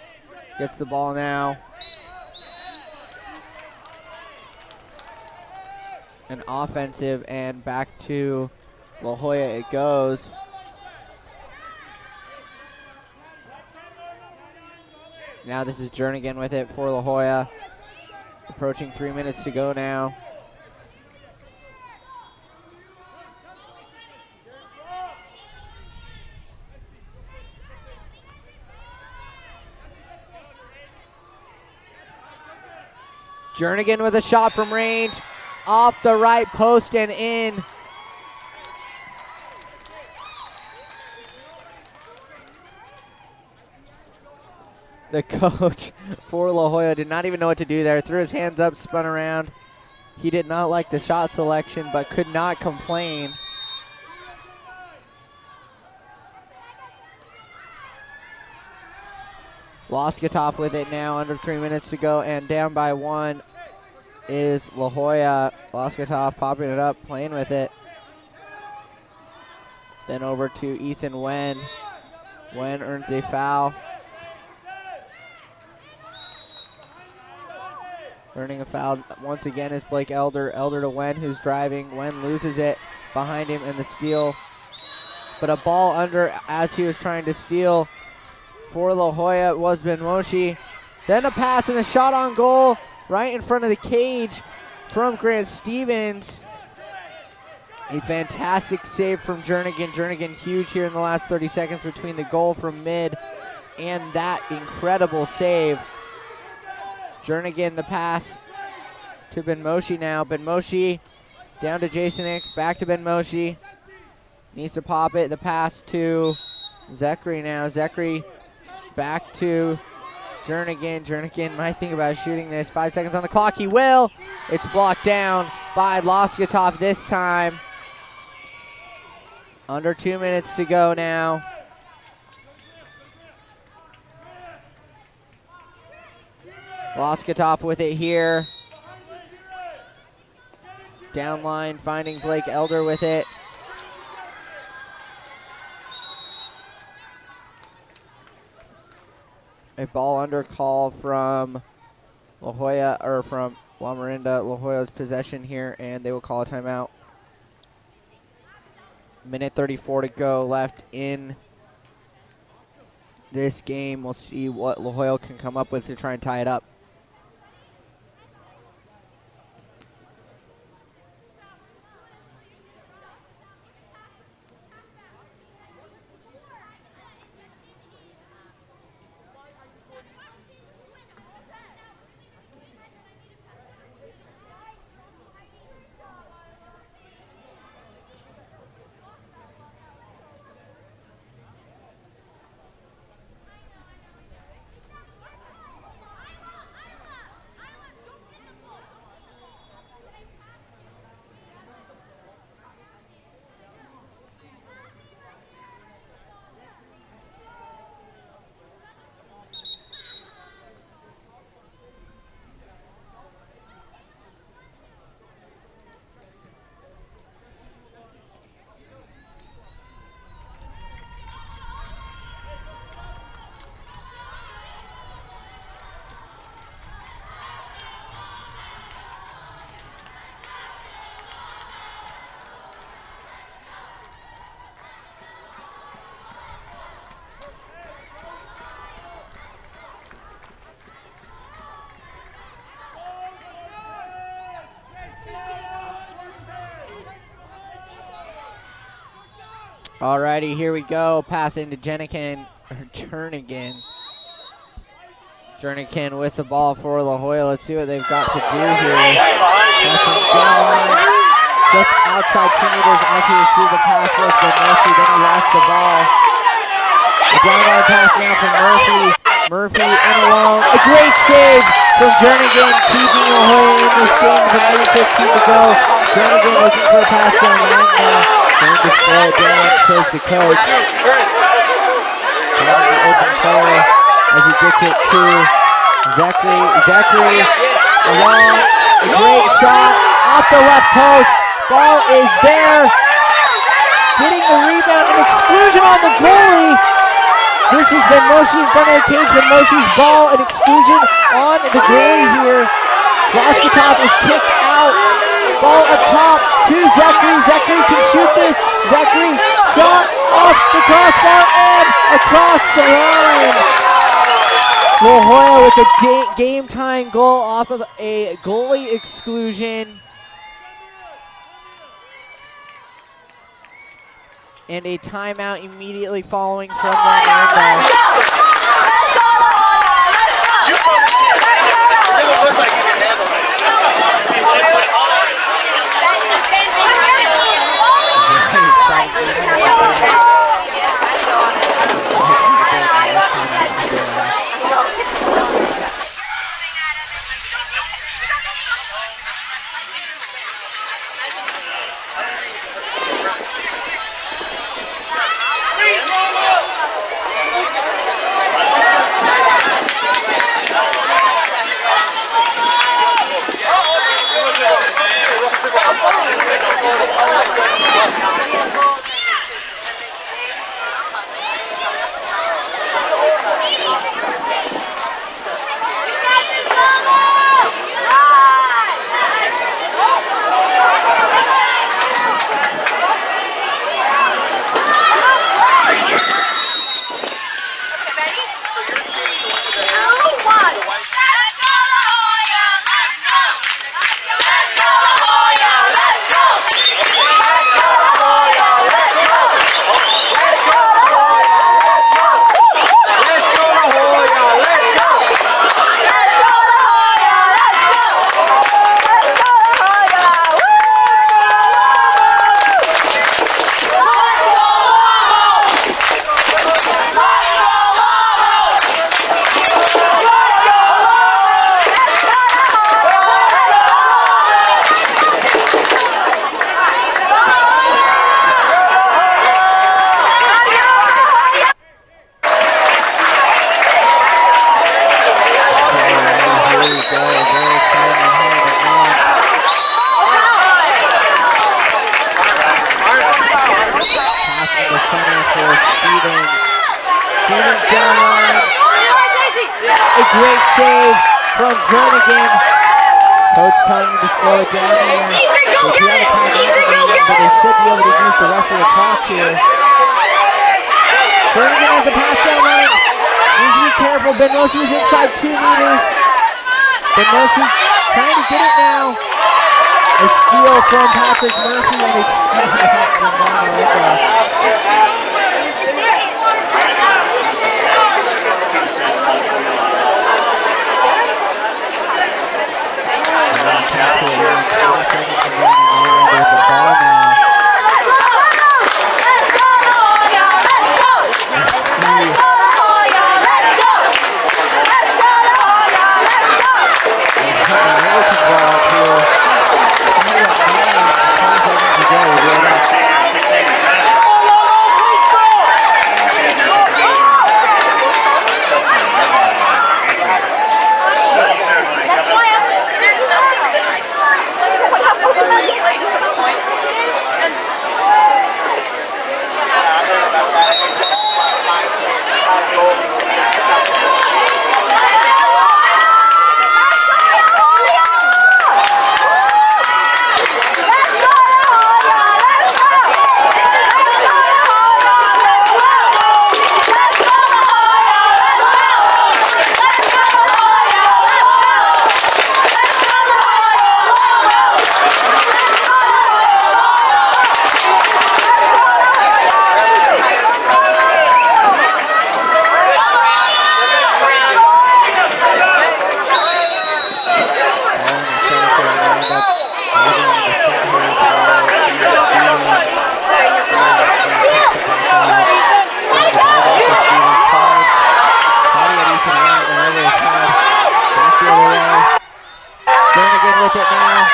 gets the ball now. An offensive, and back to La Jolla it goes. Now this is Jernigan with it for La Jolla. Approaching 3 minutes to go now. Jernigan with a shot from range. Off the right post and in. The coach for La Jolla did not even know what to do there. Threw his hands up, spun around. He did not like the shot selection, but could not complain. Loskatov with it now, under 3 minutes to go, and down by 1 is La Jolla. Loskatov popping it up, playing with it. Then over to Ethan Wen. Wen earns a foul. Earning a foul once again is Blake Elder. Elder to Wen, who's driving. Wen loses it behind him in the steal. But a ball under as he was trying to steal for La Jolla was Benmoshi. Then a pass and a shot on goal right in front of the cage from Grant Stevens. A fantastic save from Jernigan. Jernigan huge here in the last 30 seconds between the goal from mid and that incredible save. Jernigan the pass to Benmoshi now. Benmoshi down to Jasonik, back to Benmoshi. Needs to pop it. The pass to Zekri now. Zekri back to Jernigan. Jernigan might think about shooting this. 5 seconds on the clock. He will. It's blocked down by Loskatov this time. Under 2 minutes to go now. Loskatov with it here. Down line finding Blake Elder with it. A ball under call from La Jolla, or from La Morinda. La Jolla's possession here, and they will call a timeout. Minute 34 to go left in this game. We'll see what La Jolla can come up with to try and tie it up. Alrighty, here we go. Pass into Jernigan. Jernigan with the ball for La Jolla. Let's see what they've got to do here. Passing down, just outside 2 meters as he received the pass was from Murphy. Then he lost the ball. A downward pass now from Murphy. Murphy in alone. A great save from Jernigan, keeping La Jolla in this game with a minute 15 to go. Jernigan looking for a pass down line now. Going to slow it down, says the coach. Finding the open player as he gets it to Zachary. Zachary along. A great shot off the left post. Ball is there. Getting the rebound, an exclusion on the goalie. This has been Moshi in front of the cage, but Moshi's ball, an exclusion on the goalie here. Roskatov is kicked out. Ball up top to Zachary. Zachary can shoot this. Zachary shot off the crossbar and across the line. La Jolla with a game-tying goal off of a goalie exclusion. And a timeout immediately following from Morinda. Great save from Jernigan. Coach telling him to slow it down here. They do have a timeout remaining, but they should be able to use the rest of the clock here. Jernigan has a pass down line. Needs to be careful. Benmoshi is inside 2 meters. Benmoshi trying to get it now. A steal from Patrick Murphy and it's from Morinda. it now.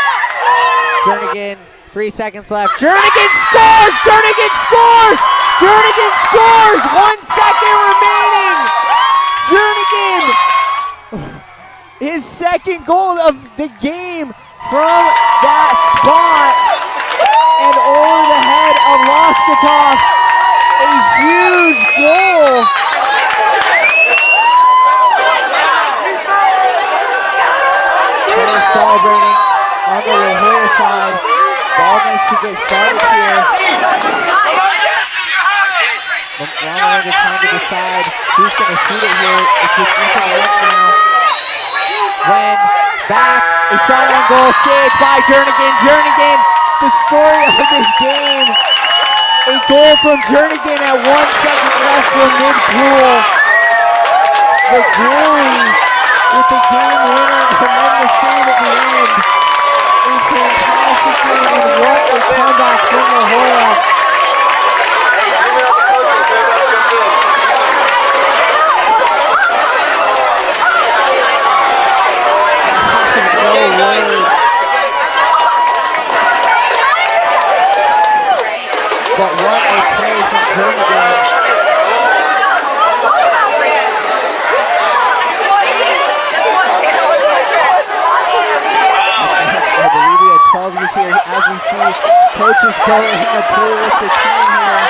Jernigan, 3 seconds left. Jernigan scores! Jernigan scores! Jernigan scores! 1 second remaining! Jernigan, his second goal of the game from that spot. And over the head of Loskatov. A huge goal. They're celebrating on the La Jolla side. Ball needs to get started here. The Morinda trying to decide who's going to shoot it here. It's with Ethan Lynn now. When back, a shot on goal, saved by Jernigan. Jernigan, the story of this game. A goal from Jernigan at 1 second left from mid-pool. The goalie with the game winner and then the save at the end. A fantastic game and what a comeback from La Jolla. No words. But what a play from Jernigan. I believe we had 12 youths here as we see coaches go in the pool with the team here.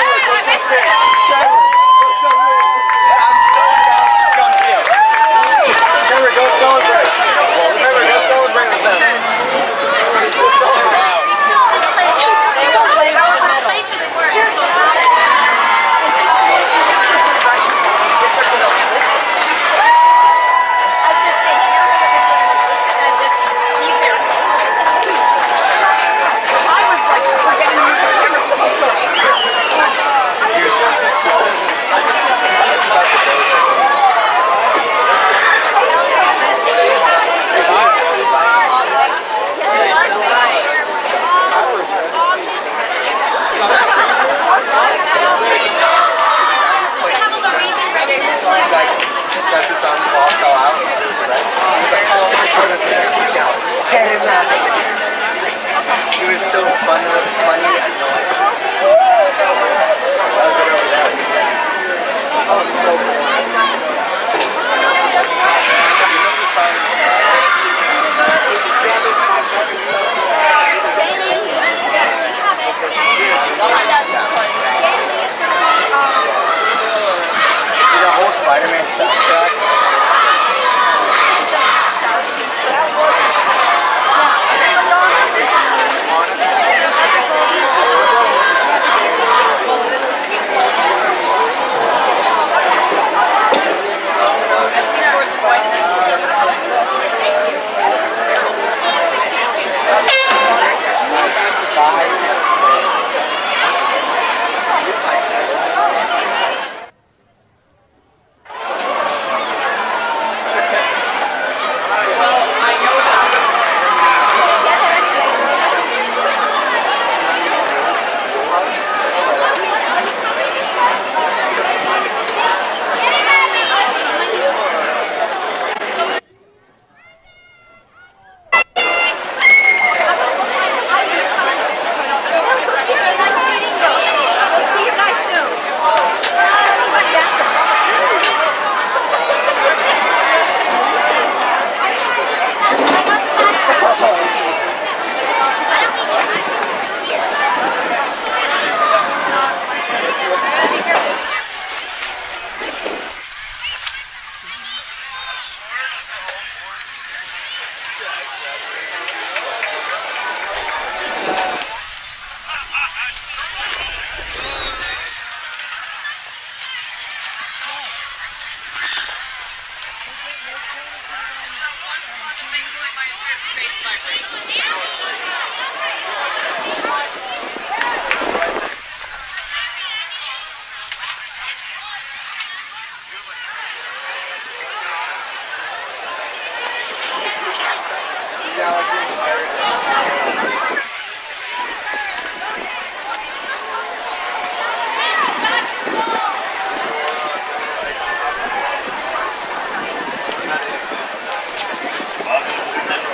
Remember, go celebrate. Remember, go celebrate with them. She was so funny. Oh, so the whole Spider-Man soundtrack.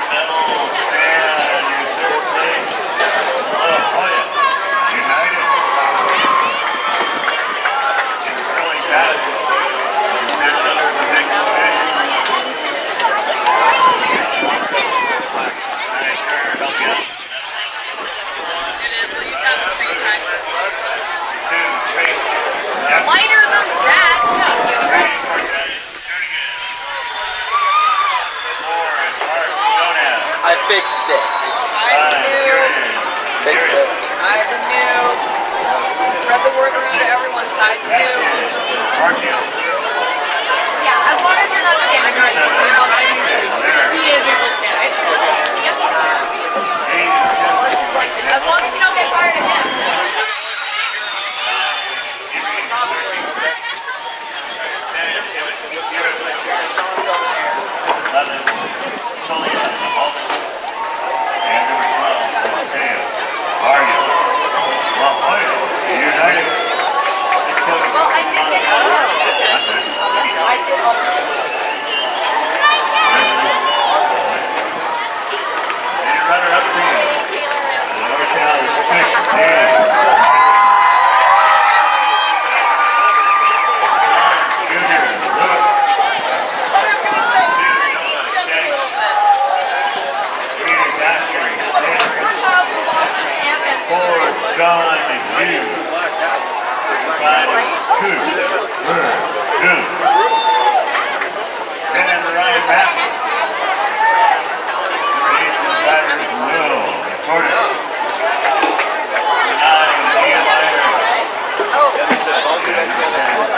Medal stand. big stick. Big stick. Eyes are new. Spread the word around to everyone. Eyes are new. Yeah, as long as you're not standing right now. He is usually standing. Yep. As long as you don't get tired again. Well, I did get I did also. And runner-up team. NorCal is 16. Junior Lewis. Three Ashley. Four John Hughes. Five is Coop. Good. 10 Ryan Mapp. Number 8 is Patrick Will. Reporter. 9 Nehemiah. And 10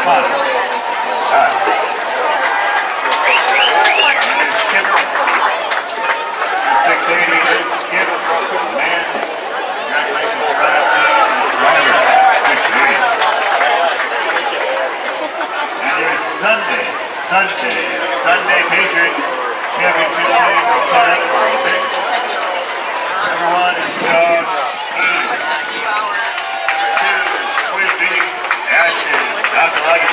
Connor. Side. And Skipper. 680 is Skipper. Man. Congratulations to right up team. Driver. 680. And there's Sunday Patriot Championship team from 10 picks. Number 1 is Josh E. Number 2 is Twin B. Ashton Alkalagi.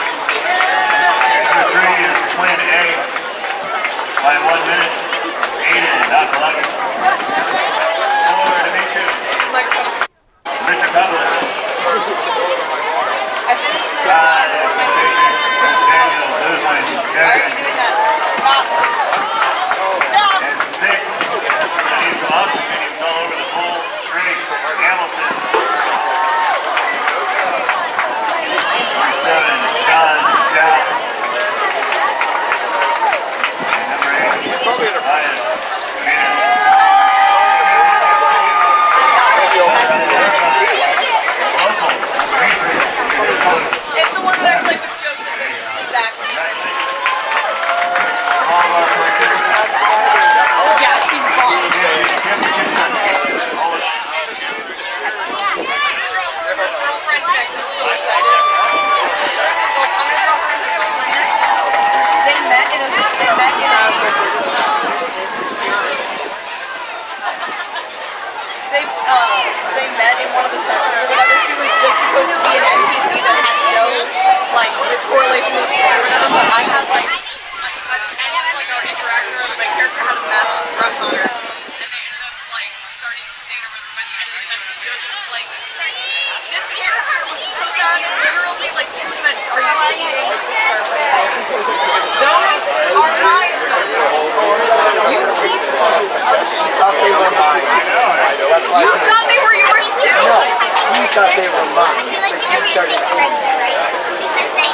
Number 3 is Twin A. By 1 minute, Aiden Alkalagi. 4 Demetrius. Richard Pablo. I finished that. Daniel Luzman, Why are you doing that? Stop. and 6. I need some oxygen. He was all over the whole tree. Hamilton. Number 7, Sean Stout. And number 8, Elias. It's the one that I played with Joseph and Zach. All of our participants. Yeah, she's bomb. Championship Sunday. All of us. Her girlfriend next. I'm so excited. Well, I'm gonna drop her in the girlfriend. They met in they met in one of the sessions or whatever. She was just supposed to be an NPC that had no like correlation with the story or whatever, but I had like at the end of like our interaction or my character had a massive crush on her. And they ended up like starting to date or whatever by the end of the session. Joseph was like, this character was supposed to be literally like 2 minutes. Are you eating the surface? Those are my surface. You piece of shit. You thought they were yours too? No, you thought they were mine. I feel like you started right? Because they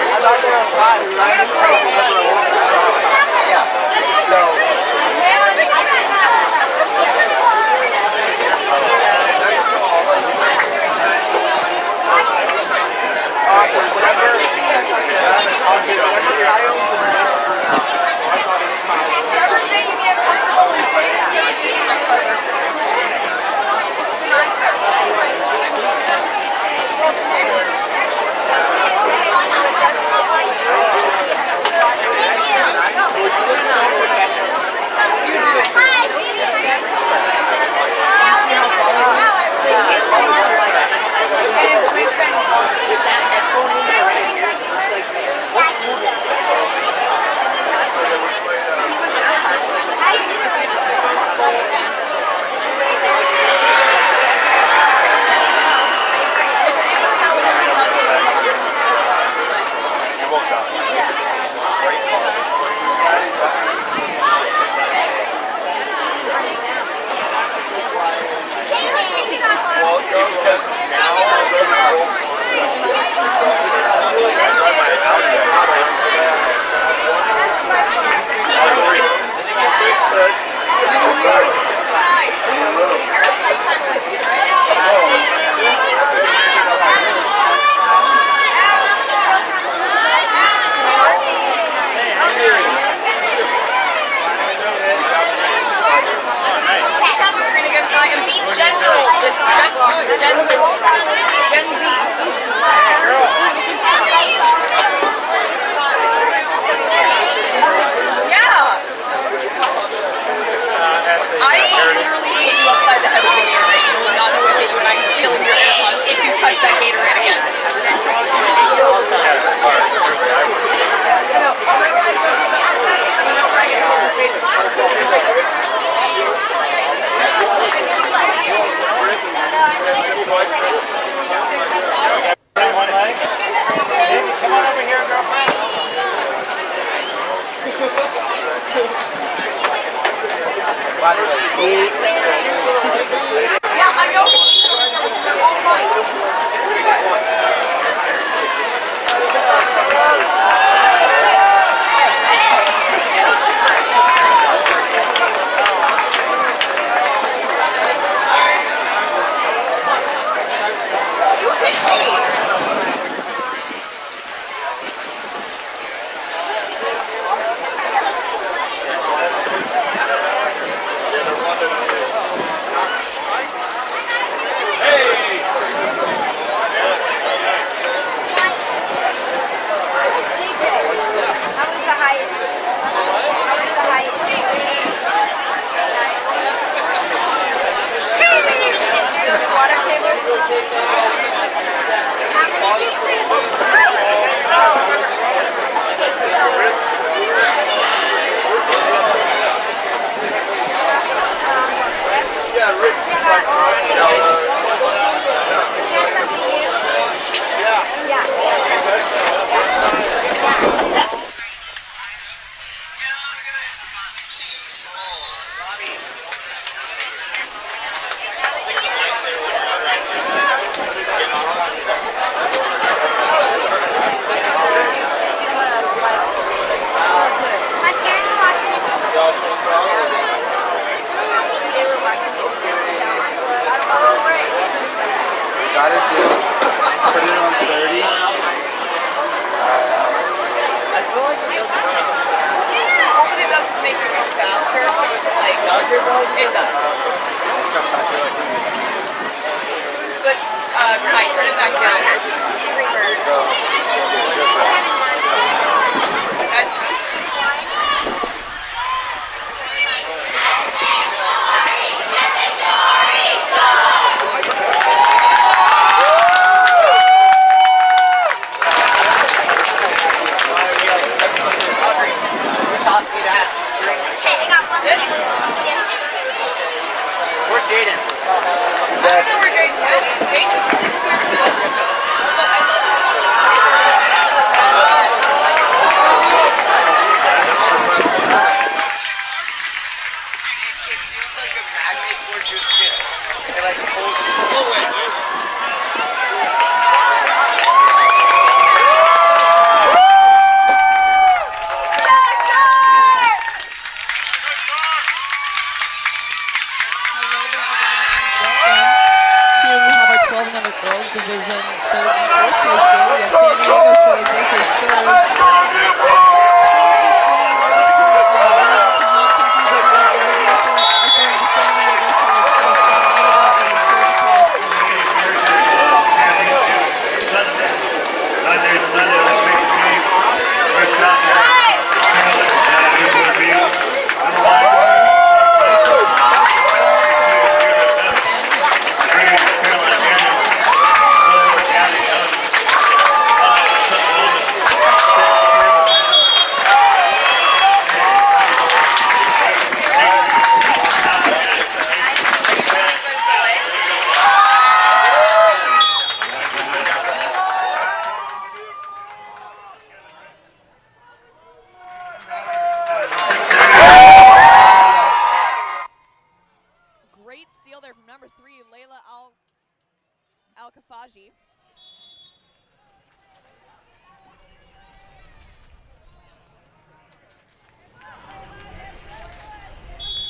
I thought they were mine. Yeah. So. Yeah, I know.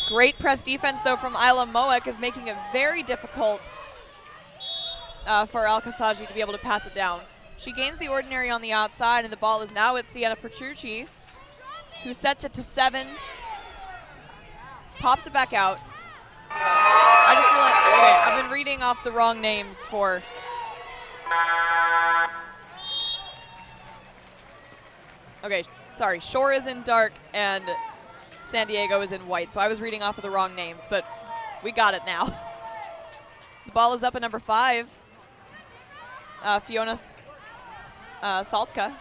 Great press defense, though, from Isla Moek is making it very difficult for Al-Kafaji to be able to pass it down. She gains the ordinary on the outside, and the ball is now with Sienna Petrucci, who sets it to 7, pops it back out. I just realized, okay, I've been reading off the wrong names for... Okay, sorry, Shore is in dark, and San Diego is in white, so I was reading off of the wrong names, but we got it now. The ball is up at number 5. Fiona Salatka.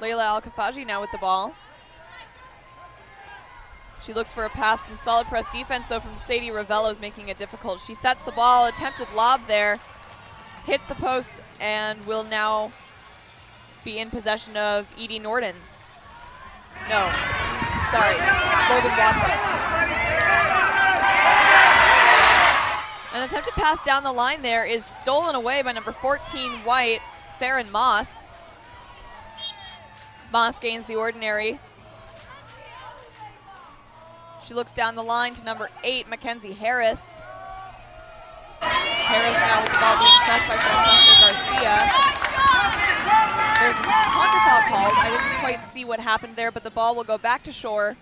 Layla Al-Kafaji now with the ball. She looks for a pass. Some solid press defense, though, from Sadie Ravello is making it difficult. She sets the ball, attempted lob there, hits the post, and will now be in possession of Edie Norden. No, sorry, Logan Wasson. An attempted pass down the line there is stolen away by number 14 White, Farron Moss. Moss gains the ordinary. She looks down the line to number 8, Mackenzie Harris. Harris now with the ball being pressed by Francesca Garcia. There's a contra foul called. I didn't quite see what happened there, but the ball will go back to Shore.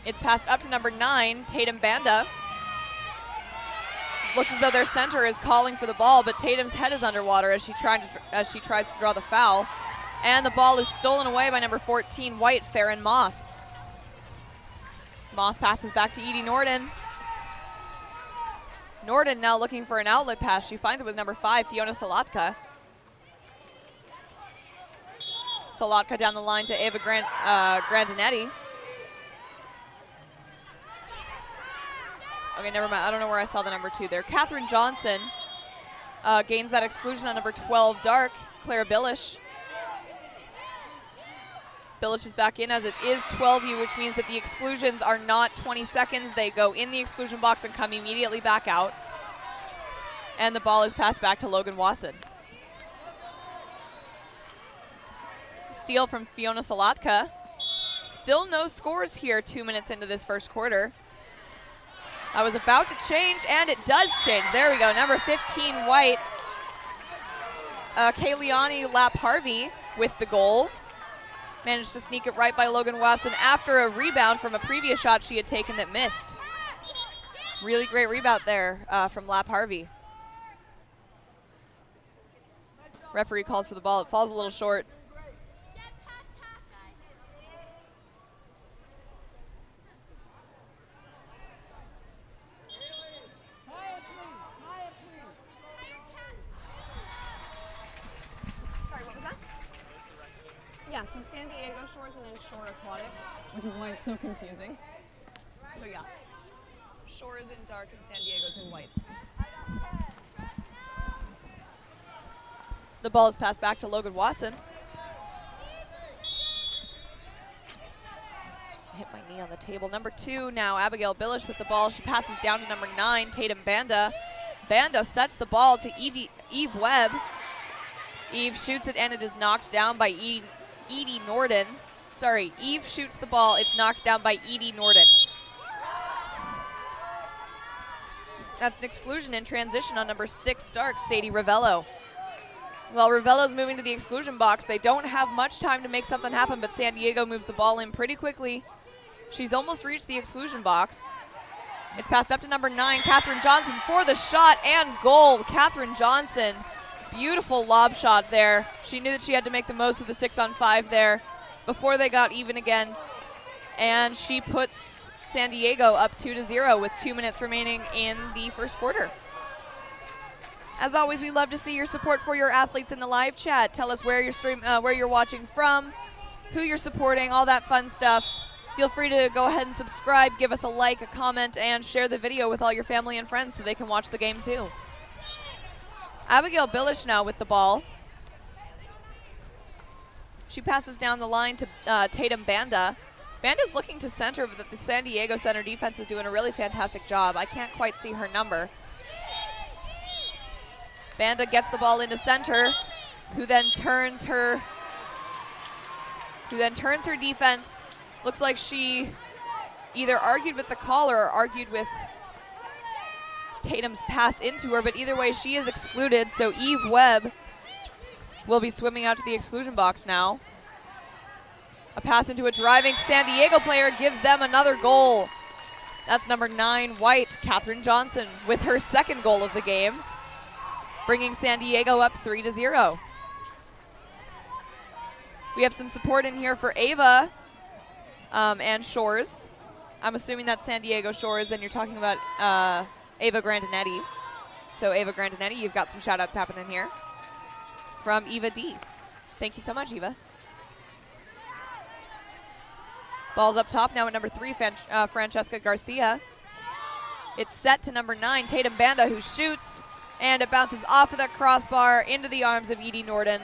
It's passed up to number 9, Tatum Banda. Looks as though their center is calling for the ball, but Tatum's head is underwater as she tries to draw the foul. And the ball is stolen away by number 14, White, Farron Moss. Moss passes back to Edie Norden. Norden now looking for an outlet pass. She finds it with number 5, Fiona Solotka. Solotka down the line to Ava Grandinetti. Okay, never mind. I don't know where I saw the number 2 there. Catherine Johnson gains that exclusion on number 12, Dark, Clara Billish. Billish is back in as it is 12U, which means that the exclusions are not 20 seconds. They go in the exclusion box and come immediately back out. And the ball is passed back to Logan Wasson. Steal from Fiona Solotka. Still no scores here 2 minutes into this first quarter. I was about to change, and it does change. There we go, number 15, White. Kayleani Lapp-Harvey with the goal. Managed to sneak it right by Logan Wasson after a rebound from a previous shot she had taken that missed. Really great rebound there from Lapp-Harvey. Referee calls for the ball. It falls a little short. Yeah, so San Diego Shores and then Shore Aquatics, which is why it's so confusing. So yeah, Shore is in dark and San Diego's in white. The ball is passed back to Logan Wasson. Just hit my knee on the table. Number 2 now, Abigail Billish with the ball. She passes down to number 9, Tatum Banda. Banda sets the ball to Eve Webb. Eve shoots it and it is knocked down by Edie Norden. Sorry, Eve shoots the ball. It's knocked down by Edie Norden. That's an exclusion in transition on number 6, Dark, Sadie Ravello. Well, Ravello's moving to the exclusion box. They don't have much time to make something happen, but San Diego moves the ball in pretty quickly. She's almost reached the exclusion box. It's passed up to number 9, Catherine Johnson, for the shot and goal. Catherine Johnson. Beautiful lob shot there. She knew that she had to make the most of the 6-on-5 there before they got even again. And she puts San Diego up 2-0 with 2 minutes remaining in the first quarter. As always, we love to see your support for your athletes in the live chat. Tell us where you're watching from, who you're supporting, all that fun stuff. Feel free to go ahead and subscribe, give us a like, a comment, and share the video with all your family and friends so they can watch the game too. Abigail Billish now with the ball. She passes down the line to Tatum Banda. Banda's looking to center, but the San Diego center defense is doing a really fantastic job. I can't quite see her number. Banda gets the ball into center, who then turns her defense. Looks like she either argued with the caller or argued with Tatum's pass into her, but either way, she is excluded, so Eve Webb will be swimming out to the exclusion box now. A pass into a driving San Diego player gives them another goal. That's number 9, White, Catherine Johnson, with her second goal of the game, bringing San Diego up 3-0. We have some support in here for Ava and Shores. I'm assuming that's San Diego Shores, and you're talking about Ava Grandinetti. So Ava Grandinetti, you've got some shout outs happening here from Eva D. Thank you so much, Eva. Ball's up top now at number 3, Francesca Garcia. It's set to number 9, Tatum Banda, who shoots. And it bounces off of the crossbar into the arms of Edie Norden.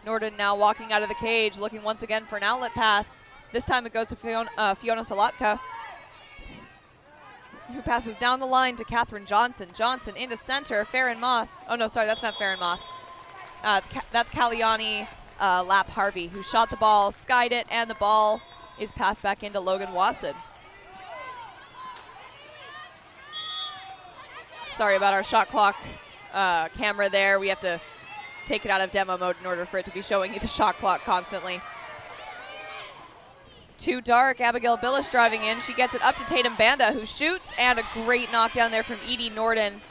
Norden now walking out of the cage, looking once again for an outlet pass. This time it goes to Fiona Salatka, who passes down the line to Catherine Johnson. Johnson into center, Farron Moss. Oh no, sorry, that's not Farron Moss. That's Kaliani Lapp Harvey, who shot the ball, skied it, and the ball is passed back into Logan Wasson. Sorry about our shot clock camera there. We have to take it out of demo mode in order for it to be showing you the shot clock constantly. Too dark, Abigail Billish driving in. She gets it up to Tatum Banda, who shoots, and a great knockdown there from Edie Norden.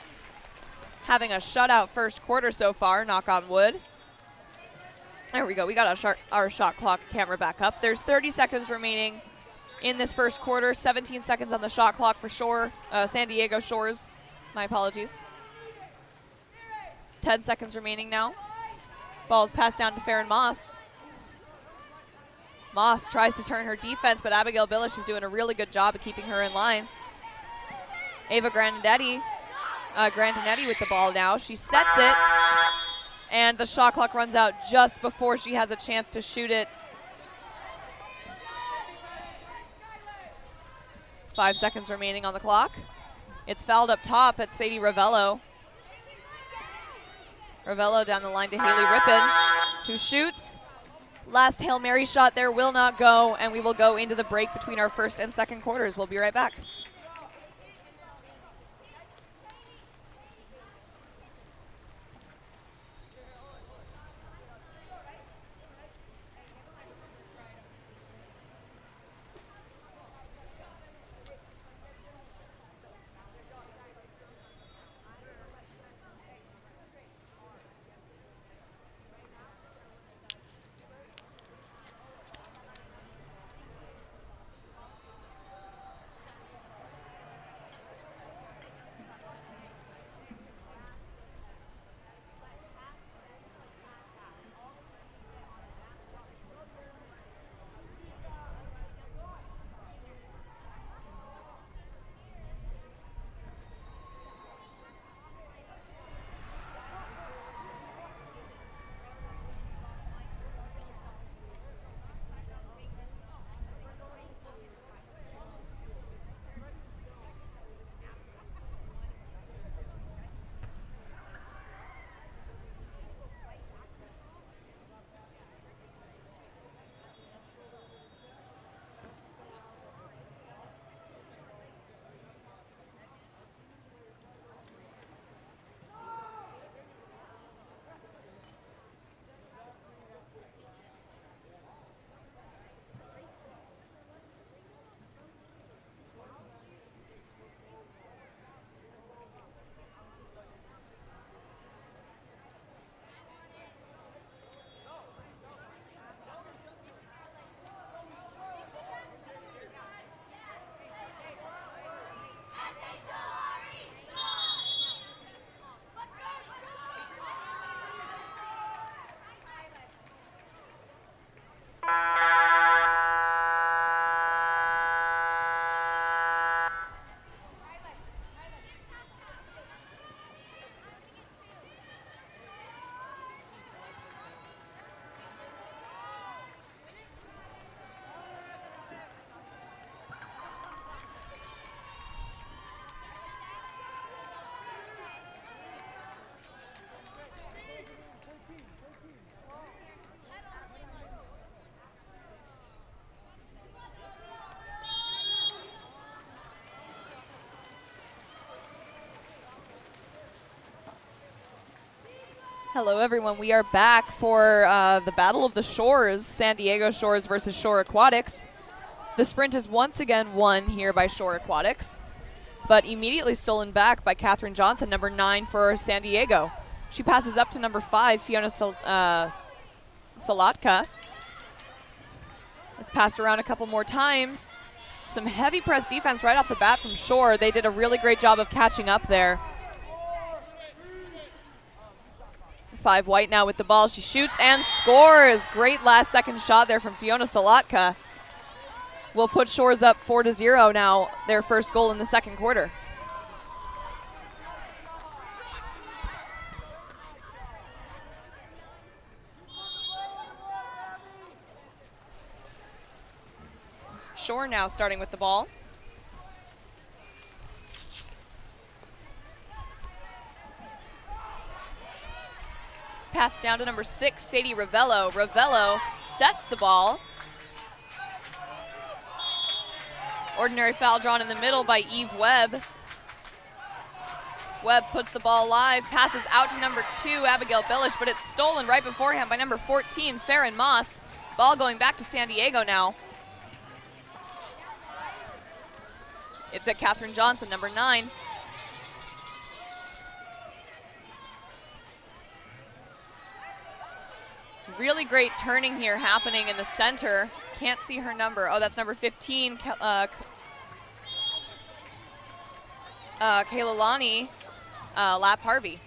Having a shutout first quarter so far, knock on wood. There we go, we got our shot clock camera back up. There's 30 seconds remaining in this first quarter, 17 seconds on the shot clock for San Diego Shores. My apologies. 10 seconds remaining now. Ball's passed down to Farron Moss. Moss tries to turn her defense, but Abigail Billish is doing a really good job of keeping her in line. Ava Grandinetti with the ball now. She sets it, and the shot clock runs out just before she has a chance to shoot it. 5 seconds remaining on the clock. It's fouled up top at Sadie Ravello. Ravello down the line to Haley Rippon, who shoots. Last Hail Mary shot there will not go, and we will go into the break between our first and second quarters. We'll be right back. Hello everyone, we are back for the Battle of the Shores, San Diego Shores versus Shore Aquatics. The sprint is once again won here by Shore Aquatics, but immediately stolen back by Catherine Johnson, number 9 for San Diego. She passes up to number 5, Fiona Salatka. It's passed around a couple more times. Some heavy press defense right off the bat from Shore. They did a really great job of catching up there. 5 White now with the ball. She shoots and scores. Great last second shot there from Fiona Salatka. Will put Shores up 4-0 now, their first goal in the second quarter. Shore now starting with the ball. It's passed down to number 6, Sadie Ravello. Ravello sets the ball. Ordinary foul drawn in the middle by Eve Webb. Webb puts the ball live, passes out to number 2, Abigail Billish, but it's stolen right beforehand by number 14, Farron Moss. Ball going back to San Diego now. It's at Katherine Johnson, number 9. Really great turning here happening in the center. Can't see her number. Oh, that's number 15, Kaylani Lap Harvey.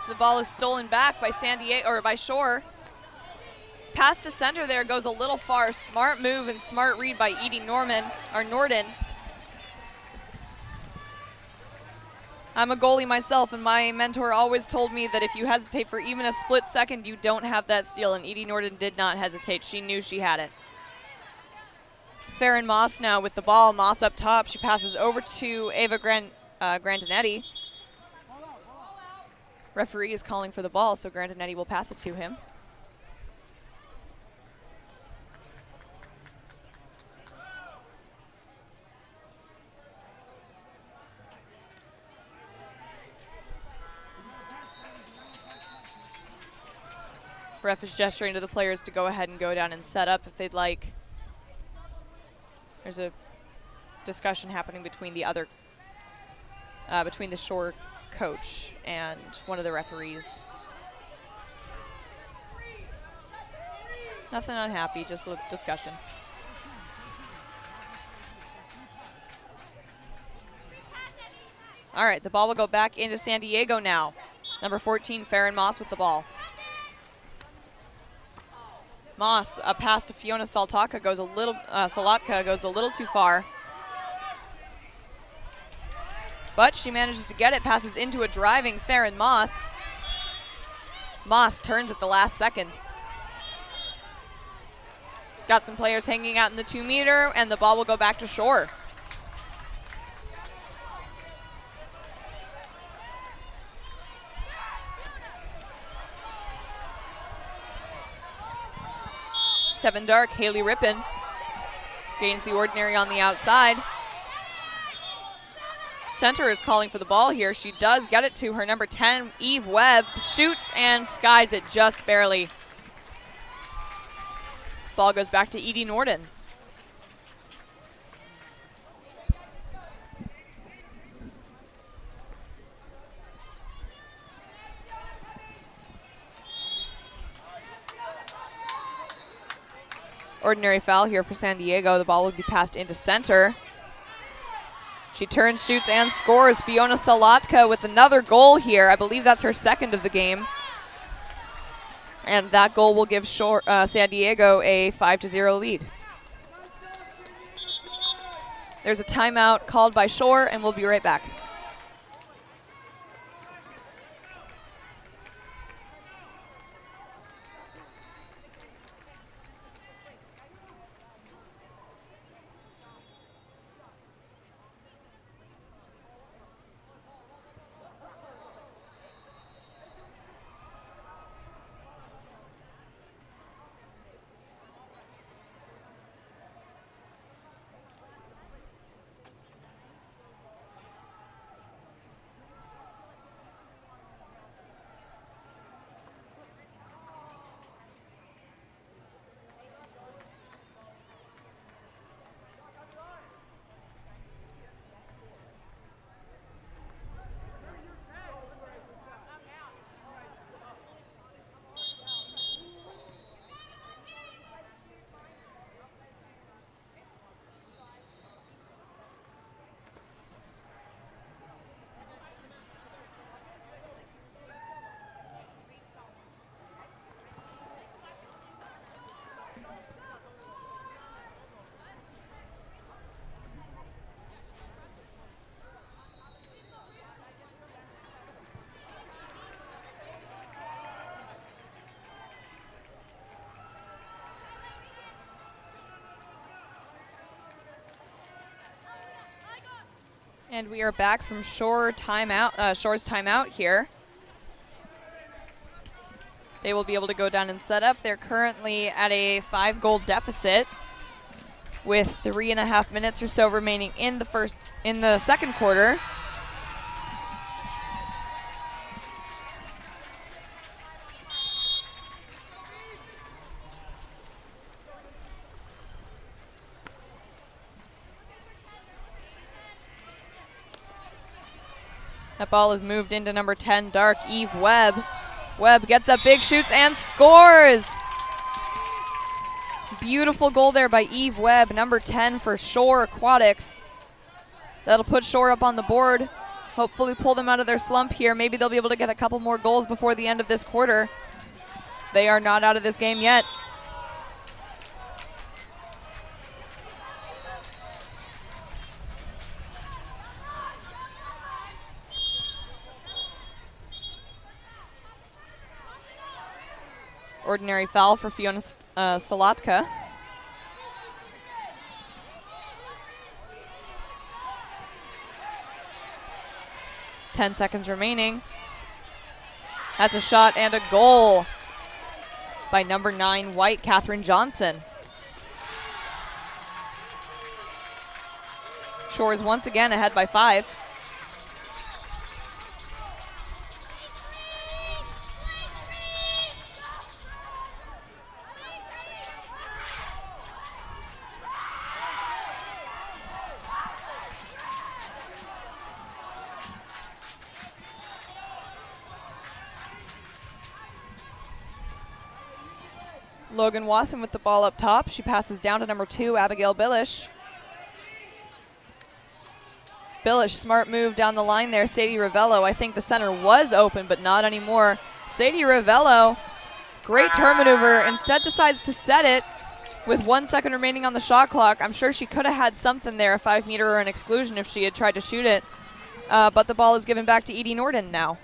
The ball is stolen back by San Diego, or by Shore. Pass to center there goes a little far. Smart move and smart read by Edie Norden. I'm a goalie myself, and my mentor always told me that if you hesitate for even a split second, you don't have that steal, and Edie Norden did not hesitate. She knew she had it. Farron Moss now with the ball. Moss up top. She passes over to Ava Grandinetti. Referee is calling for the ball, so Grandinetti will pass it to him. Ref is gesturing to the players to go ahead and go down and set up if they'd like. There's a discussion happening between the other, between the Shore coach and one of the referees. Nothing unhappy, just a discussion. All right, the ball will go back into San Diego now. Number 14, Farron Moss with the ball. Moss, a pass to Fiona Salatka goes a little too far. But she manages to get it, passes into a driving Farron Moss. Moss turns at the last second. Got some players hanging out in the 2-meter, and the ball will go back to Shore. Seven dark, Haley Rippin gains the ordinary on the outside. Center is calling for the ball here. She does get it to her number 10, Eve Webb, shoots and skies it just barely. Ball goes back to Edie Norden. Ordinary foul here for San Diego. The ball will be passed into center. She turns, shoots, and scores. Fiona Salatka with another goal here. I believe that's her second of the game. And that goal will give San Diego a 5-0 lead. There's a timeout called by Shore, and we'll be right back. And we are back from Shore's timeout here. They will be able to go down and set up. They're currently at a 5-goal deficit with 3.5 minutes or so remaining in the second quarter. That ball is moved into number 10, Dark Eve Webb. Webb gets up big, shoots, and scores! Beautiful goal there by Eve Webb, number 10 for Shore Aquatics. That'll put Shore up on the board. Hopefully pull them out of their slump here. Maybe they'll be able to get a couple more goals before the end of this quarter. They are not out of this game yet. Ordinary foul for Fiona Salatka. Ten seconds remaining. That's a shot and a goal by number 9 White, Catherine Johnson. Shore is once again ahead by 5. Logan Wasson with the ball up top. She passes down to number 2, Abigail Billish. Billish, smart move down the line there. Sadie Ravello, I think the center was open, but not anymore. Sadie Ravello, great turn maneuver, instead decides to set it with 1 second remaining on the shot clock. I'm sure she could have had something there, a 5-meter or an exclusion if she had tried to shoot it. But the ball is given back to Edie Norden now.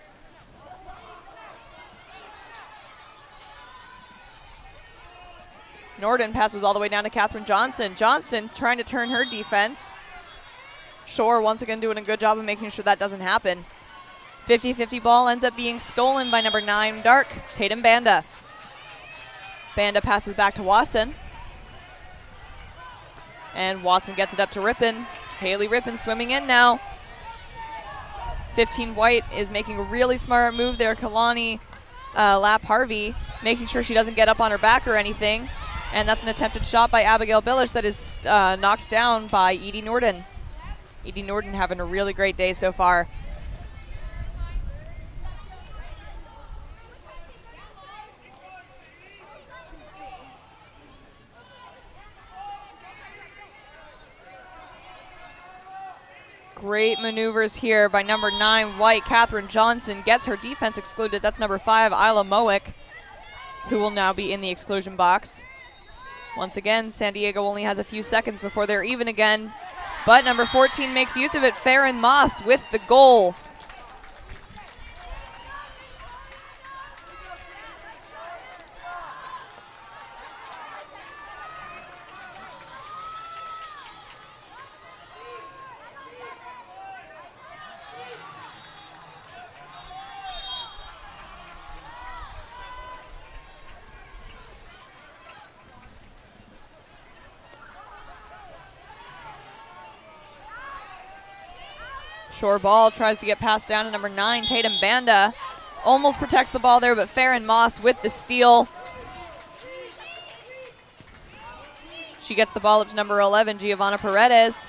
Norden passes all the way down to Catherine Johnson. Johnson trying to turn her defense. Shore once again doing a good job of making sure that doesn't happen. 50-50 ball ends up being stolen by number 9, Dark, Tatum Banda. Banda passes back to Wasson. And Wasson gets it up to Rippon. Haley Rippon swimming in now. 15 White is making a really smart move there. Kalani Lap Harvey making sure she doesn't get up on her back or anything. And that's an attempted shot by Abigail Billish that is knocked down by Edie Norden. Edie Norden having a really great day so far. Great maneuvers here by number 9, White, Catherine Johnson. Gets her defense excluded. That's number 5, Isla Mowick, who will now be in the exclusion box. Once again, San Diego only has a few seconds before they're even again. But number 14 makes use of it. Farron Moss with the goal. Shore ball tries to get passed down to number 9, Tatum Banda. Almost protects the ball there, but Farron Moss with the steal. She gets the ball up to number 11, Giovanna Paredes,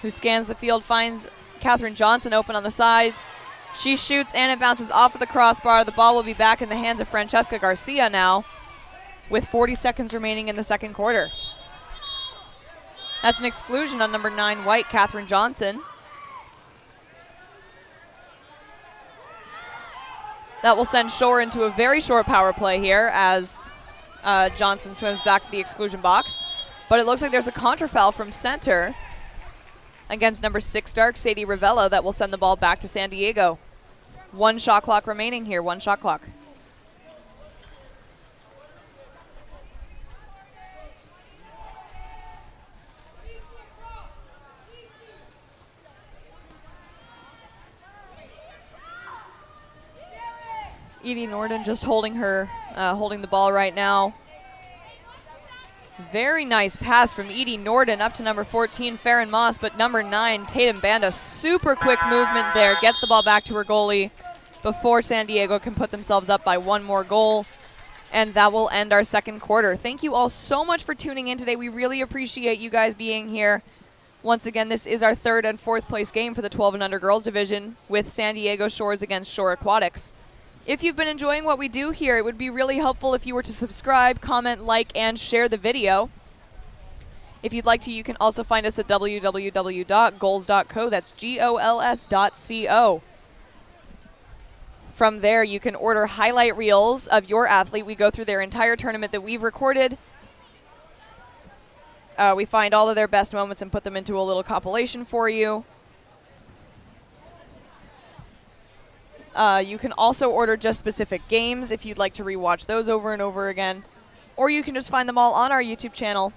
who scans the field, finds Catherine Johnson open on the side. She shoots and it bounces off of the crossbar. The ball will be back in the hands of Francesca Garcia now with 40 seconds remaining in the second quarter. That's an exclusion on number 9, White, Catherine Johnson. That will send Shore into a very short power play here as Johnson swims back to the exclusion box. But it looks like there's a contra foul from center against number 6, Dark, Sadie Ravello, that will send the ball back to San Diego. 1 shot clock remaining here, 1 shot clock. Edie Norden just holding the ball right now. Very nice pass from Edie Norden up to number 14, Farron Moss, but number 9, Tatum Banda, super quick movement there, gets the ball back to her goalie before San Diego can put themselves up by one more goal, and that will end our second quarter. Thank you all so much for tuning in today. We really appreciate you guys being here. Once again, this is our third and fourth place game for the 12 and under girls division with San Diego Shores against Shore Aquatics. If you've been enjoying what we do here, it would be really helpful if you were to subscribe, comment, like, and share the video. If you'd like to, you can also find us at www.goals.co. That's GOLS.co. From there, you can order highlight reels of your athlete. We go through their entire tournament that we've recorded. We find all of their best moments and put them into a little compilation for you. You can also order just specific games if you'd like to rewatch those over and over again. Or you can just find them all on our YouTube channel.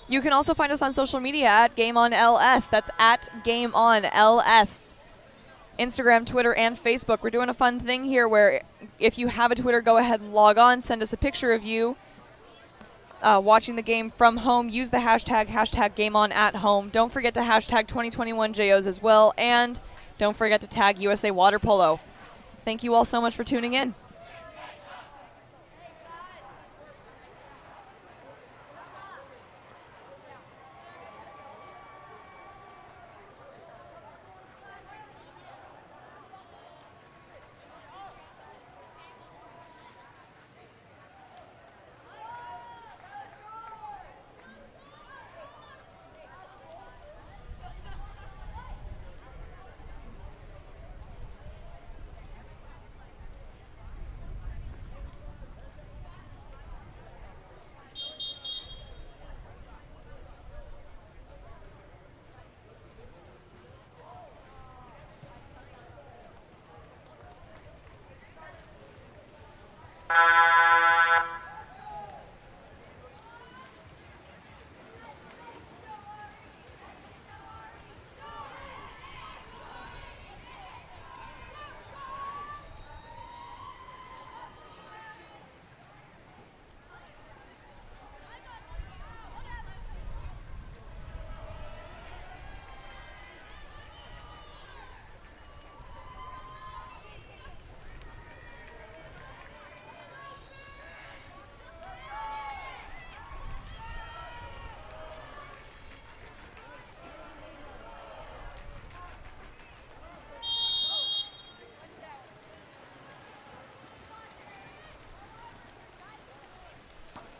You can also find us on social media at GameOnLS. That's at GameOnLS. Instagram, Twitter, and Facebook. We're doing a fun thing here where if you have a Twitter, go ahead and log on. Send us a picture of you watching the game from home. Use the hashtag GameOnAtHome. Don't forget to hashtag 2021 JOs as well. And don't forget to tag USA Water Polo. Thank you all so much for tuning in.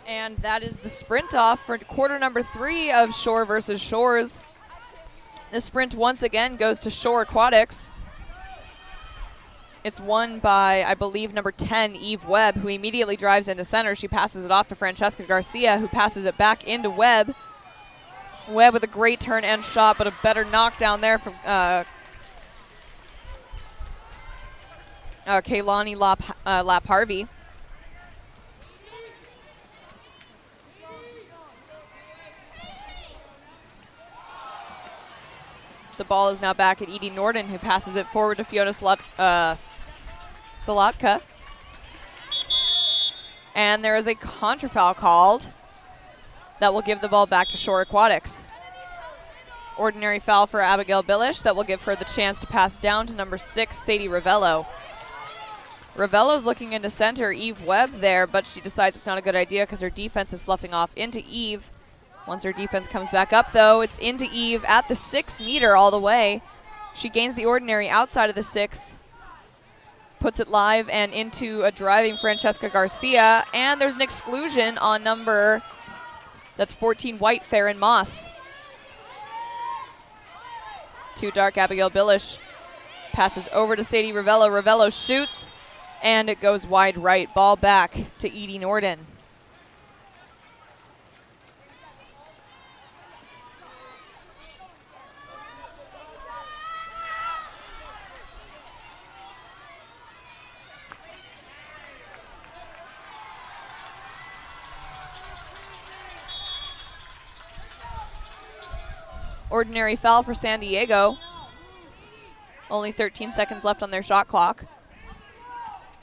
And that is the sprint off for quarter number 3 of Shore versus Shores. The sprint once again goes to Shore Aquatics. It's won by, I believe, number 10, Eve Webb, who immediately drives into center. She passes it off to Francesca Garcia, who passes it back into Webb. Webb with a great turn and shot, but a better knockdown there from Kaylani Lap Harvey. The ball is now back at Edie Norden, who passes it forward to Fiona Salatka. And there is a contrafoul called that will give the ball back to Shore Aquatics. Ordinary foul for Abigail Billish that will give her the chance to pass down to number 6, Sadie Ravello. Ravello's looking into center, Eve Webb there, but she decides it's not a good idea because her defense is sloughing off into Eve. Once her defense comes back up, though, it's into Eve at the 6 meter all the way. She gains the ordinary outside of the 6, puts it live and into a driving Francesca Garcia, and there's an exclusion on number, that's 14 white, Farron Moss. Too dark, Abigail Billish passes over to Sadie Ravello. Ravello shoots, and it goes wide right. Ball back to Edie Norden. Ordinary foul for San Diego. Only 13 seconds left on their shot clock.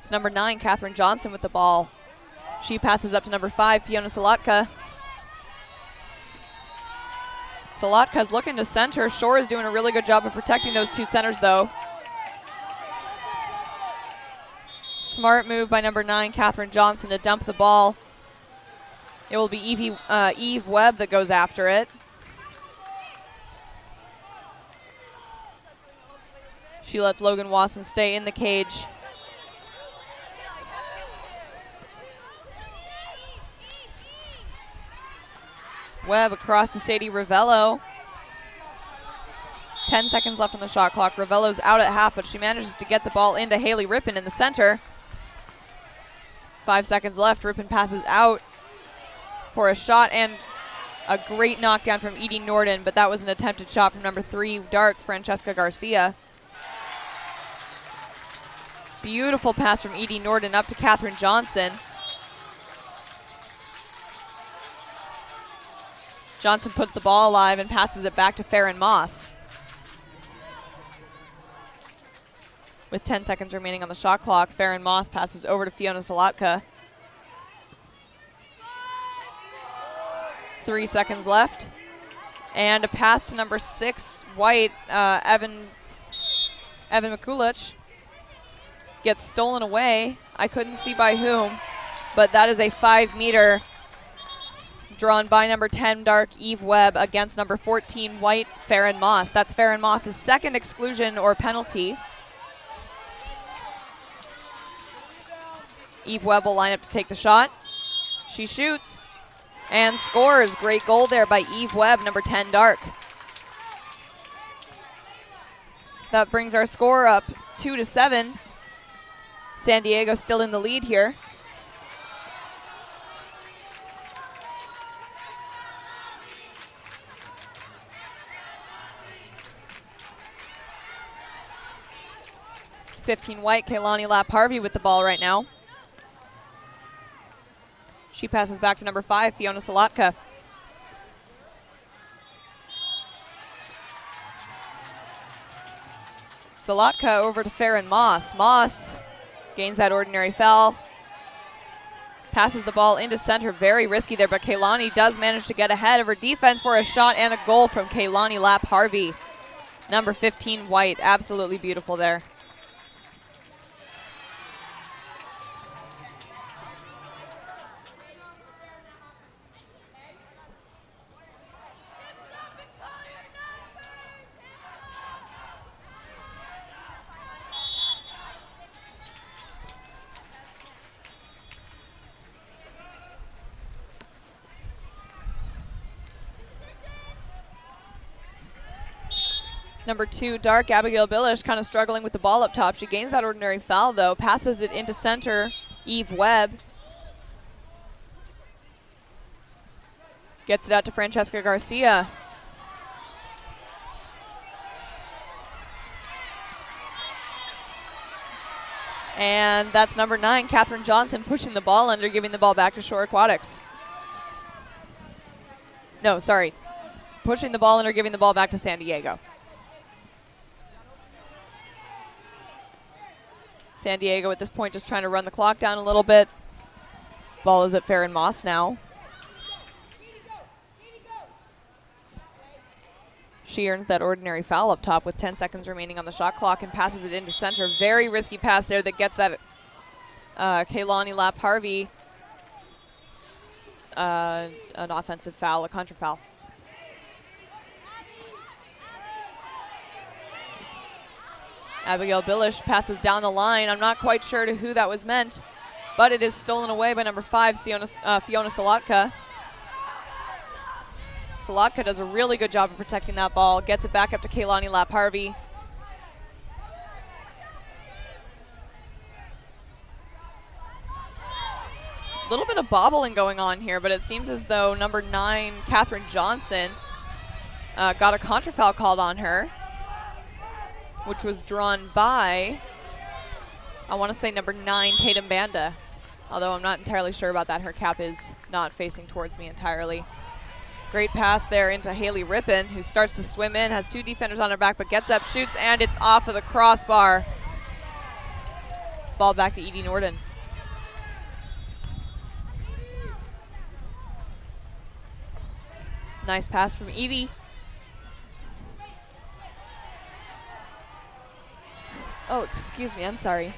It's number 9, Catherine Johnson with the ball. She passes up to number 5, Fiona Salatka. Salatka's looking to center. Shore is doing a really good job of protecting those two centers, though. Smart move by number 9, Catherine Johnson, to dump the ball. It will be Eve Webb that goes after it. She lets Logan Wasson stay in the cage. Webb across to Sadie Ravello. 10 seconds left on the shot clock. Ravello's out at half, but she manages to get the ball into Haley Rippon in the center. 5 seconds left. Rippon passes out for a shot and a great knockdown from Edie Norden, but that was an attempted shot from number 3, Dark, Francesca Garcia. Beautiful pass from Edie Norden up to Catherine Johnson. Johnson puts the ball alive and passes it back to Farron Moss. With 10 seconds remaining on the shot clock, Farron Moss passes over to Fiona Salatka. 3 seconds left. And a pass to number 6, White, Evan Mikulich. Gets stolen away. I couldn't see by whom, but that is a 5-meter drawn by number 10, Dark, Eve Webb, against number 14, White, Farron Moss. That's Farron Moss's second exclusion or penalty. Eve Webb will line up to take the shot. She shoots and scores. Great goal there by Eve Webb, number 10, Dark. That brings our score up 2-7. San Diego still in the lead here. (15) White, Kaylani Lapp-Harvey with the ball right now. She passes back to number 5, Fiona Salatka. Salatka over to Farron Moss. Moss gains that ordinary foul. Passes the ball into center. Very risky there, but Kaylani does manage to get ahead of her defense for a shot and a goal from Kaylani Lapp-Harvey. Number 15, White. Absolutely beautiful there. Number 2, Dark, Abigail Billish, kind of struggling with the ball up top. She gains that ordinary foul, though. Passes it into center, Eve Webb. Gets it out to Francesca Garcia. And that's number 9, Catherine Johnson, pushing the ball under, giving the ball back to Shore Aquatics. No, sorry. Pushing the ball under, giving the ball back to San Diego. San Diego at this point just trying to run the clock down a little bit. Ball is at Farron Moss now. She earns that ordinary foul up top with 10 seconds remaining on the shot clock and passes it into center. Very risky pass there that gets that Kaylani Lapp-Harvey an offensive foul, a contra foul. Abigail Billish passes down the line. I'm not quite sure to who that was meant, but it is stolen away by number 5, Fiona Salatka. Salatka does a really good job of protecting that ball, gets it back up to Kaylani Lapp-Harvey. A little bit of bobbling going on here, but it seems as though number 9, Catherine Johnson, got a contra foul called on her, which was drawn by, I want to say number 9, Tatum Banda. Although I'm not entirely sure about that. Her cap is not facing towards me entirely. Great pass there into Haley Rippon, who starts to swim in, has 2 defenders on her back, but gets up, shoots, and it's off of the crossbar. Ball back to Edie Norden. Nice pass from Edie. Oh, excuse me, I'm sorry.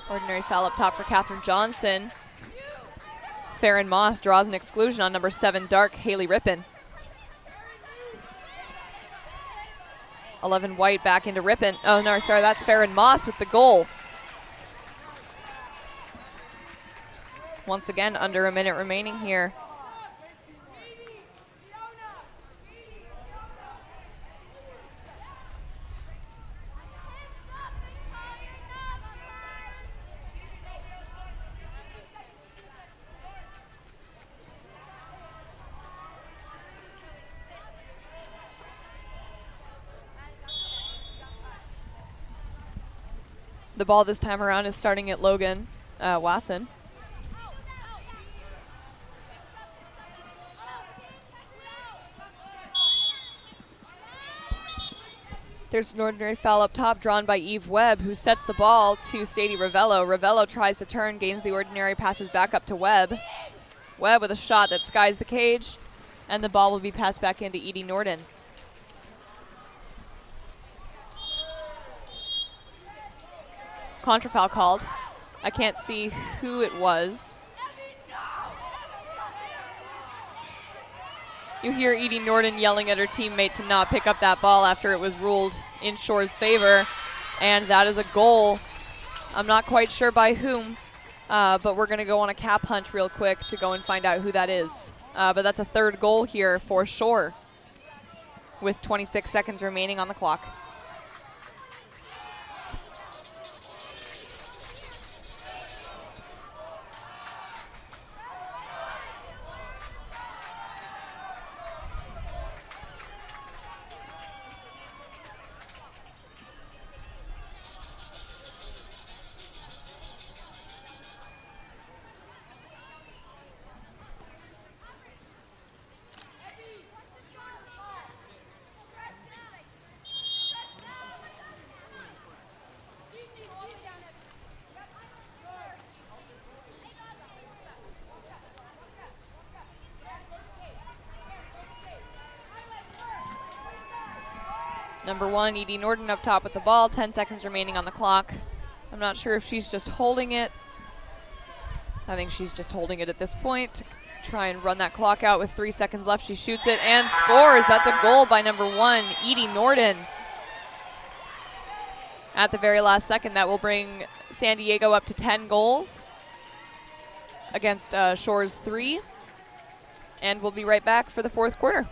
Ordinary foul up top for Catherine Johnson. Farron Moss draws an exclusion on number 7, Dark Haley Rippin. 11 White back into Rippin. Oh, no, sorry, that's Farron Moss with the goal. Once again, under a minute remaining here. The ball this time around is starting at Logan Wasson. There's an ordinary foul up top drawn by Eve Webb, who sets the ball to Sadie Ravello. Ravello tries to turn, gains the ordinary, passes back up to Webb. Webb with a shot that skies the cage, and the ball will be passed back into Edie Norden. Contra foul called. I can't see who it was. You hear Edie Norden yelling at her teammate to not pick up that ball after it was ruled in Shore's favor, and that is a goal. I'm not quite sure by whom, but we're going to go on a cap hunt real quick to go and find out who that is. But that's a third goal here for Shore with 26 seconds remaining on the clock. Number 1, Edie Norden up top with the ball, 10 seconds remaining on the clock. I'm not sure if she's just holding it. I think she's just holding it at this point to try and run that clock out with 3 seconds left. She shoots it and scores. That's a goal by number 1, Edie Norden. At the very last second, that will bring San Diego up to 10 goals against Shore's 3. And we'll be right back for the fourth quarter.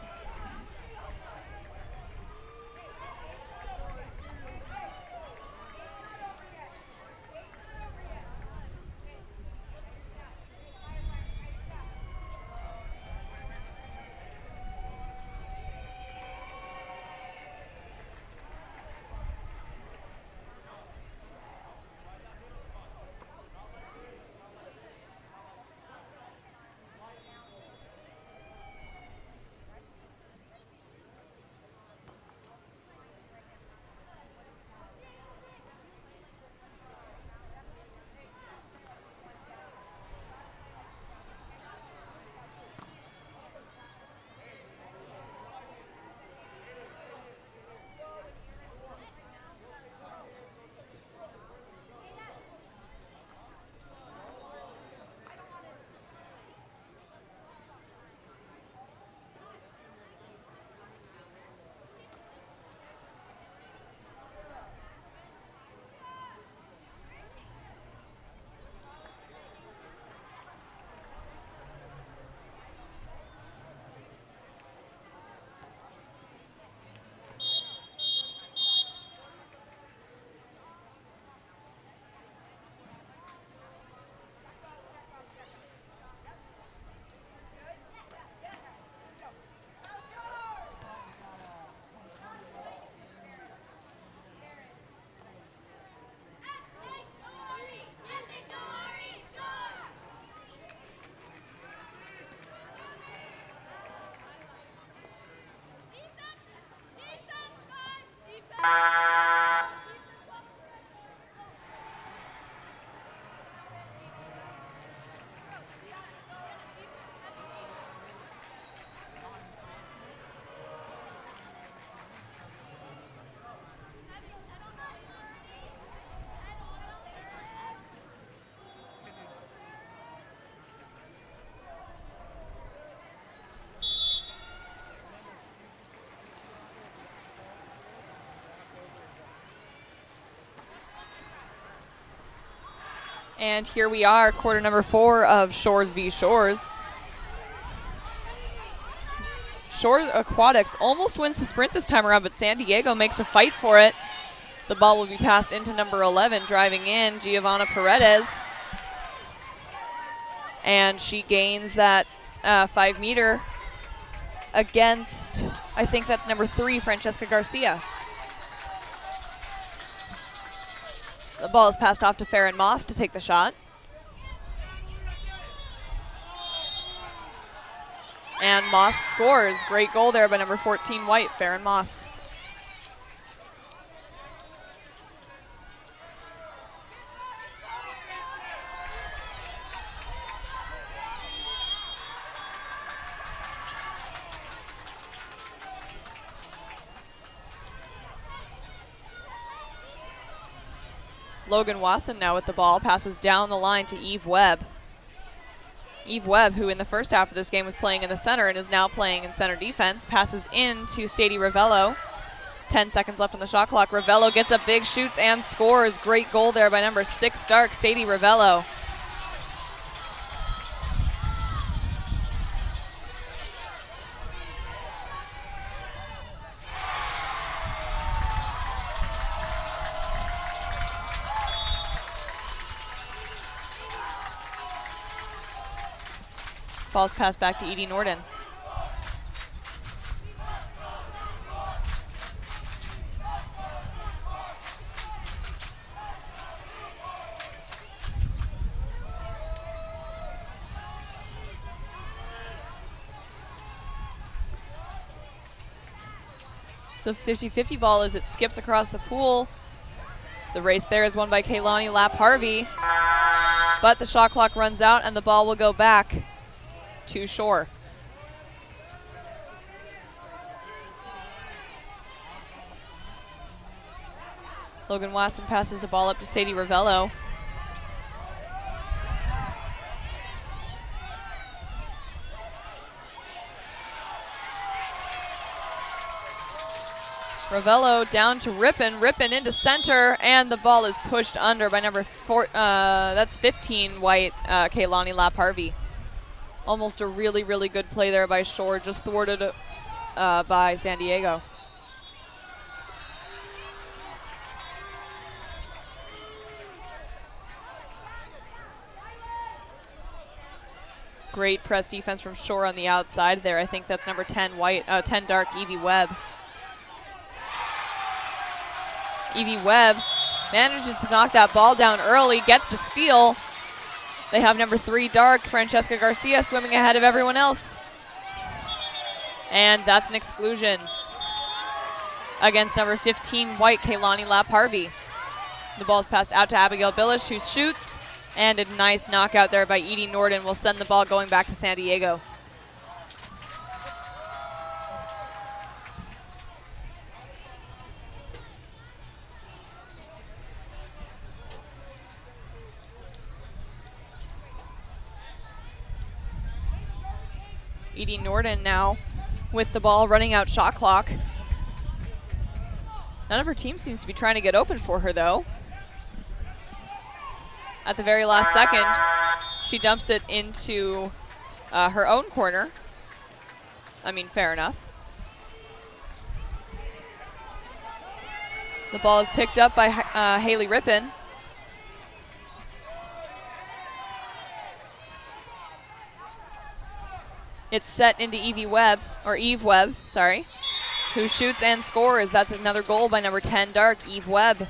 And here we are, quarter number 4 of Shores v. Shores. Shores Aquatics almost wins the sprint this time around, but San Diego makes a fight for it. The ball will be passed into number 11, driving in Giovanna Paredes. And she gains that 5 meter against, I think that's number 3, Francesca Garcia. The ball is passed off to Farron Moss to take the shot. And Moss scores. Great goal there by number 14 White, Farron Moss. Logan Wasson now with the ball, passes down the line to Eve Webb. Eve Webb, who in the first half of this game was playing in the center and is now playing in center defense, passes in to Sadie Ravello. 10 seconds left on the shot clock. Ravello gets up big, shoots, and scores. Great goal there by number 6 Stark, Sadie Ravello. Ball's passed back to Edie Norden. So 50-50 ball as it skips across the pool. The race there is won by Kaylani Lapp-Harvey, but the shot clock runs out and the ball will go back to Shore. Logan Wasson passes the ball up to Sadie Ravello. Ravello down to Rippon. Rippon into center, and the ball is pushed under by number 4. That's 15 White, Kaylani Lapp-Harvey. Almost a really, really good play there by Shore, just thwarted by San Diego. Great press defense from Shore on the outside there. I think that's number 10 White, 10 Dark, Evie Webb. Evie Webb manages to knock that ball down early, gets to steal. They have number 3 Dark, Francesca Garcia, swimming ahead of everyone else. And that's an exclusion against number 15 White, Kaylani Lapp-Harvey. The ball's passed out to Abigail Billish, who shoots, and a nice knockout there by Edie Norden will send the ball going back to San Diego. Edie Norden now with the ball, running out shot clock. None of her team seems to be trying to get open for her, though. At the very last second, she dumps it into her own corner. I mean, fair enough. The ball is picked up by Haley Rippon. It's set into Eve Webb, sorry, who shoots and scores. That's another goal by number 10 Dark, Eve Webb.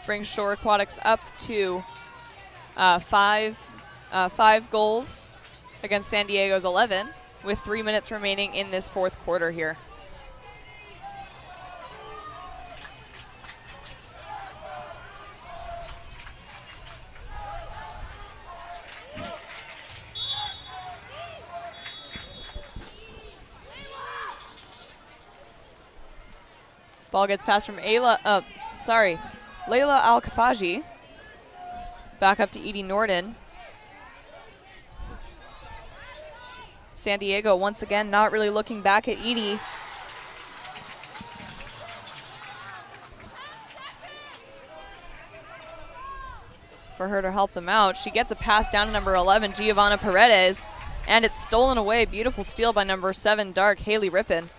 Brings Shore Aquatics up to 5 goals against San Diego's 11 with 3 minutes remaining in this fourth quarter here. Ball gets passed from Layla Al-Kafaji. Back up to Edie Norden. San Diego once again not really looking back at Edie. For her to help them out. She gets a pass down to number 11, Giovanna Paredes, and it's stolen away. Beautiful steal by number 7, Dark, Haley Rippin.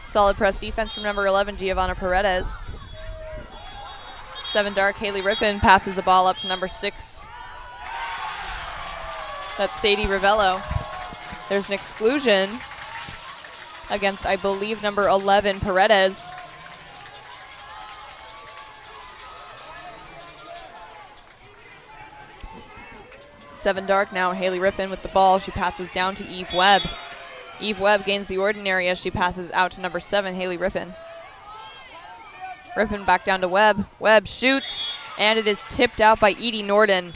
Solid press defense from number 11, Giovanna Paredes. 7 Dark, Haley Rippin passes the ball up to number 6. That's Sadie Ravello. There's an exclusion against, I believe, number 11, Paredes. Seven Dark now, Haley Rippin with the ball. She passes down to Eve Webb. Eve Webb gains the ordinary as she passes out to number 7, Haley Rippin. Rippin back down to Webb. Webb shoots, and it is tipped out by Edie Norden.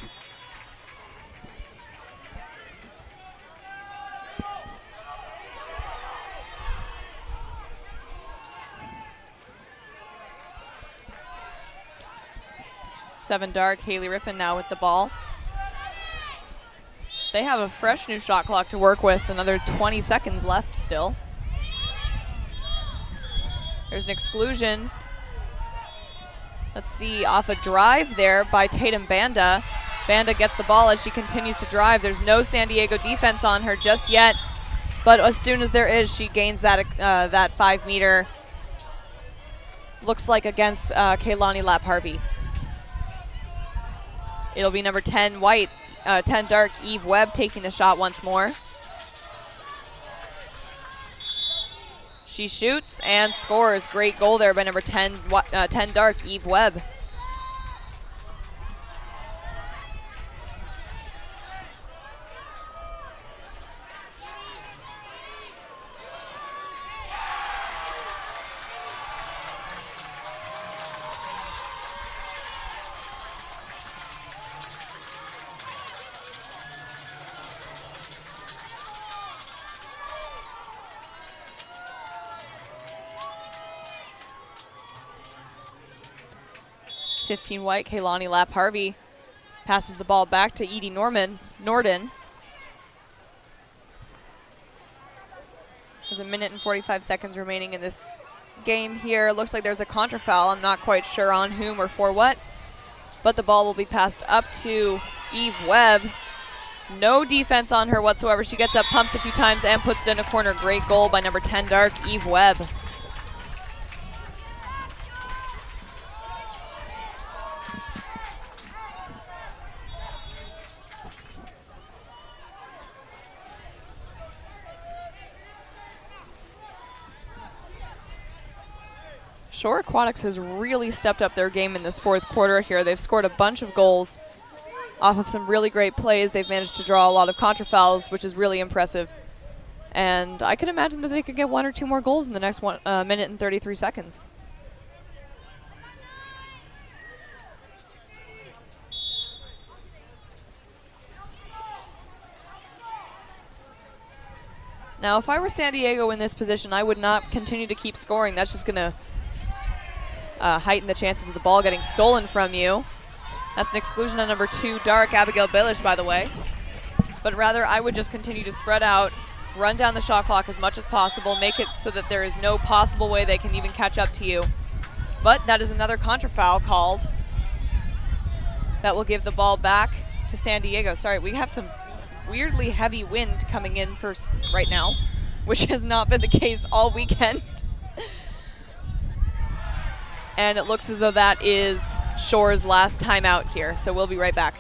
Seven Dark, Haley Rippin now with the ball. They have a fresh new shot clock to work with, another 20 seconds left still. There's an exclusion. Let's see, off a drive there by Tatum Banda. Banda gets the ball as she continues to drive. There's no San Diego defense on her just yet, but as soon as there is, she gains that 5 meter. Looks like against Kaylani Lap-Harvey. It'll be number 10 White, 10 Dark, Eve Webb taking the shot once more. She shoots and scores. Great goal there by number 10 Dark, Eve Webb. White, Kaylani Lap-Harvey passes the ball back to Edie Norden. There's a minute and 45 seconds remaining in this game here. Looks like there's a contra foul. I'm not quite sure on whom or for what, but the ball will be passed up to Eve Webb. No defense on her whatsoever. She gets up, pumps a few times, and puts it in a corner. Great goal by number 10 Dark, Eve Webb. Shore Aquatics has really stepped up their game in this fourth quarter here. They've scored a bunch of goals off of some really great plays. They've managed to draw a lot of contra fouls, which is really impressive. And I could imagine that they could get 1 or 2 more goals in the next minute and 33 seconds. Now, if I were San Diego in this position, I would not continue to keep scoring. That's just going to heighten the chances of the ball getting stolen from you. That's an exclusion on number 2, Dark, Abigail Baelish, by the way. But rather, I would just continue to spread out, run down the shot clock as much as possible, make it so that there is no possible way they can even catch up to you. But that is another contra foul called. That will give the ball back to San Diego. Sorry, we have some weirdly heavy wind coming in right now, which has not been the case all weekend. And it looks as though that is Shore's last timeout here, so we'll be right back.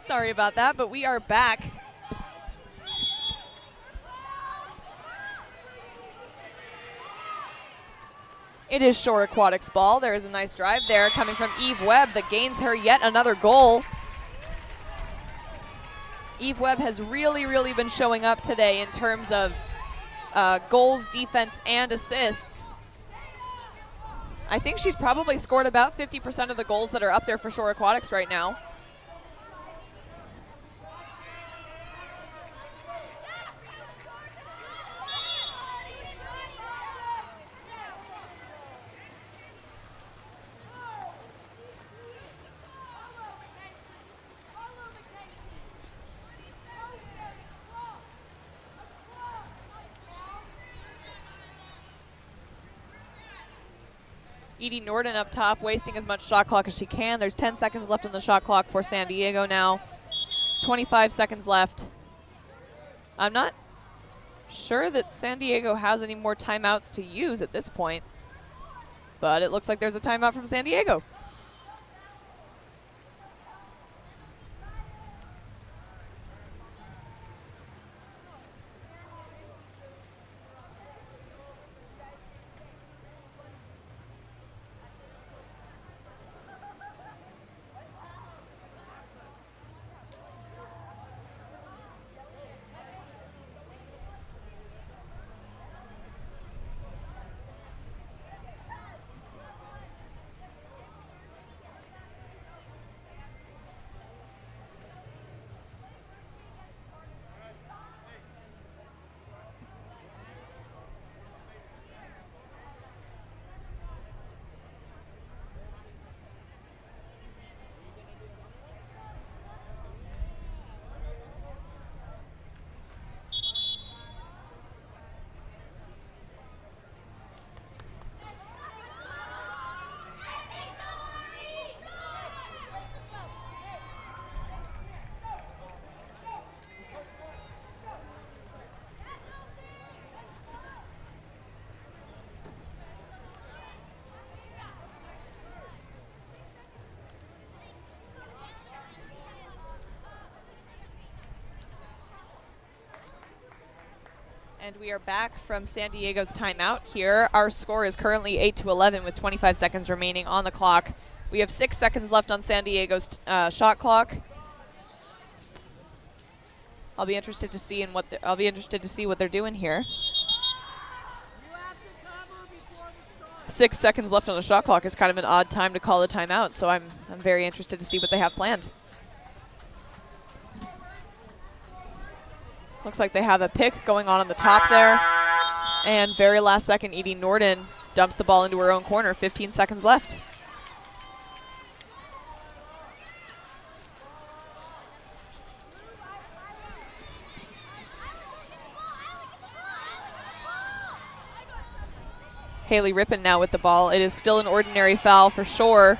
Sorry about that, but we are back. It is Shore Aquatics ball. There is a nice drive there coming from Eve Webb that gains her yet another goal. Eve Webb has really been showing up today in terms of goals, defense, and assists. I think she's probably scored about 50% of the goals that are up there for Shore Aquatics right now. Edie Norden up top, wasting as much shot clock as she can. There's 10 seconds left on the shot clock for San Diego now. 25 seconds left. I'm not sure that San Diego has any more timeouts to use at this point, but it looks like there's a timeout from San Diego. And we are back from San Diego's timeout here. Our score is currently 8-11 with 25 seconds remaining on the clock. We have 6 seconds left on San Diego's shot clock. I'll be interested to see what they're doing here. 6 seconds left on the shot clock is kind of an odd time to call a timeout, so I'm very interested to see what they have planned. Looks like they have a pick going on the top there. And very last second, Edie Norden dumps the ball into her own corner. 15 seconds left. Haley Rippon now with the ball. It is still an ordinary foul for Shore,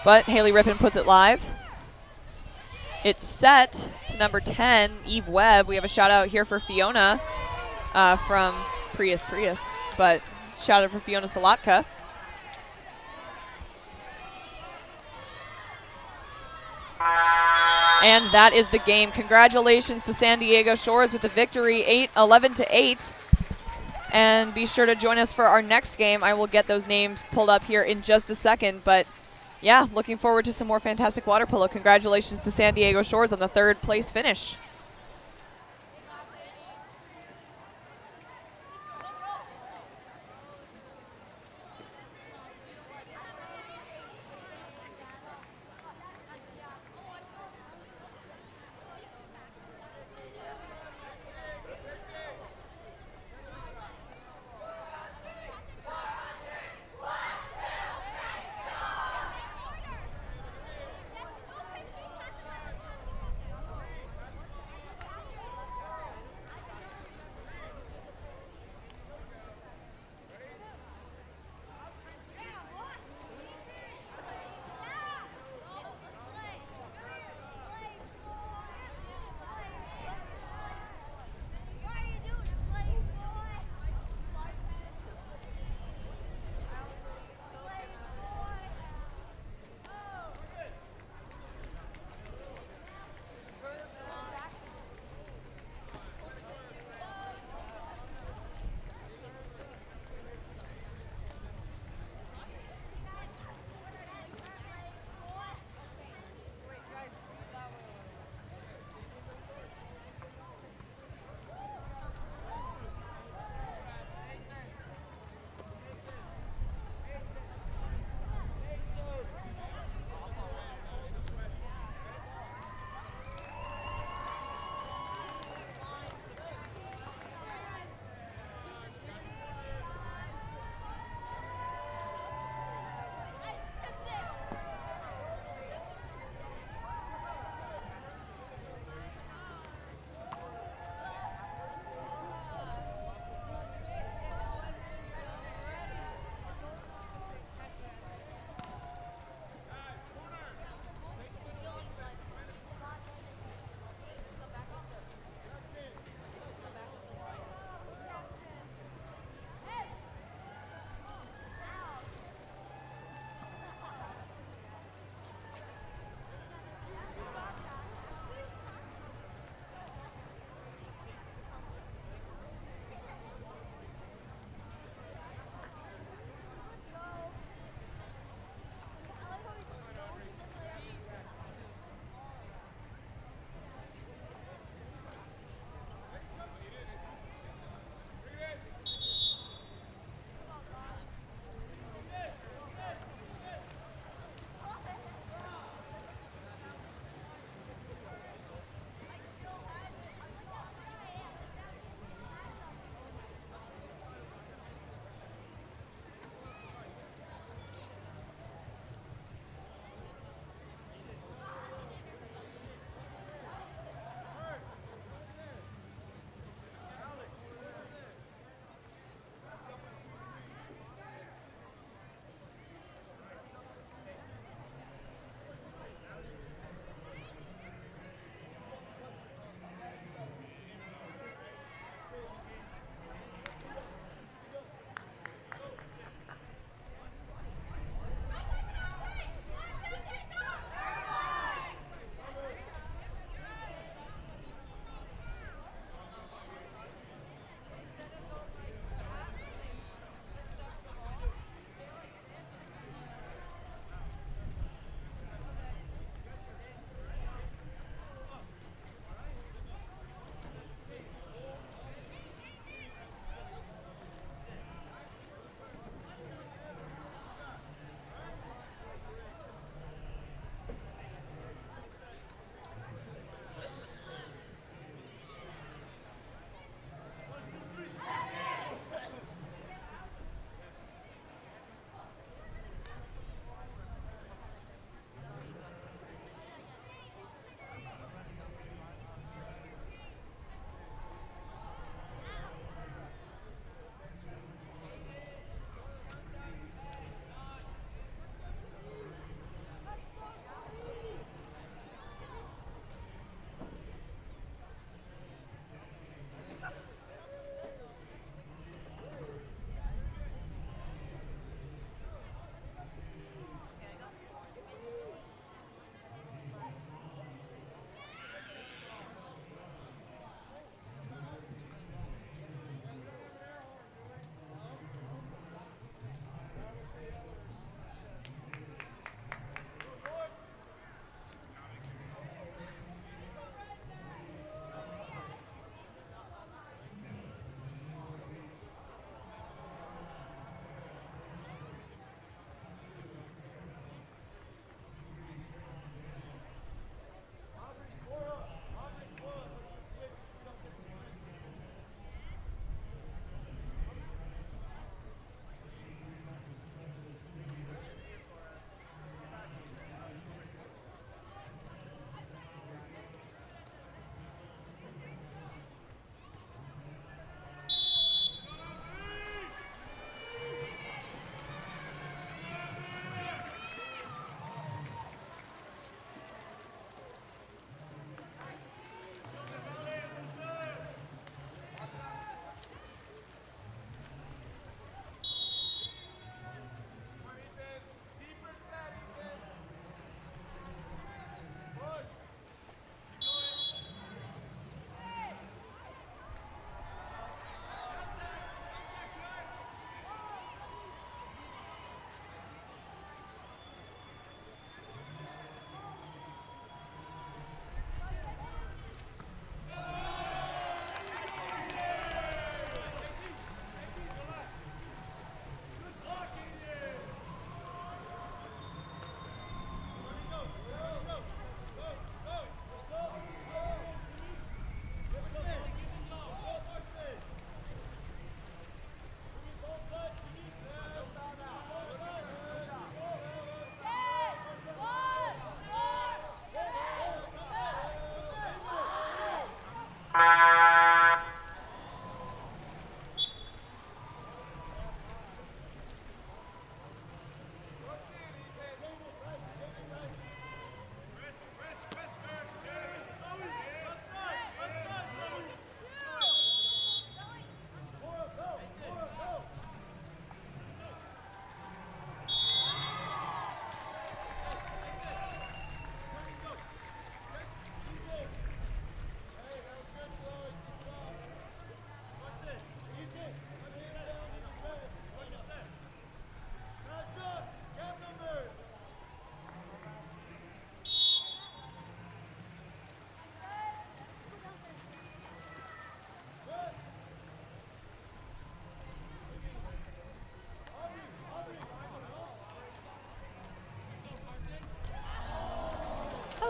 but Haley Rippon puts it live. It's set to number 10, Eve Webb. We have a shout out here for Fiona from Prius, but shout out for Fiona Salatka. And that is the game. Congratulations to San Diego Shores with the victory, 11-8. And be sure to join us for our next game. I will get those names pulled up here in just a second, but yeah, looking forward to some more fantastic water polo. Congratulations to San Diego Shores on the 3rd place finish.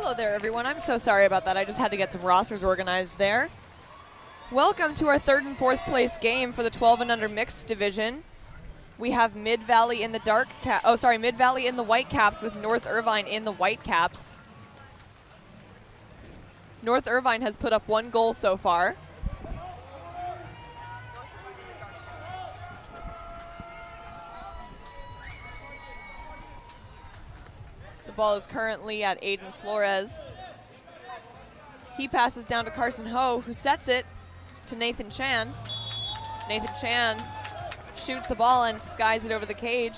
Hello there, everyone. I'm so sorry about that. I just had to get some rosters organized there. Welcome to our third and fourth place game for the 12 and under mixed division. We have Mid-Valley in the Mid-Valley in the white caps with North Irvine in the white caps. North Irvine has put up 1 goal so far. The ball is currently at Aiden Flores. He passes down to Carson Ho, who sets it to Nathan Chan. Nathan Chan shoots the ball and skies it over the cage.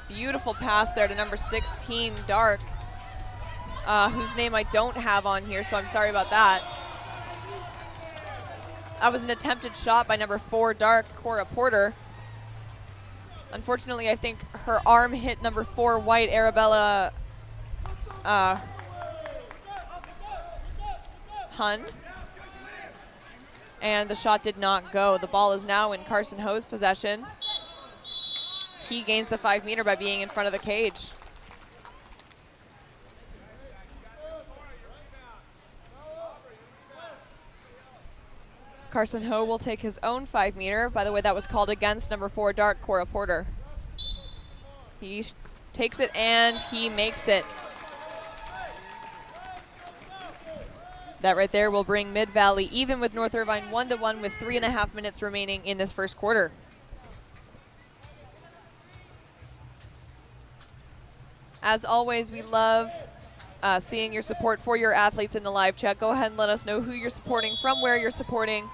Beautiful pass there to number 16, Dark, whose name I don't have on here, so I'm sorry about that. That was an attempted shot by number 4, Dark, Cora Porter. Unfortunately, I think her arm hit number 4, White, Arabella Hun. And the shot did not go. The ball is now in Carson Ho's possession. He gains the 5 meter by being in front of the cage. Carson Ho will take his own 5 meter. By the way, that was called against number 4, Dark, Cora Porter. He takes it and he makes it. That right there will bring Mid-Valley even with North Irvine 1-1 with 3.5 minutes remaining in this first quarter. As always, we love seeing your support for your athletes in the live chat. Go ahead and let us know who you're supporting, from where you're supporting.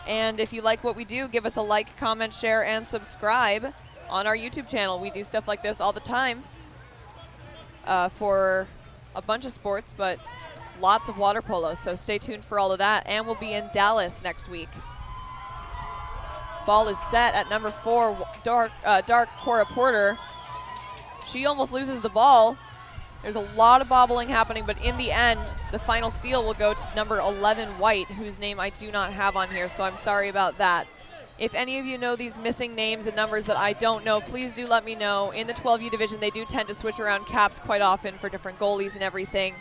And if you like what we do, give us a like, comment, share, and subscribe on our YouTube channel. We do stuff like this all the time for a bunch of sports, but lots of water polo, so stay tuned for all of that. And we'll be in Dallas next week. Ball is set at number 4, Dark Cora Porter. She almost loses the ball. There's a lot of bobbling happening, but in the end, the final steal will go to number 11, White, whose name I do not have on here, so I'm sorry about that. If any of you know these missing names and numbers that I don't know, please do let me know. In the 12U division, they do tend to switch around caps quite often for different goalies and everything.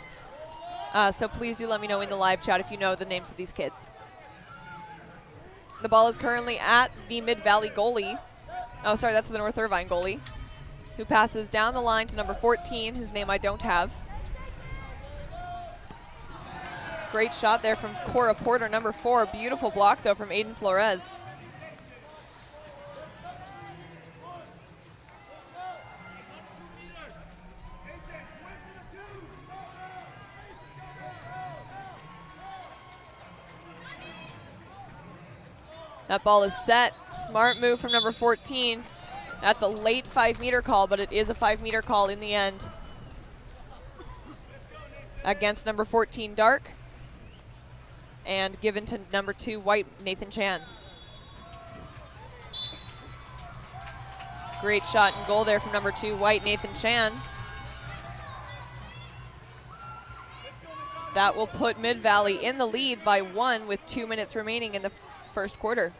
So please do let me know in the live chat if you know the names of these kids. The ball is currently at the Mid-Valley goalie. Oh, sorry, that's the North Irvine goalie, who passes down the line to number 14, whose name I don't have. Great shot there from Cora Porter, number 4. Beautiful block, though, from Aiden Flores. That ball is set. Smart move from number 14. That's a late 5 meter call, but it is a 5 meter call in the end. Against number 14, Dark. And given to number 2, White, Nathan Chan. Great shot and goal there from number 2, White, Nathan Chan. That will put Mid-Valley in the lead by 1 with 2 minutes remaining in the first quarter.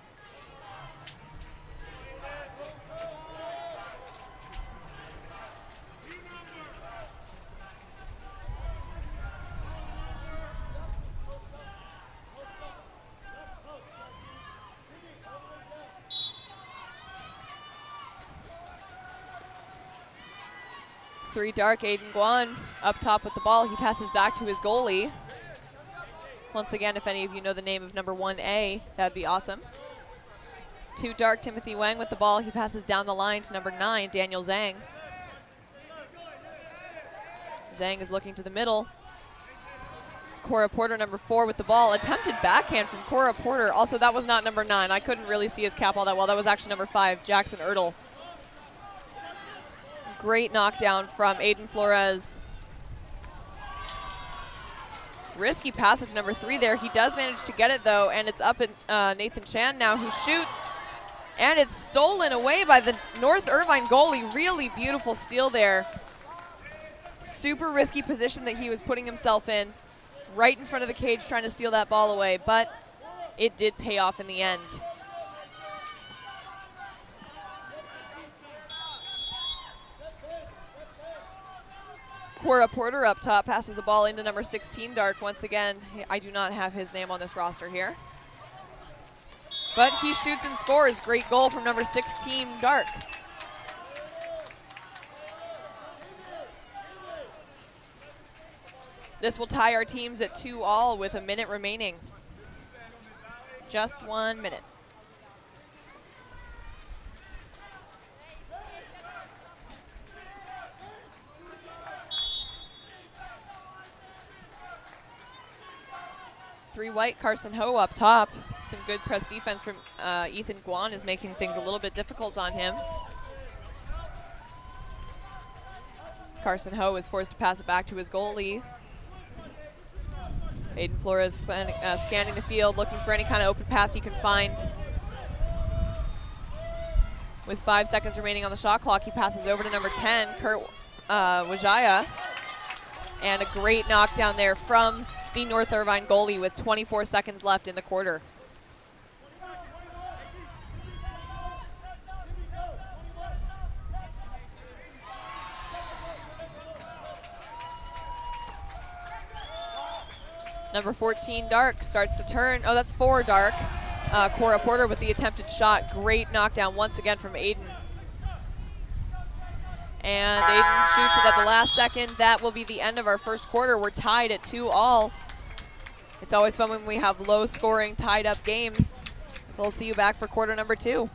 Three Dark, Aiden Guan up top with the ball. He passes back to his goalie. Once again, if any of you know the name of number 1A, that'd be awesome. 2 Dark, Timothy Wang with the ball. He passes down the line to number 9, Daniel Zhang. Zhang is looking to the middle. It's Cora Porter, number 4 with the ball. Attempted backhand from Cora Porter. Also, that was not number 9. I couldn't really see his cap all that well. That was actually number 5, Jackson Ertl. Great knockdown from Aiden Flores. Risky passage number 3 there. He does manage to get it though, and it's up at Nathan Chan now, who shoots. And it's stolen away by the North Irvine goalie. Really beautiful steal there. Super risky position that he was putting himself in, right in front of the cage trying to steal that ball away, but it did pay off in the end. Cora Porter up top passes the ball into number 16, Dark. Once again, I do not have his name on this roster here. But he shoots and scores. Great goal from number 16, Dark. This will tie our teams at 2-all with a minute remaining. Just 1 minute. Three white, Carson Ho up top. Some good press defense from Ethan Guan is making things a little bit difficult on him. Carson Ho is forced to pass it back to his goalie. Aiden Flores scanning the field, looking for any kind of open pass he can find. With 5 seconds remaining on the shot clock, he passes over to number 10, Kurt Wajaya. And a great knockdown there from the North Irvine goalie with 24 seconds left in the quarter. Number 14, Dark, starts to turn. Oh, that's 4, Dark. Cora Porter with the attempted shot. Great knockdown once again from Aiden. And Aiden shoots it at the last second. That will be the end of our first quarter. We're tied at 2-all. It's always fun when we have low-scoring, tied-up games. We'll see you back for quarter number 2.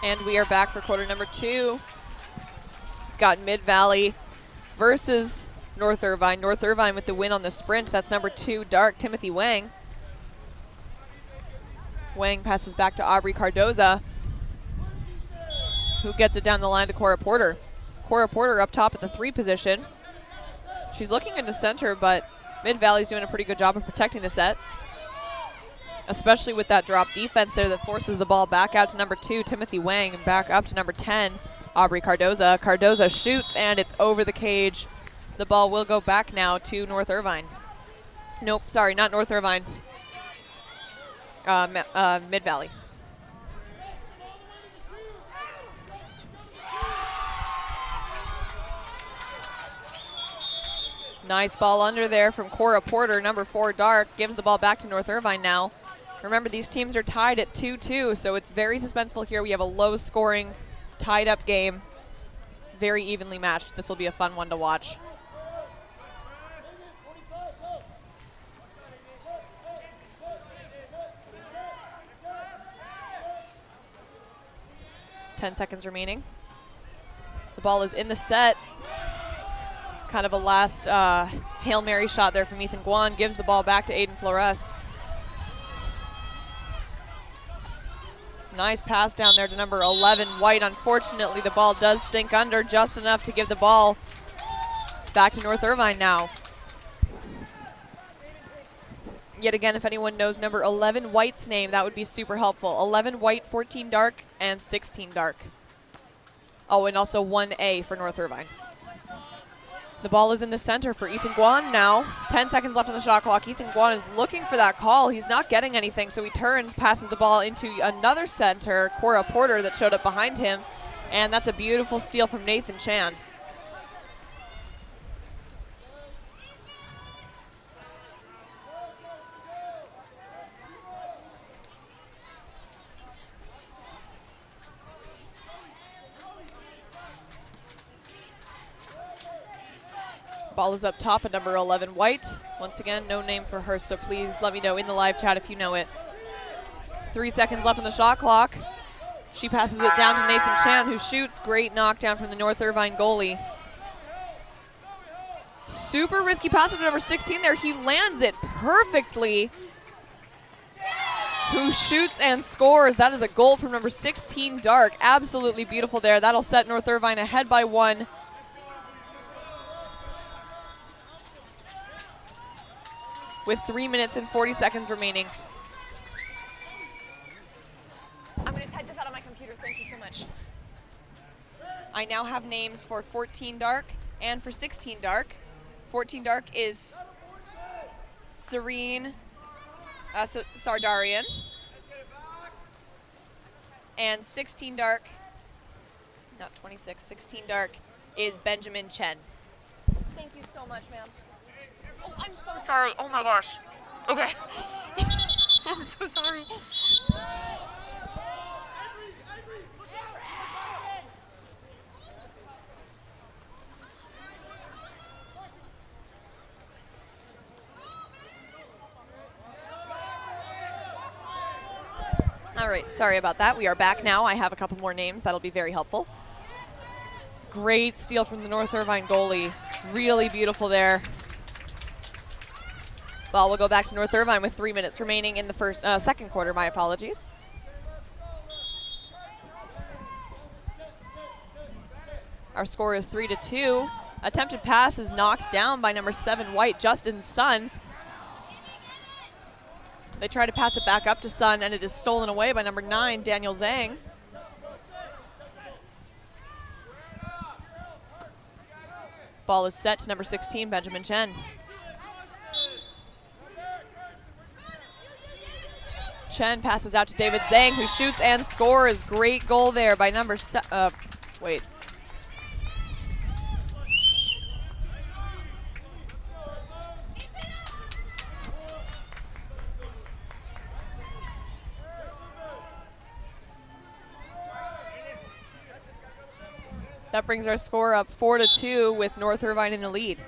And we are back for quarter number 2. Got Mid-Valley versus North Irvine. North Irvine with the win on the sprint. That's number 2, Dark, Timothy Wang. Wang passes back to Aubrey Cardoza, who gets it down the line to Cora Porter. Cora Porter up top at the 3 position. She's looking into center, but Mid-Valley's doing a pretty good job of protecting the set, especially with that drop defense there that forces the ball back out to number 2, Timothy Wang, and back up to number 10, Aubrey Cardoza. Cardoza shoots, and it's over the cage. The ball will go back now to North Irvine. Nope, sorry, not North Irvine. Mid-Valley. Nice ball under there from Cora Porter, number 4 Dark. Gives the ball back to North Irvine now. Remember, these teams are tied at 2-2, so it's very suspenseful here. We have a low-scoring, tied-up game. Very evenly matched. This will be a fun one to watch. Ten seconds remaining. The ball is in the set. Kind of a last Hail Mary shot there from Ethan Guan. Gives the ball back to Aiden Flores. Nice pass down there to number 11, White. Unfortunately, the ball does sink under just enough to give the ball back to North Irvine now. Yet again, if anyone knows number 11 White's name, that would be super helpful. 11 White, 14 Dark, and 16 Dark. Oh, and also 1A for North Irvine. The ball is in the center for Ethan Guan now. 10 seconds left on the shot clock. Ethan Guan is looking for that call. He's not getting anything, so he turns, passes the ball into another center, Cora Porter, that showed up behind him. And that's a beautiful steal from Nathan Chan. Ball is up top at number 11, White. Once again, no name for her, so please let me know in the live chat if you know it. 3 seconds left on the shot clock. She passes it down to Nathan Chan, who shoots. Great knockdown from the North Irvine goalie. Super risky pass to number 16 there. He lands it perfectly. Who shoots and scores. That is a goal from number 16, Dark. Absolutely beautiful there. That'll set North Irvine ahead by 1. With 3 minutes and 40 seconds remaining. I'm going to type this out on my computer. Thank you so much. I now have names for 14 Dark and for 16 Dark. 14 Dark is Serene Sardarian. And 16 Dark, not 26, 16 Dark is Benjamin Chen. Thank you so much, ma'am. Oh, I'm so sorry. Oh my gosh. Okay. I'm so sorry. All right, sorry about that. We are back now. I have a couple more names. That'll be very helpful. Great steal from the North Irvine goalie. Really beautiful there. Ball will go back to North Irvine with 3 minutes remaining in the second quarter. My apologies. Our score is 3-2. Attempted pass is knocked down by number 7 White, Justin Sun. They try to pass it back up to Sun, and it is stolen away by number 9 Daniel Zhang. Ball is set to number 16 Benjamin Chen. Chen passes out to David Zhang, who shoots and scores. Great goal there by number wait. That brings our score up 4-2 with North Irvine in the lead.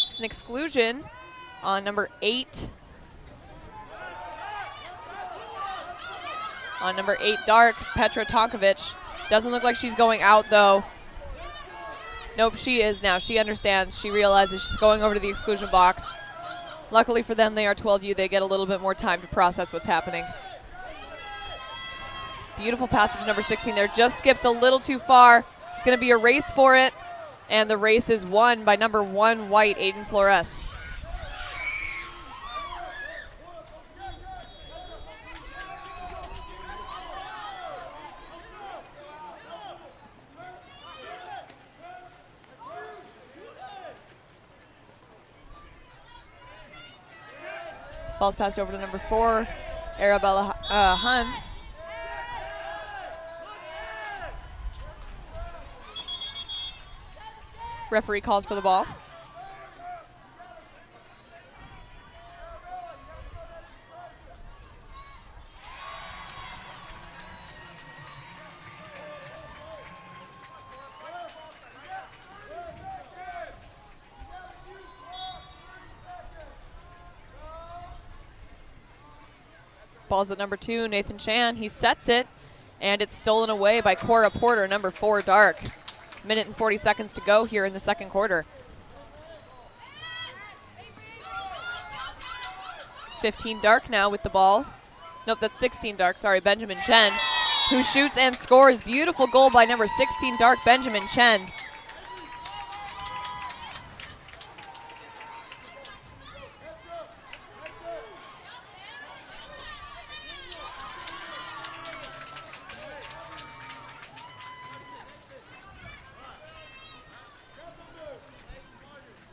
It's an exclusion on number 8. On number 8, Dark, Petra Tonkovic. Doesn't look like she's going out, though. Nope, she is now. She understands. She realizes she's going over to the exclusion box. Luckily for them, they are 12U. They get a little bit more time to process what's happening. Beautiful passage number 16 there. Just skips a little too far. It's going to be a race for it. And the race is won by number 1 white, Aiden Flores. Ball's passed over to number 4, Arabella Hun. Referee calls for the ball. Ball's at number 2, Nathan Chan. He sets it, and it's stolen away by Cora Porter, number 4, Dark. Minute and 40 seconds to go here in the second quarter. 15 Dark now with the ball. Nope, that's 16 Dark, sorry, Benjamin Chen, who shoots and scores. Beautiful goal by number 16 Dark, Benjamin Chen.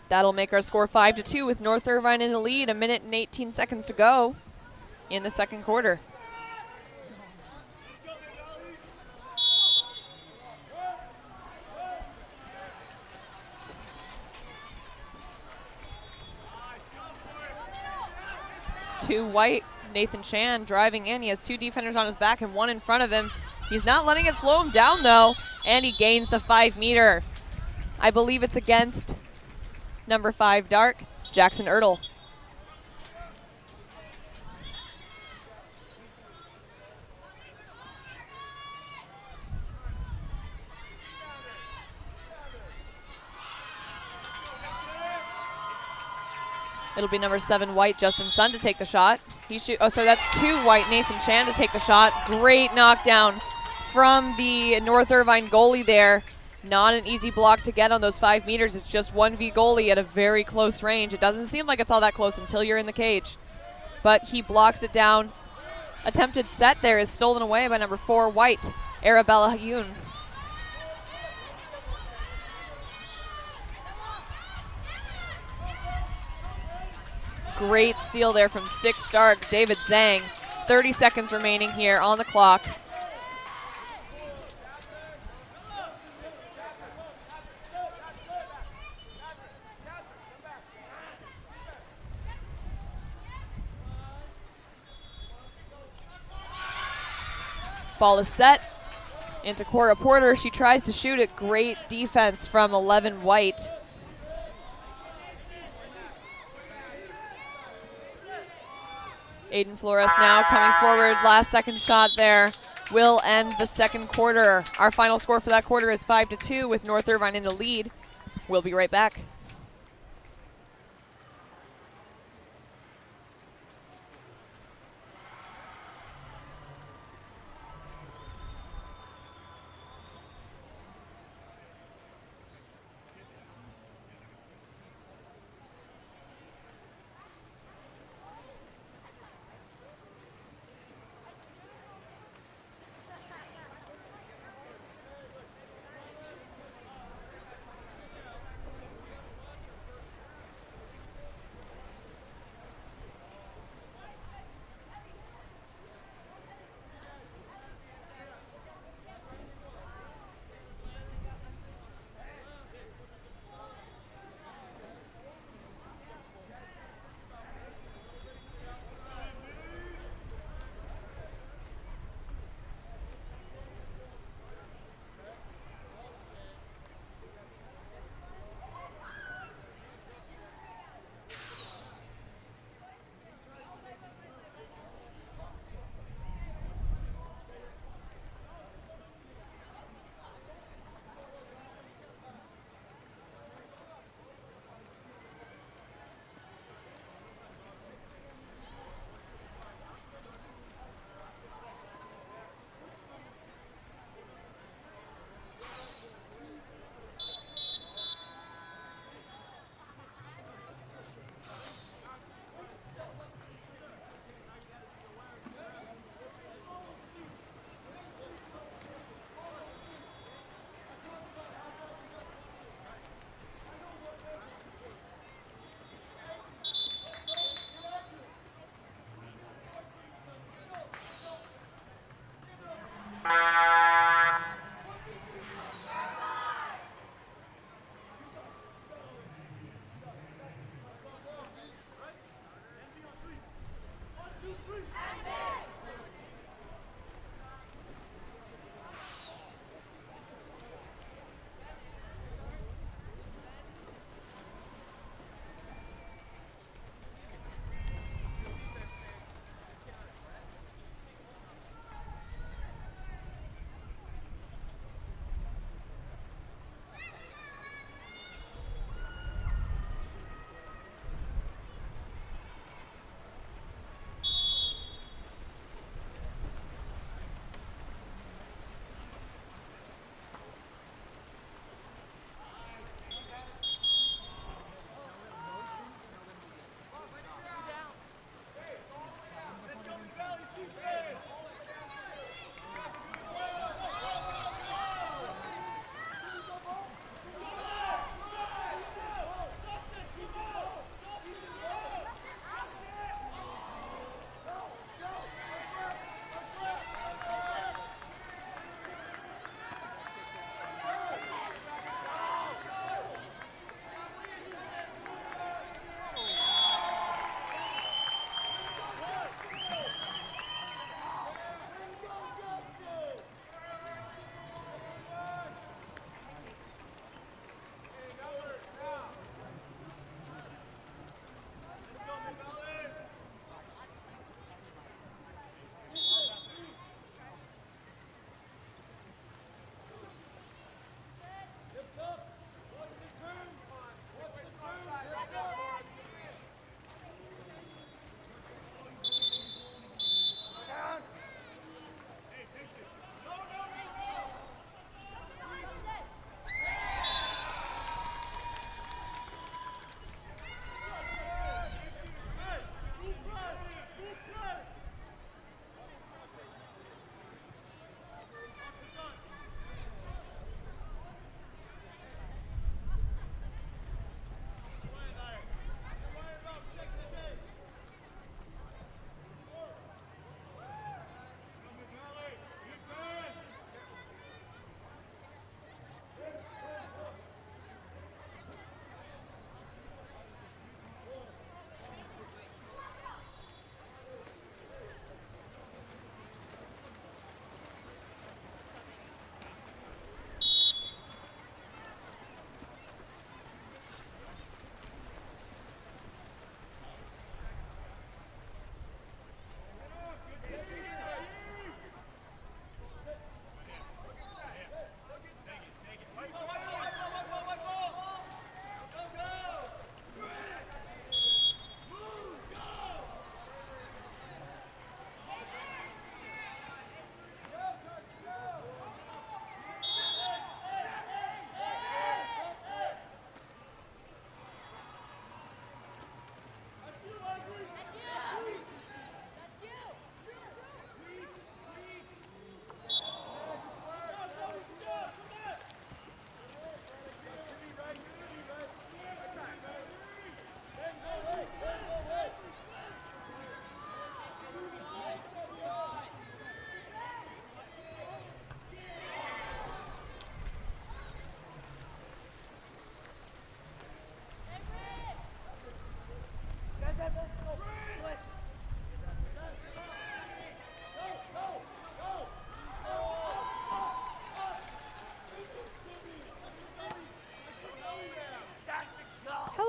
That'll make our score 5-2 with North Irvine in the lead. A minute and 18 seconds to go in the second quarter. Two white, Nathan Chan driving in. He has 2 defenders on his back and 1 in front of him. He's not letting it slow him down though, and he gains the 5-meter. I believe it's against number 5 Dark, Jackson Ertl. It'll be number 7 white, Justin Sun, to take the shot. That's 2 white, Nathan Chan to take the shot. Great knockdown from the North Irvine goalie there. Not an easy block to get on those 5 meters. It's just 1v goalie at a very close range. It doesn't seem like it's all that close until you're in the cage. But he blocks it down. Attempted set there is stolen away by number 4 white, Arabella Yoon. Great steal there from 6 Dark, David Zhang. 30 seconds remaining here on the clock. Ball is set into Cora Porter. She tries to shoot it. Great defense from 11 white. Aiden Flores now coming forward. Last second shot there will end the second quarter. Our final score for that quarter is 5-2 with North Irvine in the lead. We'll be right back.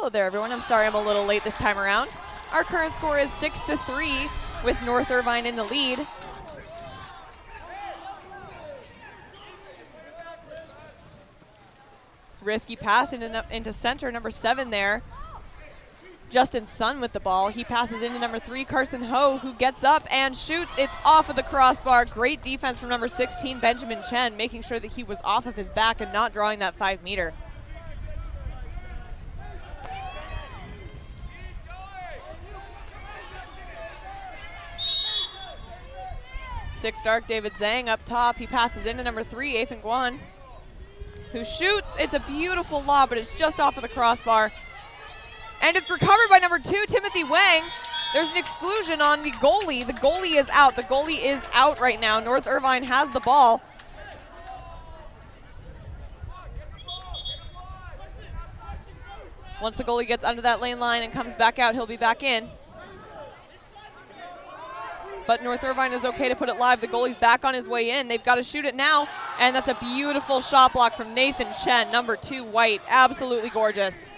Hello there, everyone. I'm sorry I'm a little late this time around. Our current score is 6-3 with North Irvine in the lead. Risky pass into center, number 7 there. Justin Sun with the ball. He passes into number 3, Carson Ho, who gets up and shoots. It's off of the crossbar. Great defense from number 16, Benjamin Chen, making sure that he was off of his back and not drawing that 5-meter. Six Dark, David Zhang up top. He passes into number 3, Ethan Guan, who shoots. It's a beautiful lob, but it's just off of the crossbar. And it's recovered by number 2, Timothy Wang. There's an exclusion on the goalie. The goalie is out. The goalie is out right now. North Irvine has the ball. Once the goalie gets under that lane line and comes back out, he'll be back in. But North Irvine is okay to put it live. The goalie's back on his way in. They've got to shoot it now. And that's a beautiful shot block from Nathan Chen, number 2 white. Absolutely gorgeous.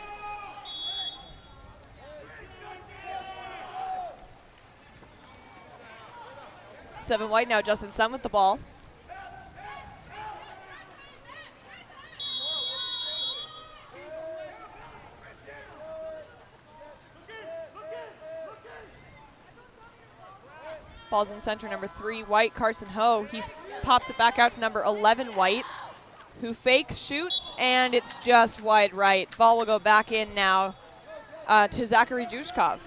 Seven white now, Justin Sun with the ball. Ball's in center, number 3 white, Carson Ho. He pops it back out to number 11 white, who fakes, shoots, and it's just wide right. Ball will go back in now to Zachary Jushkov.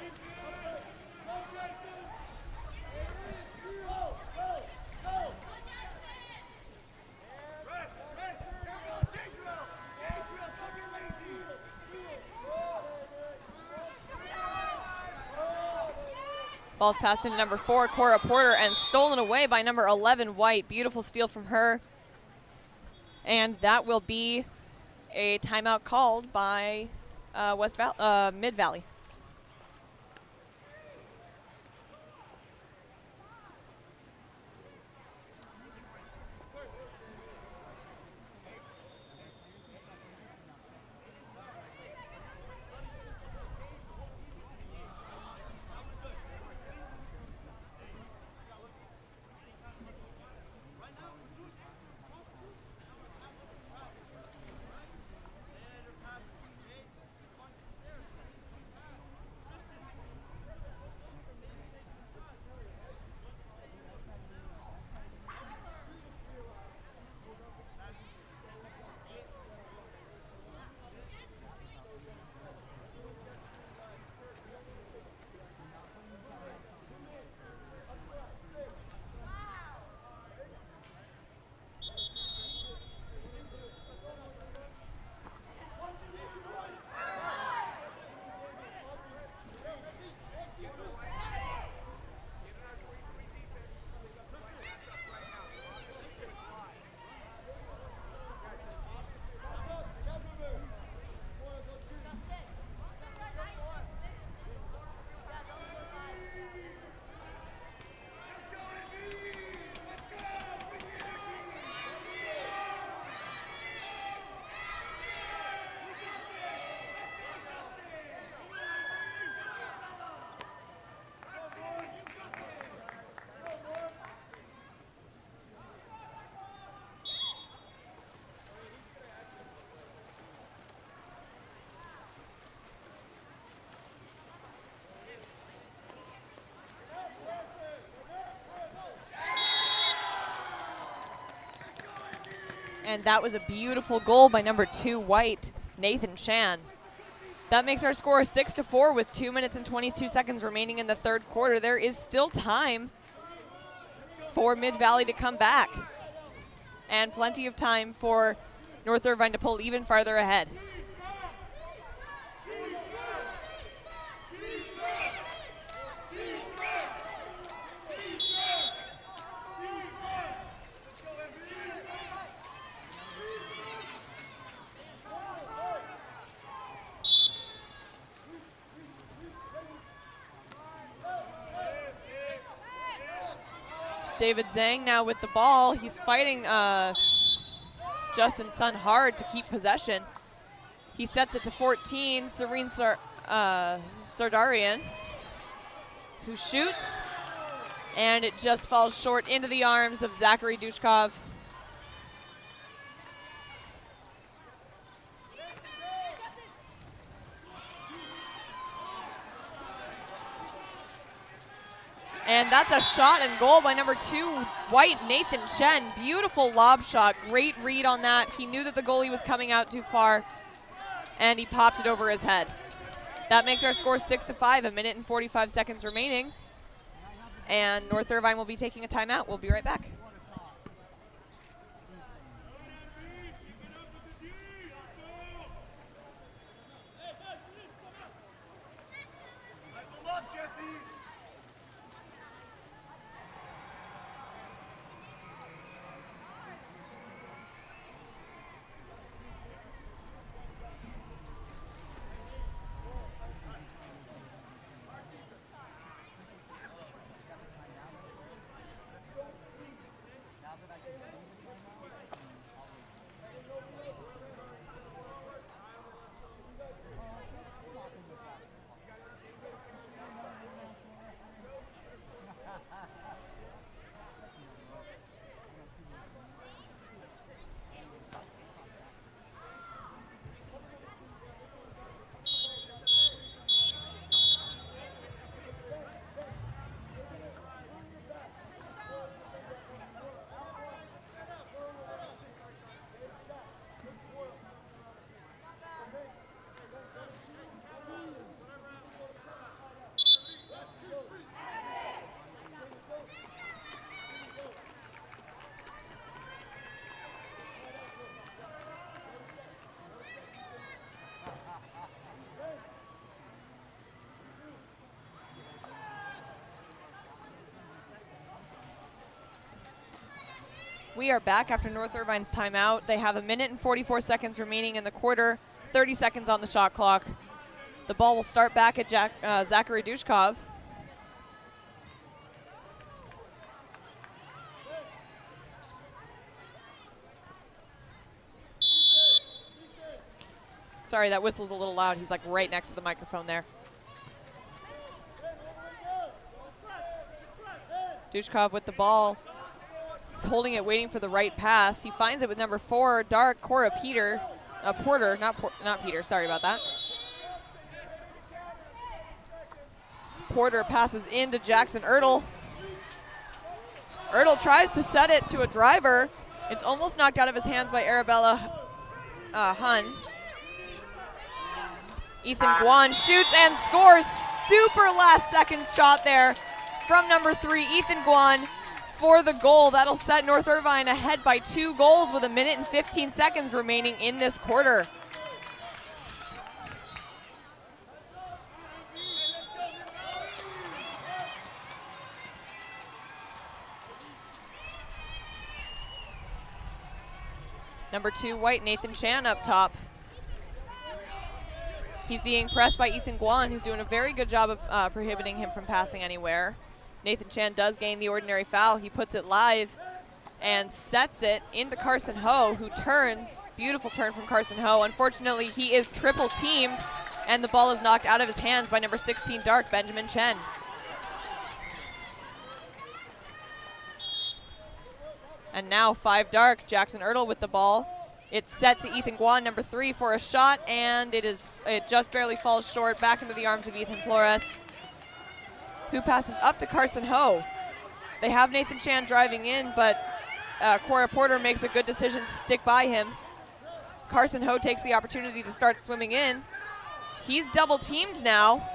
Ball's passed into number 4, Cora Porter, and stolen away by number 11, White. Beautiful steal from her. And that will be a timeout called by Mid Valley. And that was a beautiful goal by number 2 white, Nathan Chan. That makes our score 6-4 with 2 minutes and 22 seconds remaining in the third quarter. There is still time for Mid Valley to come back, and plenty of time for North Irvine to pull even farther ahead. David Zhang now with the ball. He's fighting Justin Sun hard to keep possession. He sets it to 14. Serene Sardarian, who shoots, and it just falls short into the arms of Zachary Dushkov. And that's a shot and goal by number 2, white, Nathan Chen. Beautiful lob shot, great read on that. He knew that the goalie was coming out too far, and he popped it over his head. That makes our score 6-5, a minute and 45 seconds remaining. And North Irvine will be taking a timeout. We'll be right back. We are back after North Irvine's timeout. They have a minute and 44 seconds remaining in the quarter, 30 seconds on the shot clock. The ball will start back at Zachary Dushkov. Sorry, that whistle's a little loud. He's like right next to the microphone there. Dushkov with the ball. He's holding it, waiting for the right pass. He finds it with number 4, Dark Porter, not Peter, sorry about that. Porter passes into Jackson Ertl. Ertl tries to set it to a driver. It's almost knocked out of his hands by Arabella Hun. Ethan Guan shoots and scores. Super last second shot there from number 3, Ethan Guan, for the goal. That'll set North Irvine ahead by 2 goals with a minute and 15 seconds remaining in this quarter. Number 2, white, Nathan Chan up top. He's being pressed by Ethan Guan, who's doing a very good job of prohibiting him from passing anywhere. Nathan Chan does gain the ordinary foul. He puts it live and sets it into Carson Ho, who turns. Beautiful turn from Carson Ho. Unfortunately, he is triple teamed, and the ball is knocked out of his hands by number 16, Dark, Benjamin Chen. And now 5 Dark, Jackson Ertl with the ball. It's set to Ethan Guan, number 3, for a shot, and it just barely falls short, back into the arms of Ethan Flores, who passes up to Carson Ho. They have Nathan Chan driving in, but Cora Porter makes a good decision to stick by him. Carson Ho takes the opportunity to start swimming in. He's double teamed now,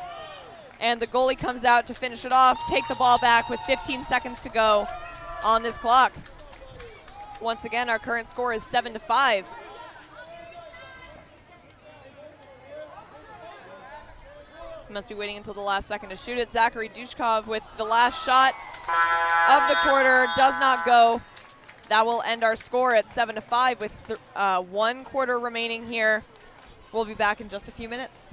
and the goalie comes out to finish it off, take the ball back with 15 seconds to go on this clock. Once again, our current score is 7-5. Must be waiting until the last second to shoot it. Zachary Dushkov with the last shot of the quarter, does not go. That will end our score at 7-5 with 1 quarter remaining here. We'll be back in just a few minutes.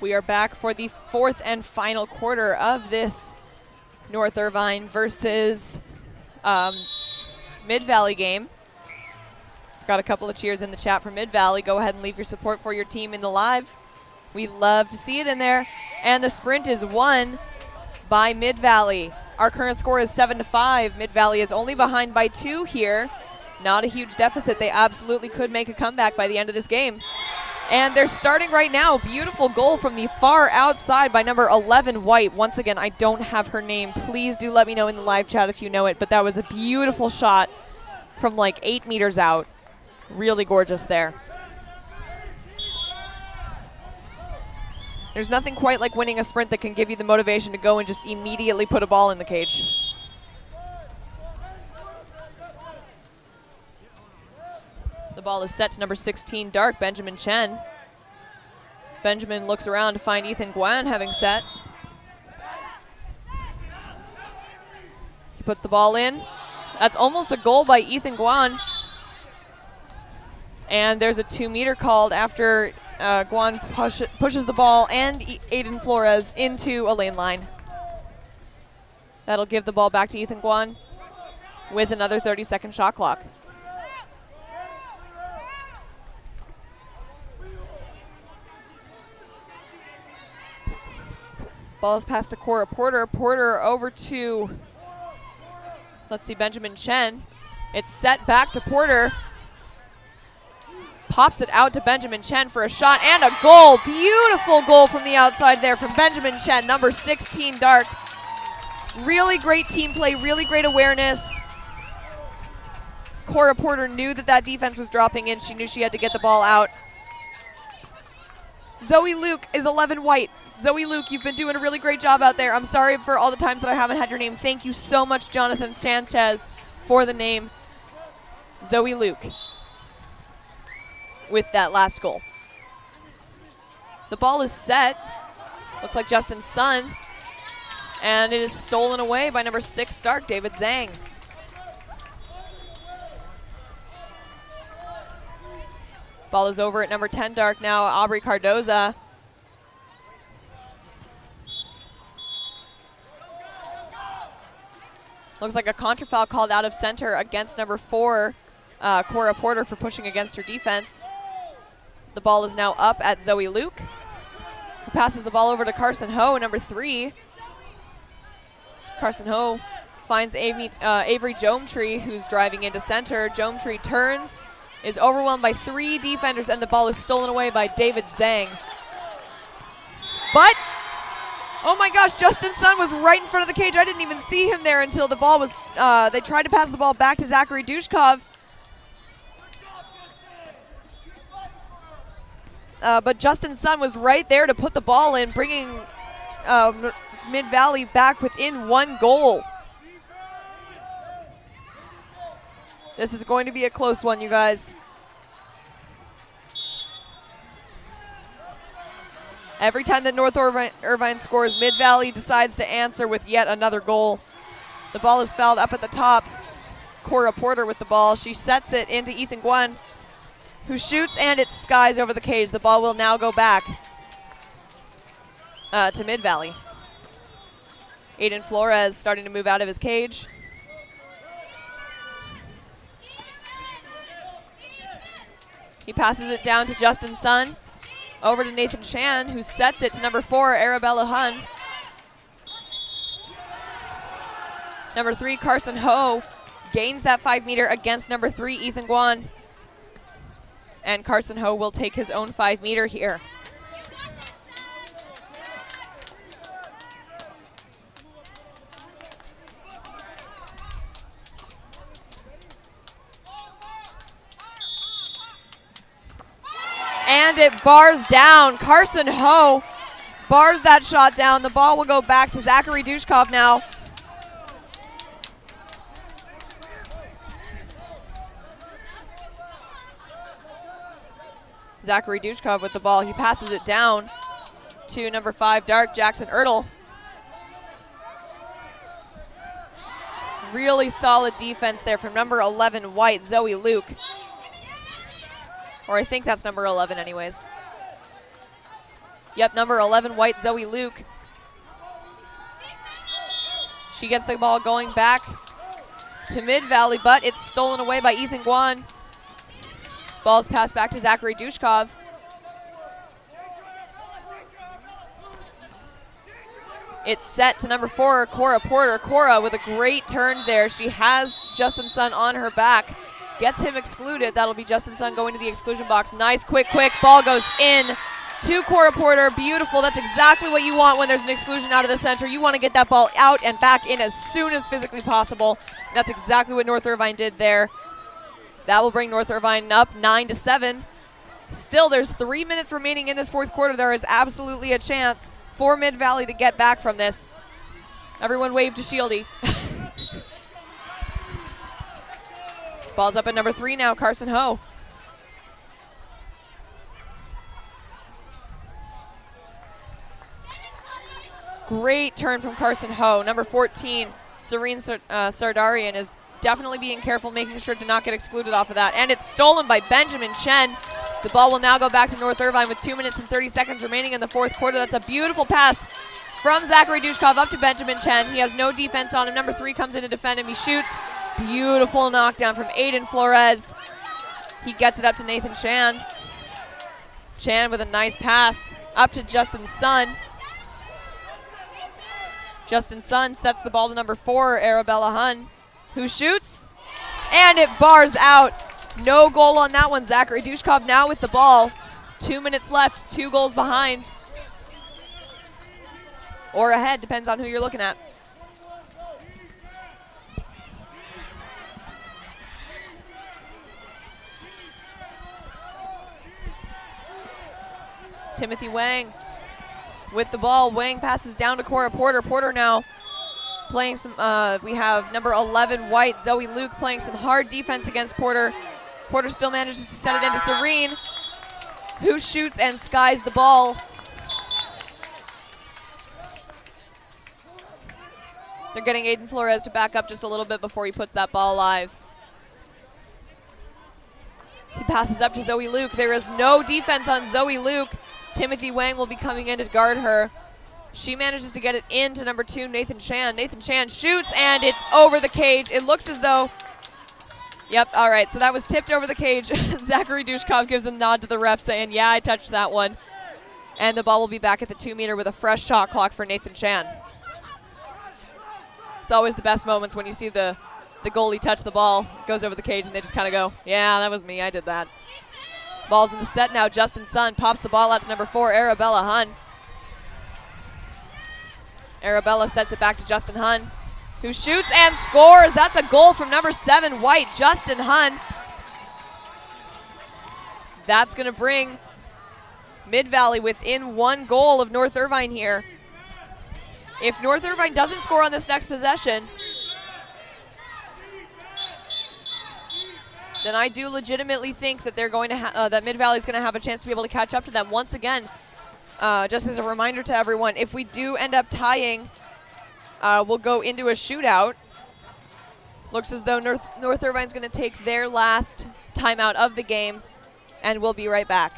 We are back for the fourth and final quarter of this North Irvine versus Mid-Valley game. Got a couple of cheers in the chat for Mid-Valley. Go ahead and leave your support for your team in the live. We love to see it in there. And the sprint is won by Mid-Valley. Our current score is 7-5. Mid-Valley is only behind by 2 here. Not a huge deficit. They absolutely could make a comeback by the end of this game. And they're starting right now. Beautiful goal from the far outside by number 11, White. Once again, I don't have her name. Please do let me know in the live chat if you know it. But that was a beautiful shot from like 8 meters out. Really gorgeous there. There's nothing quite like winning a sprint that can give you the motivation to go and just immediately put a ball in the cage. The ball is set to number 16, Dark, Benjamin Chen. Benjamin looks around to find Ethan Guan having set. He puts the ball in. That's almost a goal by Ethan Guan. And there's a 2-meter called after Guan pushes the ball and Aiden Flores into a lane line. That'll give the ball back to Ethan Guan with another 30-second shot clock. Ball is passed to Cora Porter. Porter over to, let's see, Benjamin Chen. It's set back to Porter. Pops it out to Benjamin Chen for a shot and a goal. Beautiful goal from the outside there from Benjamin Chen, number 16, Dark. Really great team play, really great awareness. Cora Porter knew that that defense was dropping in. She knew she had to get the ball out. Zoe Luke is 11 White. Zoe Luke, you've been doing a really great job out there. I'm sorry for all the times that I haven't had your name. Thank you so much, Jonathan Sanchez, for the name. Zoe Luke with that last goal. The ball is set. Looks like Justin Sun. And it is stolen away by number 6, Stark, David Zhang. Ball is over at number 10, Dark now, Aubrey Cardoza. Looks like a contrafoul called out of center against number 4, Cora Porter, for pushing against her defense. The ball is now up at Zoe Luke, who passes the ball over to Carson Ho, number 3. Carson Ho finds Avery Jometree, who's driving into center. Jometree turns, is overwhelmed by 3 defenders, and the ball is stolen away by David Zhang. But, oh my gosh, Justin Sun was right in front of the cage. I didn't even see him there until the ball was, they tried to pass the ball back to Zachary Dushkov. But Justin Sun was right there to put the ball in, bringing Mid-Valley back within 1 goal. This is going to be a close one, you guys. Every time that North Irvine scores, Mid-Valley decides to answer with yet another goal. The ball is fouled up at the top. Cora Porter with the ball. She sets it into Ethan Guan, who shoots, and it skies over the cage. The ball will now go back to Mid-Valley. Aiden Flores starting to move out of his cage. He passes it down to Justin Sun. Over to Nathan Chan, who sets it to number 4, Arabella Hun. Number 3, Carson Ho, gains that 5-meter against number 3, Ethan Guan. And Carson Ho will take his own 5-meter here. And it bars down. Carson Ho bars that shot down. The ball will go back to Zachary Dushkov now. Zachary Dushkov with the ball. He passes it down to number 5, Dark, Jackson Ertl. Really solid defense there from number 11, White, Zoe Luke. Or I think that's number 11 anyways. Yep, number 11 white, Zoe Luke. She gets the ball going back to Mid-Valley, but it's stolen away by Ethan Guan. Ball's passed back to Zachary Dushkov. It's set to number 4, Cora Porter. Cora with a great turn there. She has Justin Sun on her back. Gets him excluded. That'll be Justin Sun going to the exclusion box. Nice, quick. Ball goes in to Cora Porter. Beautiful. That's exactly what you want when there's an exclusion out of the center. You want to get that ball out and back in as soon as physically possible. That's exactly what North Irvine did there. That will bring North Irvine up 9-7. Still, there's 3 minutes remaining in this fourth quarter. There is absolutely a chance for Mid-Valley to get back from this. Everyone wave to Shieldy. Ball's up at number 3 now, Carson Ho. Great turn from Carson Ho. Number 14, Serene Sardarian is definitely being careful, making sure to not get excluded off of that. And it's stolen by Benjamin Chen. The ball will now go back to North Irvine with 2 minutes and 30 seconds remaining in the fourth quarter. That's a beautiful pass from Zachary Dushkov up to Benjamin Chen. He has no defense on him. Number 3 comes in to defend him. He shoots. Beautiful knockdown from Aiden Flores. He gets it up to Nathan Chan. Chan with a nice pass up to Justin Sun. Justin Sun sets the ball to number 4, Arabella Hun, who shoots, and it bars out. No goal on that one. Zachary Dushkov now with the ball. 2 minutes left, 2 goals behind. Or ahead, depends on who you're looking at. Timothy Wang with the ball. Wang passes down to Cora Porter. Porter now playing some, we have number 11 white, Zoe Luke, playing some hard defense against Porter. Porter still manages to send it into Serene, who shoots and skies the ball. They're getting Aiden Flores to back up just a little bit before he puts that ball live. He passes up to Zoe Luke. There is no defense on Zoe Luke. Timothy Wang will be coming in to guard her. She manages to get it into number 2, Nathan Chan. Nathan Chan shoots, and it's over the cage. It looks as though, yep, all right, so that was tipped over the cage. Zachary Dushkov gives a nod to the ref saying, yeah, I touched that one. And the ball will be back at the 2-meter with a fresh shot clock for Nathan Chan. It's always the best moments when you see the goalie touch the ball, goes over the cage, and they just kind of go, yeah, that was me, I did that. Ball's in the set now. Justin Sun pops the ball out to number 4, Arabella Hun. Arabella sets it back to Justin Hun, who shoots and scores. That's a goal from number 7 white, Justin Hun. That's going to bring Mid-Valley within 1 goal of North Irvine here. If North Irvine doesn't score on this next possession, then I do legitimately think that they're going to that Mid-Valley is going to have a chance to be able to catch up to them. Once again, just as a reminder to everyone, if we do end up tying, we'll go into a shootout. Looks as though North Irvine's going to take their last timeout of the game, and we'll be right back.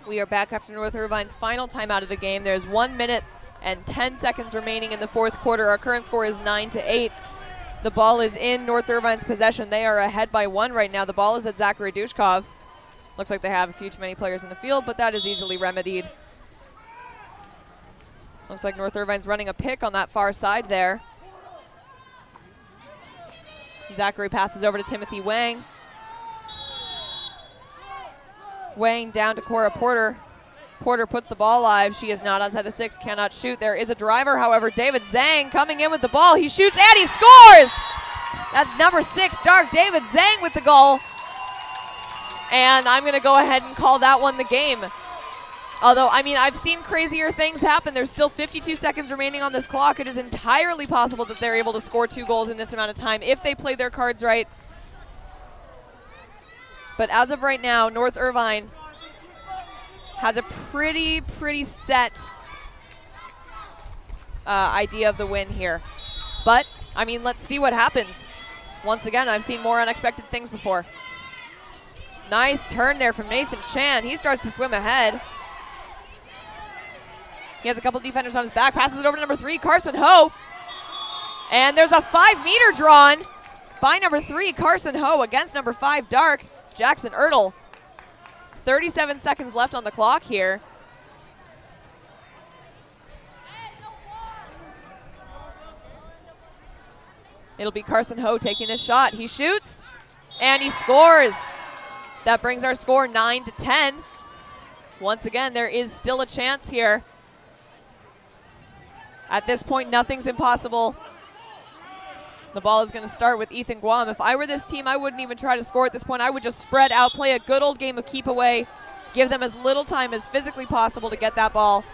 We are back after North Irvine's final timeout of the game. There's 1 minute and 10 seconds remaining in the fourth quarter. Our current score is 9-8. The ball is in North Irvine's possession. They are ahead by 1 right now. The ball is at Zachary Dushkov. Looks like they have a few too many players in the field, but that is easily remedied. Looks like North Irvine's running a pick on that far side there. Zachary passes over to Timothy Wang. Wang down to Cora Porter. Porter puts the ball live. She is not outside the 6, cannot shoot. There is a driver, however. David Zhang coming in with the ball. He shoots and he scores! That's number 6, Dark David Zhang with the goal. And I'm going to go ahead and call that one the game. Although, I mean, I've seen crazier things happen. There's still 52 seconds remaining on this clock. It is entirely possible that they're able to score 2 goals in this amount of time if they play their cards right. But as of right now, North Irvine has a pretty set idea of the win here. But, I mean, let's see what happens. Once again, I've seen more unexpected things before. Nice turn there from Nathan Chan. He starts to swim ahead. He has a couple defenders on his back, passes it over to number 3, Carson Ho. And there's a 5-meter drawn by number 3, Carson Ho, against number 5, Dark, Jackson Ertl. 37 seconds left on the clock here. It'll be Carson Ho taking this shot. He shoots, and he scores. That brings our score 9-10. Once again, there is still a chance here. At this point, nothing's impossible. The ball is going to start with Ethan Guam. If I were this team, I wouldn't even try to score at this point. I would just spread out, play a good old game of keep away, give them as little time as physically possible to get that ball.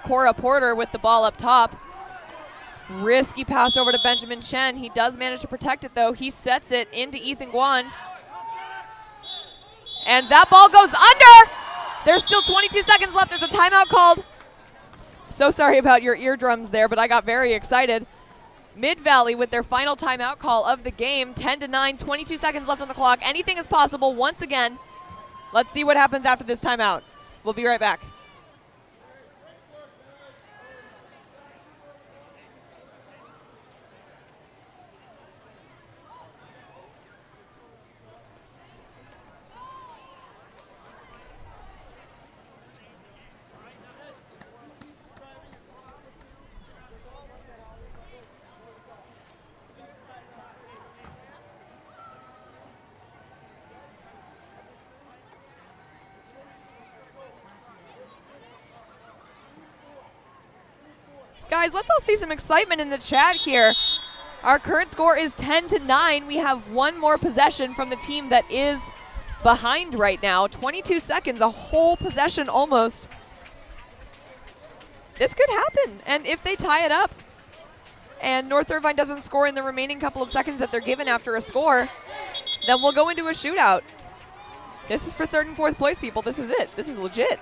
Cora Porter with the ball up top. Risky pass over to Benjamin Chen. He does manage to protect it, though. He sets it into Ethan Guan. And that ball goes under! There's still 22 seconds left. There's a timeout called. So sorry about your eardrums there, but I got very excited. Mid-Valley with their final timeout call of the game. 10-9, 22 seconds left on the clock. Anything is possible once again. Let's see what happens after this timeout. We'll be right back. Guys, let's all see some excitement in the chat here. Our current score is 10-9. We have one more possession from the team that is behind right now. 22 seconds, a whole possession almost. This could happen. And if they tie it up and North Irvine doesn't score in the remaining couple of seconds that they're given after a score, then we'll go into a shootout. This is for 3rd and 4th place, people. This is it. This is legit.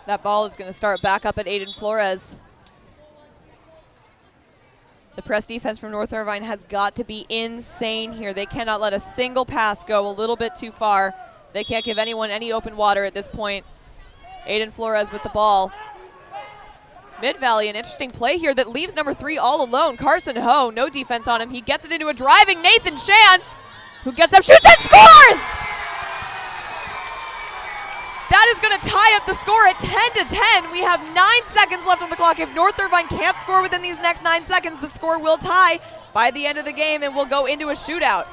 That ball is going to start back up at Aiden Flores. The press defense from North Irvine has got to be insane here. They cannot let a single pass go a little bit too far. They can't give anyone any open water at this point. Aiden Flores with the ball. Mid-Valley, an interesting play here that leaves number 3 all alone. Carson Ho, no defense on him. He gets it into a driving Nathan Shan, who gets up, shoots, and scores! That is going to tie up the score at 10-10. We have 9 seconds left on the clock. If North Irvine can't score within these next 9 seconds, the score will tie by the end of the game, and we'll go into a shootout.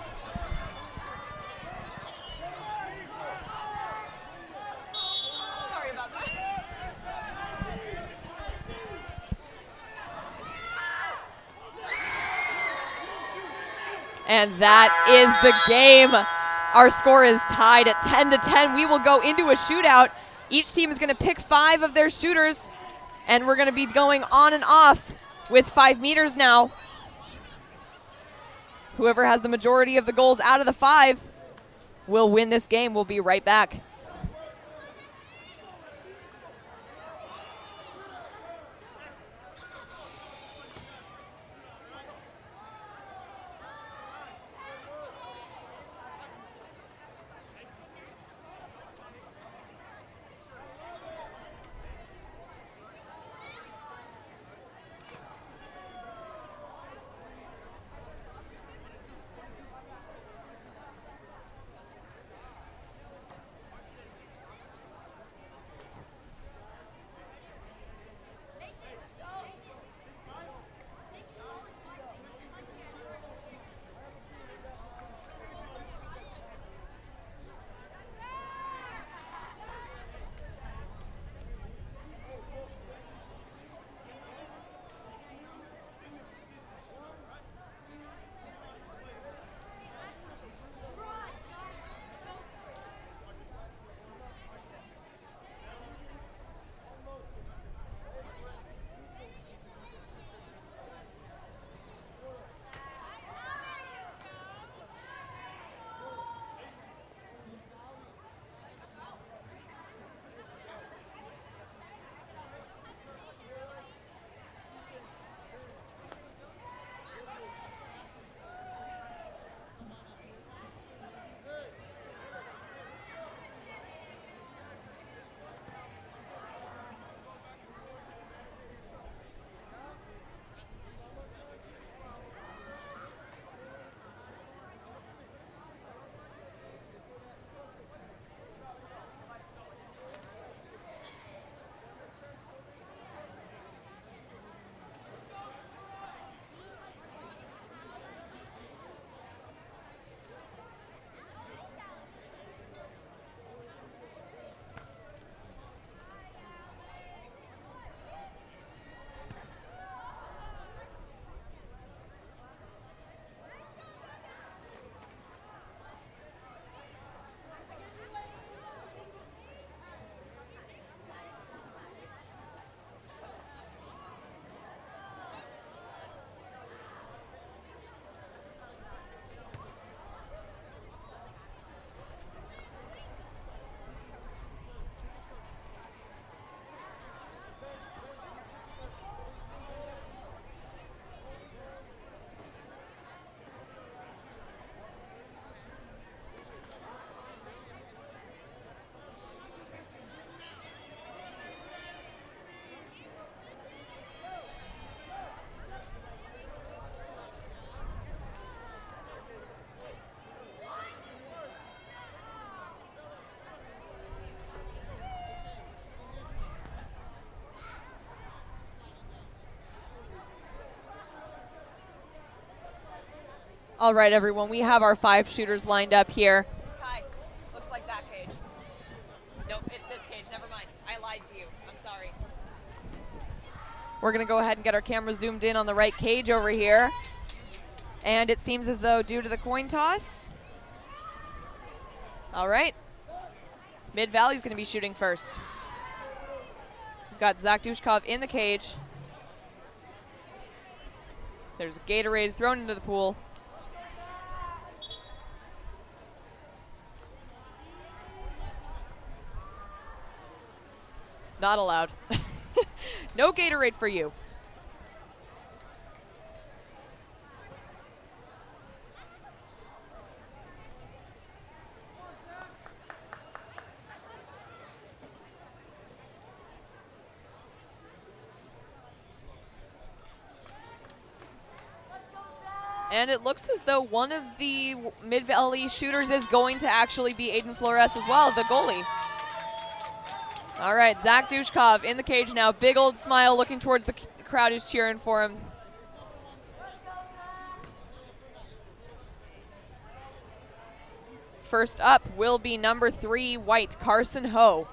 Sorry about that. And that is the game. Our score is tied at 10-10. We will go into a shootout. Each team is going to pick 5 of their shooters, and we're going to be going on and off with 5 meters now. Whoever has the majority of the goals out of the 5 will win this game. We'll be right back. All right, everyone, we have our 5 shooters lined up here. Kai, looks like that cage. Nope, it's this cage. Never mind. I lied to you. I'm sorry. We're going to go ahead and get our camera zoomed in on the right cage over here. And it seems as though due to the coin toss. All right. Mid-Valley's going to be shooting first. We've got Zach Dushkov in the cage. There's a Gatorade thrown into the pool. Not allowed. No Gatorade for you. And it looks as though one of the Mid-Valley shooters is going to actually be Aiden Flores as well, the goalie. All right, Zach Dushkov in the cage now. Big old smile looking towards the crowd who's cheering for him. First up will be number 3, white, Carson Ho.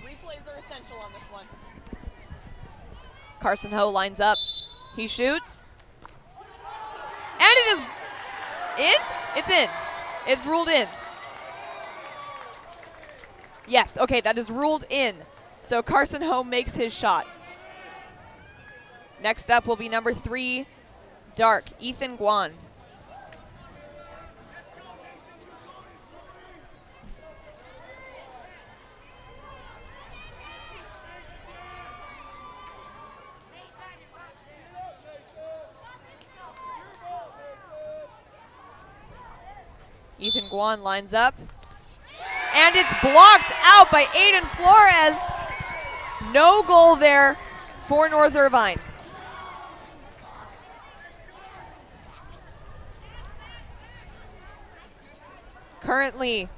Replays are essential on this one. Carson Ho lines up. He shoots. And it is in? It's in. It's ruled in. Yes, okay, that is ruled in. So Carson Ho makes his shot. Next up will be number 3, dark, Ethan Guan. Ethan Guan lines up. And it's blocked out by Aiden Flores. No goal there for North Irvine. Currently,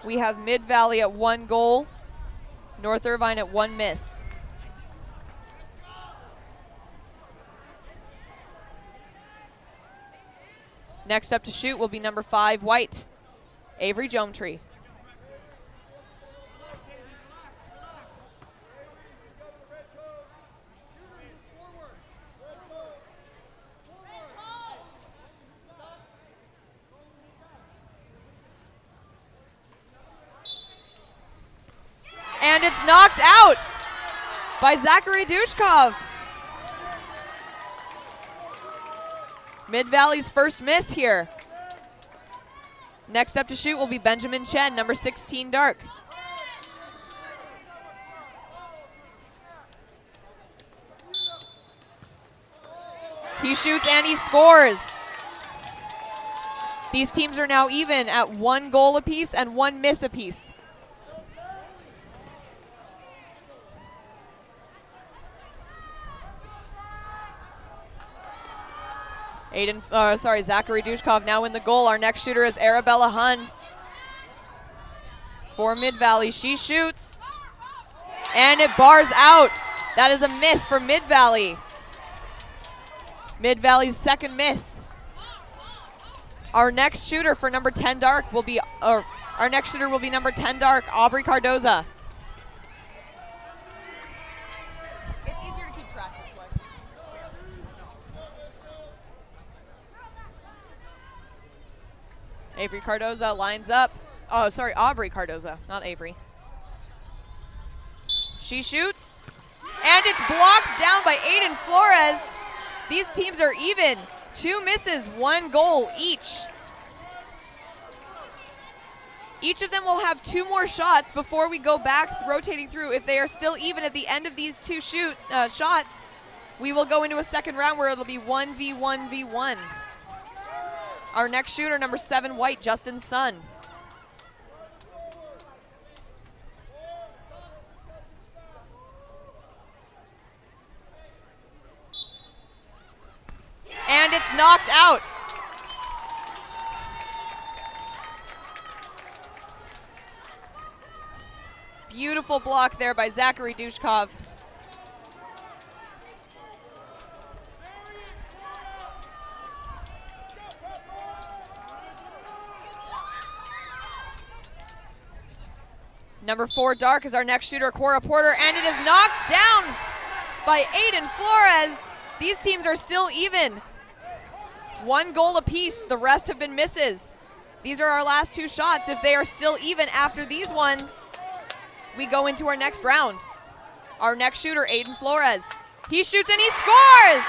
we have Mid-Valley at 1 goal, North Irvine at 1 miss. Next up to shoot will be number 5, white, Avery Jometree. And it's knocked out by Zachary Dushkov. Mid-Valley's first miss here. Next up to shoot will be Benjamin Chen, number 16, dark. He shoots and he scores. These teams are now even at 1 goal apiece and 1 miss apiece. Zachary Dushkov now in the goal. Our next shooter is Arabella Hun for Mid-Valley. She shoots, and it bars out. That is a miss for Mid-Valley. Mid-Valley's second miss. Our next shooter for number 10 dark will be, number 10 dark, Aubrey Cardoza. It's easier to keep track this way. Avery Cardoza lines up. Oh, sorry, Aubrey Cardoza, not Avery. She shoots, and it's blocked down by Aiden Flores. These teams are even. 2 misses, 1 goal each. Each of them will have 2 more shots before we go back rotating through. If they are still even at the end of these 2 shots, we will go into a second round where it'll be 1v1v1. Our next shooter, number 7, white, Justin Sun. And it's knocked out. Beautiful block there by Zachary Dushkov. Number 4, Dark, is our next shooter, Cora Porter, and it is knocked down by Aiden Flores. These teams are still even. 1 goal apiece, the rest have been misses. These are our last 2 shots. If they are still even after these ones, we go into our next round. Our next shooter, Aiden Flores. He shoots and he scores!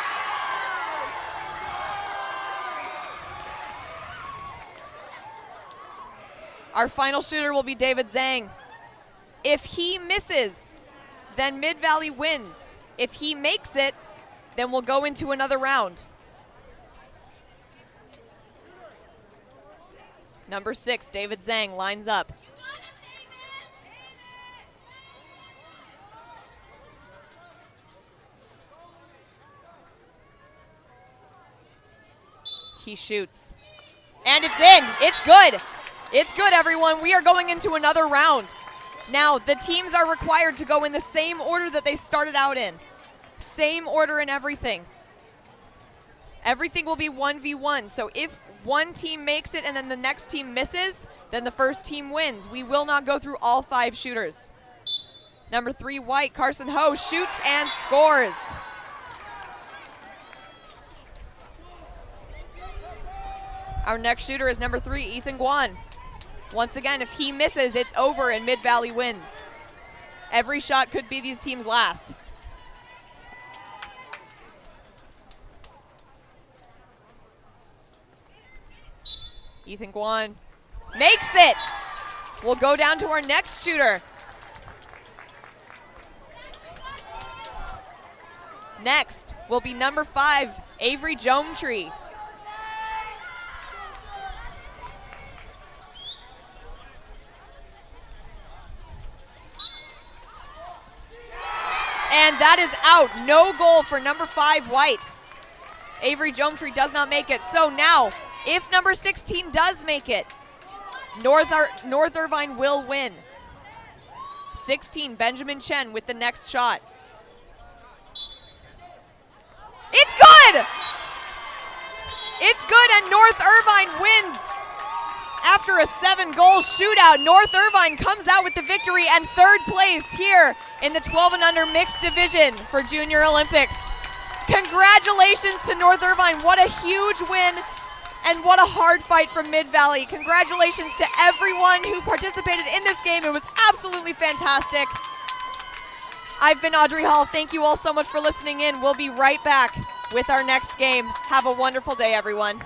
Our final shooter will be David Zhang. If he misses, then Mid-Valley wins. If he makes it, then we'll go into another round. Number 6, David Zhang, lines up. He shoots. And it's in. It's good. It's good, everyone. We are going into another round. Now, the teams are required to go in the same order that they started out in. Same order and everything. Everything will be 1v1. So if one team makes it and then the next team misses, then the first team wins. We will not go through all 5 shooters. Number 3, White, Carson Ho, shoots and scores. Our next shooter is number 3, Ethan Guan. Once again, if he misses, it's over and Mid-Valley wins. Every shot could be these teams' last. Ethan Guan makes it. We'll go down to our next shooter. Next will be number 5, Avery Jometree. And that is out. No goal for number 5, White. Avery Jometree does not make it. So now, if number 16 does make it, North Irvine will win. 16, Benjamin Chen with the next shot. It's good! It's good, and North Irvine wins. After a 7-goal shootout, North Irvine comes out with the victory and 3rd place here in the 12 and under mixed division for Junior Olympics. Congratulations to North Irvine. What a huge win and what a hard fight from Mid-Valley. Congratulations to everyone who participated in this game. It was absolutely fantastic. I've been Audrey Hall. Thank you all so much for listening in. We'll be right back with our next game. Have a wonderful day, everyone.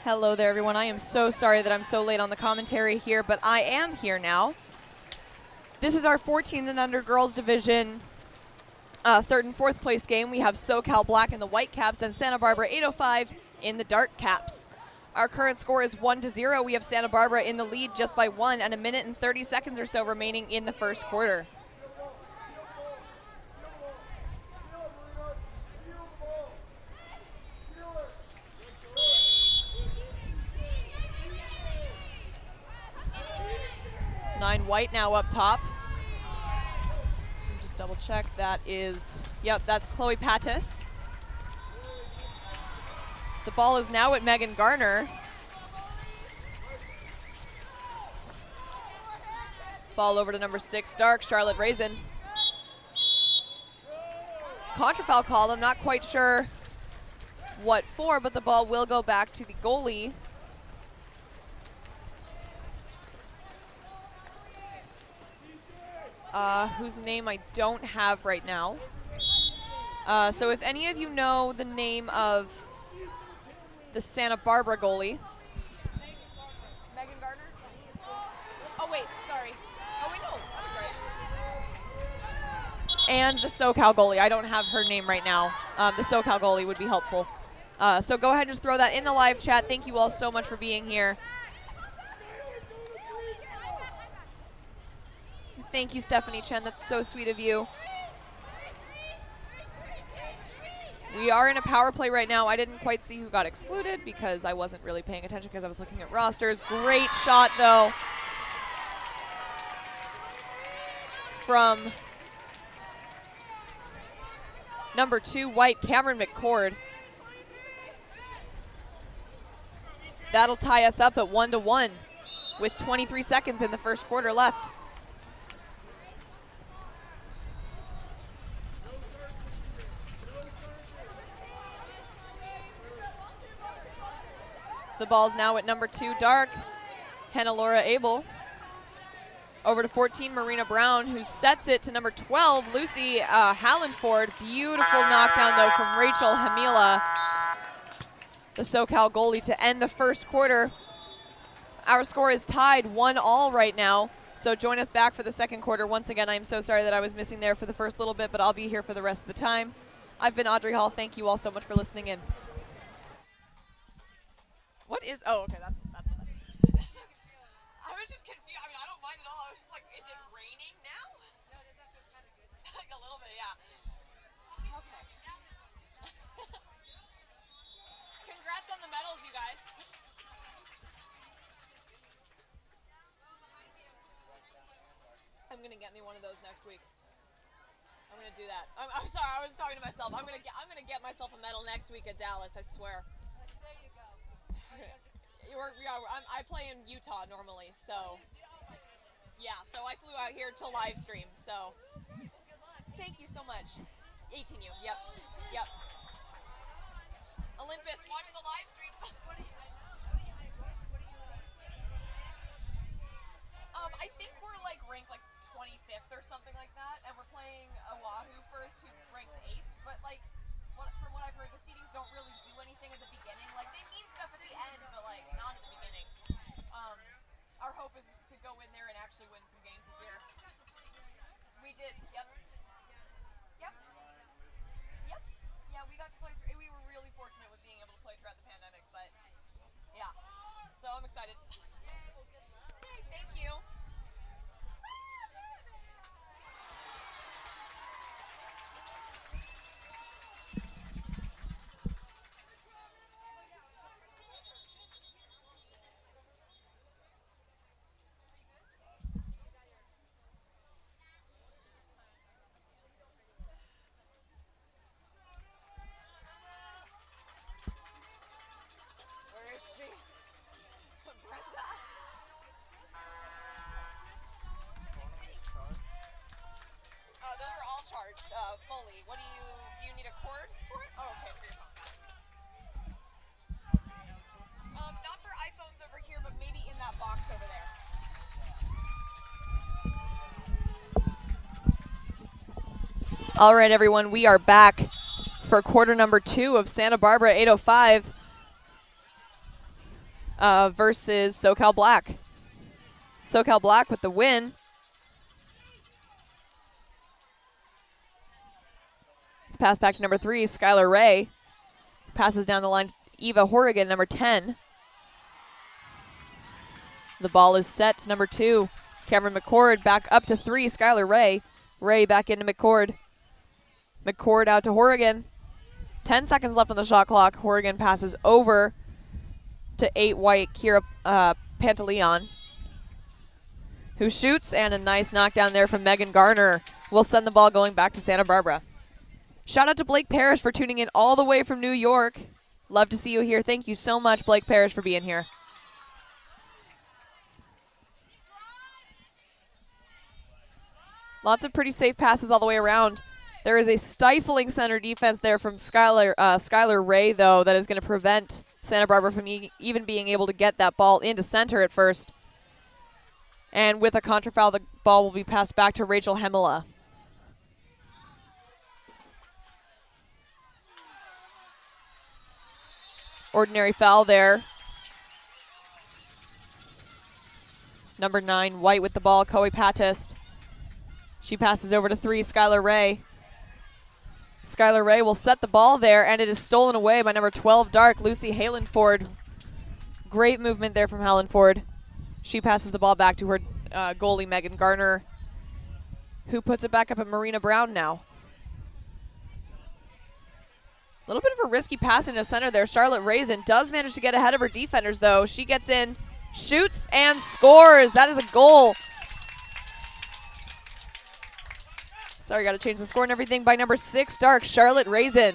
Hello there, everyone. I am so sorry that I'm so late on the commentary here, but I am here now. This is our 14 and under girls division third and fourth place game. We have SoCal Black in the white caps and Santa Barbara 805 in the dark caps. Our current score is 1-0. We have Santa Barbara in the lead just by 1 and 1 minute and 30 seconds or so remaining in the first quarter. Nine White now up top. Just double check. That is, yep, that's Chloe Pattis. The ball is now at Megan Garner. Ball over to number 6, Dark, Charlotte Raisin. Contra foul called. I'm not quite sure what for, but the ball will go back to the goalie. Whose name I don't have right now. So if any of you know the name of the Santa Barbara goalie. Megan Gardner? Oh, wait, sorry. Oh, wait, no, I was right. And the SoCal goalie. I don't have her name right now. The SoCal goalie would be helpful. So go ahead and just throw that in the live chat. Thank you all so much for being here. Thank you, Stephanie Chen. That's so sweet of you. We are in a power play right now. I didn't quite see who got excluded because I wasn't really paying attention because I was looking at rosters. Great shot, though, from number 2, White, Cameron McCord. That'll tie us up at 1-1 with 23 seconds in the first quarter left. The ball's now at number 2, Dark, Hannah Laura Abel. Over to 14, Marina Brown, who sets it to number 12, Lucy Hallenford. Beautiful knockdown, though, from Rachel Hamila, the SoCal goalie, to end the first quarter. Our score is tied 1-1 right now, so join us back for the second quarter. Once again, I'm so sorry that I was missing there for the first little bit, but I'll be here for the rest of the time. I've been Audrey Hall. Thank you all so much for listening in. What is, oh, okay, that's what that is. I was just confused. I mean, I don't mind at all. I was just like, is it raining now? No, does that feel kind of good? Like a little bit, yeah. Okay. Congrats on the medals, you guys. I'm gonna get me one of those next week. I'm gonna do that. I'm sorry, I was talking to myself. I'm gonna get myself a medal next week at Dallas, I swear. There you go. I play in Utah normally, so yeah. So I flew out here to live stream. So thank you so much. 18U. Yep. Yep. Olympus, watch the live stream. I think we're like ranked like 25th or something like that, and we're playing Oahu first, who's ranked 8th. But like, from what I've heard, the seedings don't really do anything at the beginning. Like, they mean stuff at the end, but like not at the beginning. Our hope is to go in there and actually win some games this year. We did. Yep. Yep. Yep. Yeah, we got to play. We were really fortunate with being able to play throughout the pandemic, but yeah. So I'm excited. Hey, thank you. Those are all charged fully. What do you need a cord for it? Oh, okay, for your phone. Not for iPhones over here, but maybe in that box over there. All right, everyone, we are back for quarter number 2 of Santa Barbara 805 versus SoCal Black. SoCal Black with the win. Pass back to number 3, Skylar Ray. Passes down the line to Eva Horrigan, number 10. The ball is set to number 2. Cameron McCord back up to 3. Skylar Ray. Ray back into McCord. McCord out to Horrigan. 10 seconds left on the shot clock. Horrigan passes over to 8 white Kira Pantaleon, who shoots, and a nice knockdown there from Megan Garner will send the ball going back to Santa Barbara. Shout out to Blake Parrish for tuning in all the way from New York. Love to see you here. Thank you so much, Blake Parrish, for being here. Lots of pretty safe passes all the way around. There is a stifling center defense there from Skylar Ray, though, that is going to prevent Santa Barbara from even being able to get that ball into center at first. And with a contra foul, the ball will be passed back to Rachel Hemela. Ordinary foul there. Number 9, White with the ball, Koe Patist. She passes over to 3, Skylar Ray. Skylar Ray will set the ball there, and it is stolen away by number 12, Dark, Lucy Halenford. Great movement there from Halenford. She passes the ball back to her goalie, Megan Garner, who puts it back up at Marina Brown now. A little bit of a risky pass into center there. Charlotte Raisin does manage to get ahead of her defenders, though. She gets in, shoots, and scores. That is a goal. Sorry, got to change the score and everything by number 6, Dark, Charlotte Raisin.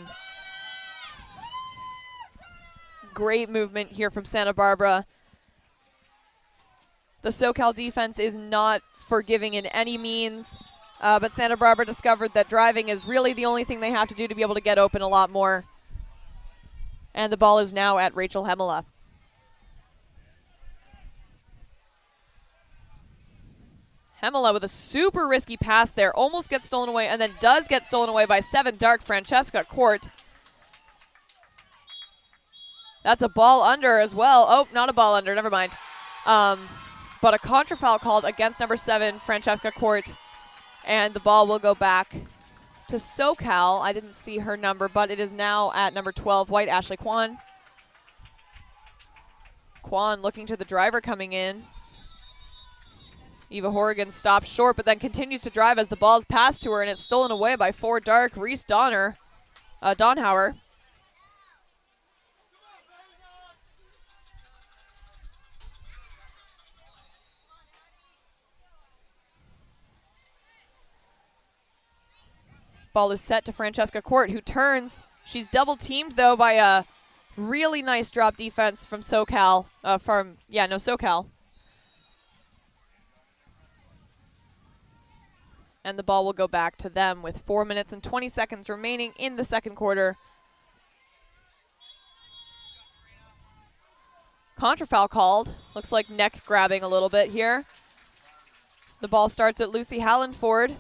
Great movement here from Santa Barbara. The SoCal defense is not forgiving in any means, but Santa Barbara discovered that driving is really the only thing they have to do to be able to get open a lot more. And the ball is now at Rachel Hemela. Hemela with a super risky pass there, almost gets stolen away, and then does get stolen away by 7, Dark, Francesca Court. That's a ball under as well. Oh, not a ball under, never mind. But a contra foul called against number 7, Francesca Court, and the ball will go back to SoCal. I didn't see her number, but it is now at number 12, White, Ashley Kwan. Kwan looking to the driver coming in. Eva Horrigan stops short, but then continues to drive as the ball's passed to her, and it's stolen away by 4, Dark, Reese Donhauer. Ball is set to Francesca Court, who turns. She's double teamed, though, by a really nice drop defense from SoCal. SoCal. And the ball will go back to them with 4 minutes and 20 seconds remaining in the second quarter. Contra foul called. Looks like neck grabbing a little bit here. The ball starts at Lucy Hallenford,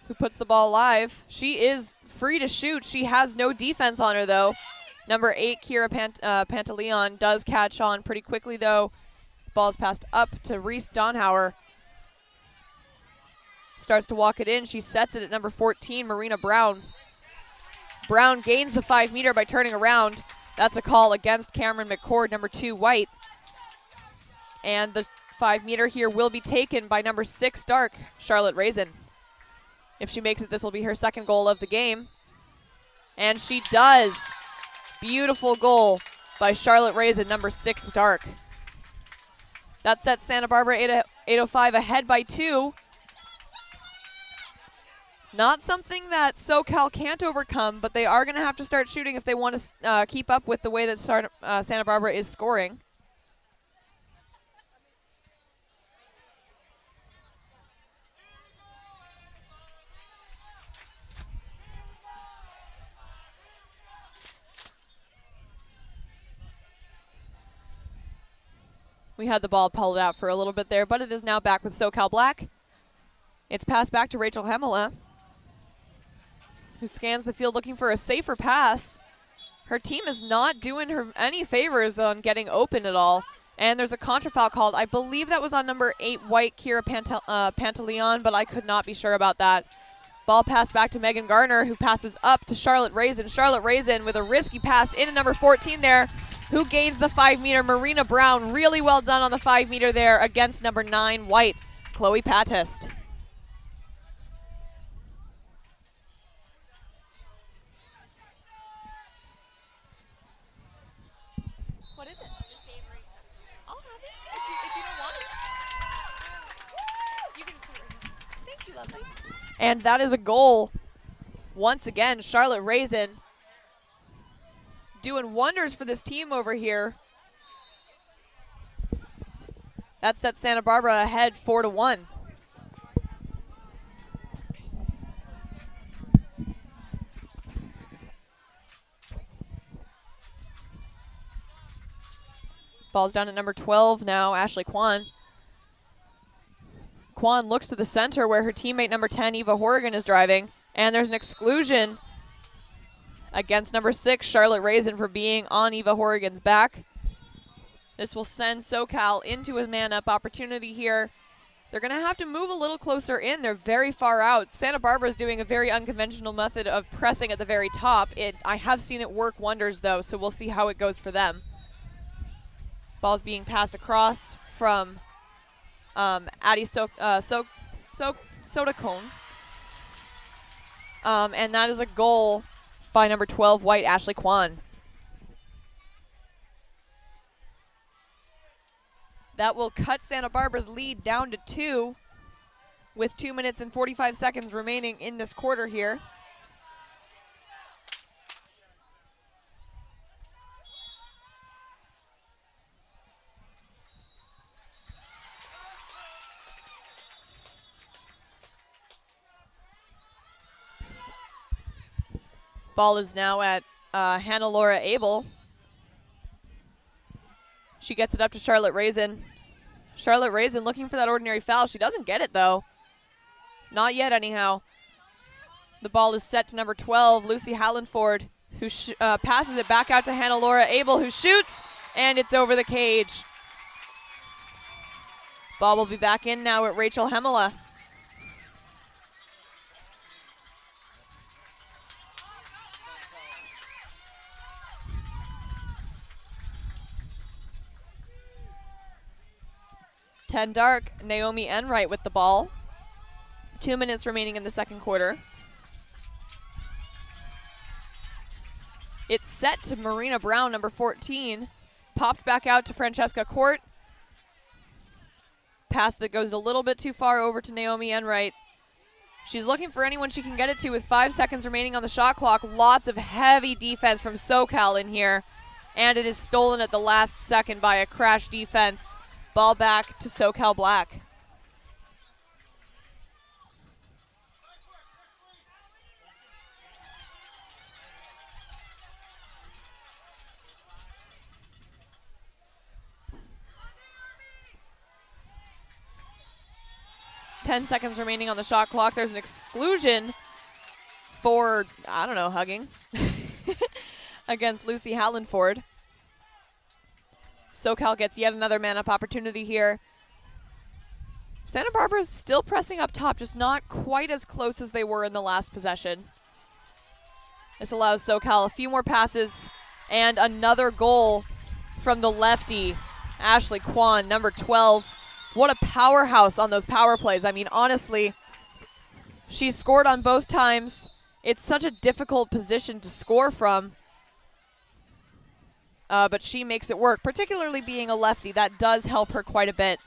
who puts the ball live. She is free to shoot. She has no defense on her, though. Number 8, Kira Pantaleon, does catch on pretty quickly, though. Ball's passed up to Reese Donhauer. Starts to walk it in. She sets it at number 14, Marina Brown. Brown gains the 5-meter by turning around. That's a call against Cameron McCord, number 2, White. And the 5-meter here will be taken by number 6, Dark, Charlotte Raisin. If she makes it, this will be her second goal of the game. And she does. Beautiful goal by Charlotte Raisin, number 6, Dark. That sets Santa Barbara 805 ahead by 2. Not something that SoCal can't overcome, but they are going to have to start shooting if they want to keep up with the way that Santa Barbara is scoring. We had the ball pulled out for a little bit there, but it is now back with SoCal Black. It's passed back to Rachel Hemela, who scans the field looking for a safer pass. Her team is not doing her any favors on getting open at all. And there's a contra foul called. I believe that was on number 8, White, Kira Pantaleon, but I could not be sure about that. Ball passed back to Megan Garner, who passes up to Charlotte Raisin. Charlotte Raisin with a risky pass into number 14 there. Who gains the 5-meter? Morinda Brown. Really well done on the 5-meter there against number 9 white, Chloe Patist. What is it? I'll have it if you don't want it. You can just put it right here. Thank you, lovely. And that is a goal. Once again, Charlotte Raisin doing wonders for this team over here. That sets Santa Barbara ahead 4-1. Ball's down at number 12 now, Ashley Kwan. Kwan looks to the center where her teammate number 10, Eva Horrigan, is driving. And there's an exclusion against number 6, Charlotte Raisin, for being on Eva Horrigan's back. This will send SoCal into a man-up opportunity here. They're going to have to move a little closer in. They're very far out. Santa Barbara is doing a very unconventional method of pressing at the very top. I have seen it work wonders, though, so we'll see how it goes for them. Ball's being passed across from Addie Sodacone. And that is a goal by number 12 white, Ashley Kwan. That will cut Santa Barbara's lead down to 2 with 2 minutes and 45 seconds remaining in this quarter here. Ball is now at Hannah Laura Abel. She gets it up to Charlotte Raisin. Charlotte Raisin looking for that ordinary foul. She doesn't get it, though. Not yet, anyhow. The ball is set to number 12, Lucy Hallenford, who passes it back out to Hannah Laura Abel, who shoots, and it's over the cage. Ball will be back in now at Rachel Hemela. Ten dark, Naomi Enright with the ball. 2 minutes remaining in the second quarter. It's set to Marina Brown, number 14. Popped back out to Francesca Court. Pass that goes a little bit too far over to Naomi Enright. She's looking for anyone she can get it to with 5 seconds remaining on the shot clock. Lots of heavy defense from SoCal in here. And it is stolen at the last second by a crash defense. Ball back to SoCal Black. Ten seconds remaining on the shot clock. There's an exclusion for, I don't know, hugging against Lucy Hallenford. SoCal gets yet another man-up opportunity here. Santa Barbara's still pressing up top, just not quite as close as they were in the last possession. This allows SoCal a few more passes and another goal from the lefty, Ashley Kwan, number 12. What a powerhouse on those power plays. I mean, honestly, she's scored on both times. It's such a difficult position to score from. But she makes it work, particularly being a lefty. That does help her quite a bit.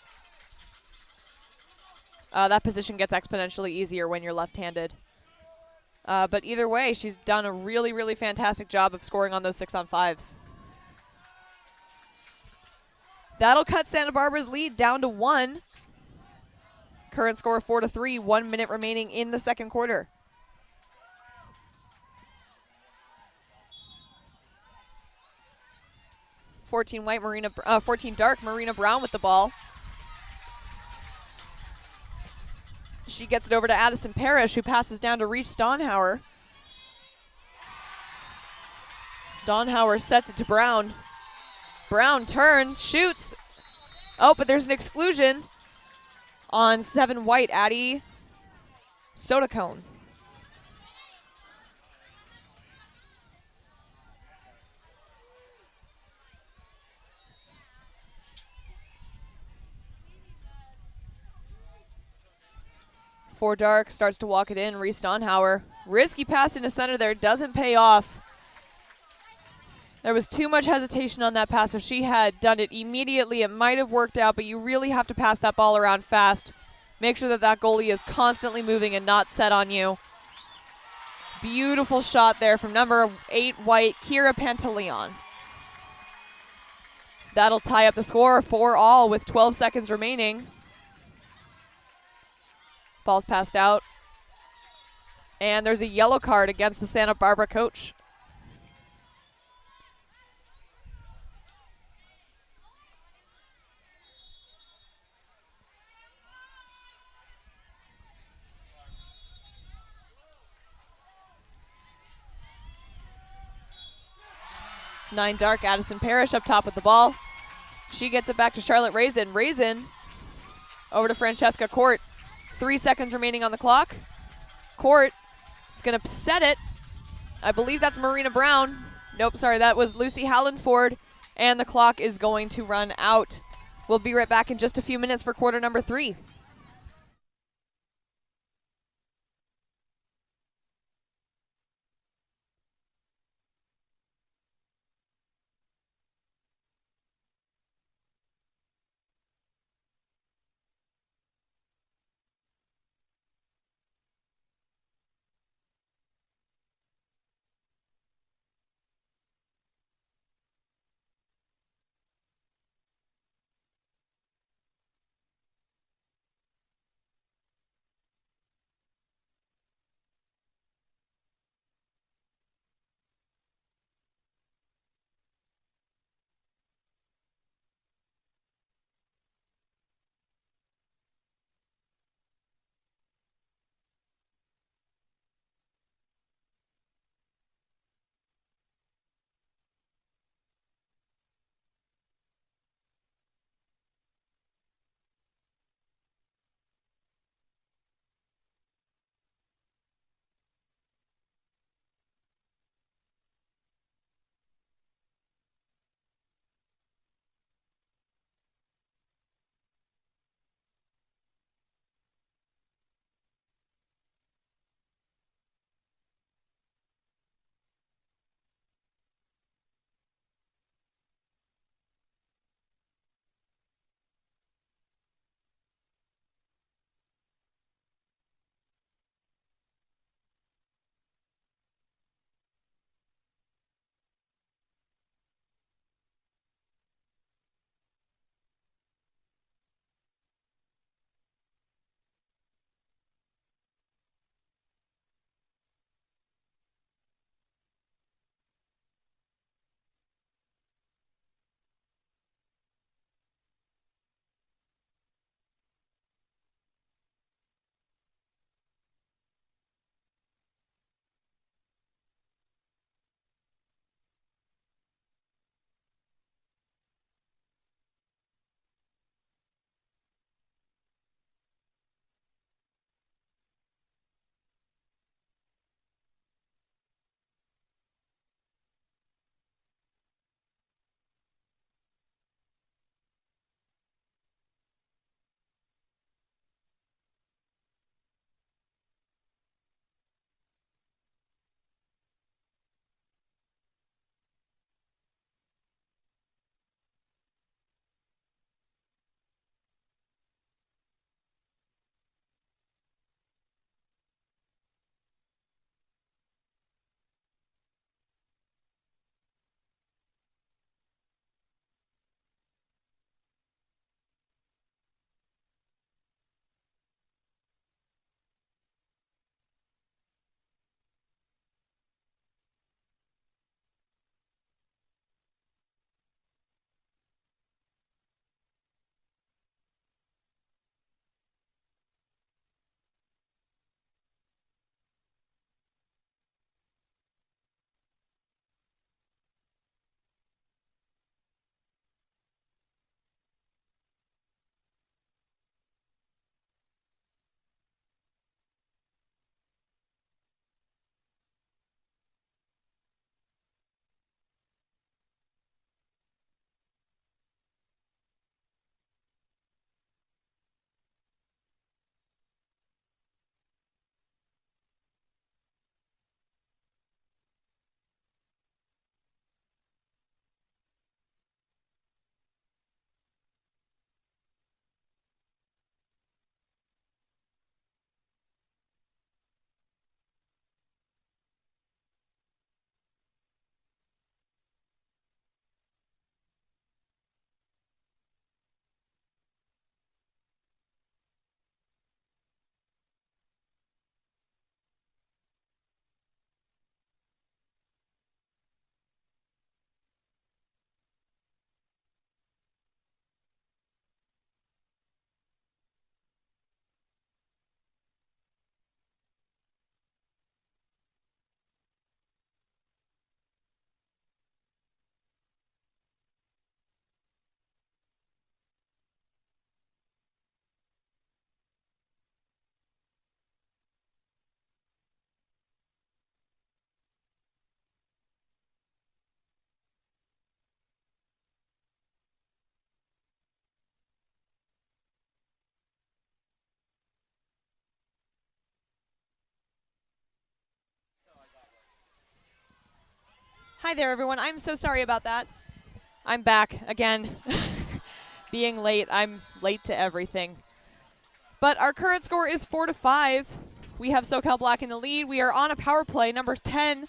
That position gets exponentially easier when you're left-handed. But either way, she's done a really, really fantastic job of scoring on those 6-on-5s. That'll cut Santa Barbara's lead down to 1. Current score 4-3, 1 minute remaining in the second quarter. (14 dark, Marina Brown with the ball. She gets it over to Addison Parrish, who passes down to Reach Donhauer. Donhauer sets it to Brown. Brown turns, shoots. Oh, but there's an exclusion on 7 white, Addie Sodacone. For Dark, starts to walk it in. Reese Stonhauer. Risky pass into center there, doesn't pay off. There was too much hesitation on that pass. If she had done it immediately, it might have worked out, but you really have to pass that ball around fast. Make sure that that goalie is constantly moving and not set on you. Beautiful shot there from number 8 White, Kira Pantaleon. That'll tie up the score 4-all with 12 seconds remaining. Ball's passed out. And there's a yellow card against the Santa Barbara coach. Nine Dark, Addison Parrish up top with the ball. She gets it back to Charlotte Raisin. Raisin over to Francesca Court. 3 seconds remaining on the clock. Court is going to set it. I believe that's Marina Brown. Nope, sorry, that was Lucy Hallenford. And the clock is going to run out. We'll be right back in just a few minutes for quarter number 3. Hi there, everyone. I'm so sorry about that. I'm back again. Being late, I'm late to everything. But our current score is 4-5. We have SoCal Black in the lead. We are on a power play. Number 10,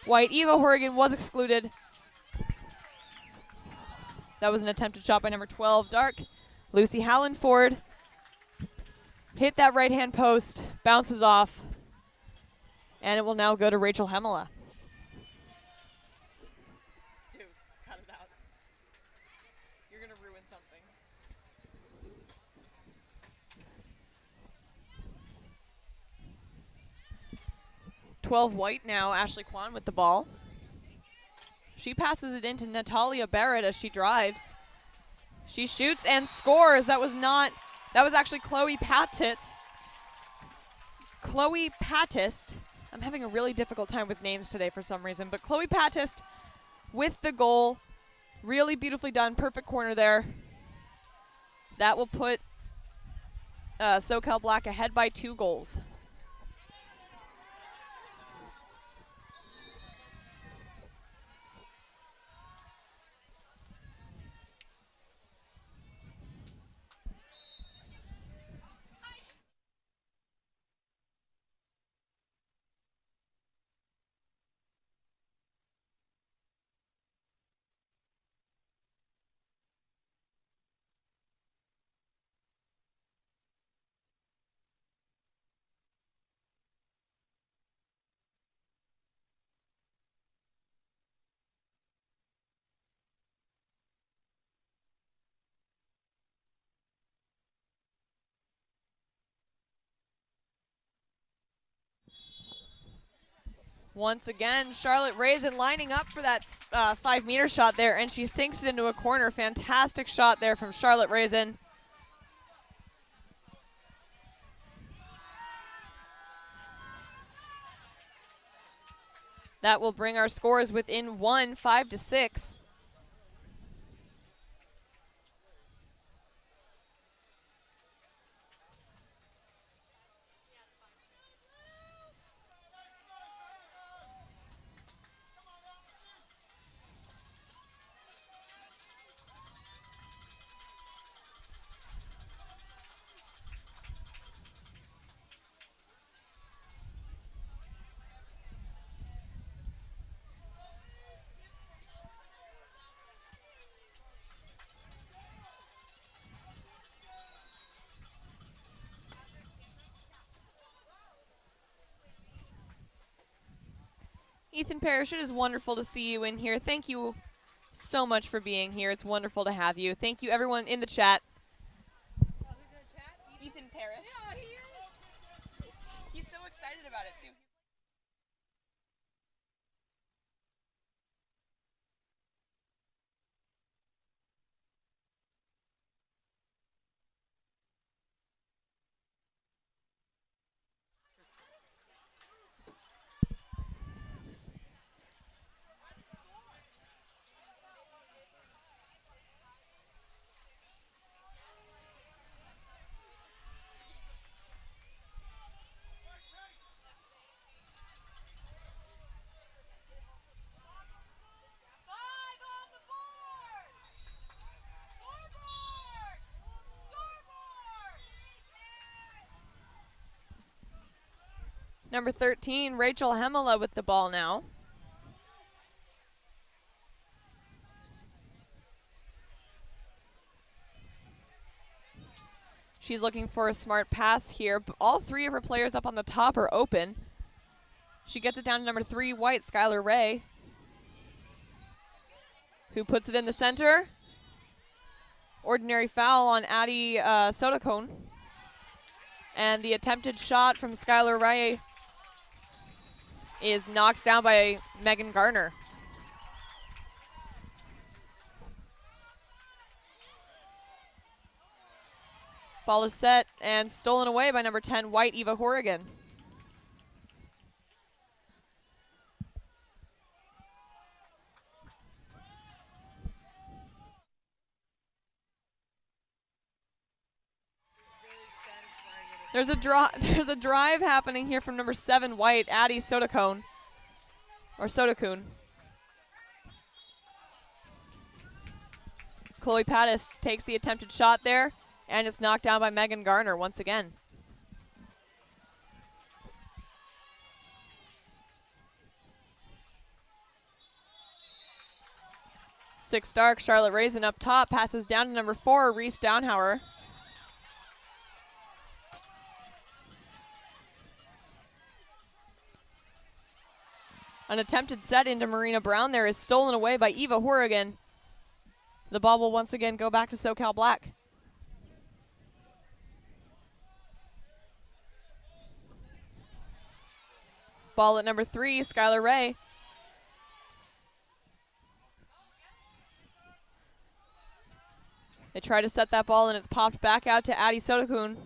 White. Eva Horrigan was excluded. That was an attempted shot by number 12, Dark. Lucy Hallenford hit that right-hand post, bounces off, and it will now go to Rachel Hemela. Dude, cut it out. You're going to ruin something. 12 White now, Ashley Kwan with the ball. She passes it into Natalia Barrett as she drives. She shoots and scores. That was actually Chloe Patist. Chloe Patist. I'm having a really difficult time with names today for some reason, but Chloe Patist with the goal. Really beautifully done. Perfect corner there. That will put SoCal Black ahead by 2 goals. Once again, Charlotte Raisin lining up for that 5-meter shot there, and she sinks it into a corner. Fantastic shot there from Charlotte Raisin. That will bring our scores within 1, 5-6. Ethan Parrish, it is wonderful to see you in here. Thank you so much for being here. It's wonderful to have you. Thank you, everyone in the chat. Who's in the chat? Ethan Parrish. Yeah, he is. He's so excited about it, too. Number 13, Rachel Hemela with the ball now. She's looking for a smart pass here. All 3 of her players up on the top are open. She gets it down to number 3, White, Skylar Ray, who puts it in the center. Ordinary foul on Addie Sodacone. And the attempted shot from Skylar Ray is knocked down by Megan Garner. Ball is set and stolen away by number 10, White, Eva Horrigan. There's a drive happening here from number 7, White, Addie Sodacone, or Sodacone. Chloe Pattis takes the attempted shot there, and it's knocked down by Megan Garner once again. Six Stark, Charlotte Raisin up top, passes down to number 4, Reese Downhauer. An attempted set into Marina Brown there is stolen away by Eva Horrigan. The ball will once again go back to SoCal Black. Ball at number 3, Skylar Ray. They try to set that ball, and it's popped back out to Addie Sodakun.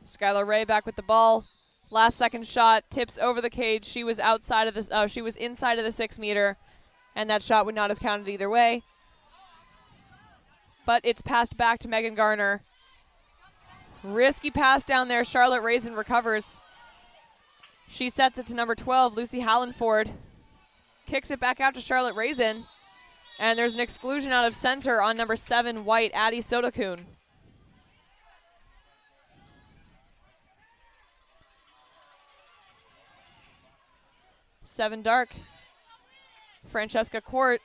Skylar Ray back with the ball. Last second shot tips over the cage. She was outside of the. She was inside of the 6 meter, and that shot would not have counted either way. But it's passed back to Megan Garner. Risky pass down there. Charlotte Raisin recovers. She sets it to number 12, Lucy Hallenford. Kicks it back out to Charlotte Raisin. And there's an exclusion out of center on number 7, White, Addie Sodakun. Seven Dark. Francesca Court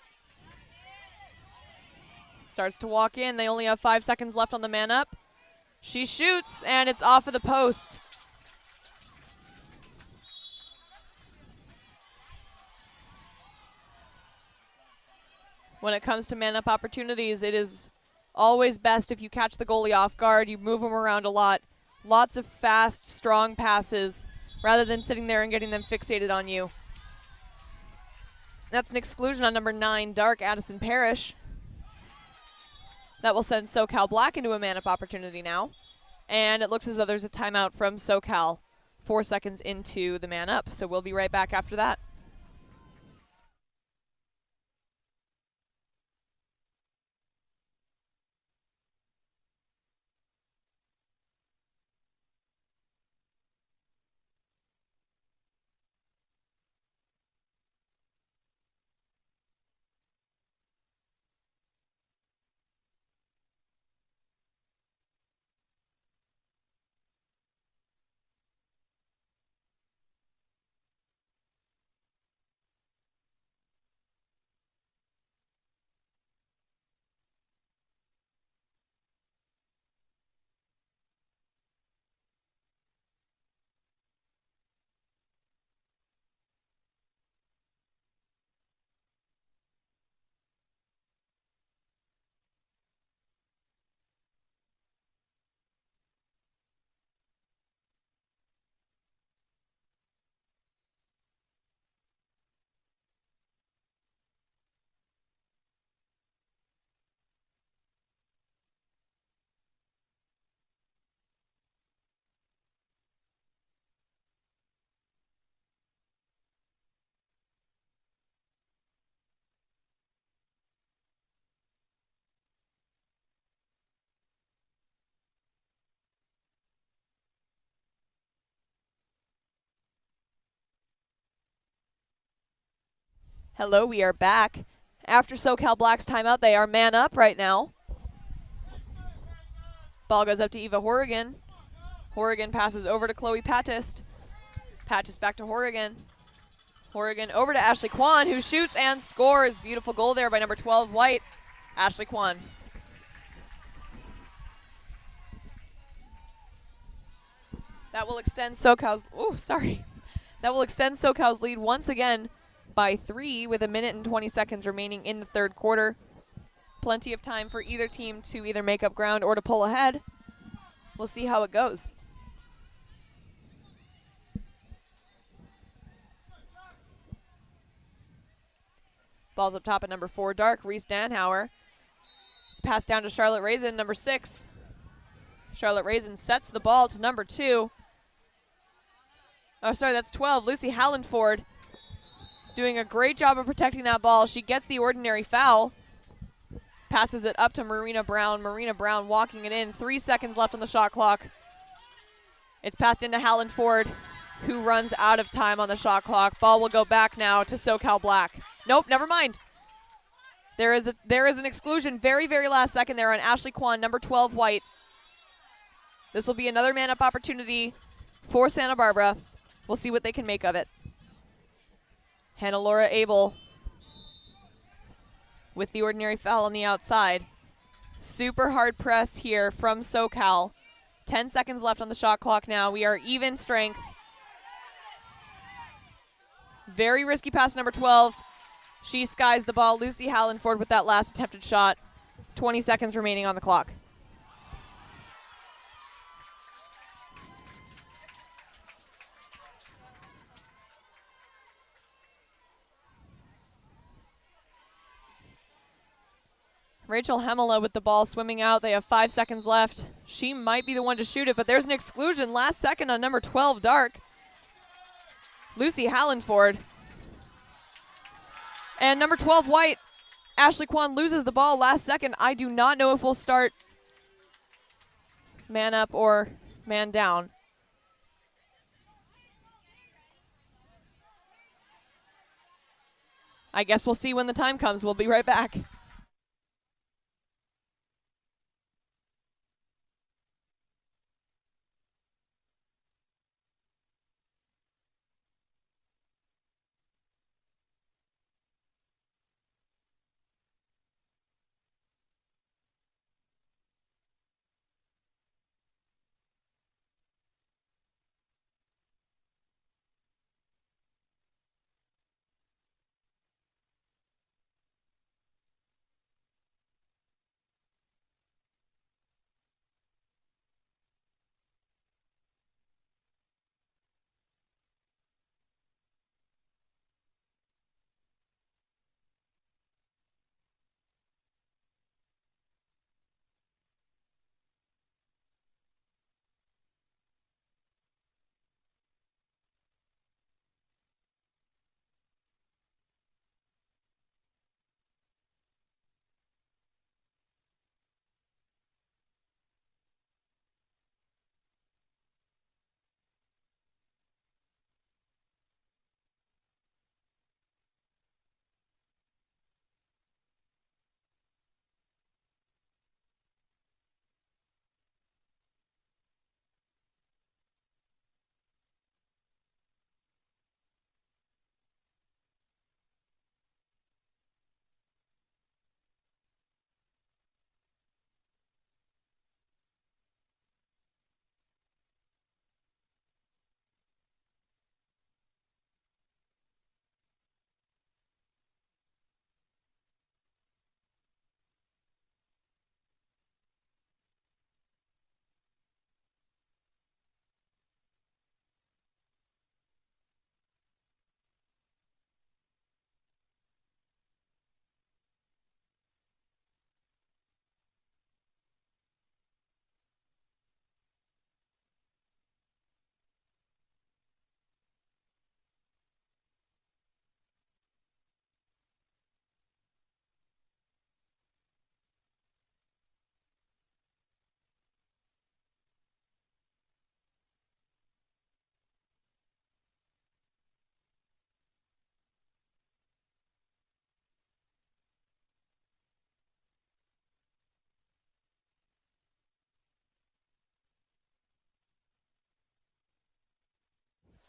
starts to walk in. They only have 5 seconds left on the man up. She shoots, and it's off of the post. When it comes to man-up opportunities, it is always best if you catch the goalie off guard. You move them around a lot. Lots of fast, strong passes rather than sitting there and getting them fixated on you. That's an exclusion on number 9, Dark, Addison Parrish. That will send SoCal Black into a man-up opportunity now. And it looks as though there's a timeout from SoCal 4 seconds into the man-up. So we'll be right back after that. Hello, we are back. After SoCal Black's timeout, they are man up right now. Ball goes up to Eva Horrigan. Horrigan passes over to Chloe Pattis. Pattis back to Horrigan. Horrigan over to Ashley Kwan, who shoots and scores. Beautiful goal there by number 12, White, Ashley Kwan. That will extend SoCal's, That will extend SoCal's lead once again by 3 with 1 minute and 20 seconds remaining in the third quarter. Plenty of time for either team to either make up ground or to pull ahead. We'll see how it goes. Ball's up top at number 4, Dark, Reese Danhauer. It's passed down to Charlotte Raisin, number 6. Charlotte Raisin sets the ball to number 2. Oh, sorry, that's 12, Lucy Hallenford. Doing a great job of protecting that ball. She gets the ordinary foul. Passes it up to Marina Brown. Marina Brown walking it in. 3 seconds left on the shot clock. It's passed into Hallenford, who runs out of time on the shot clock. Ball will go back now to SoCal Black. Nope, never mind. There is an exclusion very, very last second there on Ashley Kwan, number 12 white. This will be another man-up opportunity for Santa Barbara. We'll see what they can make of it. Hannah Laura Abel with the ordinary foul on the outside. Super hard press here from SoCal. 10 seconds left on the shot clock now. We are even strength. Very risky pass, number 12. She skies the ball. Lucy Hallenford with that last attempted shot. 20 seconds remaining on the clock. Rachel Hemela with the ball swimming out. They have 5 seconds left. She might be the one to shoot it, but there's an exclusion last second on number 12, Dark. Lucy Hallenford. And number 12, White, Ashley Kwan loses the ball last second. I do not know if we'll start man up or man down. I guess we'll see when the time comes. We'll be right back.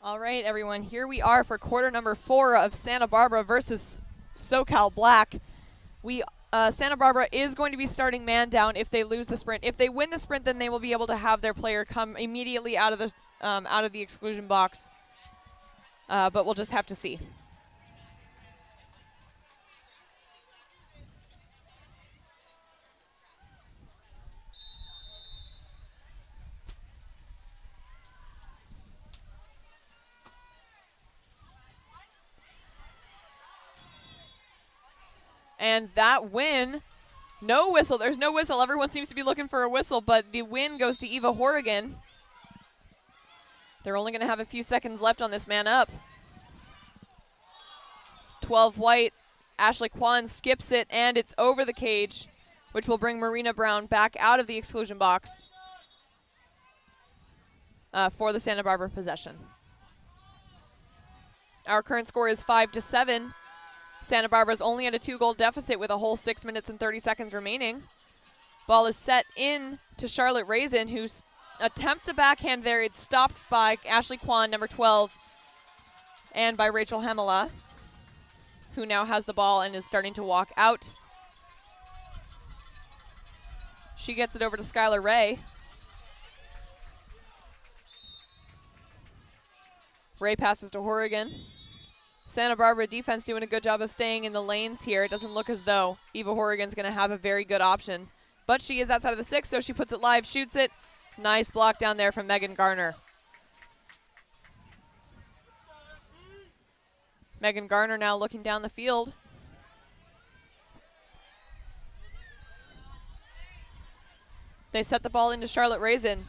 All right, everyone, here we are for quarter number 4 of Santa Barbara versus SoCal Black. Santa Barbara is going to be starting man down if they lose the sprint. If they win the sprint, then they will be able to have their player come immediately out of the exclusion box. But we'll just have to see. And that win, no whistle. There's no whistle. Everyone seems to be looking for a whistle, but the win goes to Eva Horrigan. They're only going to have a few seconds left on this man up. 12 white. Ashley Kwan skips it, and it's over the cage, which will bring Marina Brown back out of the exclusion box for the Santa Barbara possession. Our current score is 5-7. Santa Barbara's only at a 2-goal deficit with a whole 6 minutes and 30 seconds remaining. Ball is set in to Charlotte Raisin, who attempts a backhand there. It's stopped by Ashley Kwan, number 12, and by Rachel Hemela, who now has the ball and is starting to walk out. She gets it over to Skylar Ray. Ray passes to Horrigan. Santa Barbara defense doing a good job of staying in the lanes here. It doesn't look as though Eva Horrigan's going to have a very good option. But she is outside of the 6, so she puts it live, shoots it. Nice block down there from Megan Garner. Megan Garner now looking down the field. They set the ball into Charlotte Raisin.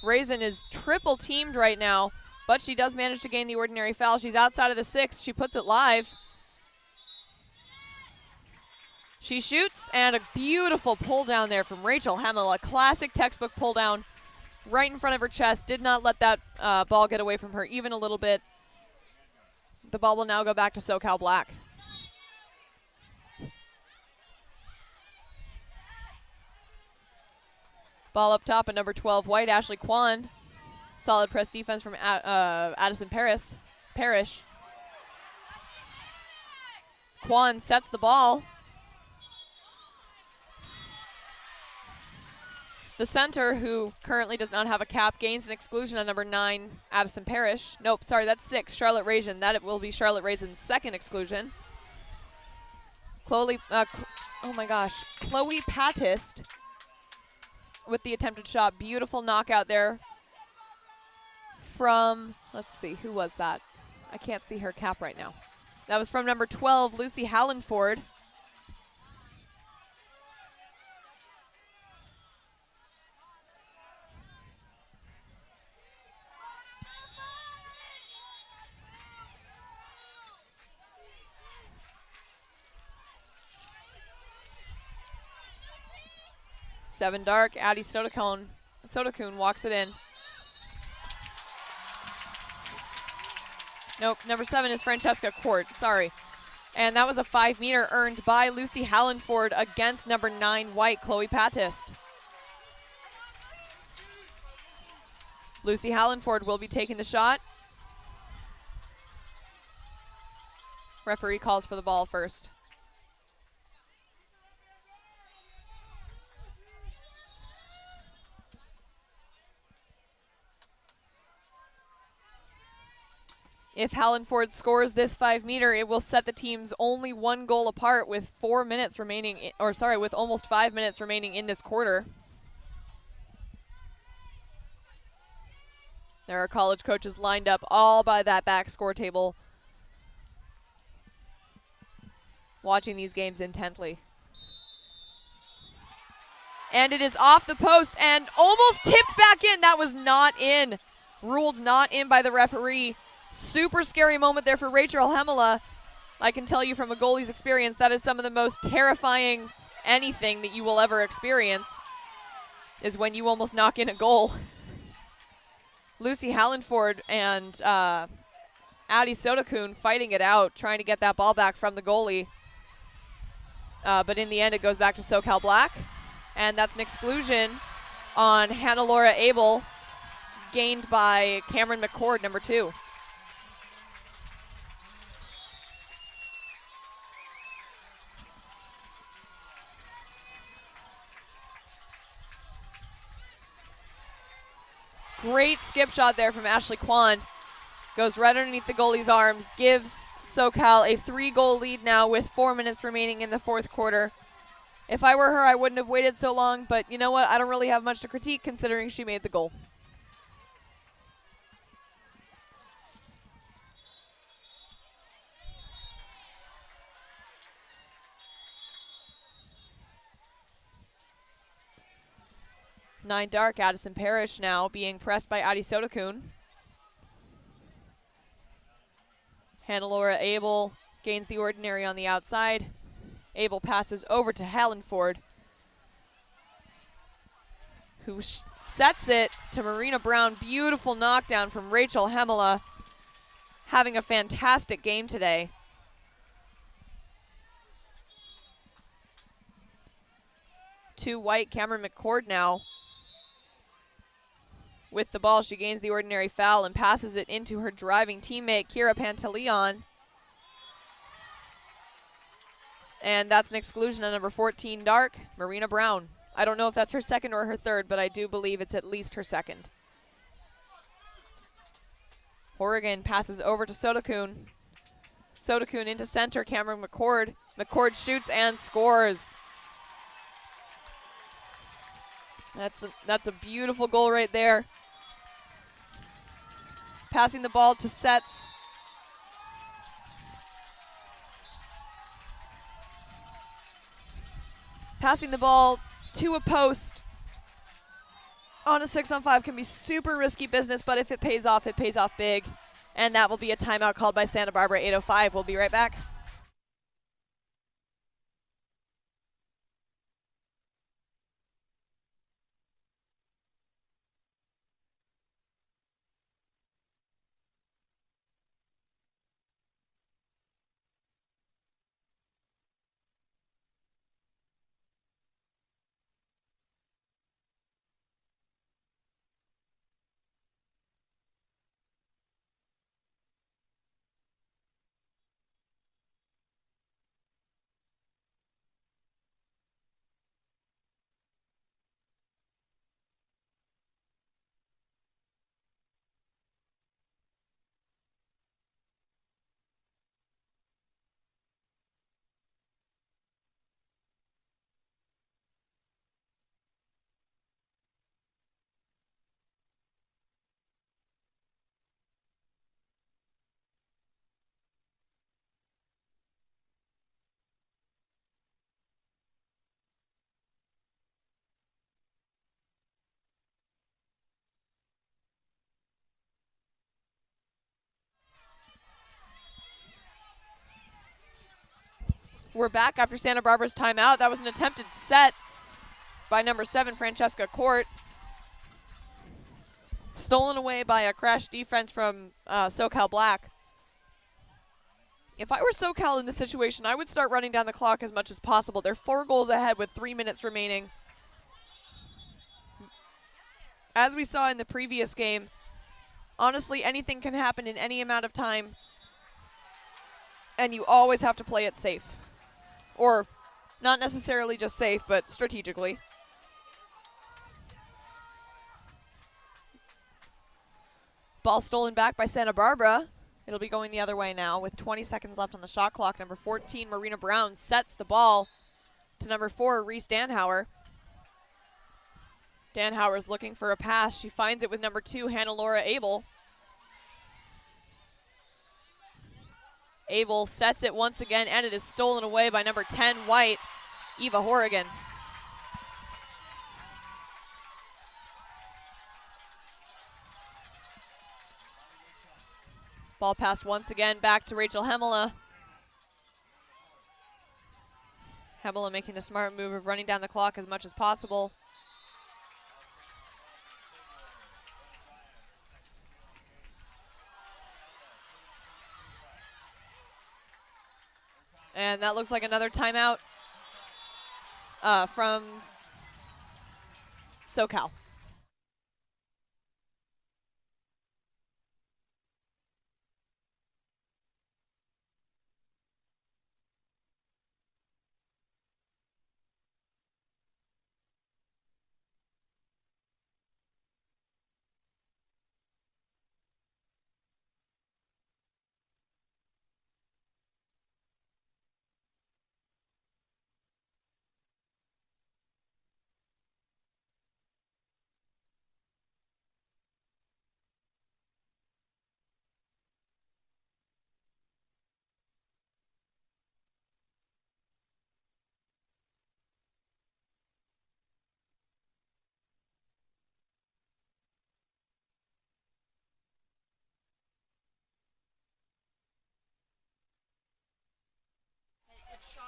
Raisin is triple teamed right now, but she does manage to gain the ordinary foul. She's outside of the 6. She puts it live. She shoots, and a beautiful pull down there from Rachel Hemel. A classic textbook pull down right in front of her chest. Did not let that ball get away from her even a little bit. The ball will now go back to SoCal Black. Ball up top at number 12, White, Ashley Kwan. Solid press defense from Addison Parrish. Kwan sets the ball. The center, who currently does not have a cap, gains an exclusion on number 9, Addison Parrish. Nope, sorry, that's 6, Charlotte Raisin. That will be Charlotte Raisin's second exclusion. Chloe Patist with the attempted shot. Beautiful knockout there from, let's see, who was that? I can't see her cap right now. That was from number 12, Lucy Hallenford. Seven dark, Addie Sotokun walks it in. Nope, number 7 is Francesca Court, sorry. And that was a 5-meter earned by Lucy Hallenford against number 9 White, Chloe Patist. Lucy Hallenford will be taking the shot. Referee calls for the ball first. If Hallenford scores this 5-meter, it will set the teams only 1 goal apart with 4 minutes remaining, with almost 5 minutes remaining in this quarter. There are college coaches lined up all by that back score table, watching these games intently. And it is off the post and almost tipped back in. That was not in. Ruled not in by the referee. Super scary moment there for Rachel Hemela. I can tell you from a goalie's experience, that is some of the most terrifying anything that you will ever experience, is when you almost knock in a goal. Lucy Hallenford and Addie Sotokun fighting it out, trying to get that ball back from the goalie. But in the end, it goes back to SoCal Black. And that's an exclusion on Hannah Laura Abel, gained by Cameron McCord, number 2. Great skip shot there from Ashley Kwan. Goes right underneath the goalie's arms. Gives SoCal a 3-goal lead now with 4 minutes remaining in the 4th quarter. If I were her, I wouldn't have waited so long, but you know what? I don't really have much to critique considering she made the goal. Nine dark, Addison Parrish now being pressed by Addie Sotokun. Hannah Laura Abel gains the ordinary on the outside. Abel passes over to Hallenford, who sets it to Marina Brown. Beautiful knockdown from Rachel Hemela, having a fantastic game today. 2 white, Cameron McCord now. With the ball, she gains the ordinary foul and passes it into her driving teammate, Kira Pantaleon. And that's an exclusion on number 14, dark, Marina Brown. I don't know if that's her second or her third, but I do believe it's at least her second. Horrigan passes over to Sotokun. Sotokun into center, Cameron McCord. McCord shoots and scores. That's a beautiful goal right there. Passing the ball to Setz. Passing the ball to a post on a 6-on-5 can be super risky business, but if it pays off big. And that will be a timeout called by Santa Barbara, 8:05. We'll be right back. We're back after Santa Barbara's timeout. That was an attempted set by number 7, Francesca Court. Stolen away by a crash defense from SoCal Black. If I were SoCal in this situation, I would start running down the clock as much as possible. They're 4 goals ahead with 3 minutes remaining. As we saw in the previous game, honestly, anything can happen in any amount of time, and you always have to play it safe. Or not necessarily just safe, but strategically. Ball stolen back by Santa Barbara. It'll be going the other way now with 20 seconds left on the shot clock. Number 14, Marina Brown, sets the ball to number 4, Reese Danhauer. Danhauer's looking for a pass. She finds it with number 2, Hannah-Laura Abel. Abel sets it once again, and it is stolen away by number 10, White, Eva Horrigan. Ball passed once again back to Rachel Hemela. Hemela making the smart move of running down the clock as much as possible. And that looks like another timeout from SoCal.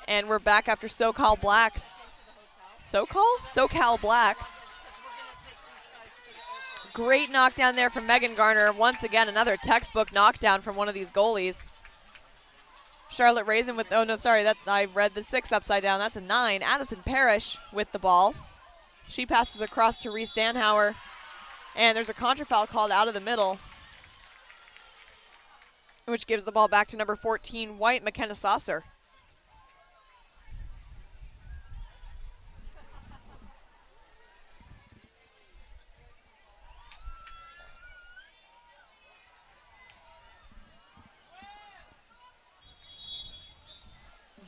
And we're back after SoCal Blacks. SoCal Blacks. Great knockdown there from Megan Garner. Once again, another textbook knockdown from one of these goalies. Charlotte Raisin with, oh no, sorry, that I read the 6 upside down. That's a 9. Addison Parrish with the ball. She passes across to Reese Danhauer. And there's a contra foul called out of the middle, which gives the ball back to number 14, White, McKenna Saucer.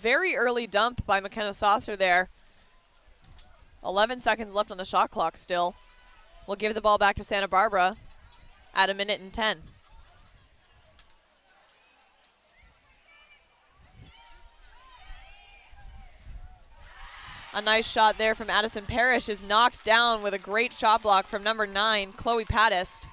Very early dump by McKenna Saucer there. 11 seconds left on the shot clock still. We'll give the ball back to Santa Barbara at 1:10. A nice shot there from Addison Parrish is knocked down with a great shot block from number 9, Chloe Pattist.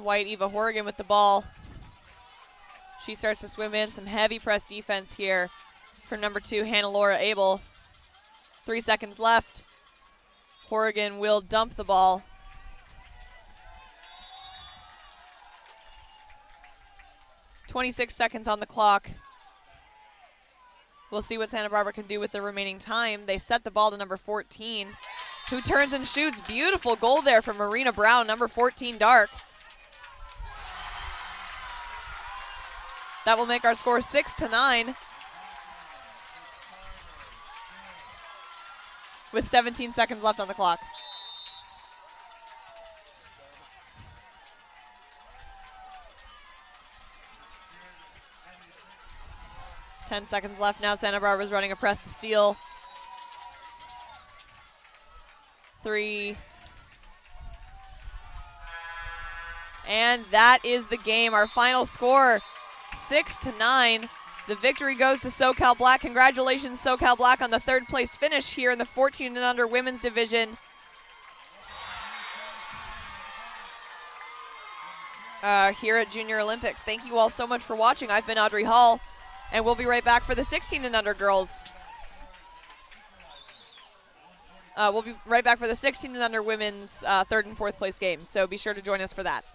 White, Eva Horrigan with the ball. She starts to swim in. Some heavy press defense here for number 2, Hannah Laura Abel. 3 seconds left. Horrigan will dump the ball. .26 seconds on the clock. We'll see what Santa Barbara can do with the remaining time. They set the ball to number 14, who turns and shoots. Beautiful goal there from Marina Brown, number 14, Dark. That will make our score 6-9. With 17 seconds left on the clock. Ten seconds left now. Santa Barbara's running a press to steal. 3. And that is the game. Our final score, 6-9. The victory goes to SoCal Black. Congratulations, SoCal Black, on the 3rd place finish here in the 14 and under women's division. Here at Junior Olympics. Thank you all so much for watching. I've been Audrey Hall, and we'll be right back for the 16 and under girls. We'll be right back for the 16 and under women's 3rd and 4th place games, so be sure to join us for that.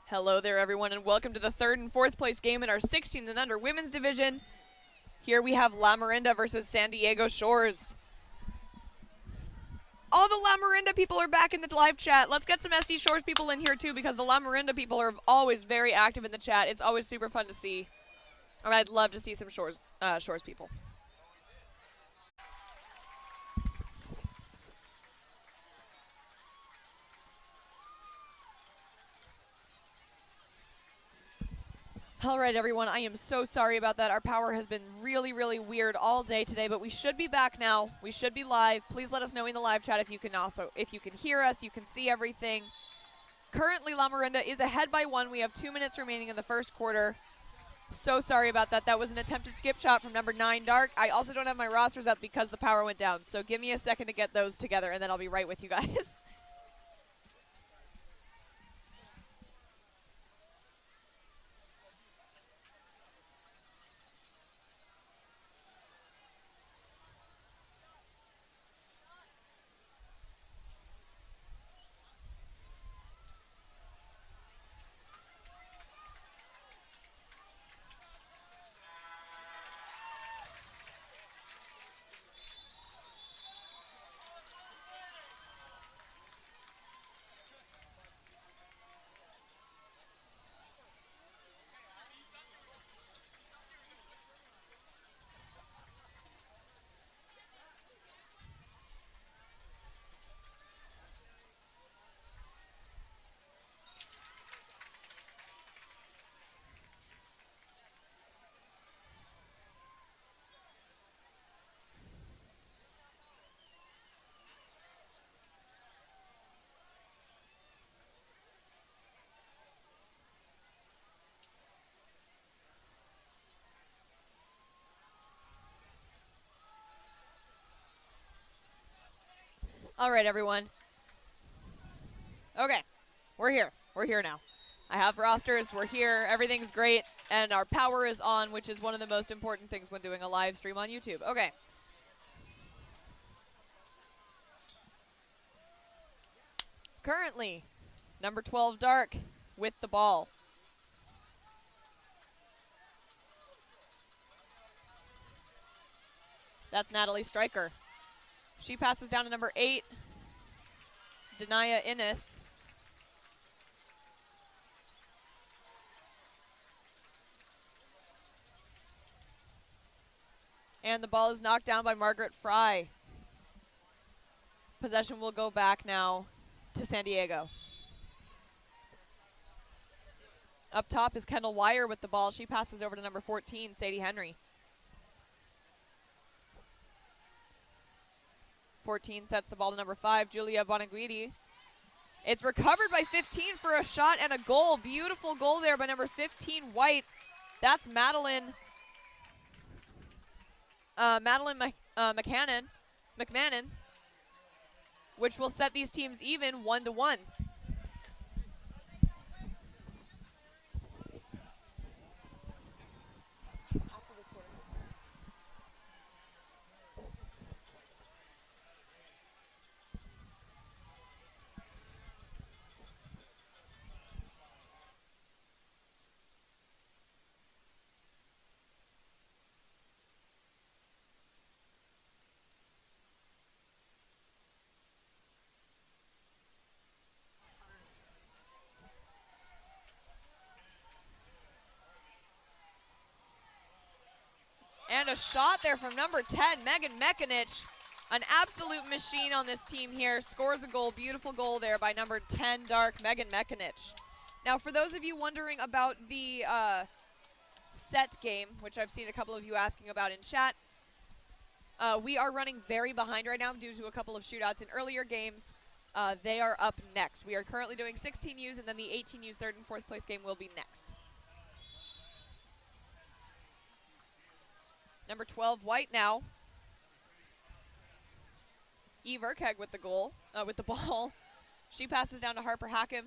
Hello there, everyone, and welcome to the 3rd and 4th place game in our 16 and under women's division. Here we have La Morinda versus San Diego Shores. All the La Morinda people are back in the live chat. Let's get some SD Shores people in here too, because the La Morinda people are always very active in the chat. It's always super fun to see. And I'd love to see some Shores people. All right, everyone, I am so sorry about that. Our power has been really, really weird all day today, but we should be back now. We should be live. Please let us know in the live chat if you can hear us, you can see everything. Currently, La Morinda is ahead by 1. We have 2 minutes remaining in the first quarter. So sorry about that. That was an attempted skip shot from number 9, Dark. I also don't have my rosters up because the power went down, so give me a second to get those together, and then I'll be right with you guys. All right, everyone. Okay, we're here. We're here now. I have rosters. We're here. Everything's great. And our power is on, which is one of the most important things when doing a live stream on YouTube. Okay. Currently, number 12, Dark, with the ball. That's Natalie Stryker. She passes down to number 8, Denia Innes. And the ball is knocked down by Margaret Fry. Possession will go back now to San Diego. Up top is Kendall Wire with the ball. She passes over to number 14, Sadie Henry. 14 sets the ball to number 5, Julia Bonaguidi. It's recovered by 15 for a shot and a goal. Beautiful goal there by number 15, White. That's McMahon, which will set these teams even 1-1. And a shot there from number 10, Megan Mekanich. An absolute machine on this team here. Scores a goal. Beautiful goal there by number 10, Dark, Megan Mekanich. Now, for those of you wondering about the set game, which I've seen a couple of you asking about in chat, we are running very behind right now due to a couple of shootouts in earlier games. They are up next. We are currently doing 16Us, and then the 18Us 3rd and 4th place game will be next. Number 12, White now. Eve Urkeg with the goal, with the ball. She passes down to Harper Hackham,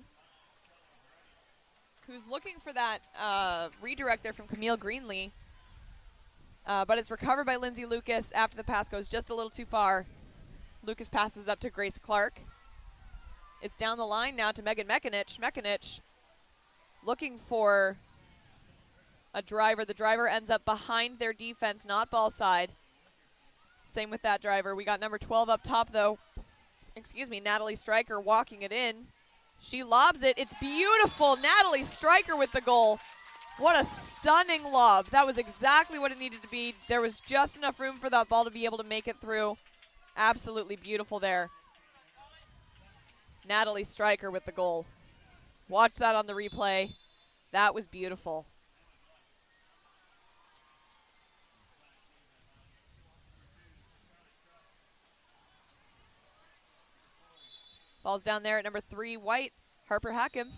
who's looking for that redirect there from Camille Greenlee. But it's recovered by Lindsay Lucas after the pass goes just a little too far. Lucas passes up to Grace Clark. It's down the line now to Megan Mekanich. Mekanich looking for a driver. The driver ends up behind their defense, not ball side. Same with that driver. We got number 12 up top, though. Excuse me, Natalie Stryker walking it in. She lobs it. It's beautiful. Natalie Stryker with the goal. What a stunning lob. That was exactly what it needed to be. There was just enough room for that ball to be able to make it through. Absolutely beautiful there. Natalie Stryker with the goal. Watch that on the replay. That was beautiful. Ball's down there at number 3, White, Harper Hackham.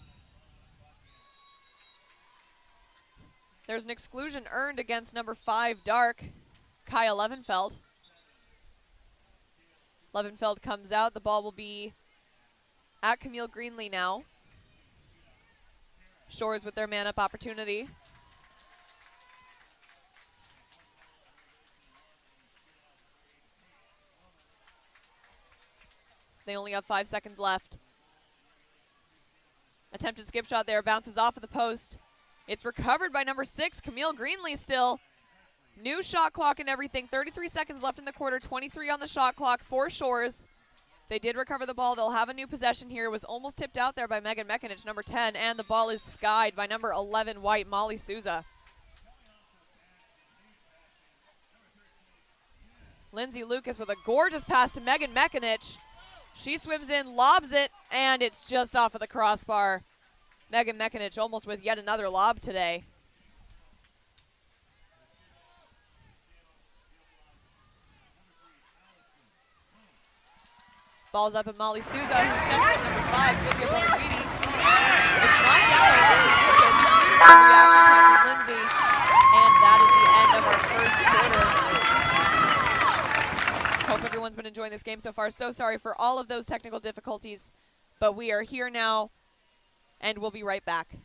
There's an exclusion earned against number 5, Dark, Kaya Levenfeld. Levenfeld comes out. The ball will be at Camille Greenlee now. Shores with their man-up opportunity. They only have 5 seconds left. Attempted skip shot there, bounces off of the post. It's recovered by number 6, Camille Greenlee still. New shot clock and everything. 33 seconds left in the quarter, 23 on the shot clock for Shores. They did recover the ball. They'll have a new possession here. It was almost tipped out there by Megan Mekanich, number 10, and the ball is skied by number 11, White, Molly Souza. Lindsay Lucas with a gorgeous pass to Megan Mekanich. She swims in, lobs it, and it's just off of the crossbar. Megan Mekanich almost with yet another lob today. Ball's up at Molly Souza, who sends it to number 5, Julia Bonavidi. It's knocked down by Lindsay Lucas. Reaction time from Lindsay. And that is the end of our first quarter. Hope everyone's been enjoying this game so far. So sorry for all of those technical difficulties, but we are here now, and we'll be right back.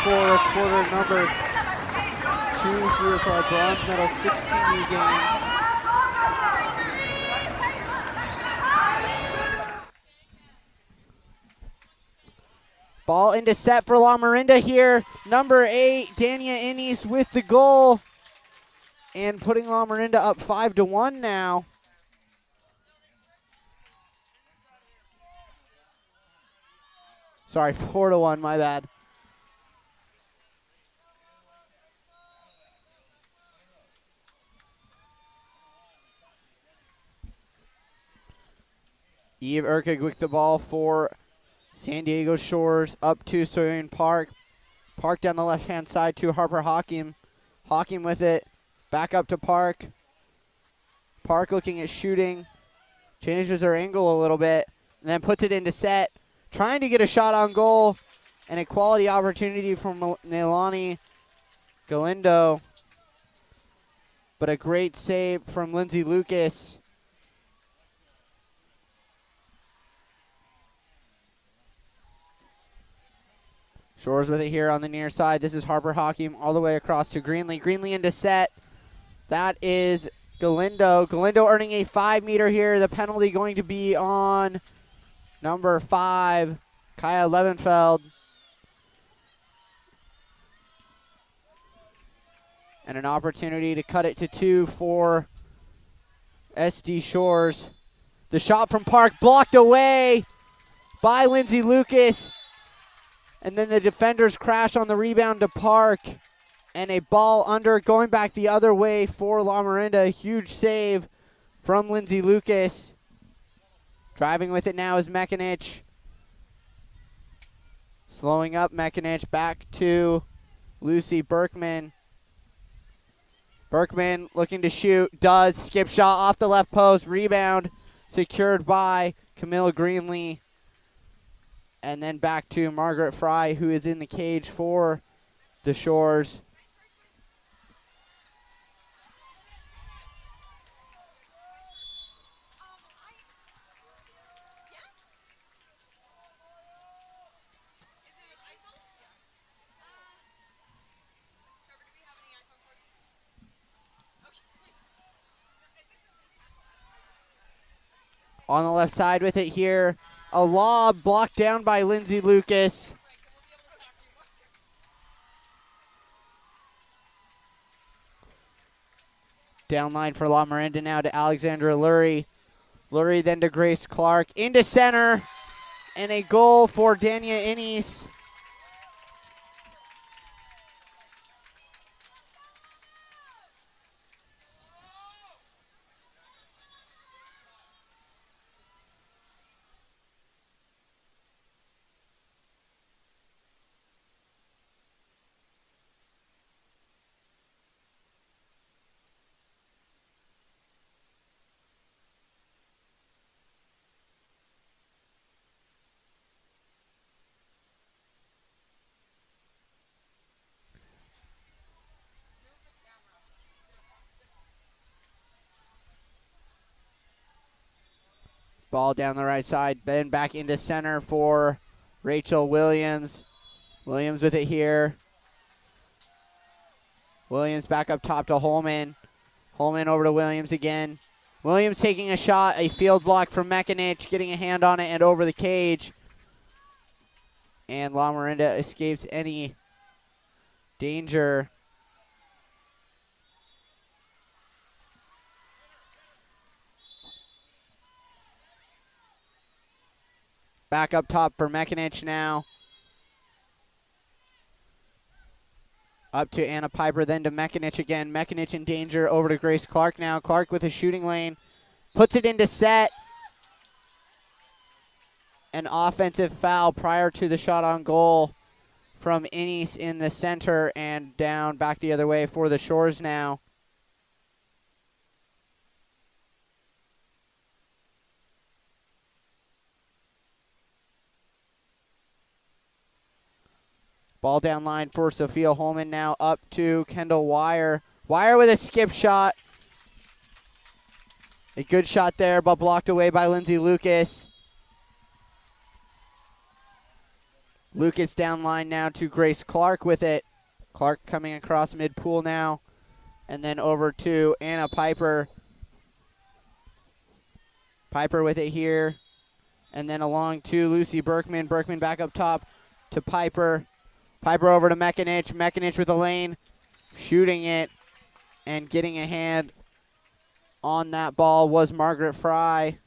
for quarter number 2 here for our bronze medal 16U game. Ball into set for La Morinda here. Number 8, Dania Innes with the goal. And putting La Morinda up 5-1 now. Sorry, 4-1, my bad. Eve Urquig with the ball for San Diego Shores, up to Soyun Park. Park down the left-hand side to Harper Hocking. Hocking with it, back up to Park. Park looking at shooting, changes her angle a little bit, and then puts it into set. Trying to get a shot on goal, and a quality opportunity from Neilani Galindo. But a great save from Lindsay Lucas. Shores with it here on the near side. This is Harper Hocking all the way across to Greenlee. Greenlee into set. That is Galindo. Galindo earning a 5-meter here. The penalty going to be on number 5, Kaya Levenfeld. And an opportunity to cut it to 2 for SD Shores. The shot from Park blocked away by Lindsay Lucas. And then the defenders crash on the rebound to Park. And a ball under, going back the other way for La Morinda. A huge save from Lindsay Lucas. Driving with it now is Mekanich. Slowing up Mekanich, back to Lucy Berkman. Berkman looking to shoot, does. Skip shot off the left post, rebound secured by Camilla Greenlee. And then back to Margaret Fry, who is in the cage for the Shores. On the left side with it here. A lob blocked down by Lindsay Lucas. Down line for La Morinda now to Alexandra Lurie. Lurie then to Grace Clark. Into center. And a goal for Dania Innes. Ball down the right side, then back into center for Rachel Williams. Williams with it here. Williams back up top to Holman. Holman over to Williams again. Williams taking a shot, a field block from Mekanich, getting a hand on it and over the cage. And La Morinda escapes any danger. Back up top for Mekanich now. Up to Anna Piper, then to Mekanich again. Mekanich in danger, over to Grace Clark now. Clark with a shooting lane. Puts it into set. An offensive foul prior to the shot on goal from Innes in the center, and down back the other way for the Shores now. Ball down line for Sophia Holman now, up to Kendall Wire. Wire with a skip shot. A good shot there, but blocked away by Lindsay Lucas. Lucas down line now to Grace Clark with it. Clark coming across mid-pool now. And then over to Anna Piper. Piper with it here. And then along to Lucy Berkman. Berkman back up top to Piper. Piper over to Mekanich. Mekanich with a lane. Shooting it and getting a hand on that ball was Margaret Fry.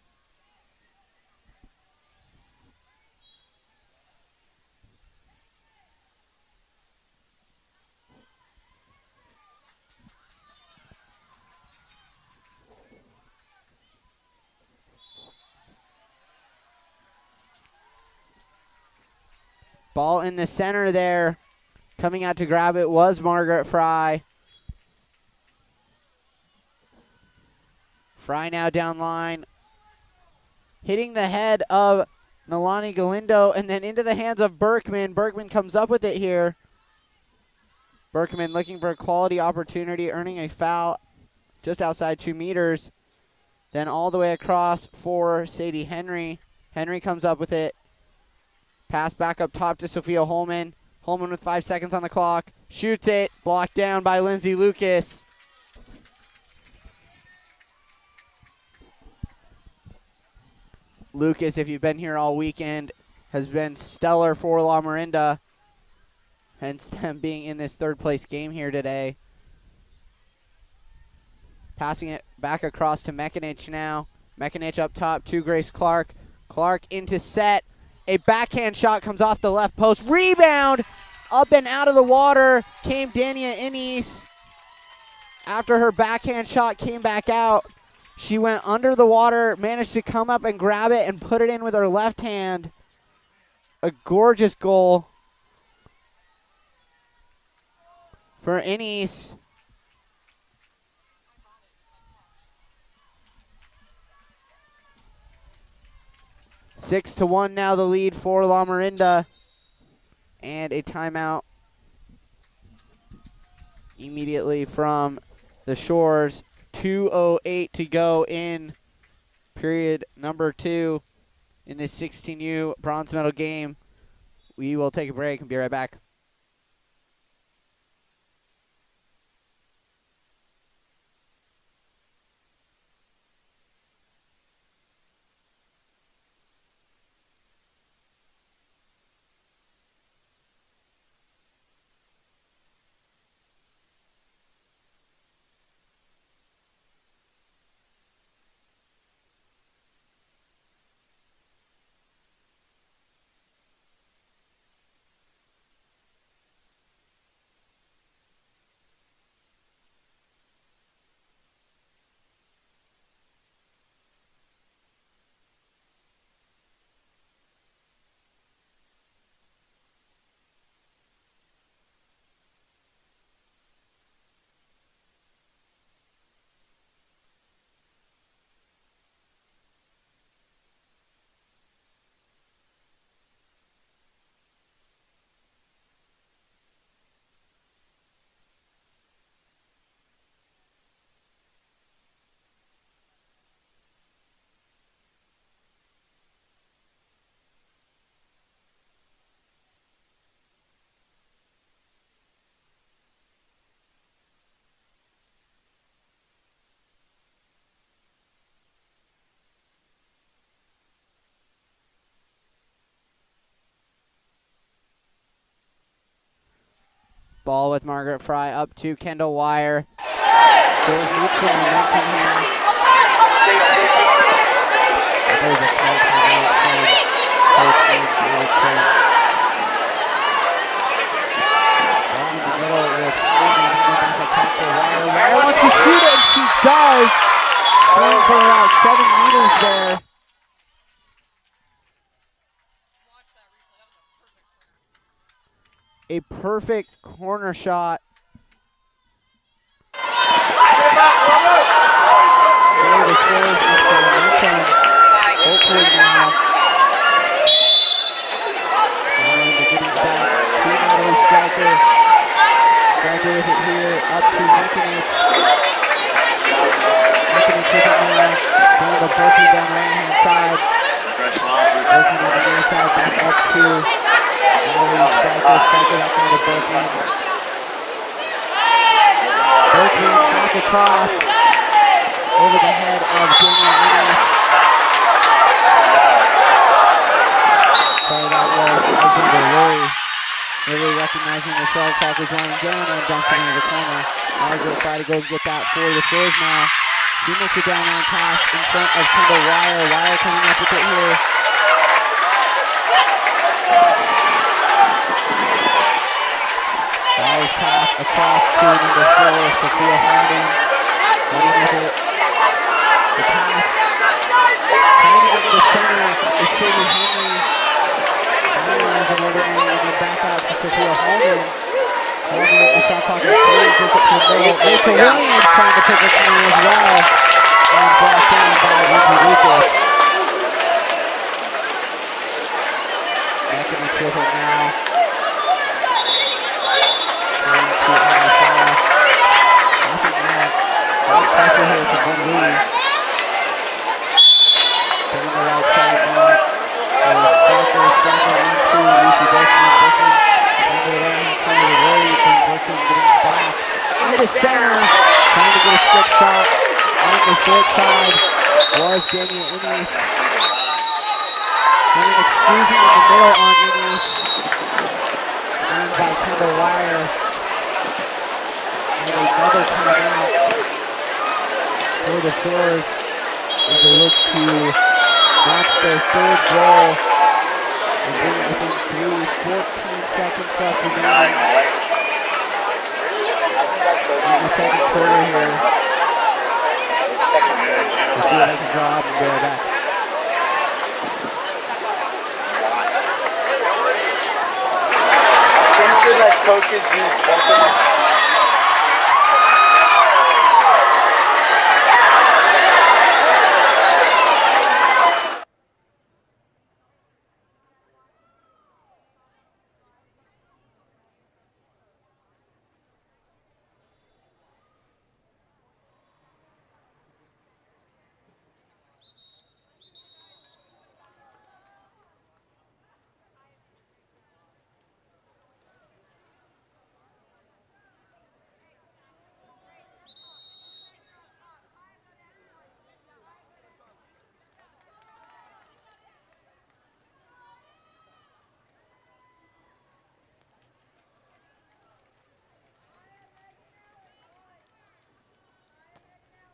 Ball in the center there. Coming out to grab it was Margaret Fry. Fry now down line. Hitting the head of Nalani Galindo and then into the hands of Berkman. Berkman comes up with it here. Berkman looking for a quality opportunity, earning a foul just outside 2 meters. Then all the way across for Sadie Henry. Henry comes up with it. Pass back up top to Sophia Holman. Holman with 5 seconds on the clock. Shoots it. Blocked down by Lindsay Lucas. Lucas, if you've been here all weekend, has been stellar for La Morinda. Hence them being in this third place game here today. Passing it back across to Mekanich now. Mekanich up top to Grace Clark. Clark into set. A backhand shot comes off the left post. Rebound! Up and out of the water came Dania Innes. After her backhand shot came back out, she went under the water, managed to come up and grab it and put it in with her left hand. A gorgeous goal for Innes. Six to 1 now the lead for La Morinda. And a timeout immediately from the Shores. 2:08 to go in period number 2 in this 16U bronze medal game. We will take a break and be right back. Ball with Margaret Fry up to Kendall Wire. There's neutral momentum here. There's a small timeout from Hope and Davidson. Ball in the middle with Wire. Wire wants to shoot it, and she does. Going for about 7 meters there. A perfect corner shot. Hopefully now. Striker with it here, up to Mekanich. Mekanich with it now. Going to Berkman down the right hand side. Berkman on the near side, back up to Berkman back across over the head of Daniel Ennis. Sorry, that was Alexander Lurie. Really recognizing the shot clock is running down and dunks it into the corner. Margaret try to go get that for the Shores now. She makes a down line pass in front of Kendall Wire. Wire coming up with it here. Wire's pass across to number 4, Sophia Harding. Running with it. The pass. Trying to get to the center is Sadie Henry. Lines and overhand and then back out to Sophia Harding. Harding, the shot clock is 3, gets it to the middle. Rachel Williams trying to pick a corner as well. And brought down by Lindsay Lucas. Beckman with it now. Going to NFL. Nothing yet. Hard pressure here from Von Lee. Taking the right side now. Sparker, 1-2, Lucy Berkman, Berkman. Under the right-hand side of the road, and Berkman getting back. Into center. Trying to get a stick shot. On the short side was Daniel Ennis. And an exclusion in the middle on Ennis. Earned by Kendall Wire. And another timeout for the Shores as they look to match their third goal and bring it within 14 seconds left remaining in the second quarter here. Let's see what I can draw up and go back. Pretty sure that coaches use both of these.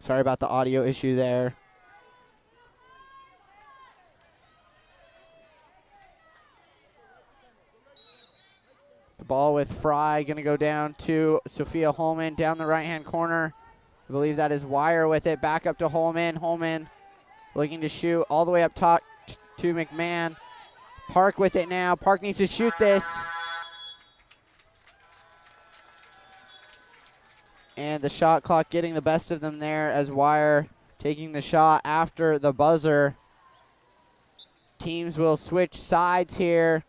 Sorry about the audio issue there. The ball with Fry going to go down to Sophia Holman down the right-hand corner. I believe that is Wire with it. Back up to Holman. Holman looking to shoot all the way up top to McMahon. Park with it now. Park needs to shoot this. And the shot clock getting the best of them there as Wire taking the shot after the buzzer. Teams will switch sides here.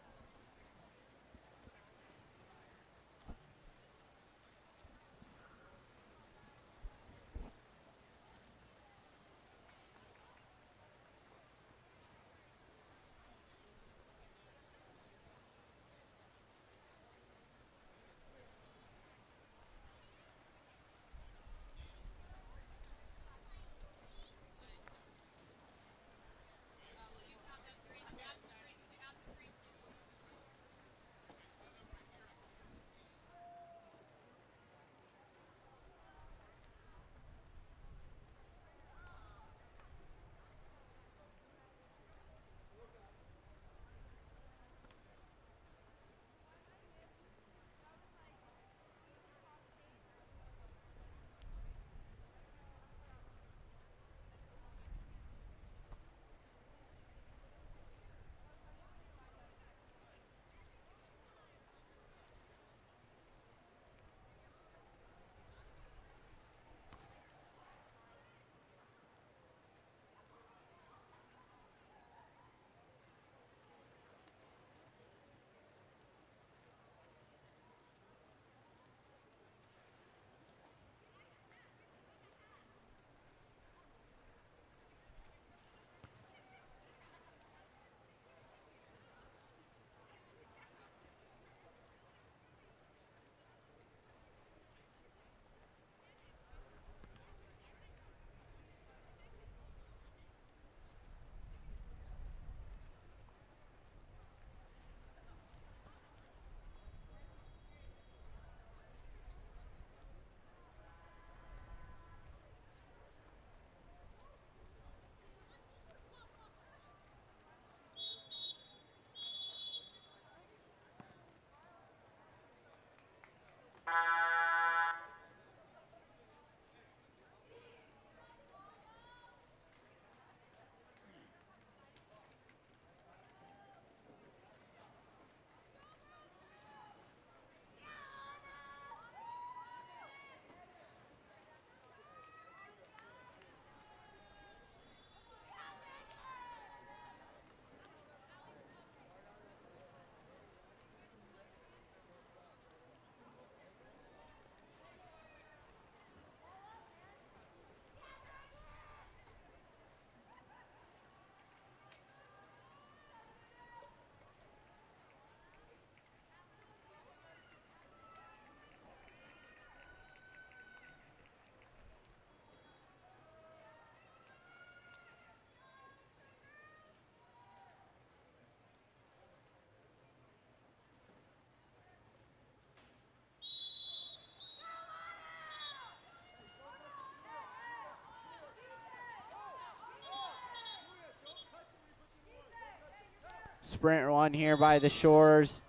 sprint one here by the Shores.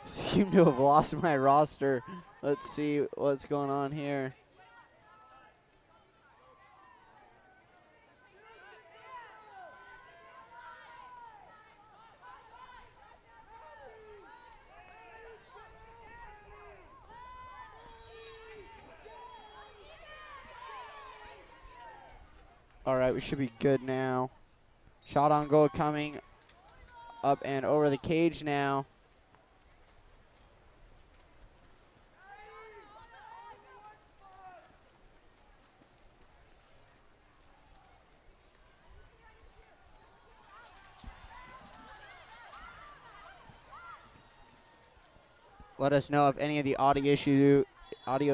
Seem to have lost my roster. Let's see what's going on here. All right, we should be good now. Shot on goal coming up and over the cage now. Let us know if any of the audio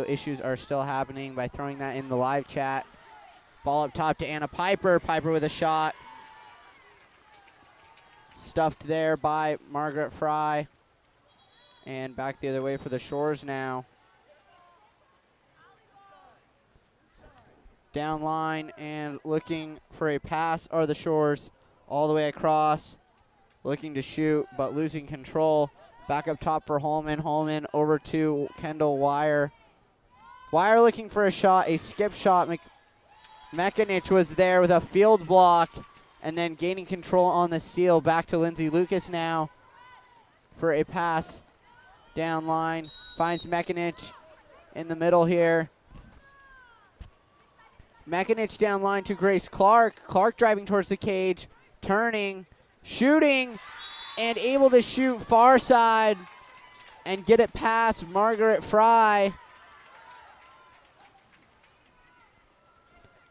issues are still happening by throwing that in the live chat. Ball up top to Anna Piper. Piper with a shot. Stuffed there by Margaret Fry. And back the other way for the Shores now. Down line and looking for a pass are the Shores. All the way across. Looking to shoot, but losing control. Back up top for Holman. Holman over to Kendall Wire. Wire looking for a shot, a skip shot. Mekanich was there with a field block and then gaining control on the steal. Back to Lindsay Lucas now for a pass down line. Finds Mekanich in the middle here. Mekanich down line to Grace Clark. Clark driving towards the cage, turning, shooting, and able to shoot far side and get it past Margaret Fry.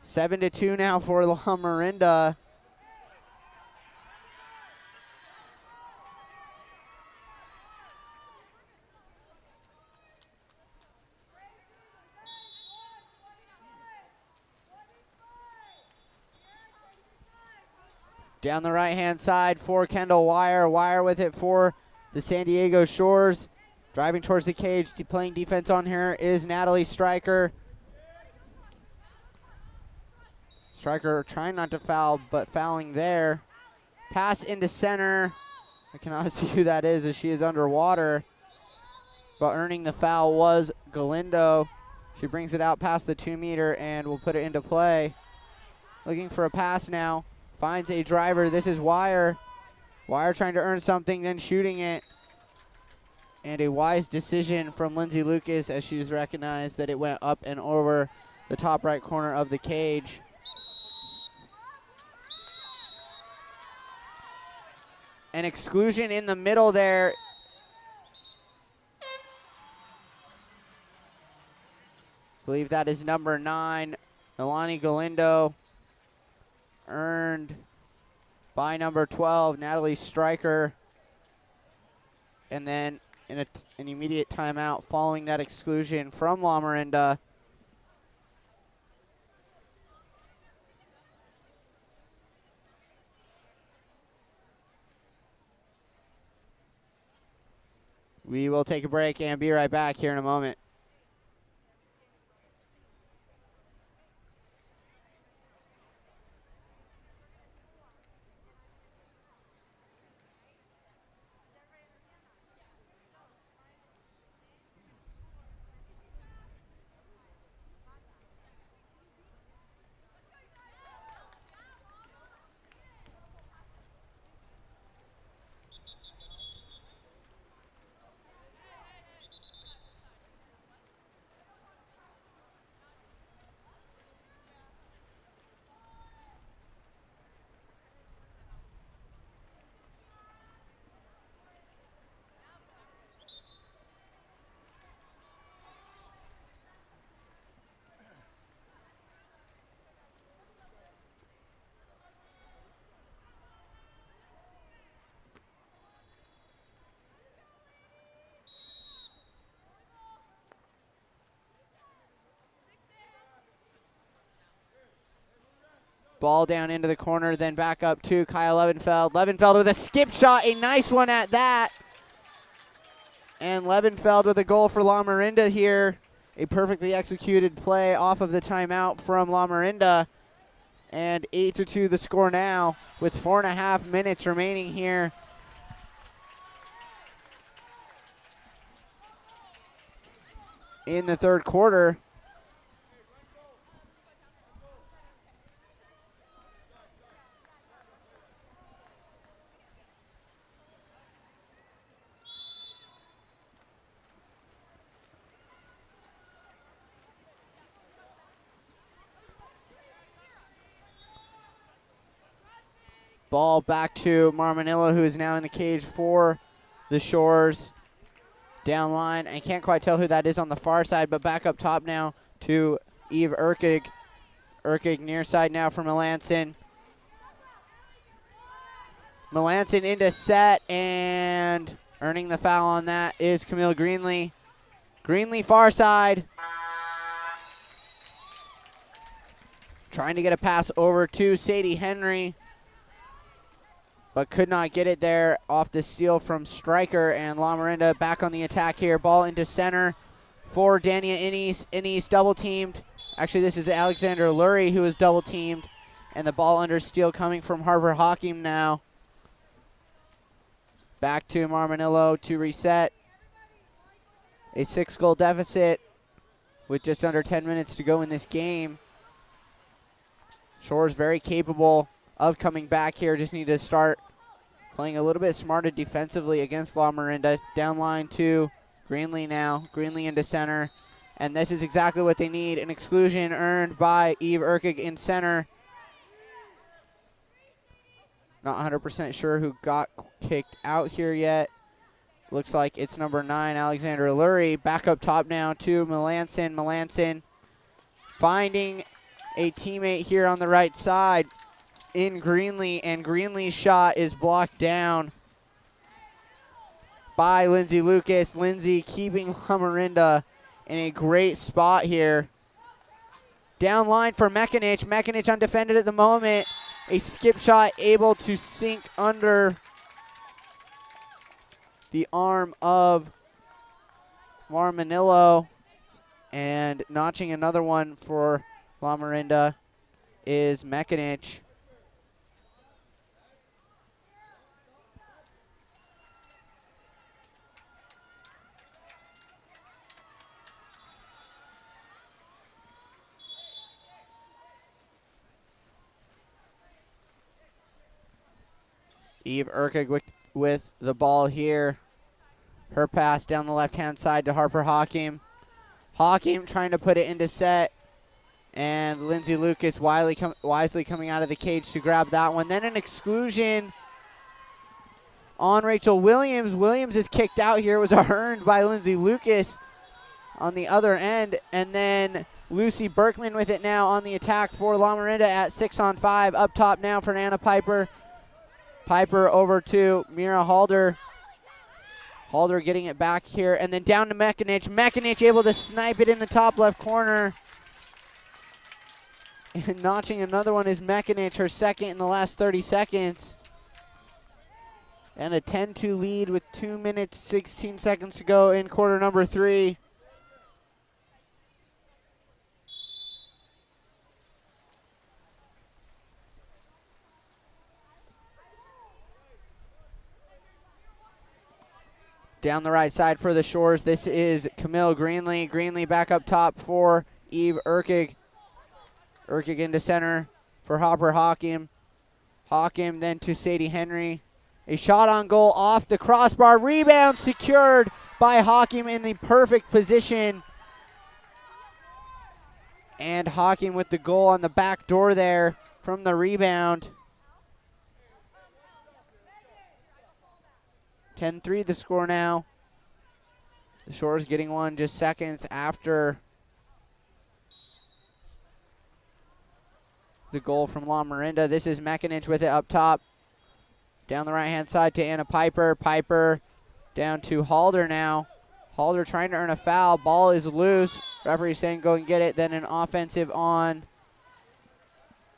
7-2 now for La Morinda. Down the right-hand side for Kendall Wire. Wire with it for the San Diego Shores. Driving towards the cage, playing defense on here is Natalie Stryker. Stryker trying not to foul, but fouling there. Pass into center. I cannot see who that is as she is underwater. But earning the foul was Galindo. She brings it out past the 2 meter and will put it into play. Looking for a pass now. Finds a driver. This is Wire. Wire trying to earn something, then shooting it. And a wise decision from Lindsay Lucas as she's recognized that it went up and over the top right corner of the cage. An exclusion in the middle there. I believe that is number 9, Nalani Galindo. Earned by number 12, Natalie Stryker. And then in an immediate timeout following that exclusion from La Morinda. We will take a break and be right back here in a moment. Ball down into the corner, then back up to Kyle Levenfeld. Levenfeld with a skip shot, a nice one at that. And Levenfeld with a goal for La Morinda here. a perfectly executed play off of the timeout from La Morinda. And 8-2 the score now with 4.5 minutes remaining here. In the third quarter. Ball back to Marmanillo, who is now in the cage for the Shores. Down line, I can't quite tell who that is on the far side, but back up top now to Eve Urkig. Urkig near side now for Melanson. Melanson into set, and earning the foul on that is Camille Greenlee. Greenlee far side. Trying to get a pass over to Sadie Henry, but could not get it there off the steal from Stryker, and La Morinda back on the attack here. Ball into center for Dania Innes. Innes double teamed. Actually, this is Alexander Lurie who is double teamed, and the ball under steal coming from Harper Hocking now. Back to Marmanillo to reset. A 6-goal deficit with just under 10 minutes to go in this game. Shores very capable of coming back here. Just need to start playing a little bit smarter defensively against La Morinda. Down line to Greenlee now. Greenlee into center. And this is exactly what they need. An exclusion earned by Eve Urkig in center. Not 100% sure who got kicked out here yet. Looks like it's number 9, Alexander Lurie. Back up top now to Melanson. Melanson finding a teammate here on the right side in Greenlee, and Greenlee's shot is blocked down by Lindsay Lucas. Lindsay keeping La Morinda in a great spot here. Down line for Mekanich. Mekanich undefended at the moment. A skip shot able to sink under the arm of Marmanillo, and notching another one for La Morinda is Mekanich. Eve Urkig with the ball here. Her pass down the left-hand side to Harper Hocking. Hocking trying to put it into set. And Lindsay Lucas wisely coming out of the cage to grab that one. Then an exclusion on Rachel Williams. Williams is kicked out here. It was earned by Lindsay Lucas on the other end. And then Lucy Berkman with it now on the attack for La Morinda at 6-on-5. Up top now for Anna Piper. Piper over to Mira Halder. Halder getting it back here. And then down to Mekanich. Mekanich able to snipe it in the top left corner. And notching another one is Mekanich, her second in the last 30 seconds. And a 10-2 lead with 2 minutes, 16 seconds to go in quarter number 3. Down the right side for the Shores, this is Camille Greenlee. Greenlee back up top for Eve Urkig. Urkig into center for Harper Hocking. Hocking then to Sadie Henry. A shot on goal off the crossbar. Rebound secured by Hocking in the perfect position. And Hocking with the goal on the back door there from the rebound. 10-3 the score now. The Shores getting one just seconds after the goal from La Morinda. This is Mekanich with it up top. Down the right-hand side to Anna Piper. Piper down to Halder now. Halder trying to earn a foul. Ball is loose. Referee saying go and get it. Then an offensive on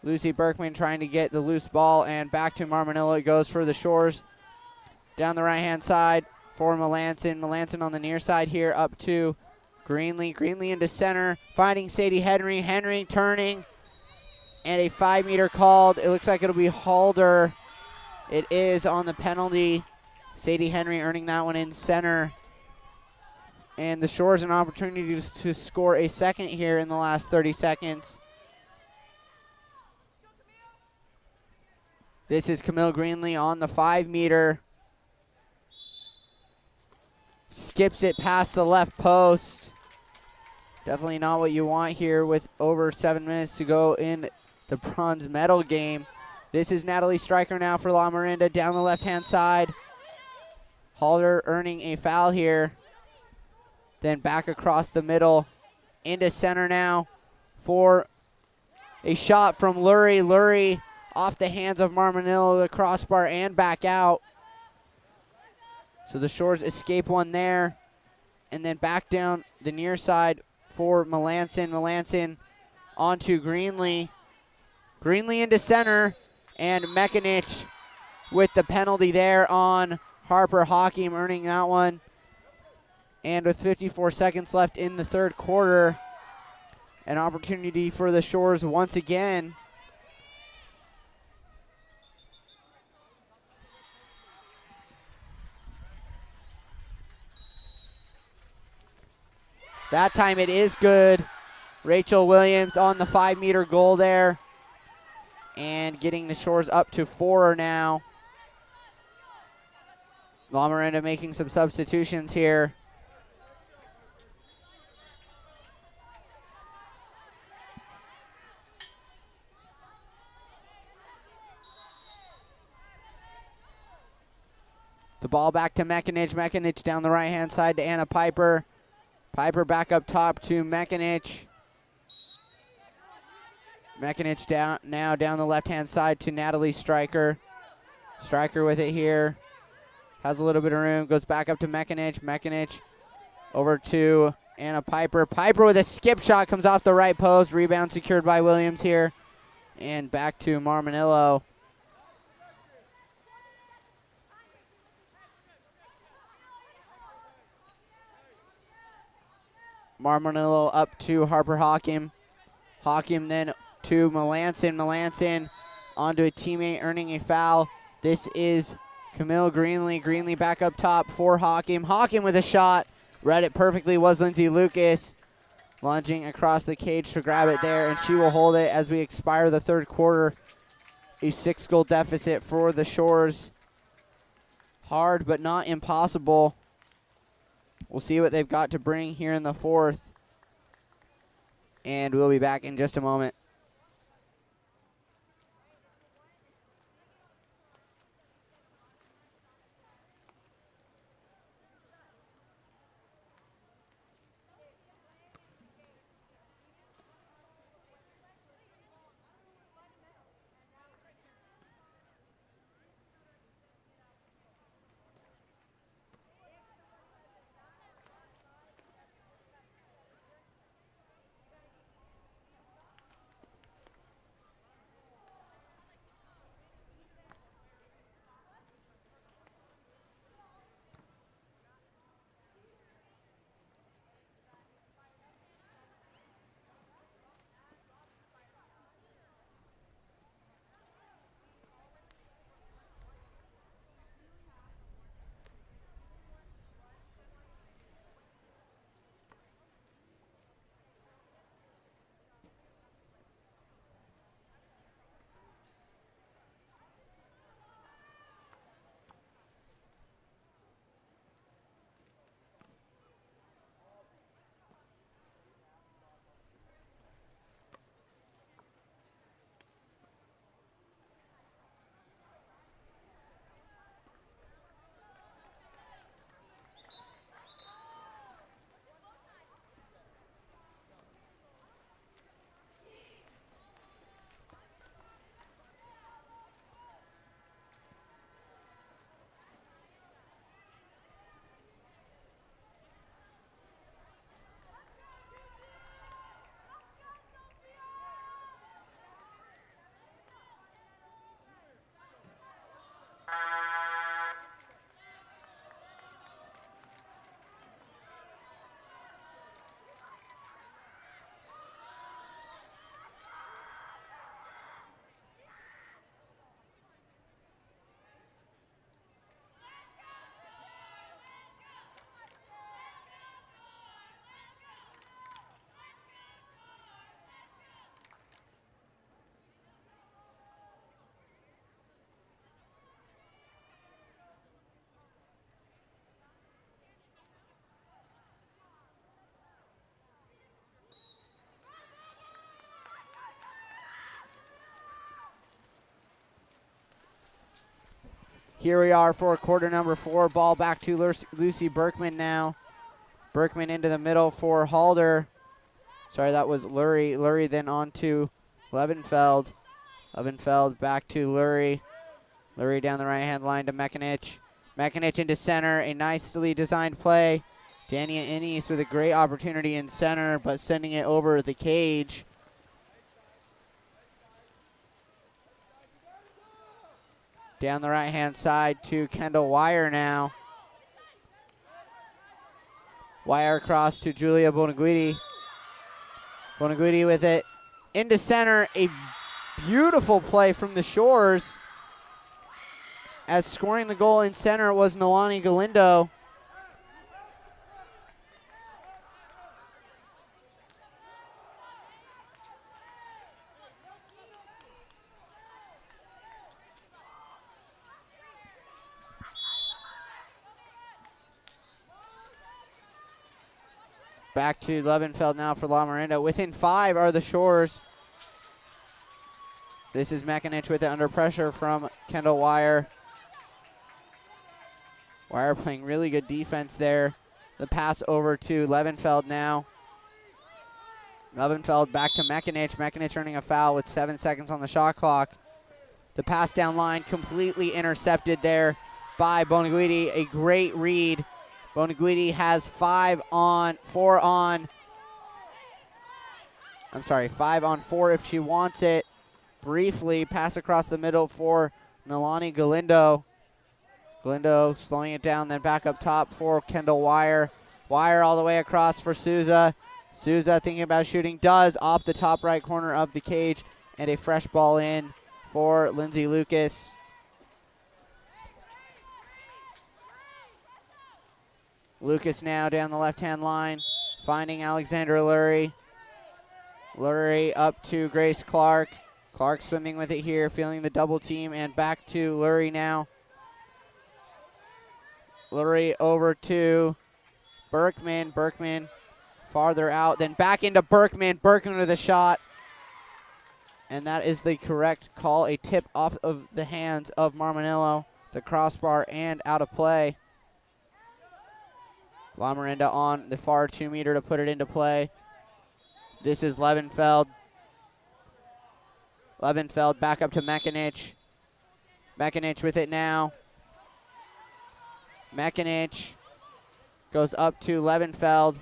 Lucy Berkman trying to get the loose ball. And back to Marmanillo it goes for the Shores. Down the right-hand side for Melanson. Melanson on the near side here up to Greenlee into center, finding Sadie Henry. Henry turning, and a 5-meter called. It looks like it'll be Halder. It is on the penalty. Sadie Henry earning that one in center. And the Shores an opportunity to score a second here in the last 30 seconds. This is Camille Greenlee on the 5-meter. Skips it past the left post. Definitely not what you want here with over 7 minutes to go in the bronze medal game. This is Natalie Stryker now for La Morinda down the left-hand side. Halder earning a foul here. Then back across the middle into center now for a shot from Lurie. Lurie off the hands of Marmanillo, the crossbar, and back out. So the Shores escape one there. And then back down the near side for Melanson. Melanson onto Greenlee. Greenlee into center. And Mekanich with the penalty there on Harper Hakim, earning that one. And with 54 seconds left in the third quarter, an opportunity for the Shores once again. That time it is good. Rachel Williams on the 5-meter goal there. And getting the Shores up to 4 now. La Morinda making some substitutions here. The ball back to Mekanich. Mekanich down the right-hand side to Anna Piper. Piper back up top to Mekanich. Mekanich down the left-hand side to Natalie Stryker. Stryker with it here. Has a little bit of room. Goes back up to Mekanich. Mekanich over to Anna Piper. Piper with a skip shot comes off the right post. Rebound secured by Williams here. And back to Marmanillo. Marmanillo up to Harper Hakim. Hakim then to Melanson. Melanson onto a teammate earning a foul. This is Camille Greenlee. Greenlee back up top for Hakim. Hakim with a shot. Read it perfectly was Lindsay Lucas. Lunging across the cage to grab it there, and she will hold it as we expire the third quarter. A 6-goal deficit for the Shores. Hard but not impossible. We'll see what they've got to bring here in the fourth. And we'll be back in just a moment. Here we are for quarter number 4. Ball back to Lucy Berkman now. Berkman into the middle for Halder. Sorry, that was Lurie. Lurie then on to Levenfeld. Levenfeld back to Lurie. Lurie down the right-hand line to Mekanich. Mekanich into center. A nicely designed play. Dania Innes with a great opportunity in center, but sending it over the cage. Down the right-hand side to Kendall Wire now. Wire across to Julia Bonaguidi. Bonaguidi with it into center. A beautiful play from the Shores, as scoring the goal in center was Nalani Galindo. Back to Levenfeld now for La Morinda. Within 5 are the Shores. This is Mekanich with it under pressure from Kendall Wire. Wire playing really good defense there. The pass over to Levenfeld now. Levenfeld back to Mekanich. Mekanich earning a foul with 7 seconds on the shot clock. The pass down line completely intercepted there by Bonaguidi. A great read. Bonaguidi has 5 on 4 if she wants it. Briefly, pass across the middle for Nalani Galindo. Galindo slowing it down, then back up top for Kendall Wire. Wire all the way across for Souza. Souza thinking about shooting, does, off the top right corner of the cage, and a fresh ball in for Lindsay Lucas. Lucas now down the left-hand line, finding Alexandra Lurie. Lurie up to Grace Clark. Clark swimming with it here, feeling the double team, and back to Lurie now. Lurie over to Berkman. Berkman farther out, then back into Berkman. Berkman with a shot. And that is the correct call, a tip off of the hands of Marmanillo, the crossbar, and out of play. La Morinda on the far 2-meter to put it into play. This is Levenfeld. Levenfeld back up to Mekanich. Mekanich with it now. Mekanich goes up to Levenfeld.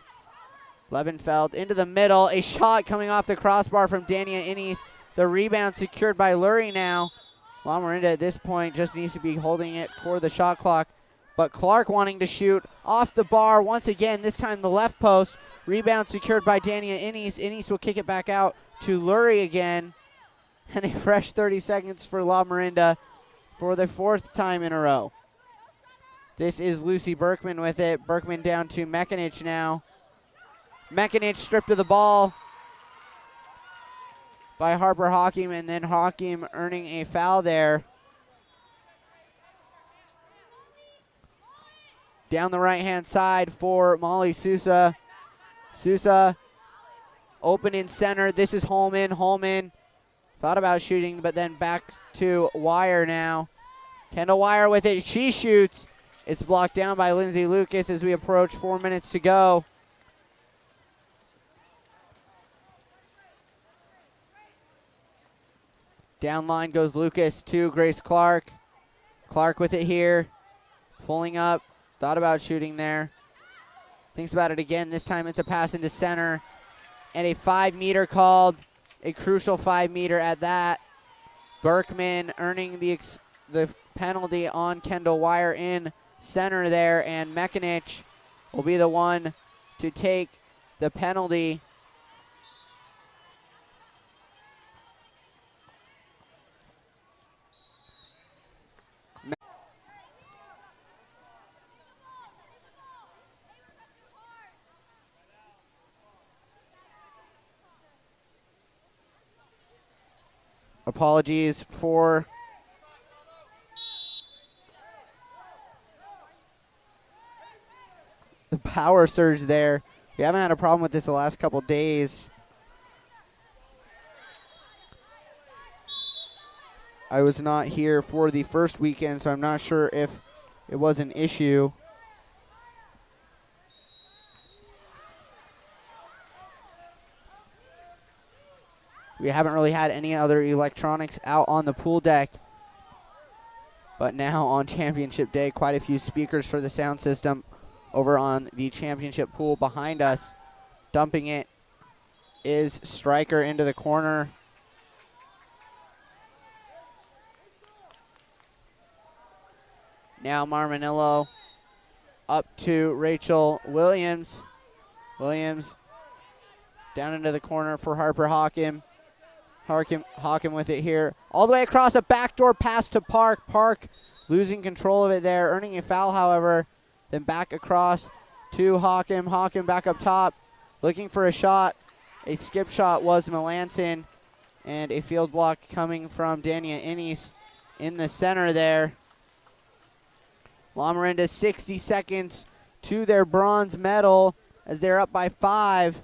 Levenfeld into the middle. A shot coming off the crossbar from Dania Innes. The rebound secured by Lurie now. La Morinda at this point just needs to be holding it for the shot clock. But Clark wanting to shoot off the bar once again, this time the left post. Rebound secured by Dania Innes. Innes will kick it back out to Lurie again. And a fresh 30 seconds for La Morinda for the 4th time in a row. This is Lucy Berkman with it. Berkman down to Mekanich now. Mekanich stripped of the ball by Harper Hakim, and then Hakim earning a foul there. Down the right-hand side for Molly Sousa. Sousa open in center. This is Holman. Holman thought about shooting, but then back to Wire now. Kendall Wire with it. She shoots. It's blocked down by Lindsay Lucas as we approach 4 minutes to go. Down line goes Lucas to Grace Clark. Clark with it here. Pulling up. Thought about shooting there. Thinks about it again. This time it's a pass into center. And a 5-meter called. A crucial 5-meter at that. Berkman earning the penalty on Kendall Wire in center there. And Mekanich will be the one to take the penalty. Apologies for the power surge there. We haven't had a problem with this the last couple days. I was not here for the first weekend, so I'm not sure if it was an issue. We haven't really had any other electronics out on the pool deck. But now on championship day, quite a few speakers for the sound system over on the championship pool behind us. Dumping it is Stryker into the corner. Now Marmanillo up to Rachel Williams. Williams down into the corner for Harper Hawken. Hawken with it here. All the way across, a backdoor pass to Park. Park losing control of it there, earning a foul, however. Then back across to Hawken. Hawken back up top, looking for a shot. A skip shot was Melanson, and a field block coming from Dania Innes in the center there. La Morinda 60 seconds to their bronze medal as they're up by 5.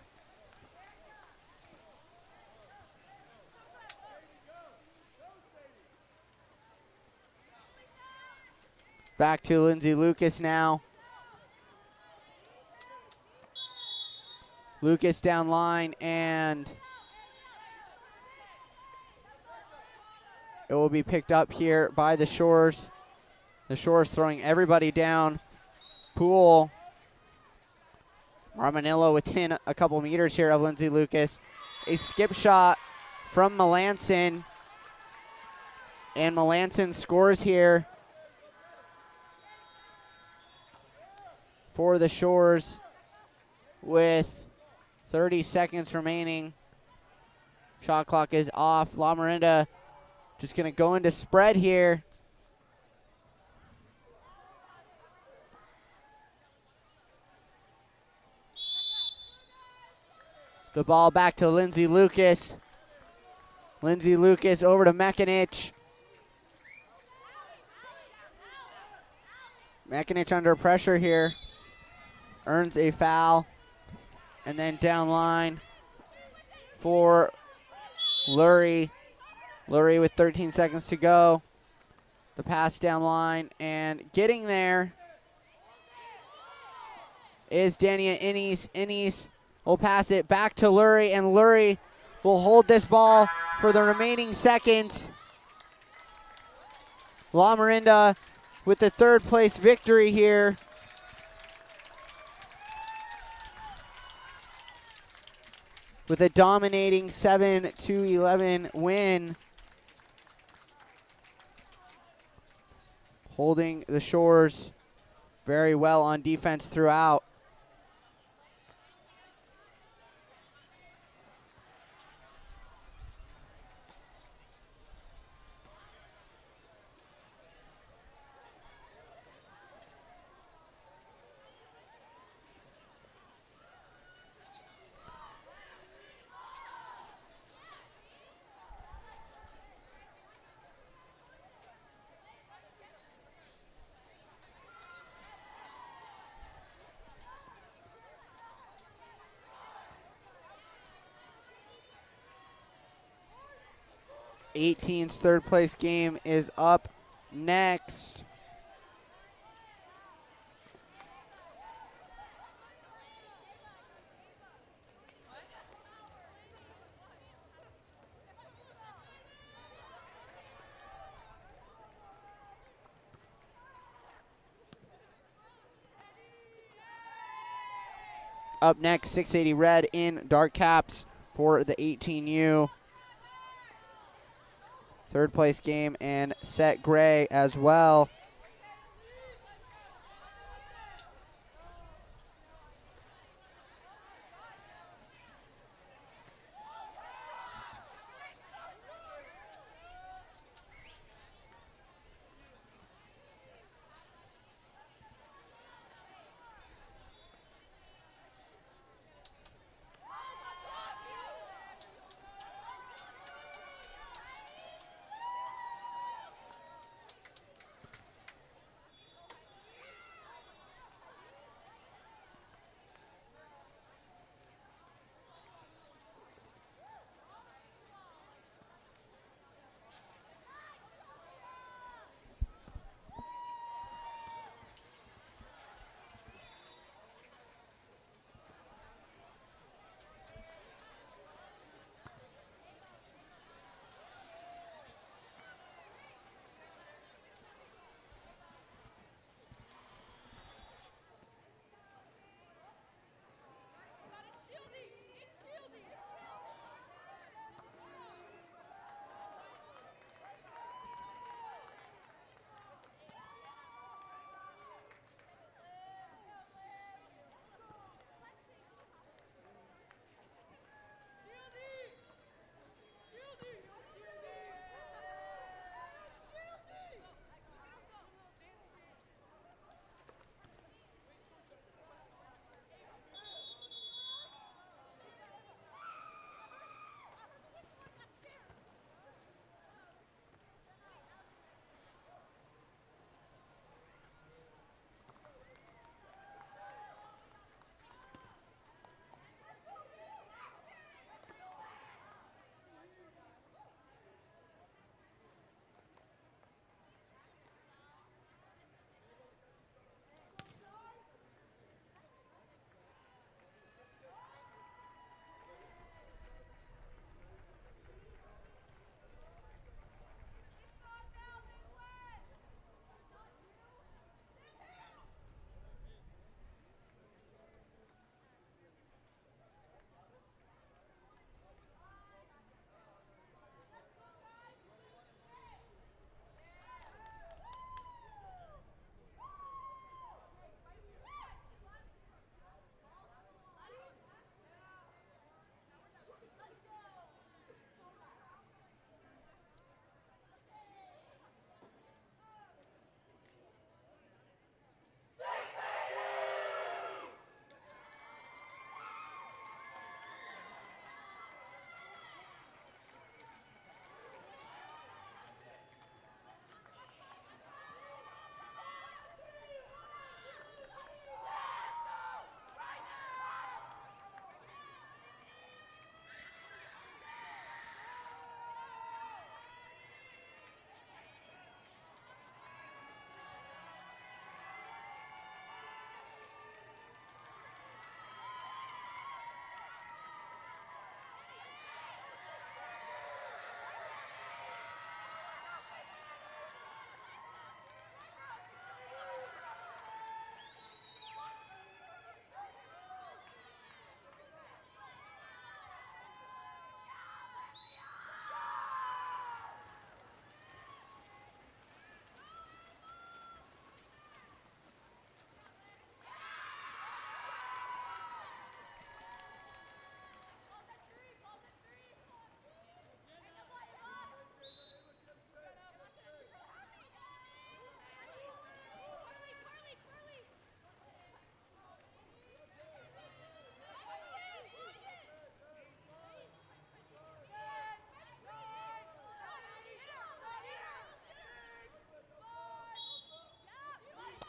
Back to Lindsay Lucas now. Lucas down line, and it will be picked up here by the Shores. The Shores throwing everybody down. Pool. Marmanillo within a couple meters here of Lindsay Lucas. A skip shot from Melanson. And Melanson scores here for the Shores with 30 seconds remaining. Shot clock is off. La Morinda just going to go into spread here. The ball back to Lindsay Lucas. Lindsay Lucas over to Mekanich. Mekanich under pressure here. Earns a foul. And then down line for Lurie. Lurie with 13 seconds to go. The pass down line, and getting there is Dania Innes. Innes will pass it back to Lurie, and Lurie will hold this ball for the remaining seconds. La Morinda with the third place victory here. With a dominating 7-11 win. Holding the Shores very well on defense throughout. '18's third place game is up next. Up next, 680 red in dark caps for the 18U. Third place game, and set gray as well.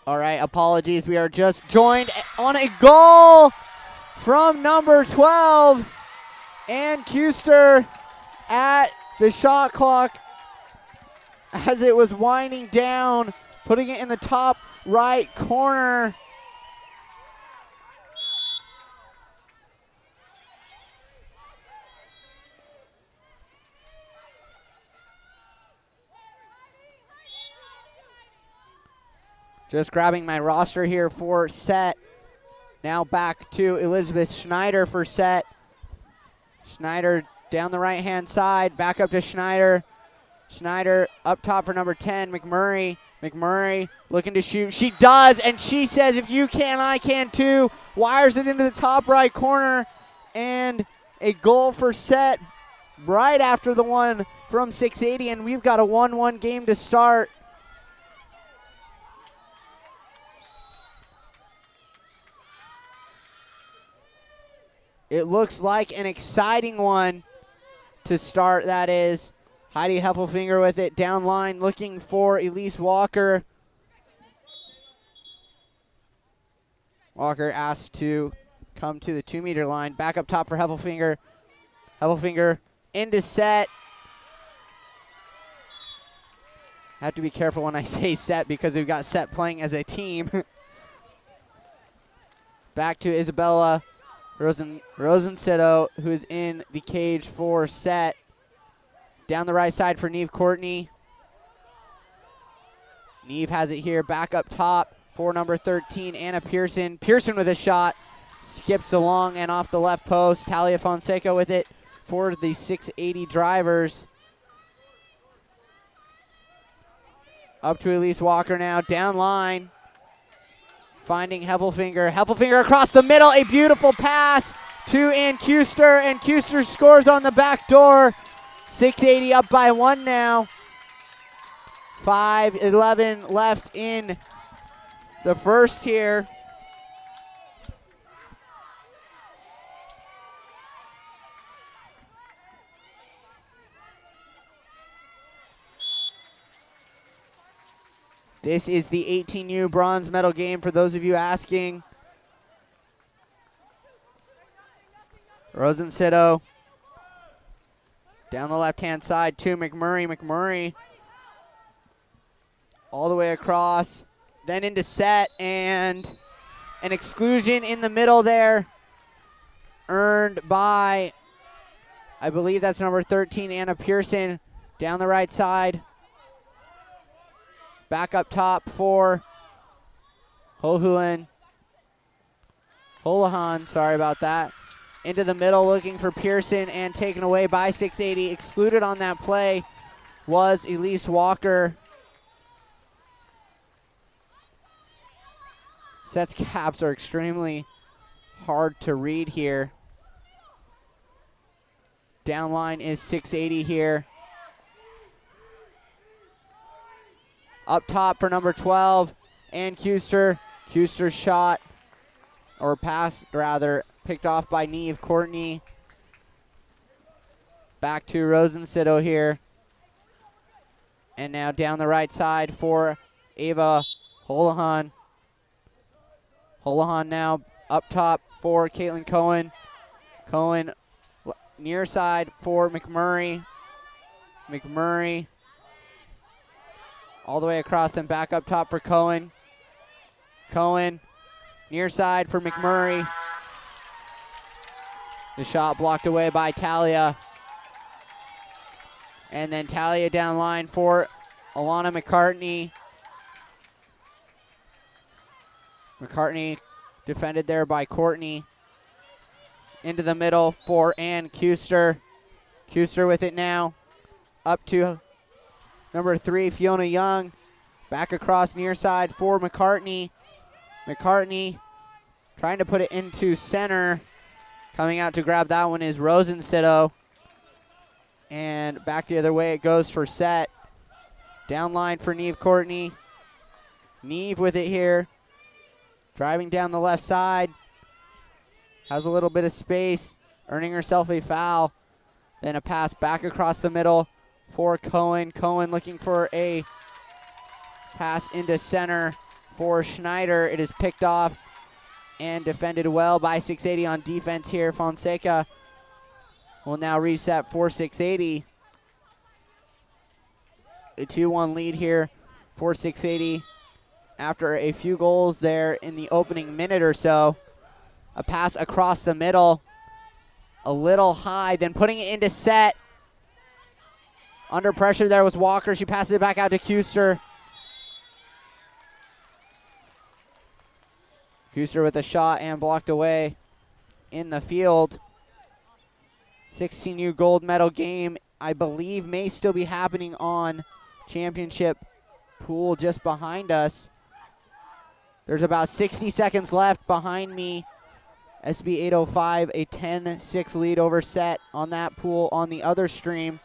All right, apologies. We are just joined on a goal from number 12, Ann Kuster, at the shot clock as it was winding down, putting it in the top right corner. Just grabbing my roster here for set. Now back to Elizabeth Schneider for set. Schneider down the right-hand side, back up to Schneider. Schneider up top for number 10, McMurray. McMurray looking to shoot. She does, and she says, if you can, I can too. Wires it into the top right corner, and a goal for set right after the one from 680, and we've got a 1-1 game to start. It looks like an exciting one to start, that is. Heidi Heffelfinger with it down line, looking for Elise Walker. Walker asked to come to the 2-meter line. Back up top for Heffelfinger. Heffelfinger into set. Have to be careful when I say set because we've got set playing as a team. Back to Isabella Rosensitto, who is in the cage for set. Down the right side for Neve Courtney. Neve has it here, back up top for number 13, Anna Pearson. Pearson with a shot, skips along and off the left post. Talia Fonseca with it for the 680 drivers. Up to Elise Walker now, down line. Finding Heffelfinger. Heffelfinger across the middle, a beautiful pass to Ann Kuster, and Kuster scores on the back door. 680 up by 1 now. 5:11 left in the first here. This is the 18U bronze medal game for those of you asking. Rosensitto down the left-hand side to McMurray. McMurray all the way across, then into set, and an exclusion in the middle there earned by, I believe that's number 13, Anna Pearson, down the right side. Back up top for Holahan, sorry about that. Into the middle looking for Pearson and taken away by 680. Excluded on that play was Elise Walker. Set's caps are extremely hard to read here. Down line is 680 here. Up top for number 12, Ann Kuster. Kuster's shot, or pass rather, picked off by Neve Courtney. Back to Rosensitto here. And now down the right side for Ava Holahan. Holahan now up top for Caitlin Cohen. Cohen near side for McMurray. McMurray all the way across, then back up top for Cohen. Cohen near side for McMurray. The shot blocked away by Talia. And then Talia down line for Alana McCartney. McCartney defended there by Courtney. Into the middle for Ann Kuster. Kuster with it now. Up to number 3, Fiona Young. Back across near side for McCartney. McCartney trying to put it into center. Coming out to grab that one is Rosensitto. And back the other way it goes for set. Down line for Neve Courtney. Neve with it here. Driving down the left side. Has a little bit of space. Earning herself a foul. Then a pass back across the middle for Cohen. Cohen looking for a pass into center for Schneider. It is picked off and defended well by 680 on defense here. Fonseca will now reset for 680. A 2-1 lead here for 680 after a few goals there in the opening minute or so. A pass across the middle, a little high, then putting it into set. Under pressure there was Walker. She passes it back out to Kuster. Kuster with a shot and blocked away in the field. 16U gold medal game, I believe, may still be happening on championship pool just behind us. There's about 60 seconds left behind me. SB 805, a 10-6 lead over set on that pool on the other stream.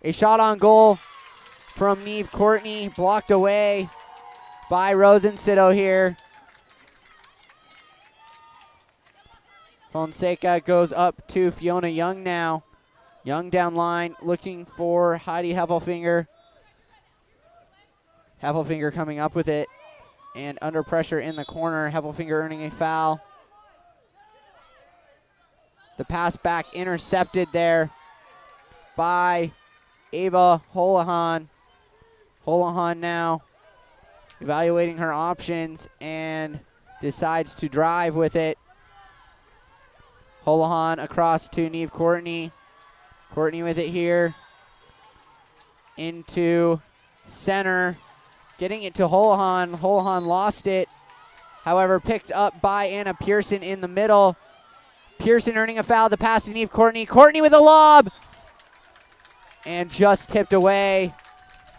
A shot on goal from Neve Courtney, blocked away by Rosensido here. Fonseca goes up to Fiona Young now. Young down line looking for Heidi Heffelfinger. Heffelfinger coming up with it and under pressure in the corner. Heffelfinger earning a foul. The pass back intercepted there by Ava Holohan. Holohan now evaluating her options and decides to drive with it. Holohan across to Neve Courtney. Courtney with it here. Into center. Getting it to Holohan. Holohan lost it. However, picked up by Anna Pearson in the middle. Pearson earning a foul. The pass to Neve Courtney. Courtney with a lob. And just tipped away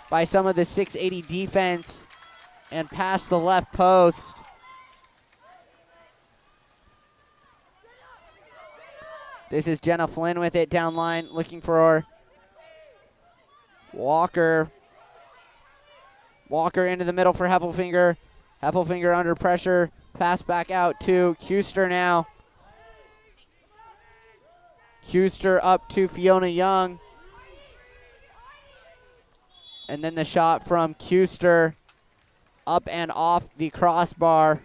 by some of the 680 defense and past the left post. This is Jenna Flynn with it down line, looking for Walker. Walker into the middle for Heffelfinger. Heffelfinger under pressure. Pass back out to Kuster now. Kuster up to Fiona Young. And then the shot from Kuster up and off the crossbar.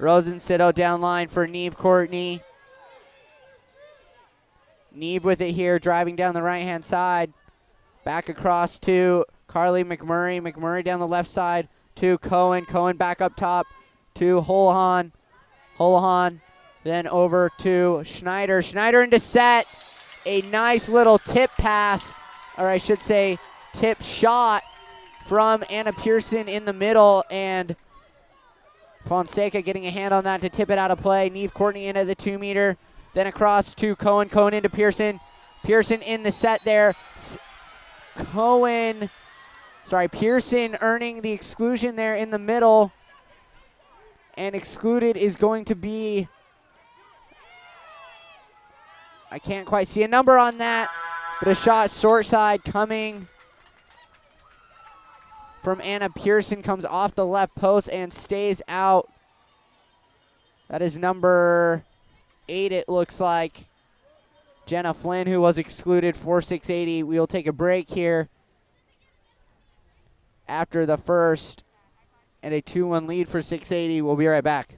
Rosensido down line for Neve Courtney. Neve with it here, driving down the right-hand side. Back across to Carly McMurray. McMurray down the left side to Cohen. Cohen back up top to Holohan. Holohan then over to Schneider. Schneider into set. A nice little tip pass, or I should say tip shot from Anna Pearson in the middle, and Fonseca getting a hand on that to tip it out of play. Neve Courtney into the 2-meter, then across to Cohen. Cohen into Pearson. Pearson in the set there. Pearson earning the exclusion there in the middle, and excluded is going to be, I can't quite see a number on that, but a shot short side coming from Anna Pearson comes off the left post and stays out. That is number 8, it looks like. Jenna Flynn, who was excluded for 680. We will take a break here after the first, and a 2-1 lead for 680. We'll be right back.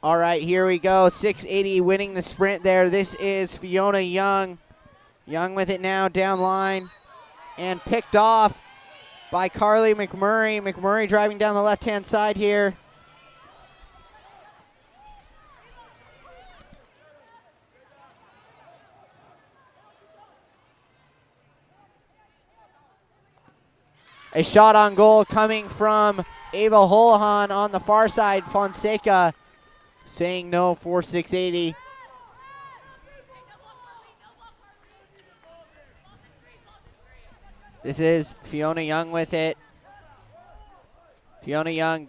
All right, here we go. 680 winning the sprint there. This is Fiona Young. Young with it now down line and picked off by Carly McMurray. McMurray driving down the left-hand side here. A shot on goal coming from Ava Holohan on the far side. Fonseca saying no for 680. This is Fiona Young with it. Fiona Young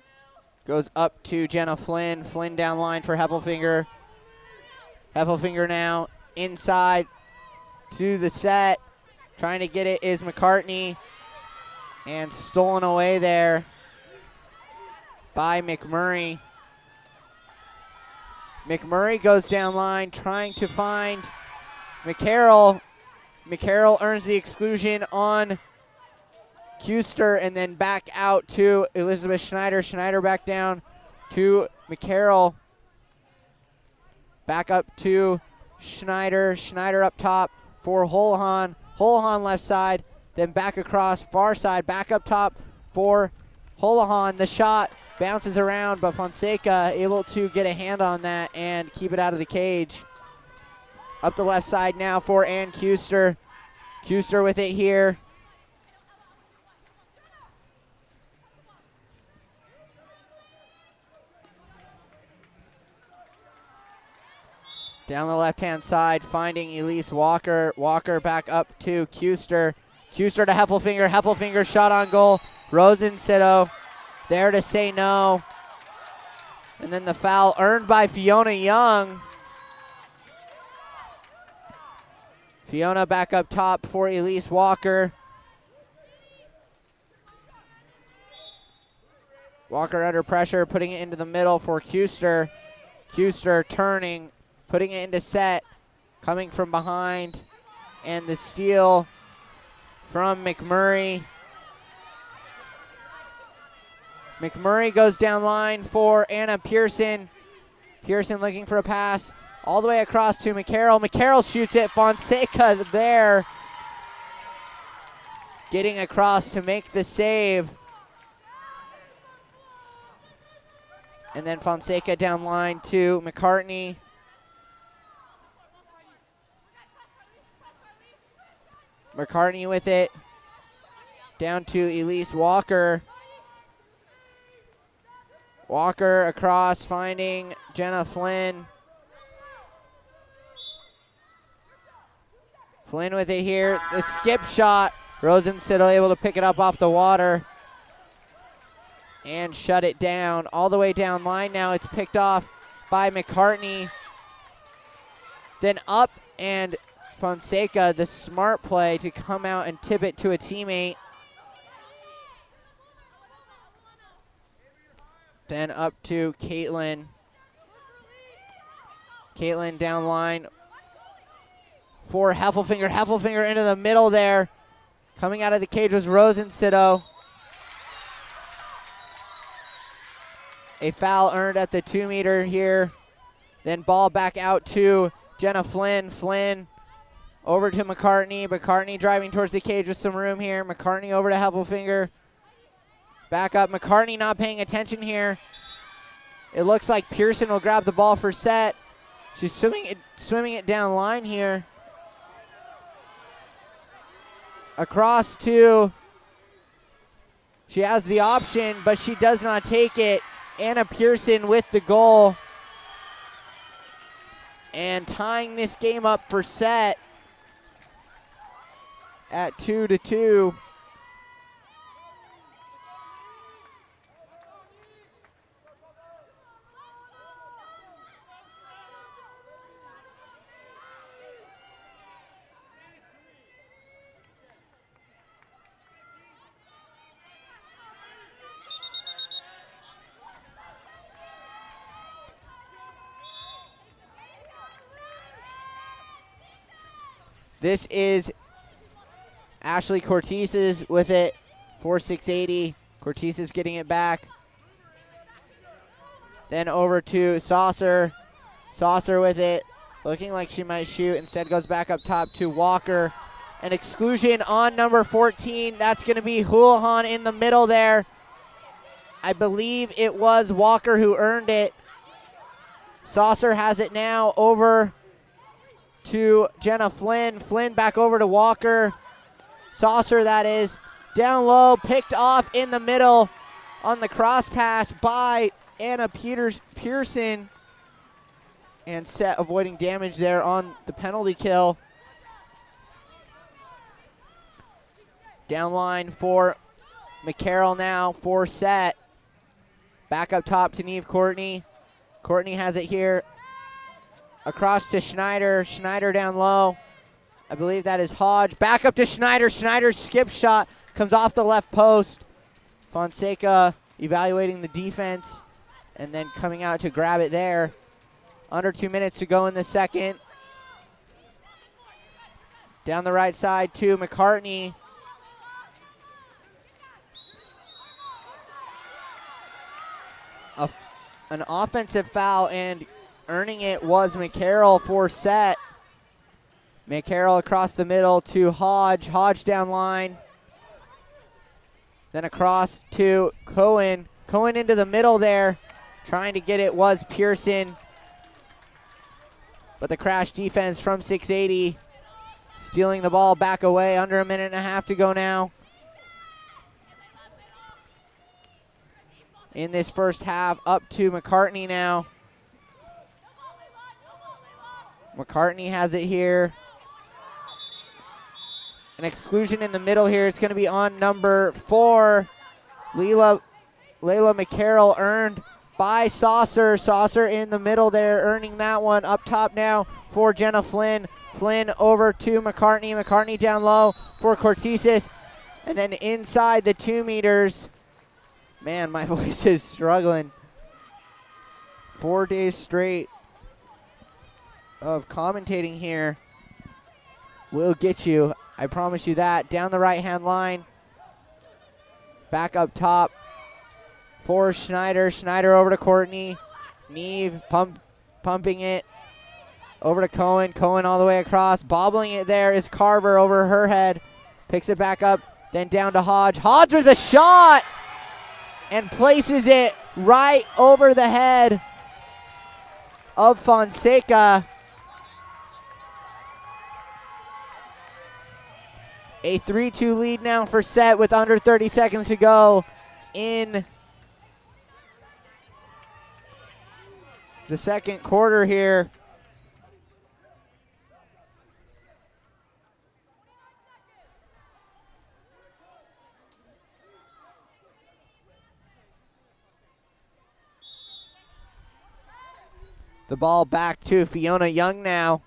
goes up to Jenna Flynn. Flynn down line for Heffelfinger. Heffelfinger now inside to the set. Trying to get it is McCartney. And stolen away there by McMurray. McMurray goes down line trying to find McCarroll. McCarroll earns the exclusion on Kuster and then back out to Elizabeth Schneider. Schneider back down to McCarroll. Back up to Schneider. Schneider up top for Holohan. Holohan left side. Then back across, far side, back up top for Holohan. The shot bounces around, but Fonseca able to get a hand on that and keep it out of the cage. Up the left side now for Ann Kuster. Kuster with it here. Down the left-hand side, finding Elise Walker. Walker back up to Kuster. Kuster to Heffelfinger. Heffelfinger shot on goal. Rosensitto there to say no. And then the foul earned by Fiona Young. Fiona back up top for Elise Walker. Walker under pressure, putting it into the middle for Kuster. Kuster turning, putting it into set, coming from behind. And the steal from McMurray. McMurray goes down line for Anna Pearson. Pearson looking for a pass all the way across to McCarroll. McCarroll shoots it. Fonseca there getting across to make the save. And then Fonseca down line to McCartney. McCartney with it. Down to Elise Walker. Walker across, finding Jenna Flynn. Flynn with it here. The skip shot. Rosensitto able to pick it up off the water and shut it down. All the way down line now. It's picked off by McCartney. Then up and Fonseca, the smart play to come out and tip it to a teammate. Then up to Caitlin. Caitlin down line for Heffelfinger. Heffelfinger into the middle there. Coming out of the cage was Rosensitto. A foul earned at the 2-meter here. Then ball back out to Jenna Flynn. Flynn over to McCartney. McCartney driving towards the cage with some room here. McCartney over to Heffelfinger. Back up. McCartney not paying attention here. It looks like Pearson will grab the ball for set. She's swimming it down line here. Across to, she has the option, but she does not take it. Anna Pearson with the goal. And tying this game up for set at 2-2. This is Ashley Cortizes with it for 680. Cortizes getting it back. Then over to Saucer. Saucer with it, looking like she might shoot. Instead goes back up top to Walker. An exclusion on number 14. That's going to be Houlihan in the middle there. I believe it was Walker who earned it. Saucer has it now over to Jenna Flynn. Flynn back over to Walker. Saucer, that is, down low, picked off in the middle on the cross pass by Anna Pearson. And Set avoiding damage there on the penalty kill. Down line for McCarroll now for Set. Back up top to Neve Courtney. Courtney has it here. Across to Schneider. Schneider down low. I believe that is Hodge. Back up to Schneider. Schneider's skip shot comes off the left post. Fonseca evaluating the defense and then coming out to grab it there. Under 2 minutes to go in the second. Down the right side to McCartney. An offensive foul, and earning it was McCarroll for Set. McCarroll across the middle to Hodge. Hodge down line. Then across to Cohen. Cohen into the middle there. Trying to get it was Pearson. But the crash defense from 680. Stealing the ball back away. Under a minute and a half to go now. In this first half, up to McCartney now. McCartney has it here. An exclusion in the middle here. It's going to be on number 4. Layla McCarroll earned by Saucer. Saucer in the middle there, earning that one. Up top now for Jenna Flynn. Flynn over to McCartney. McCartney down low for Cortesis. And then inside the 2 meters. Man, my voice is struggling. 4 days straight of commentating here will get you. I promise you that. Down the right-hand line. Back up top for Schneider. Schneider over to Courtney. Neve pumping it. Over to Cohen. Cohen all the way across. Bobbling it there is Carver over her head. Picks it back up. Then down to Hodge. Hodge with a shot! And places it right over the head of Fonseca. A 3-2 lead now for Set with under 30 seconds to go in the second quarter here. The ball back to Fiona Young now.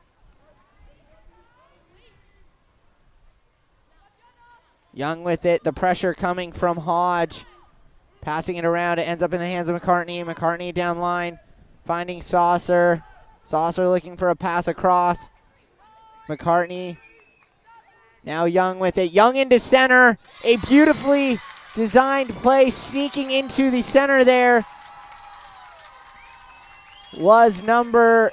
Young with it. The pressure coming from Hodge. Passing it around. It ends up in the hands of McCartney. McCartney down line. Finding Saucer. Saucer looking for a pass across. McCartney. Now Young with it. Young into center. A beautifully designed play sneaking into the center there was number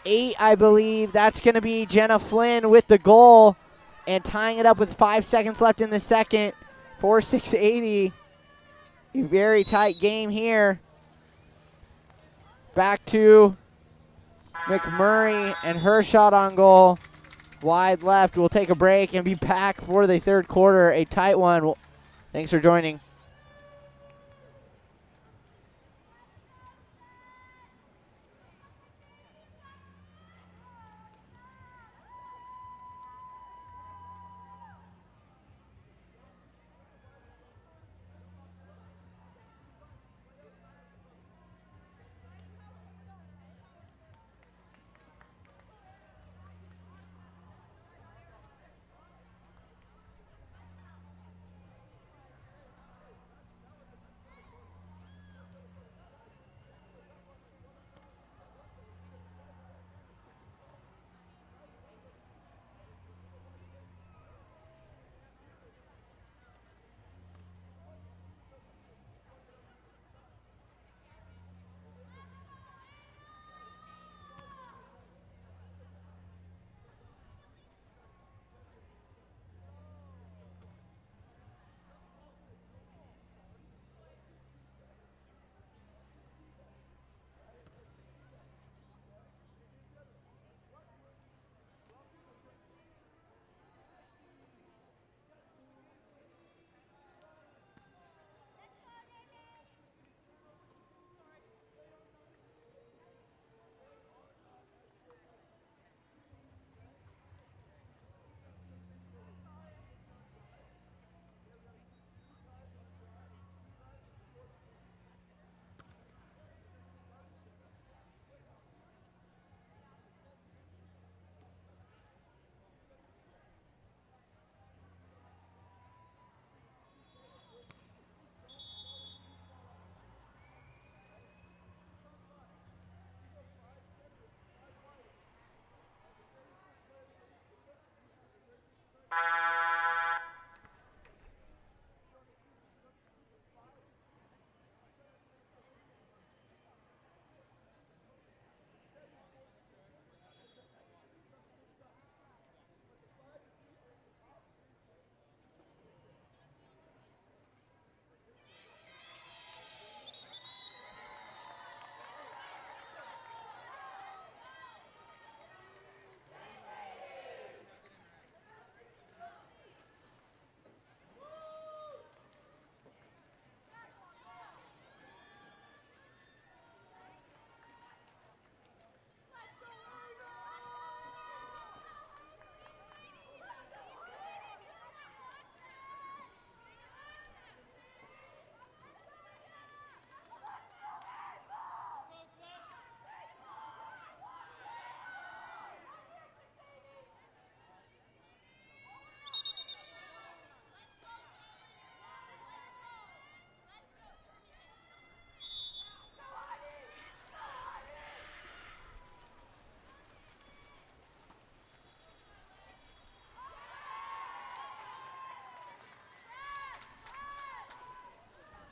8, I believe. That's going to be Jenna Flynn with the goal and tying it up with 5 seconds left in the second for 680. A very tight game here. Back to McMurray and her shot on goal. Wide left. We'll take a break and be back for the third quarter. A tight one. Thanks for joining.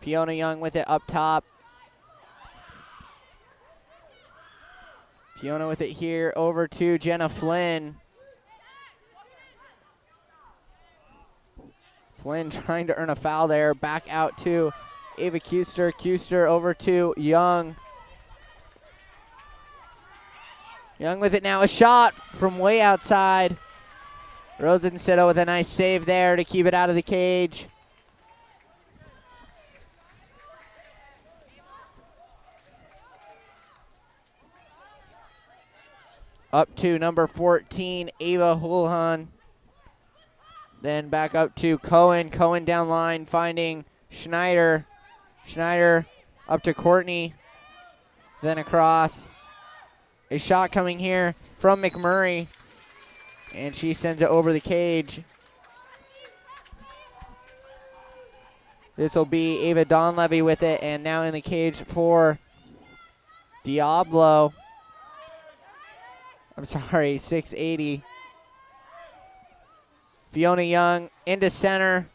Fiona Young with it up top. Fiona with it here over to Jenna Flynn. Flynn trying to earn a foul there. Back out to Ava Kuster. Kuster over to Young. Young with it now. A shot from way outside. Rosensido with a nice save there to keep it out of the cage. Up to number 14, Ava Hulhan. Then back up to Cohen. Cohen down line finding Schneider. Schneider up to Courtney. Then across. A shot coming here from McMurray. And she sends it over the cage. This will be Ava Donlevy with it. And now in the cage for Diablo. I'm sorry, 680. Fiona Young into center.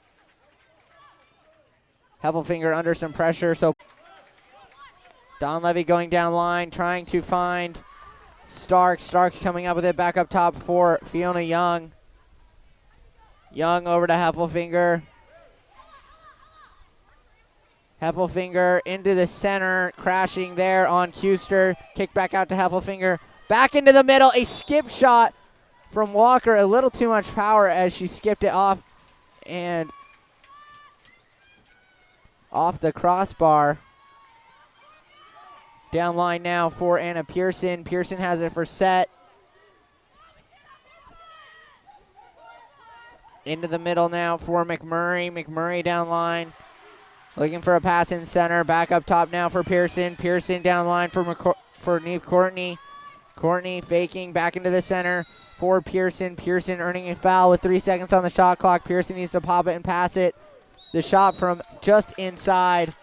Heffelfinger under some pressure. So Donlevy going down line, trying to find Stark. Stark coming up with it back up top for Fiona Young. Young over to Heffelfinger. Heffelfinger into the center, crashing there on Kuster. Kick back out to Heffelfinger. Back into the middle, a skip shot from Walker. A little too much power as she skipped it off and off the crossbar. Down line now for Anna Pearson. Pearson has it for set. Into the middle now for McMurray. McMurray down line. Looking for a pass in center. Back up top now for Pearson. Pearson down line for Neve Courtney. Courtney faking back into the center for Pearson. Pearson earning a foul with 3 seconds on the shot clock. Pearson needs to pop it and pass it. The shot from just inside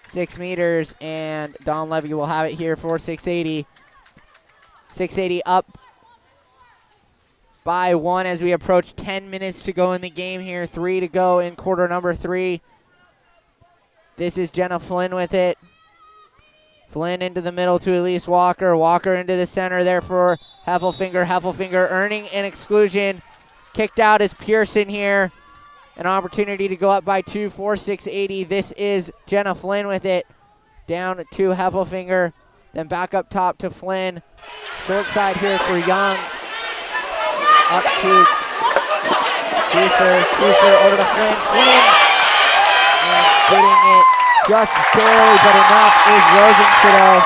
6 meters, and Donlevy will have it here for 680. 680 up by 1 as we approach 10 minutes to go in the game here. 3 to go in quarter number 3. This is Jenna Flynn with it. Flynn into the middle to Elise Walker. Walker into the center there for Heffelfinger. Heffelfinger earning an exclusion. Kicked out is Pearson here. An opportunity to go up by 2 for 680. This is Jenna Flynn with it. Down to Heffelfinger. Then back up top to Flynn. Short side here for Young. Up to Kuster. Kuster over to Flynn. Flynn. And getting it just barely, but enough is Rosensido.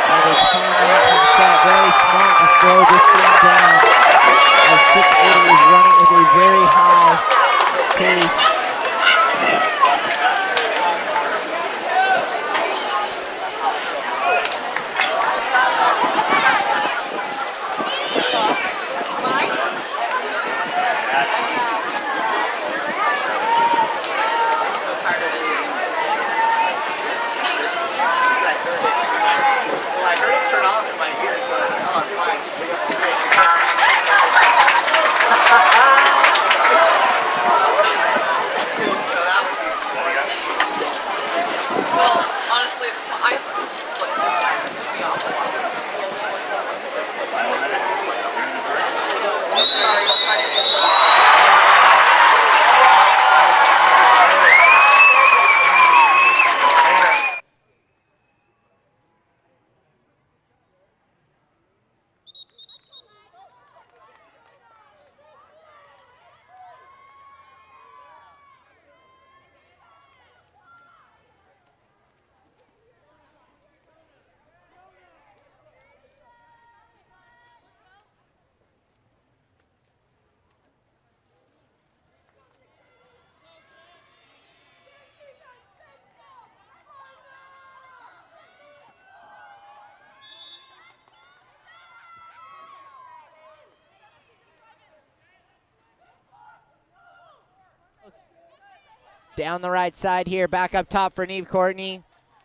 And a timeout from set. Very smart to slow this game down. As 680 is running with a very high pace. Well, honestly, this is the awful one. Sorry, I'll try to do this. Down the right side here, back up top for Neve Courtney.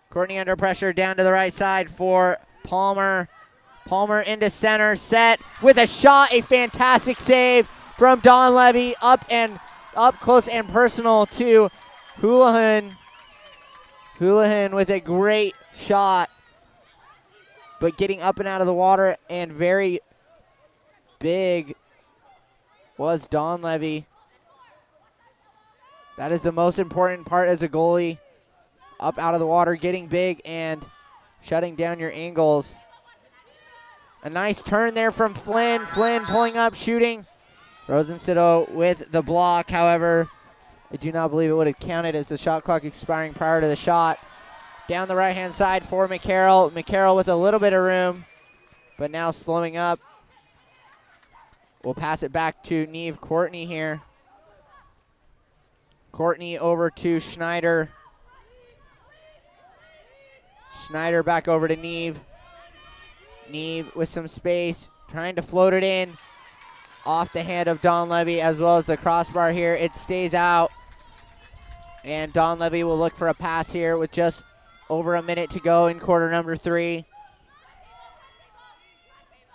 Courtney under pressure, down to the right side for Palmer. Palmer into center, set with a shot, a fantastic save from Don Levy, up close and personal to Houlihan. Houlihan with a great shot, but getting up and out of the water, and very big was Don Levy. That is the most important part as a goalie. Up out of the water, getting big and shutting down your angles. A nice turn there from Flynn. Flynn pulling up, shooting. Rosensido with the block. However, I do not believe it would have counted as the shot clock expiring prior to the shot. Down the right-hand side for McCarroll. McCarroll with a little bit of room, but now slowing up. We'll pass it back to Neve Courtney here. Courtney over to Schneider. Schneider back over to Neve. Neve with some space, trying to float it in. Off the hand of Don Levy as well as the crossbar here. It stays out. And Don Levy will look for a pass here with just over a minute to go in quarter number 3.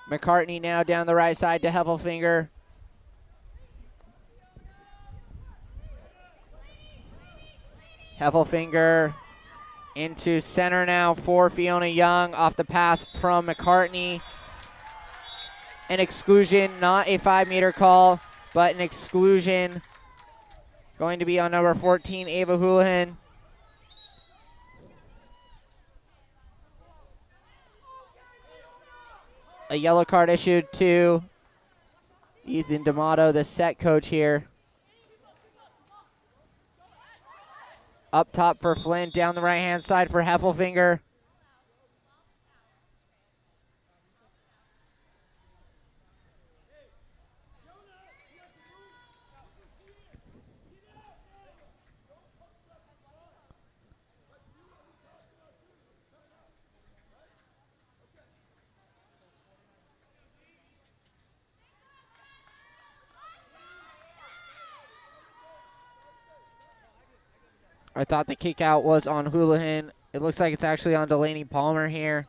McCartney now down the right side to Heffelfinger. Heffelfinger into center now for Fiona Young off the pass from McCartney. An exclusion, not a 5-meter call, but an exclusion going to be on number 14, Ava Houlihan. A yellow card issued to Ethan D'Amato, the set coach here. Up top for Flynn, down the right-hand side for Heffelfinger. I thought the kick out was on Houlihan. It looks like it's actually on Delaney Palmer here.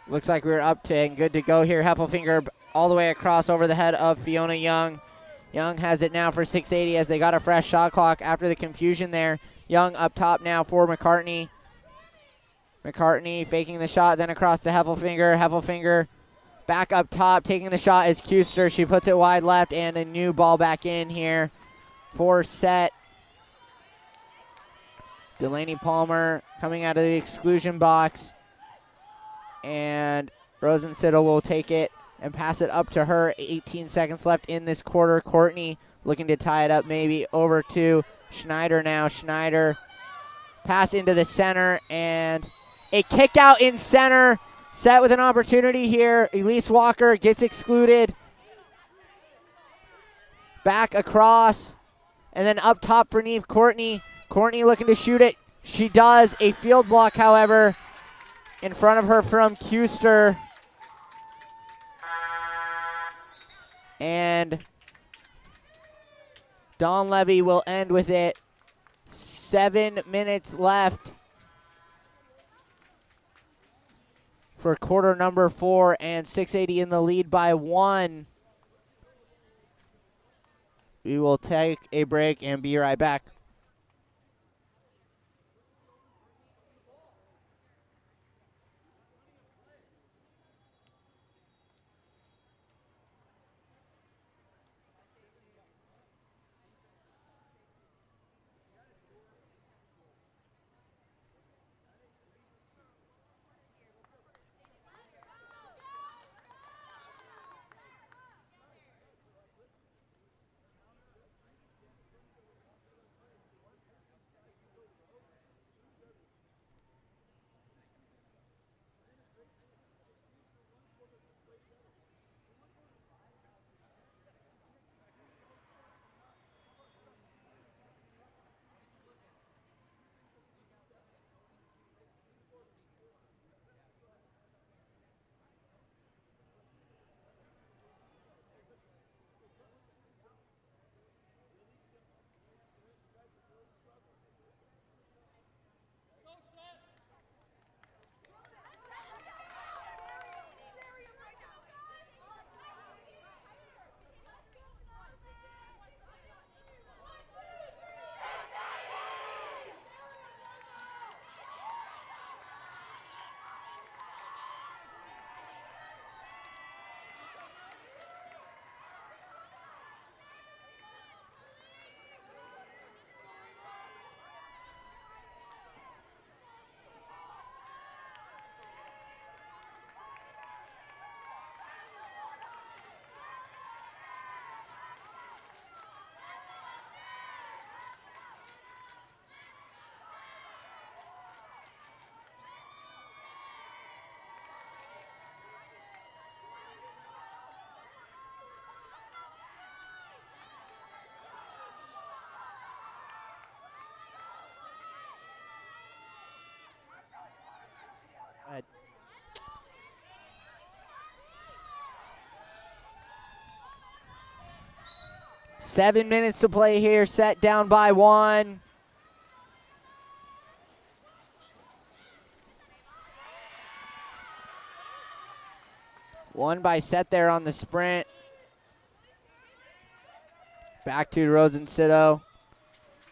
Looks like we're up to and good to go here. Heffelfinger all the way across over the head of Fiona Young. Young has it now for 680 as they got a fresh shot clock after the confusion there. Young up top now for McCartney. McCartney faking the shot, then across to Heffelfinger. Heffelfinger back up top, taking the shot is Kuster. She puts it wide left, and a new ball back in here for set. Delaney Palmer coming out of the exclusion box. And Rosensiddle will take it and pass it up to her. 18 seconds left in this quarter. Courtney looking to tie it up, maybe over to Schneider now. Schneider pass into the center, and a kick out in center. Set with an opportunity here. Elise Walker gets excluded. Back across, and then up top for Neve Courtney. Courtney looking to shoot it. She does. A field block, however, in front of her from Kuster. And Don Levy will end with it. 7 minutes left for quarter number 4, and 680 in the lead by 1. We will take a break and be right back. 7 minutes to play here, set down by 1. Won by set there on the sprint. Back to Rosensetto.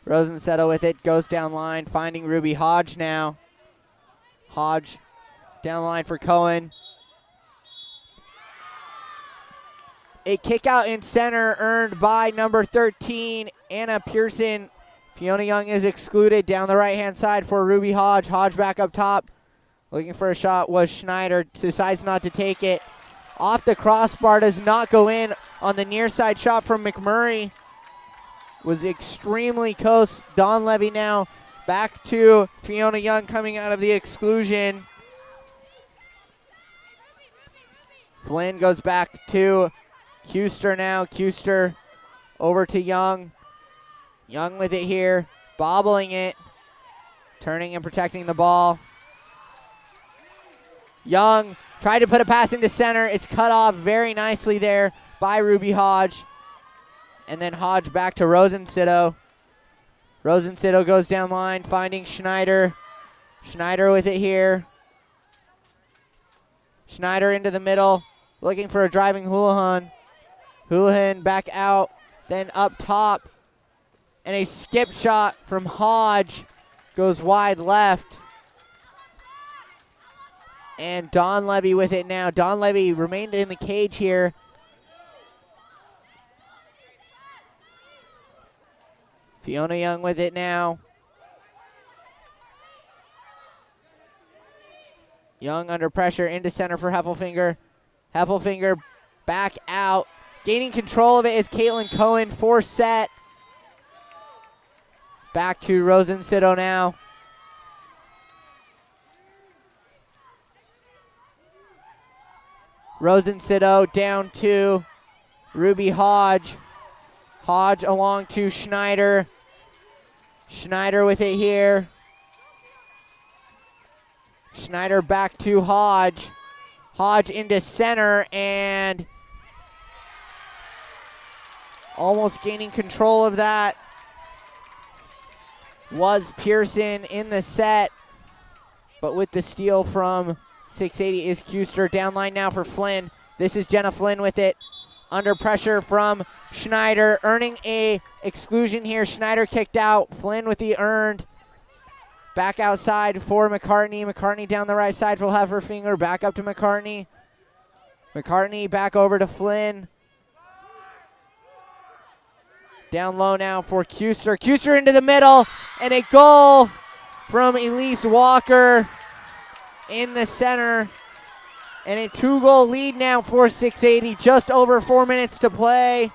Rosensetto with it, goes down line, finding Ruby Hodge now. Hodge down the line for Cohen. A kick out in center earned by number 13, Anna Pearson. Fiona Young is excluded down the right-hand side for Ruby Hodge. Hodge back up top. Looking for a shot was Schneider, decides not to take it. Off the crossbar, does not go in on the near side shot from McMurray. Was extremely close. Dawn Levy now back to Fiona Young coming out of the exclusion. Flynn goes back to Kuster now. Kuster over to Young. Young with it here, bobbling it, turning and protecting the ball. Young tried to put a pass into center. It's cut off very nicely there by Ruby Hodge. And then Hodge back to Rosensetto. Rosensetto goes down line, finding Schneider. Schneider with it here. Schneider into the middle, looking for a driving Houlihan. Houlihan back out, then up top. And a skip shot from Hodge goes wide left. And Dawn Levy with it now. Dawn Levy remained in the cage here. Fiona Young with it now. Young under pressure into center for Heffelfinger. Heffelfinger back out. Gaining control of it is Caitlin Cohen for set. Back to Rosensetto now. Rosensetto down to Ruby Hodge. Hodge along to Schneider. Schneider with it here. Schneider back to Hodge. Hodge into center and almost gaining control of that was Pearson in the set, but with the steal from 680 is Kuster. Down line now for Flynn. This is Jenna Flynn with it. Under pressure from Schneider, earning a exclusion here. Schneider kicked out. Flynn with the earned. Back outside for McCartney. McCartney down the right side for Heffelfinger. Back up to McCartney. McCartney back over to Flynn. Down low now for Kuster. Kuster into the middle, and a goal from Elise Walker in the center. And a 2-goal lead now for 680. Just over 4 minutes to play.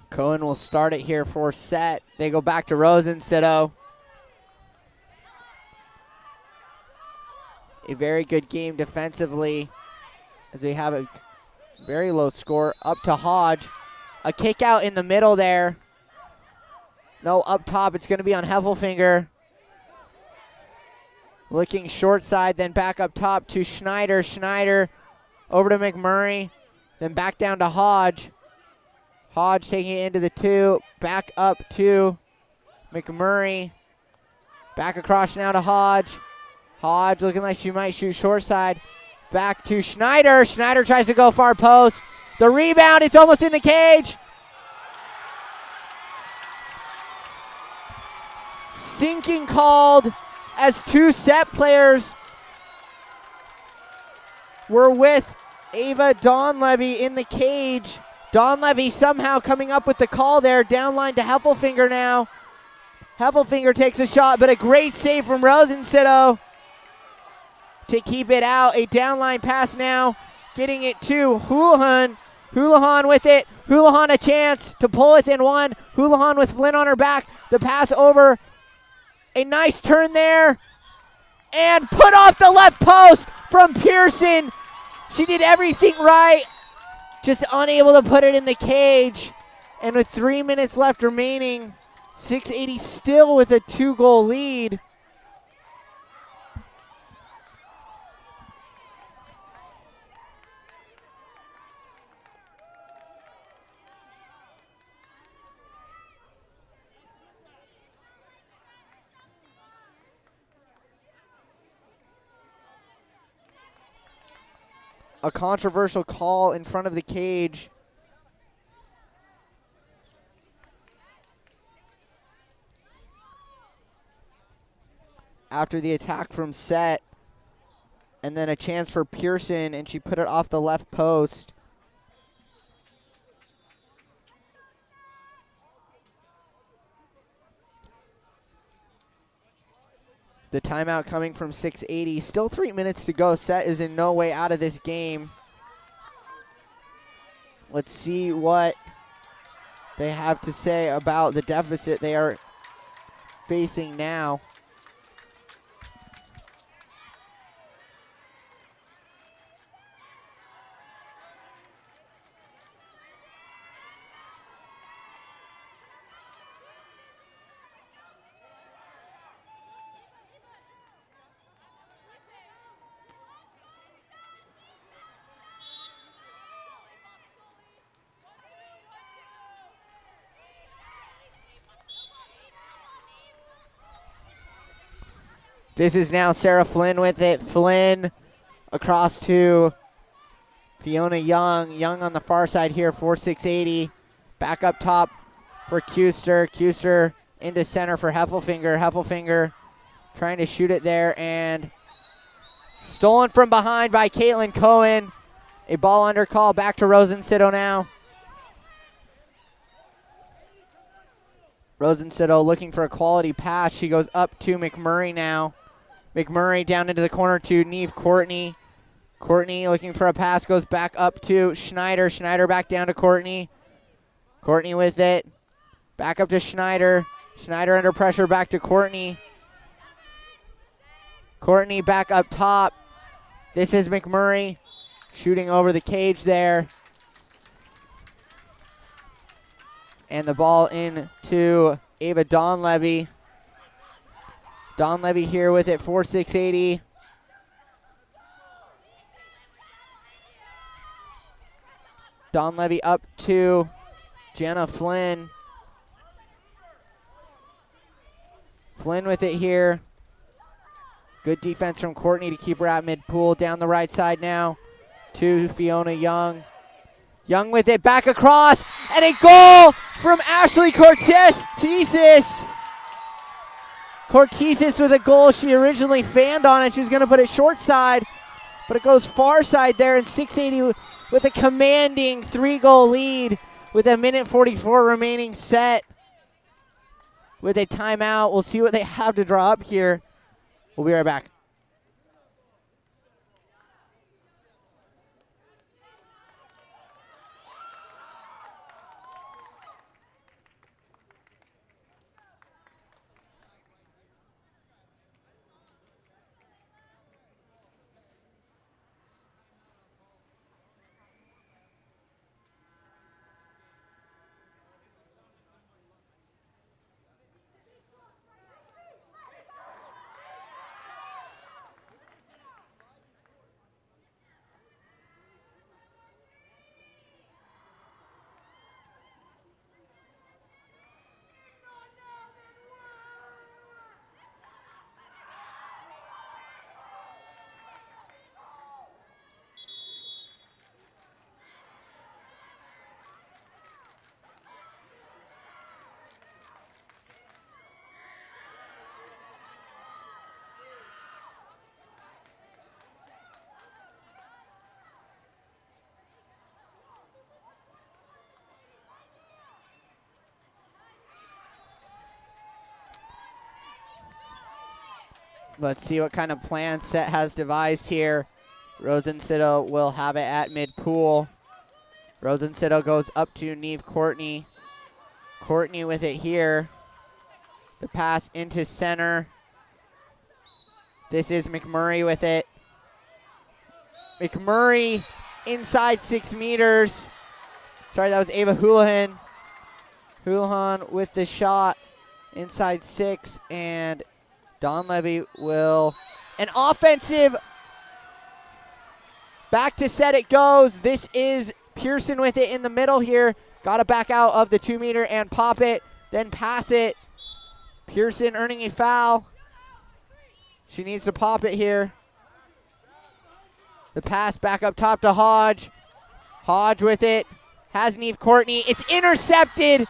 Cohen will start it here for set. They go back to Rosensetto. A very good game defensively as we have a very low score. Up to Hodge. A kick out in the middle there. No, up top. It's going to be on Heffelfinger. Looking short side, then back up top to Schneider. Schneider over to McMurray. Then back down to Hodge. Hodge taking it into the 2. Back up to McMurray. Back across now to Hodge. Hodge looking like she might shoot short side. Back to Schneider. Schneider tries to go far post. The rebound, it's almost in the cage. Sinking called as 2 set players were with Ava Dawn Levy in the cage. Dawn Levy somehow coming up with the call there. Down line to Heffelfinger now. Heffelfinger takes a shot, but a great save from Rosensetto to keep it out. A downline pass now, getting it to Houlihan. Houlihan with it. Houlihan a chance to pull within 1. Houlihan with Flynn on her back. The pass over. A nice turn there. And put off the left post from Pearson. She did everything right just unable to put it in the cage. And with 3 minutes left remaining, 680 still with a 2-goal lead. A controversial call in front of the cage. After the attack from Set, and then a chance for Pearson, and she put it off the left post. The timeout coming from 680. Still 3 minutes to go. Set is in no way out of this game. Let's see what they have to say about the deficit they are facing now. This is now Sarah Flynn with it. Flynn across to Fiona Young. Young on the far side here for 680. Back up top for Kuster. Kuster into center for Heffelfinger. Heffelfinger trying to shoot it there, and stolen from behind by Caitlin Cohen. A ball under call. Back to Rosensido now. Rosensido looking for a quality pass. She goes up to McMurray now. McMurray down into the corner to Neve Courtney. Courtney looking for a pass, goes back up to Schneider. Schneider back down to Courtney. Courtney with it. Back up to Schneider. Schneider under pressure, back to Courtney. Courtney back up top. This is McMurray shooting over the cage there. And the ball in to Ava Donlevy. Donlevy here with it for 680. Donlevy up to Jenna Flynn. Flynn with it here. Good defense from Courtney to keep her at mid-pool. Down the right side now to Fiona Young. Young with it, back across, and a goal from Ashley Cortez-Tesis. Cortezis with a goal. She originally fanned on it. She was going to put it short side, but it goes far side there, and 680 with a commanding 3-goal lead with a minute 44 remaining set. With a timeout, we'll see what they have to draw up here. We'll be right back. Let's see what kind of plan Set has devised here. Rosensido will have it at mid-pool. Rosensido goes up to Neve Courtney. Courtney with it here. The pass into center. This is McMurray with it. McMurray inside 6 meters. Sorry, that was Ava Houlihan. Houlihan with the shot inside 6, and Dawn Levy will, an offensive, back to set it goes. This is Pearson with it in the middle here. Got to back out of the 2 meter and pop it, then pass it. Pearson earning a foul. She needs to pop it here. The pass back up top to Hodge. Hodge with it. Has Neve Courtney. It's intercepted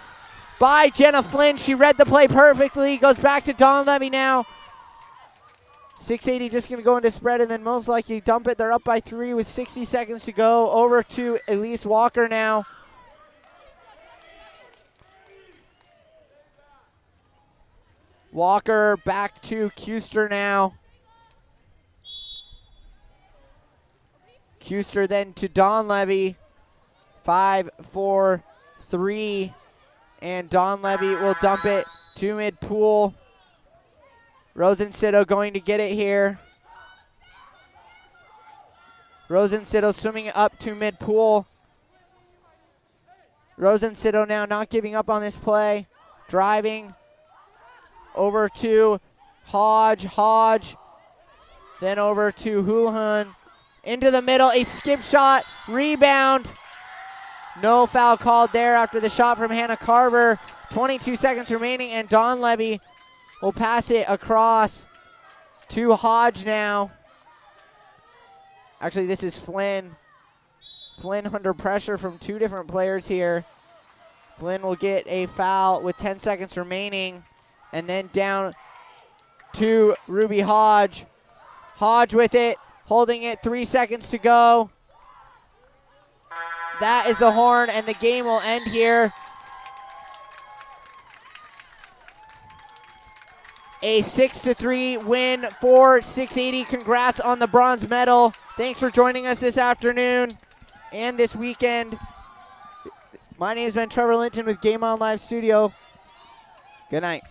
by Jenna Flynn. She read the play perfectly. Goes back to Dawn Levy now. 680 just going to go into spread and then most likely dump it. They're up by 3 with 60 seconds to go. Over to Elise Walker now. Walker back to Kuster now. Kuster then to Dawn Levy. 5, 4, 3. And Dawn Levy will dump it to mid-pool. Rosensido going to get it here. Rosensido swimming up to mid-pool. Rosensido now not giving up on this play. Driving over to Hodge. Hodge. Then over to Houlihan. Into the middle, a skip shot, rebound. No foul called there after the shot from Hannah Carver. 22 seconds remaining, and Dawn Levy will pass it across to Hodge now. Actually, this is Flynn. Flynn under pressure from 2 different players here. Flynn will get a foul with 10 seconds remaining, and then down to Ruby Hodge. Hodge with it, holding it, 3 seconds to go. That is the horn, and the game will end here. A 6-3 win for 680. Congrats on the bronze medal. Thanks for joining us this afternoon and this weekend. My name has been Trevor Linton with Game On Live Studio. Good night.